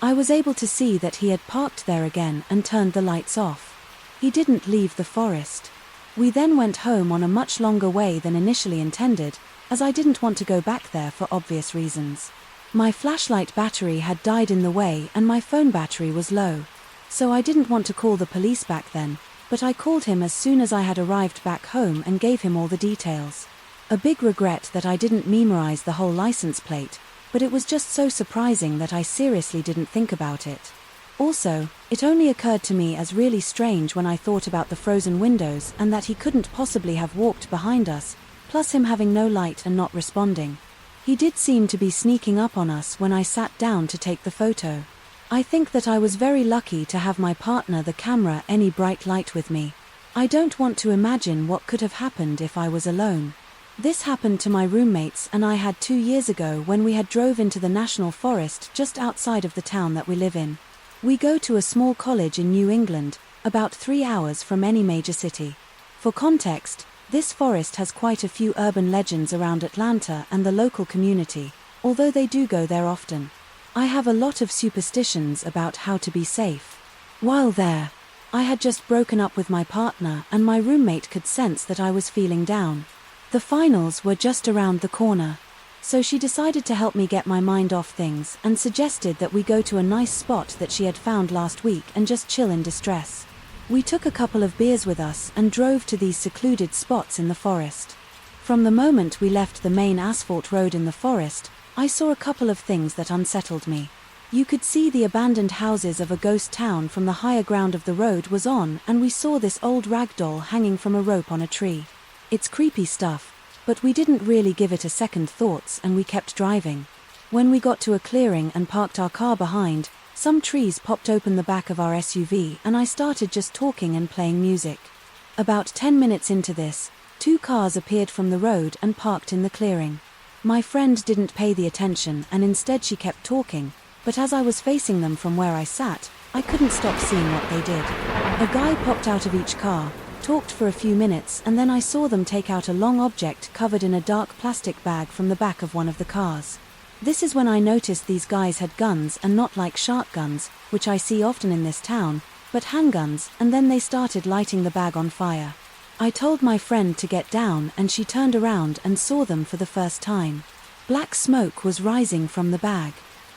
I was able to see that he had parked there again and turned the lights off. He didn't leave the forest. We then went home on a much longer way than initially intended, as I didn't want to go back there for obvious reasons. My flashlight battery had died in the way and my phone battery was low. So I didn't want to call the police back then, but I called him as soon as I had arrived back home and gave him all the details. A big regret that I didn't memorize the whole license plate, but it was just so surprising that I seriously didn't think about it. Also, it only occurred to me as really strange when I thought about the frozen windows and that he couldn't possibly have walked behind us, plus him having no light and not responding. He did seem to be sneaking up on us when I sat down to take the photo. I think that I was very lucky to have my partner, the camera, any bright light with me. I don't want to imagine what could have happened if I was alone. This happened to my roommates and I had 2 years ago when we had drove into the national forest just outside of the town that we live in. We go to a small college in New England, about 3 hours from any major city. For context, this forest has quite a few urban legends around Atlanta and the local community, although they do go there often. I have a lot of superstitions about how to be safe. While there, I had just broken up with my partner and my roommate could sense that I was feeling down. The finals were just around the corner, so she decided to help me get my mind off things and suggested that we go to a nice spot that she had found last week and just chill in distress. We took a couple of beers with us and drove to these secluded spots in the forest. From the moment we left the main asphalt road in the forest, I saw a couple of things that unsettled me. You could see the abandoned houses of a ghost town from the higher ground of the road was on, and we saw this old rag doll hanging from a rope on a tree. It's creepy stuff, but we didn't really give it a second thoughts and we kept driving. When we got to a clearing and parked our car behind, some trees popped open the back of our SUV and I started just talking and playing music. About 10 minutes into this, 2 cars appeared from the road and parked in the clearing. My friend didn't pay the attention and instead she kept talking, but as I was facing them from where I sat, I couldn't stop seeing what they did. A guy popped out of each car, talked for a few minutes and then I saw them take out a long object covered in a dark plastic bag from the back of one of the cars. This is when I noticed these guys had guns and not like shark guns, which I see often in this town, but handguns, and then they started lighting the bag on fire. I told my friend to get down and she turned around and saw them for the first time. Black smoke was rising from the bag.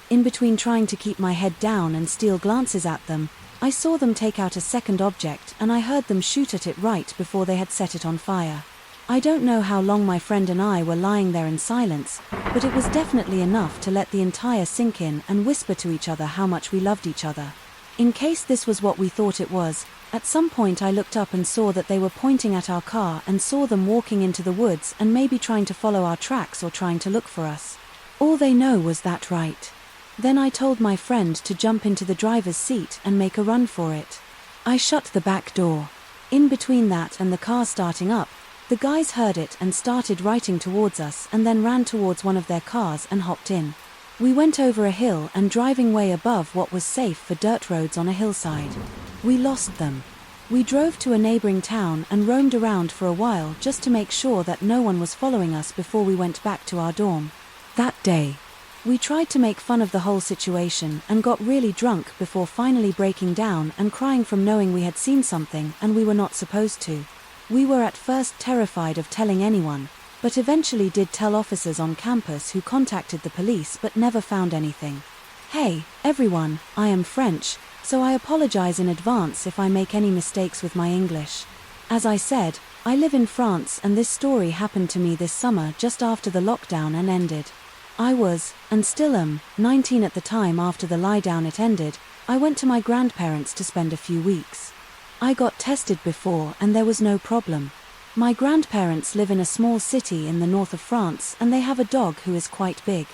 In between trying to keep my head down and steal glances at them, I saw them take out a second object and I heard them shoot at it right before they had set it on fire. I don't know how long my friend and I were lying there in silence, but it was definitely enough to let the entire sink in and whisper to each other how much we loved each other. In case this was what we thought it was, at some point I looked up and saw that they were pointing at our car and saw them walking into the woods and maybe trying to follow our tracks or trying to look for us. All they know was that, right? Then I told my friend to jump into the driver's seat and make a run for it. I shut the back door. In between that and the car starting up, the guys heard it and started riding towards us and then ran towards one of their cars and hopped in. We went over a hill and driving way above what was safe for dirt roads on a hillside. We lost them. We drove to a neighboring town and roamed around for a while just to make sure that no one was following us before we went back to our dorm. That day, we tried to make fun of the whole situation and got really drunk before finally breaking down and crying from knowing we had seen something and we were not supposed to. We were at first terrified of telling anyone, but eventually did tell officers on campus who contacted the police but never found anything. Hey, everyone, I am French, so I apologize in advance if I make any mistakes with my English. As I said, I live in France and this story happened to me this summer just after the lockdown ended. I was, and still am, 19 at the time. After the lie down it ended, I went to my grandparents to spend a few weeks. I got tested before and there was no problem. My grandparents live in a small city in the north of France and they have a dog who is quite big.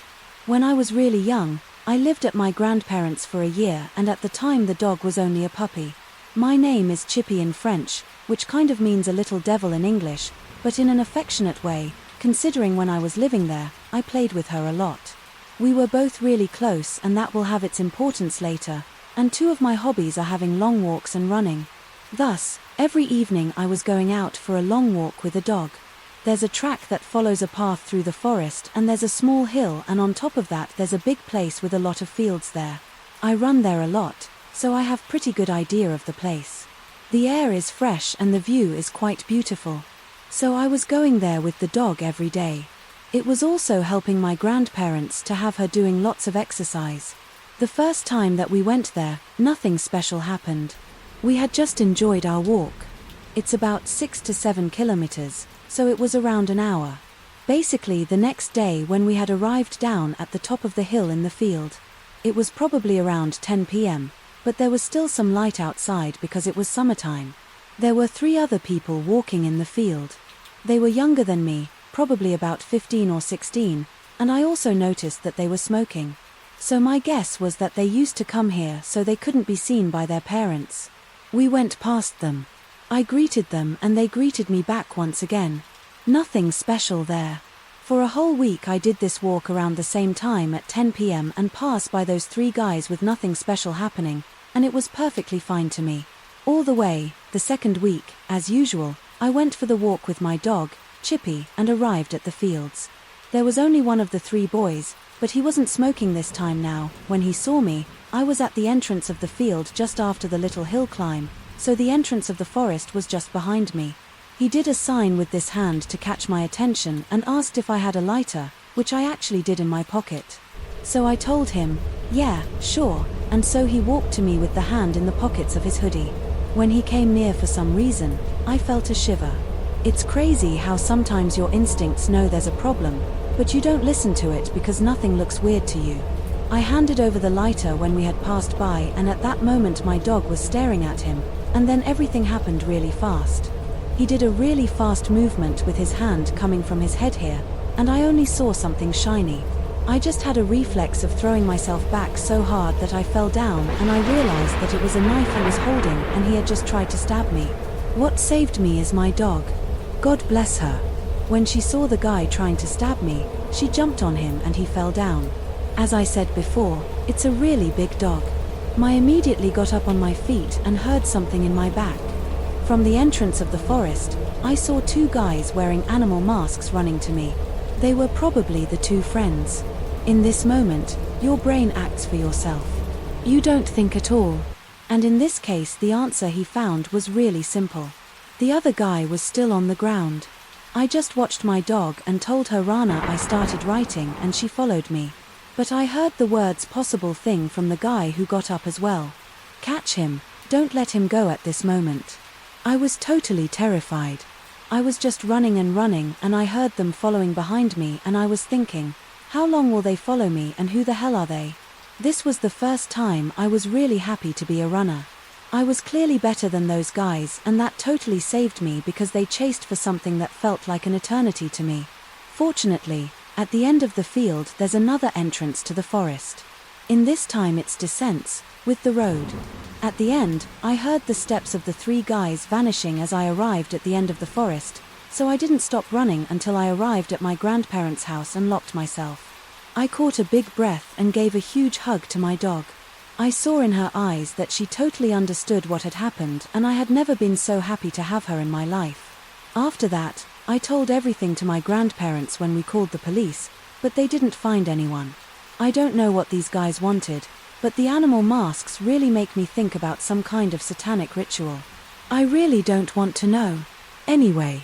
When I was really young, I lived at my grandparents for a year and at the time the dog was only a puppy. My name is Chippy in French, which kind of means a little devil in English, but in an affectionate way, considering when I was living there, I played with her a lot. We were both really close and that will have its importance later, and two of my hobbies are having long walks and running. Thus, every evening I was going out for a long walk with a dog. There's a track that follows a path through the forest and there's a small hill and on top of that there's a big place with a lot of fields there. I run there a lot, so I have pretty good idea of the place. The air is fresh and the view is quite beautiful. So I was going there with the dog every day. It was also helping my grandparents to have her doing lots of exercise. The first time that we went there, nothing special happened. We had just enjoyed our walk. It's about 6 to 7 kilometers, so it was around an hour. Basically the next day when we had arrived down at the top of the hill in the field, it was probably around 10 p.m., but there was still some light outside because it was summertime. There were 3 other people walking in the field. They were younger than me, probably about 15 or 16, and I also noticed that they were smoking. So my guess was that they used to come here so they couldn't be seen by their parents. We went past them. I greeted them and they greeted me back once again. Nothing special there. For a whole week I did this walk around the same time at 10 p.m. and pass by those 3 guys with nothing special happening, and it was perfectly fine to me. All the way, the second week, as usual, I went for the walk with my dog, Chippy, and arrived at the fields. There was only one of the 3 boys, but he wasn't smoking this time now. When he saw me, I was at the entrance of the field just after the little hill climb, so the entrance of the forest was just behind me. He did a sign with this hand to catch my attention and asked if I had a lighter, which I actually did in my pocket. So I told him, yeah, sure, and so he walked to me with the hand in the pockets of his hoodie. When he came near for some reason, I felt a shiver. It's crazy how sometimes your instincts know there's a problem, but you don't listen to it because nothing looks weird to you. I handed over the lighter when we had passed by and at that moment my dog was staring at him, and then everything happened really fast. He did a really fast movement with his hand coming from his head here, and I only saw something shiny. I just had a reflex of throwing myself back so hard that I fell down and I realized that it was a knife he was holding and he had just tried to stab me. What saved me is my dog. God bless her. When she saw the guy trying to stab me, she jumped on him and he fell down. As I said before, it's a really big dog. I immediately got up on my feet and heard something in my back. From the entrance of the forest, I saw 2 guys wearing animal masks running to me. They were probably the 2 friends. In this moment, your brain acts for yourself. You don't think at all. And in this case the answer he found was really simple. The other guy was still on the ground. I just watched my dog and told her Rana I started writing and she followed me. But I heard the words possible thing from the guy who got up as well. Catch him, don't let him go at this moment. I was totally terrified. I was just running and I heard them following behind me and I was thinking, how long will they follow me and who the hell are they? This was the first time I was really happy to be a runner. I was clearly better than those guys and that totally saved me because they chased for something that felt like an eternity to me. Fortunately, at the end of the field there's another entrance to the forest. In this time it's descents, with the road. At the end, I heard the steps of the 3 guys vanishing as I arrived at the end of the forest, so I didn't stop running until I arrived at my grandparents' house and locked myself. I caught a big breath and gave a huge hug to my dog. I saw in her eyes that she totally understood what had happened and I had never been so happy to have her in my life. After that, I told everything to my grandparents when we called the police, but they didn't find anyone. I don't know what these guys wanted, but the animal masks really make me think about some kind of satanic ritual. I really don't want to know. Anyway,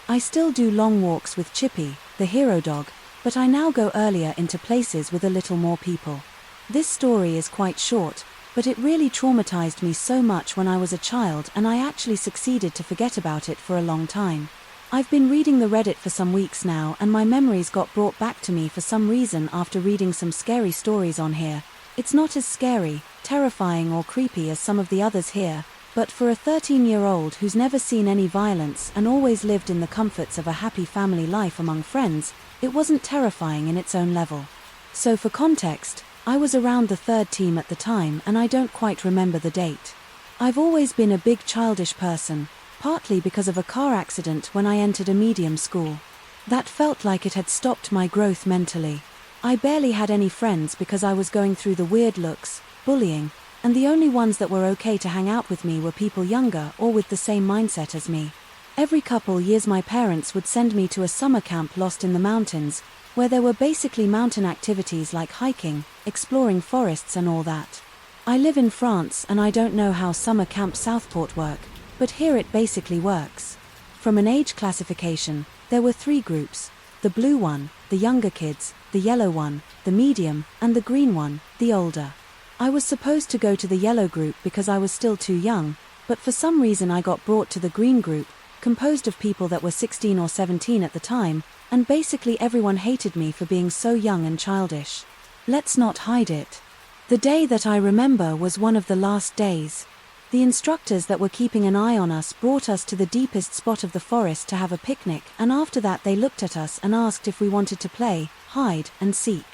I still do long walks with Chippy, the hero dog, but I now go earlier into places with a little more people. This story is quite short, but it really traumatized me so much when I was a child, and I actually succeeded to forget about it for a long time. I've been reading the Reddit for some weeks now, and my memories got brought back to me for some reason after reading some scary stories on here. It's not as scary, terrifying or creepy as some of the others here, but for a 13-year-old who's never seen any violence and always lived in the comforts of a happy family life among friends, it wasn't terrifying in its own level. So for context, I was around the third team at the time, and I don't quite remember the date. I've always been a big childish person, partly because of a car accident when I entered a medium school. That felt like it had stopped my growth mentally. I barely had any friends because I was going through the weird looks, bullying, and the only ones that were okay to hang out with me were people younger or with the same mindset as me. Every couple years my parents would send me to a summer camp lost in the mountains, where there were basically mountain activities like hiking, exploring forests and all that. I live in France and I don't know how summer camp Southport work, but here it basically works. From an age classification, there were 3 groups: the blue one, the younger kids, the yellow one, the medium, and the green one, the older. I was supposed to go to the yellow group because I was still too young, but for some reason I got brought to the green group, composed of people that were 16 or 17 at the time, and basically everyone hated me for being so young and childish. Let's not hide it. The day that I remember was one of the last days. The instructors that were keeping an eye on us brought us to the deepest spot of the forest to have a picnic, and after that they looked at us and asked if we wanted to play, hide, and seek.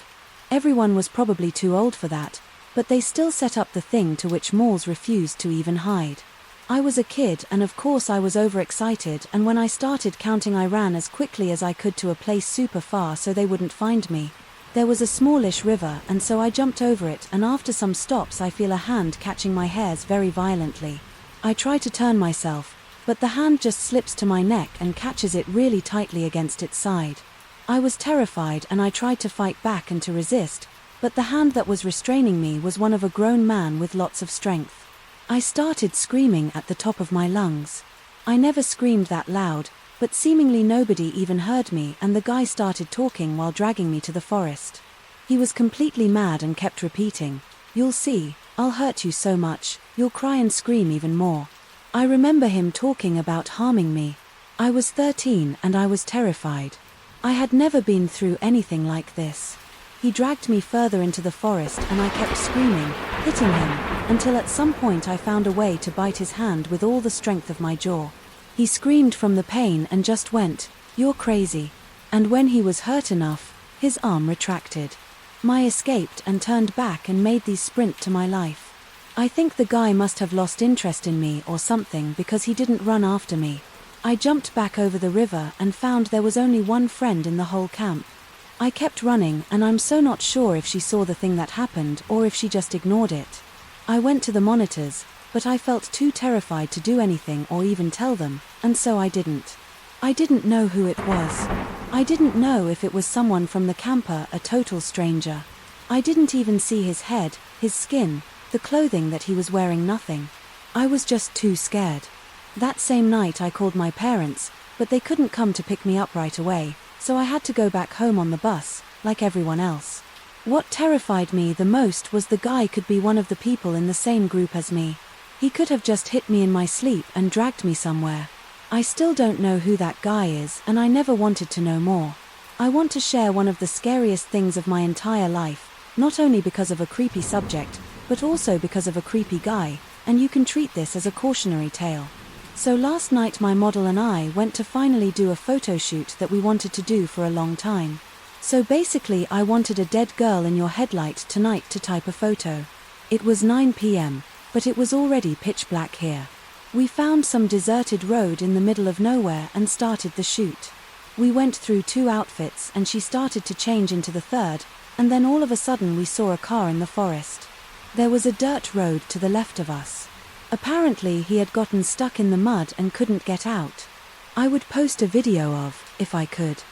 Everyone was probably too old for that, but they still set up the thing to which malls refused to even hide. I was a kid and of course I was overexcited, and when I started counting I ran as quickly as I could to a place super far so they wouldn't find me. There was a smallish river, and so I jumped over it, and after some stops I feel a hand catching my hairs very violently. I try to turn myself, but the hand just slips to my neck and catches it really tightly against its side. I was terrified and I tried to fight back and to resist, but the hand that was restraining me was one of a grown man with lots of strength. I started screaming at the top of my lungs. I never screamed that loud, but seemingly nobody even heard me, and the guy started talking while dragging me to the forest. He was completely mad and kept repeating, "You'll see, I'll hurt you so much, you'll cry and scream even more." I remember him talking about harming me. I was 13 and I was terrified. I had never been through anything like this. He dragged me further into the forest and I kept screaming, hitting him, until at some point I found a way to bite his hand with all the strength of my jaw. He screamed from the pain and just went, "You're crazy." And when he was hurt enough, his arm retracted. I escaped and turned back and made the sprint to my life. I think the guy must have lost interest in me or something because he didn't run after me. I jumped back over the river and found there was only one friend in the whole camp. I kept running and I'm so not sure if she saw the thing that happened or if she just ignored it. I went to the monitors, but I felt too terrified to do anything or even tell them, and so I didn't. I didn't know who it was. I didn't know if it was someone from the camper, a total stranger. I didn't even see his head, his skin, the clothing that he was wearing, nothing. I was just too scared. That same night I called my parents, but they couldn't come to pick me up right away, so I had to go back home on the bus, like everyone else. What terrified me the most was the guy could be one of the people in the same group as me. He could have just hit me in my sleep and dragged me somewhere. I still don't know who that guy is, and I never wanted to know more. I want to share one of the scariest things of my entire life, not only because of a creepy subject, but also because of a creepy guy, and you can treat this as a cautionary tale. So last night my model and I went to finally do a photo shoot that we wanted to do for a long time. So basically I wanted a dead girl in your headlight tonight to type a photo. It was 9 p.m. but it was already pitch black here. We found some deserted road in the middle of nowhere and started the shoot. We went through 2 outfits and she started to change into the third, and then all of a sudden we saw a car in the forest. There was a dirt road to the left of us. Apparently he had gotten stuck in the mud and couldn't get out. I would post a video of, if I could.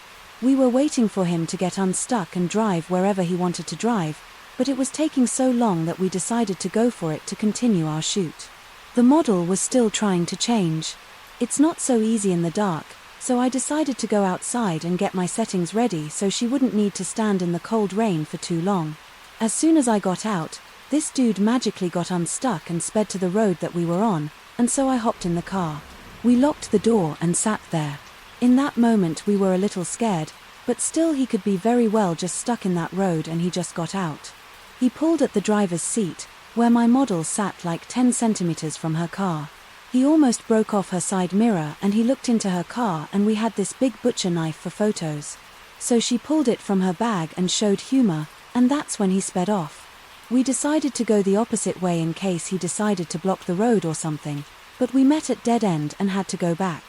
We were waiting for him to get unstuck and drive wherever he wanted to drive, but it was taking so long that we decided to go for it to continue our shoot. The model was still trying to change. It's not so easy in the dark, so I decided to go outside and get my settings ready so she wouldn't need to stand in the cold rain for too long. As soon as I got out, this dude magically got unstuck and sped to the road that we were on, and so I hopped in the car. We locked the door and sat there. In that moment we were a little scared, but still he could be very well just stuck in that road, and he just got out. He pulled at the driver's seat, where my model sat like 10 centimeters from her car. He almost broke off her side mirror, and he looked into her car, and we had this big butcher knife for photos. So she pulled it from her bag and showed humor, and that's when he sped off. We decided to go the opposite way in case he decided to block the road or something, but we met at dead end and had to go back.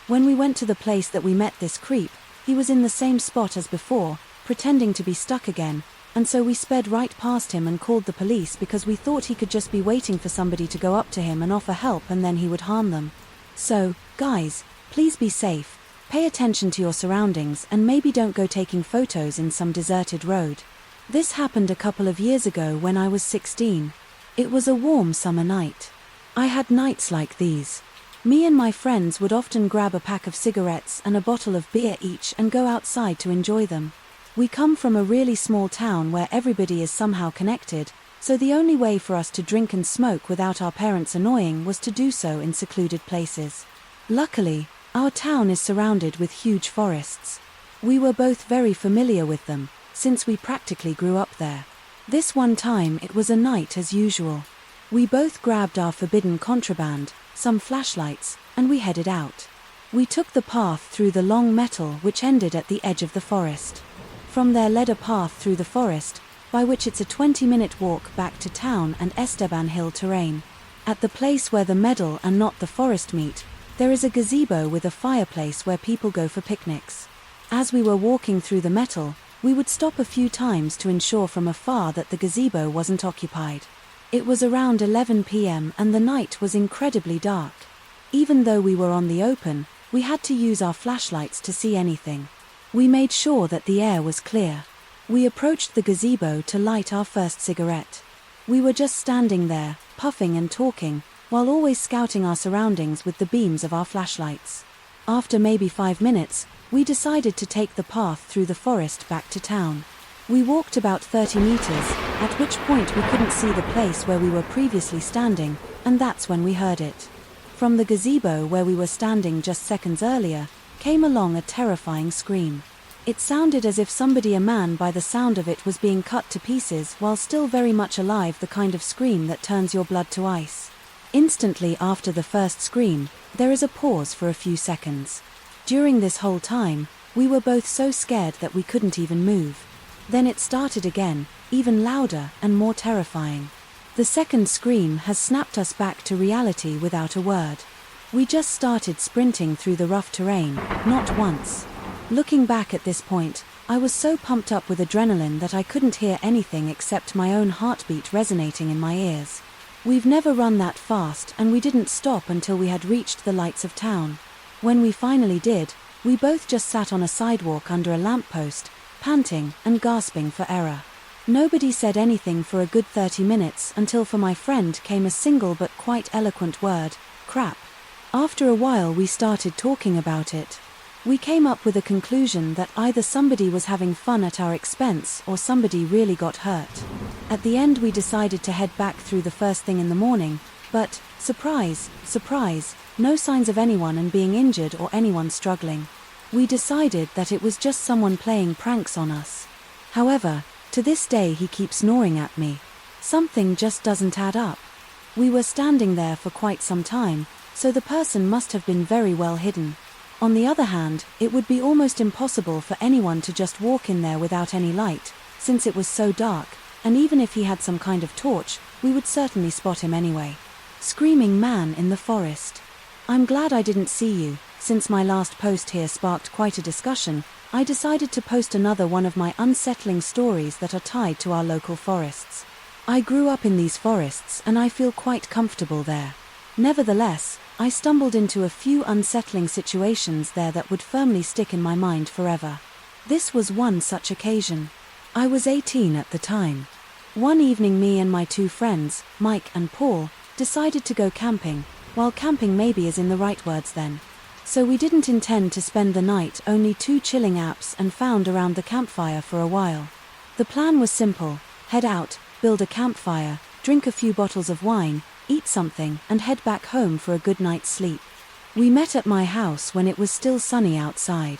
When we went to the place that we met this creep, he was in the same spot as before, pretending to be stuck again, and so we sped right past him and called the police because we thought he could just be waiting for somebody to go up to him and offer help, and then he would harm them. So, guys, please be safe, pay attention to your surroundings, and maybe don't go taking photos in some deserted road. This happened a couple of years ago when I was 16. It was a warm summer night. I had nights like these. Me and my friends would often grab a pack of cigarettes and a bottle of beer each and go outside to enjoy them. We come from a really small town where everybody is somehow connected, so the only way for us to drink and smoke without our parents annoying was to do so in secluded places. Luckily, our town is surrounded with huge forests. We were both very familiar with them, since we practically grew up there. This one time it was a night as usual. We both grabbed our forbidden contraband, some flashlights, and we headed out. We took the path through the long metal which ended at the edge of the forest. From there led a path through the forest, by which it's a 20-minute walk back to town and Esteban Hill terrain. At the place where the meadow and not the forest meet, there is a gazebo with a fireplace where people go for picnics. As we were walking through the meadow, we would stop a few times to ensure from afar that the gazebo wasn't occupied. It was around 11 p.m. and the night was incredibly dark. Even though we were on the open, we had to use our flashlights to see anything. We made sure that the air was clear. We approached the gazebo to light our first cigarette. We were just standing there, puffing and talking, while always scouting our surroundings with the beams of our flashlights. After maybe 5 minutes, we decided to take the path through the forest back to town. We walked about 30 meters, at which point we couldn't see the place where we were previously standing, and that's when we heard it. From the gazebo where we were standing just seconds earlier, came along a terrifying scream. It sounded as if somebody, a man by the sound of it, was being cut to pieces while still very much alive, the kind of scream that turns your blood to ice. Instantly after the first scream, there is a pause for a few seconds. During this whole time, we were both so scared that we couldn't even move. Then it started again, even louder and more terrifying. The second scream has snapped us back to reality without a word. We just started sprinting through the rough terrain, not once. Looking back at this point, I was so pumped up with adrenaline that I couldn't hear anything except my own heartbeat resonating in my ears. We've never run that fast, and we didn't stop until we had reached the lights of town. When we finally did, we both just sat on a sidewalk under a lamppost, panting and gasping for air. Nobody said anything for a good 30 minutes until for my friend came a single but quite eloquent word: crap. After a while we started talking about it. We came up with a conclusion that either somebody was having fun at our expense or somebody really got hurt. At the end we decided to head back through the first thing in the morning, but, surprise, surprise, no signs of anyone being injured or anyone struggling. We decided that it was just someone playing pranks on us. However, to this day he keeps gnawing at me. Something just doesn't add up. We were standing there for quite some time, so the person must have been very well hidden. On the other hand, it would be almost impossible for anyone to just walk in there without any light, since it was so dark, and even if he had some kind of torch, we would certainly spot him anyway. Screaming man in the forest. I'm glad I didn't see you. Since my last post here sparked quite a discussion, I decided to post another one of my unsettling stories that are tied to our local forests. I grew up in these forests and I feel quite comfortable there. Nevertheless, I stumbled into a few unsettling situations there that would firmly stick in my mind forever. This was one such occasion. I was 18 at the time. One evening me and my two friends, Mike and Paul, decided to go camping, while camping maybe is in the right words then. So we didn't intend to spend the night, only 2 chilling apps and found around the campfire for a while. The plan was simple: head out, build a campfire, drink a few bottles of wine, eat something, and head back home for a good night's sleep. We met at my house when it was still sunny outside.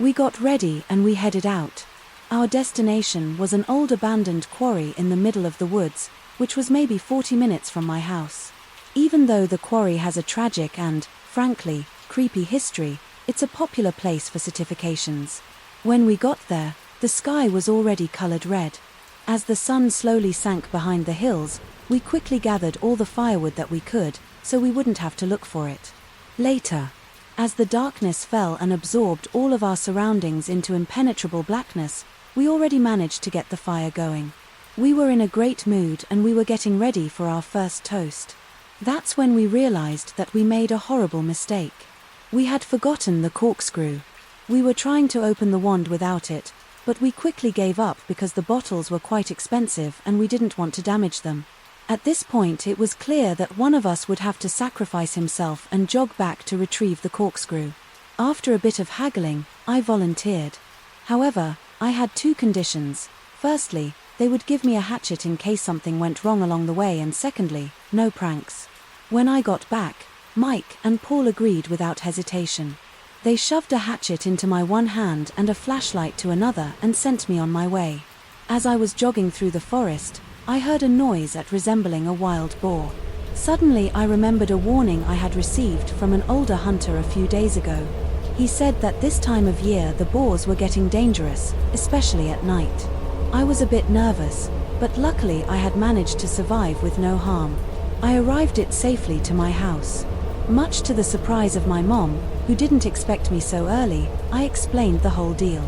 We got ready and we headed out. Our destination was an old abandoned quarry in the middle of the woods, which was maybe 40 minutes from my house. Even though the quarry has a tragic and, frankly, creepy history, it's a popular place for certifications. When we got there, the sky was already colored red. As the sun slowly sank behind the hills, we quickly gathered all the firewood that we could, so we wouldn't have to look for it. Later, as the darkness fell and absorbed all of our surroundings into impenetrable blackness, we already managed to get the fire going. We were in a great mood and we were getting ready for our first toast. That's when we realized that we made a horrible mistake. We had forgotten the corkscrew. We were trying to open the wand without it, but we quickly gave up because the bottles were quite expensive and we didn't want to damage them. At this point it was clear that one of us would have to sacrifice himself and jog back to retrieve the corkscrew. After a bit of haggling, I volunteered. However, I had 2 conditions. Firstly, they would give me a hatchet in case something went wrong along the way, and secondly, no pranks. When I got back, Mike and Paul agreed without hesitation. They shoved a hatchet into my one hand and a flashlight to another and sent me on my way. As I was jogging through the forest, I heard a noise resembling a wild boar. Suddenly I remembered a warning I had received from an older hunter a few days ago. He said that this time of year the boars were getting dangerous, especially at night. I was a bit nervous, but luckily I had managed to survive with no harm. I arrived safely to my house. Much to the surprise of my mom, who didn't expect me so early, I explained the whole deal.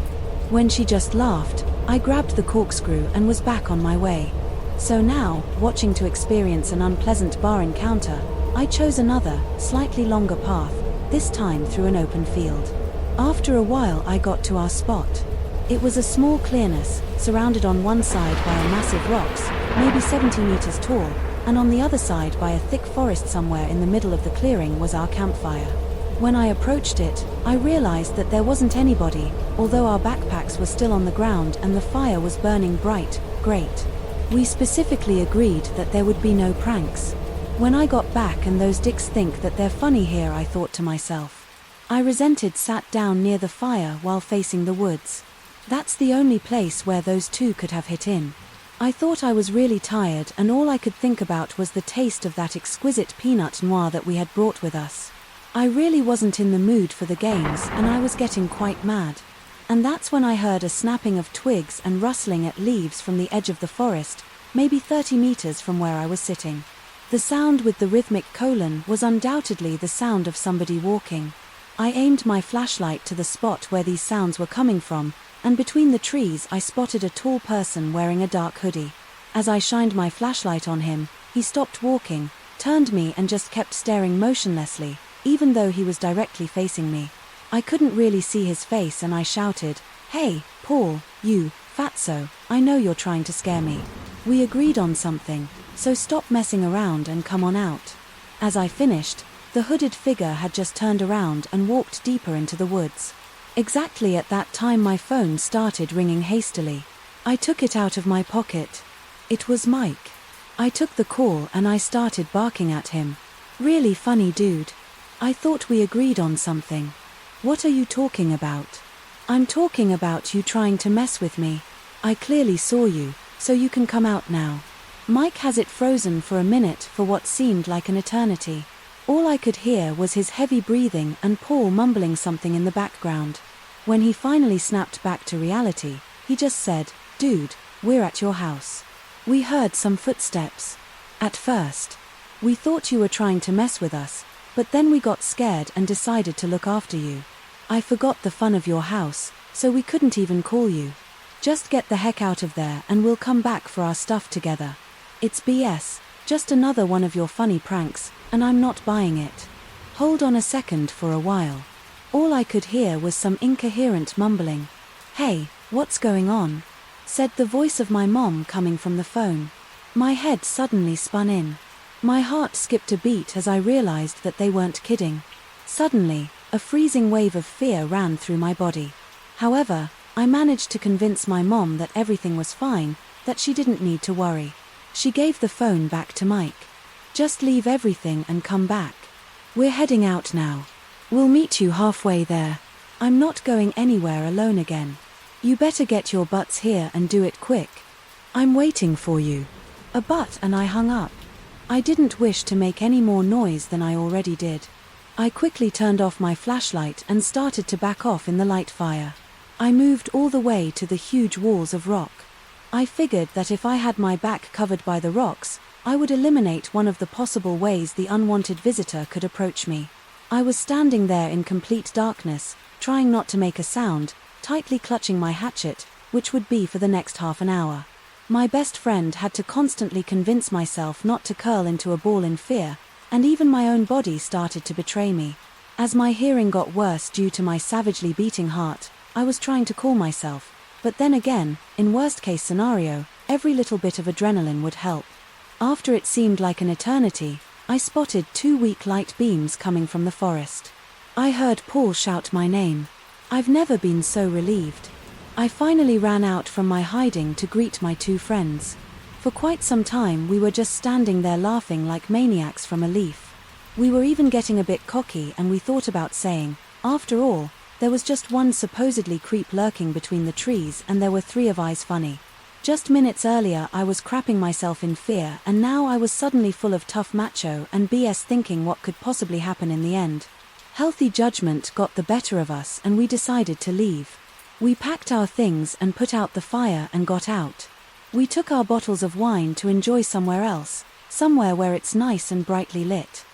When she just laughed, I grabbed the corkscrew and was back on my way. So now, watching to experience an unpleasant bar encounter, I chose another, slightly longer path, this time through an open field. After a while I got to our spot. It was a small clearness, surrounded on one side by a massive rocks, maybe 70 meters tall, and on the other side by a thick forest. Somewhere in the middle of the clearing was our campfire. When I approached it, I realized that there wasn't anybody, although our backpacks were still on the ground and the fire was burning bright. Great. We specifically agreed that there would be no pranks. When I got back and those dicks think that they're funny here, I thought to myself. I resented sat down near the fire while facing the woods. That's the only place where those 2 could have hit in. I thought I was really tired and all I could think about was the taste of that exquisite pinot noir that we had brought with us. I really wasn't in the mood for the games and I was getting quite mad. And that's when I heard a snapping of twigs and rustling at leaves from the edge of the forest, maybe 30 meters from where I was sitting. The sound with the rhythmic colon was undoubtedly the sound of somebody walking. I aimed my flashlight to the spot where these sounds were coming from, and between the trees I spotted a tall person wearing a dark hoodie. As I shined my flashlight on him, he stopped walking, turned me and just kept staring motionlessly, even though he was directly facing me. I couldn't really see his face and I shouted, "Hey, Paul, you, fatso, I know you're trying to scare me. We agreed on something, so stop messing around and come on out." As I finished, the hooded figure had just turned around and walked deeper into the woods. Exactly at that time my phone started ringing hastily. I took it out of my pocket. It was Mike. I took the call and I started barking at him. "Really funny dude. I thought we agreed on something. What are you talking about?" "I'm talking about you trying to mess with me. I clearly saw you, so you can come out now." Mike has it frozen for a minute for what seemed like an eternity. All I could hear was his heavy breathing and Paul mumbling something in the background. When he finally snapped back to reality, he just said, "Dude, we're at your house. We heard some footsteps. At first, we thought you were trying to mess with us, but then we got scared and decided to look after you. I forgot the fun of your house, so we couldn't even call you. Just get the heck out of there and we'll come back for our stuff together. It's BS, just another one of your funny pranks, and I'm not buying it. Hold on a second." For a while, all I could hear was some incoherent mumbling. "Hey, what's going on?" said the voice of my mom coming from the phone. My head suddenly spun in. My heart skipped a beat as I realized that they weren't kidding. Suddenly, a freezing wave of fear ran through my body. However, I managed to convince my mom that everything was fine, that she didn't need to worry. She gave the phone back to Mike. "Just leave everything and come back. We're heading out now. We'll meet you halfway there. I'm not going anywhere alone again. You better get your butts here and do it quick. I'm waiting for you." A but, and I hung up. I didn't wish to make any more noise than I already did. I quickly turned off my flashlight and started to back off in the light fire. I moved all the way to the huge walls of rock. I figured that if I had my back covered by the rocks, I would eliminate one of the possible ways the unwanted visitor could approach me. I was standing there in complete darkness, trying not to make a sound, tightly clutching my hatchet, which would be for the next half an hour. My best friend had to constantly convince myself not to curl into a ball in fear, and even my own body started to betray me. As my hearing got worse due to my savagely beating heart, I was trying to calm myself, but then again, in worst-case scenario, every little bit of adrenaline would help. After it seemed like an eternity, I spotted 2 weak light beams coming from the forest. I heard Paul shout my name. I've never been so relieved. I finally ran out from my hiding to greet my 2 friends. For quite some time we were just standing there laughing like maniacs from a leaf. We were even getting a bit cocky, and we thought about saying, after all, there was just one supposedly creep lurking between the trees and there were 3 of us funny. Just minutes earlier I was crapping myself in fear, and now I was suddenly full of tough macho and BS thinking what could possibly happen in the end. Healthy judgment got the better of us and we decided to leave. We packed our things and put out the fire and got out. We took our bottles of wine to enjoy somewhere else, somewhere where it's nice and brightly lit.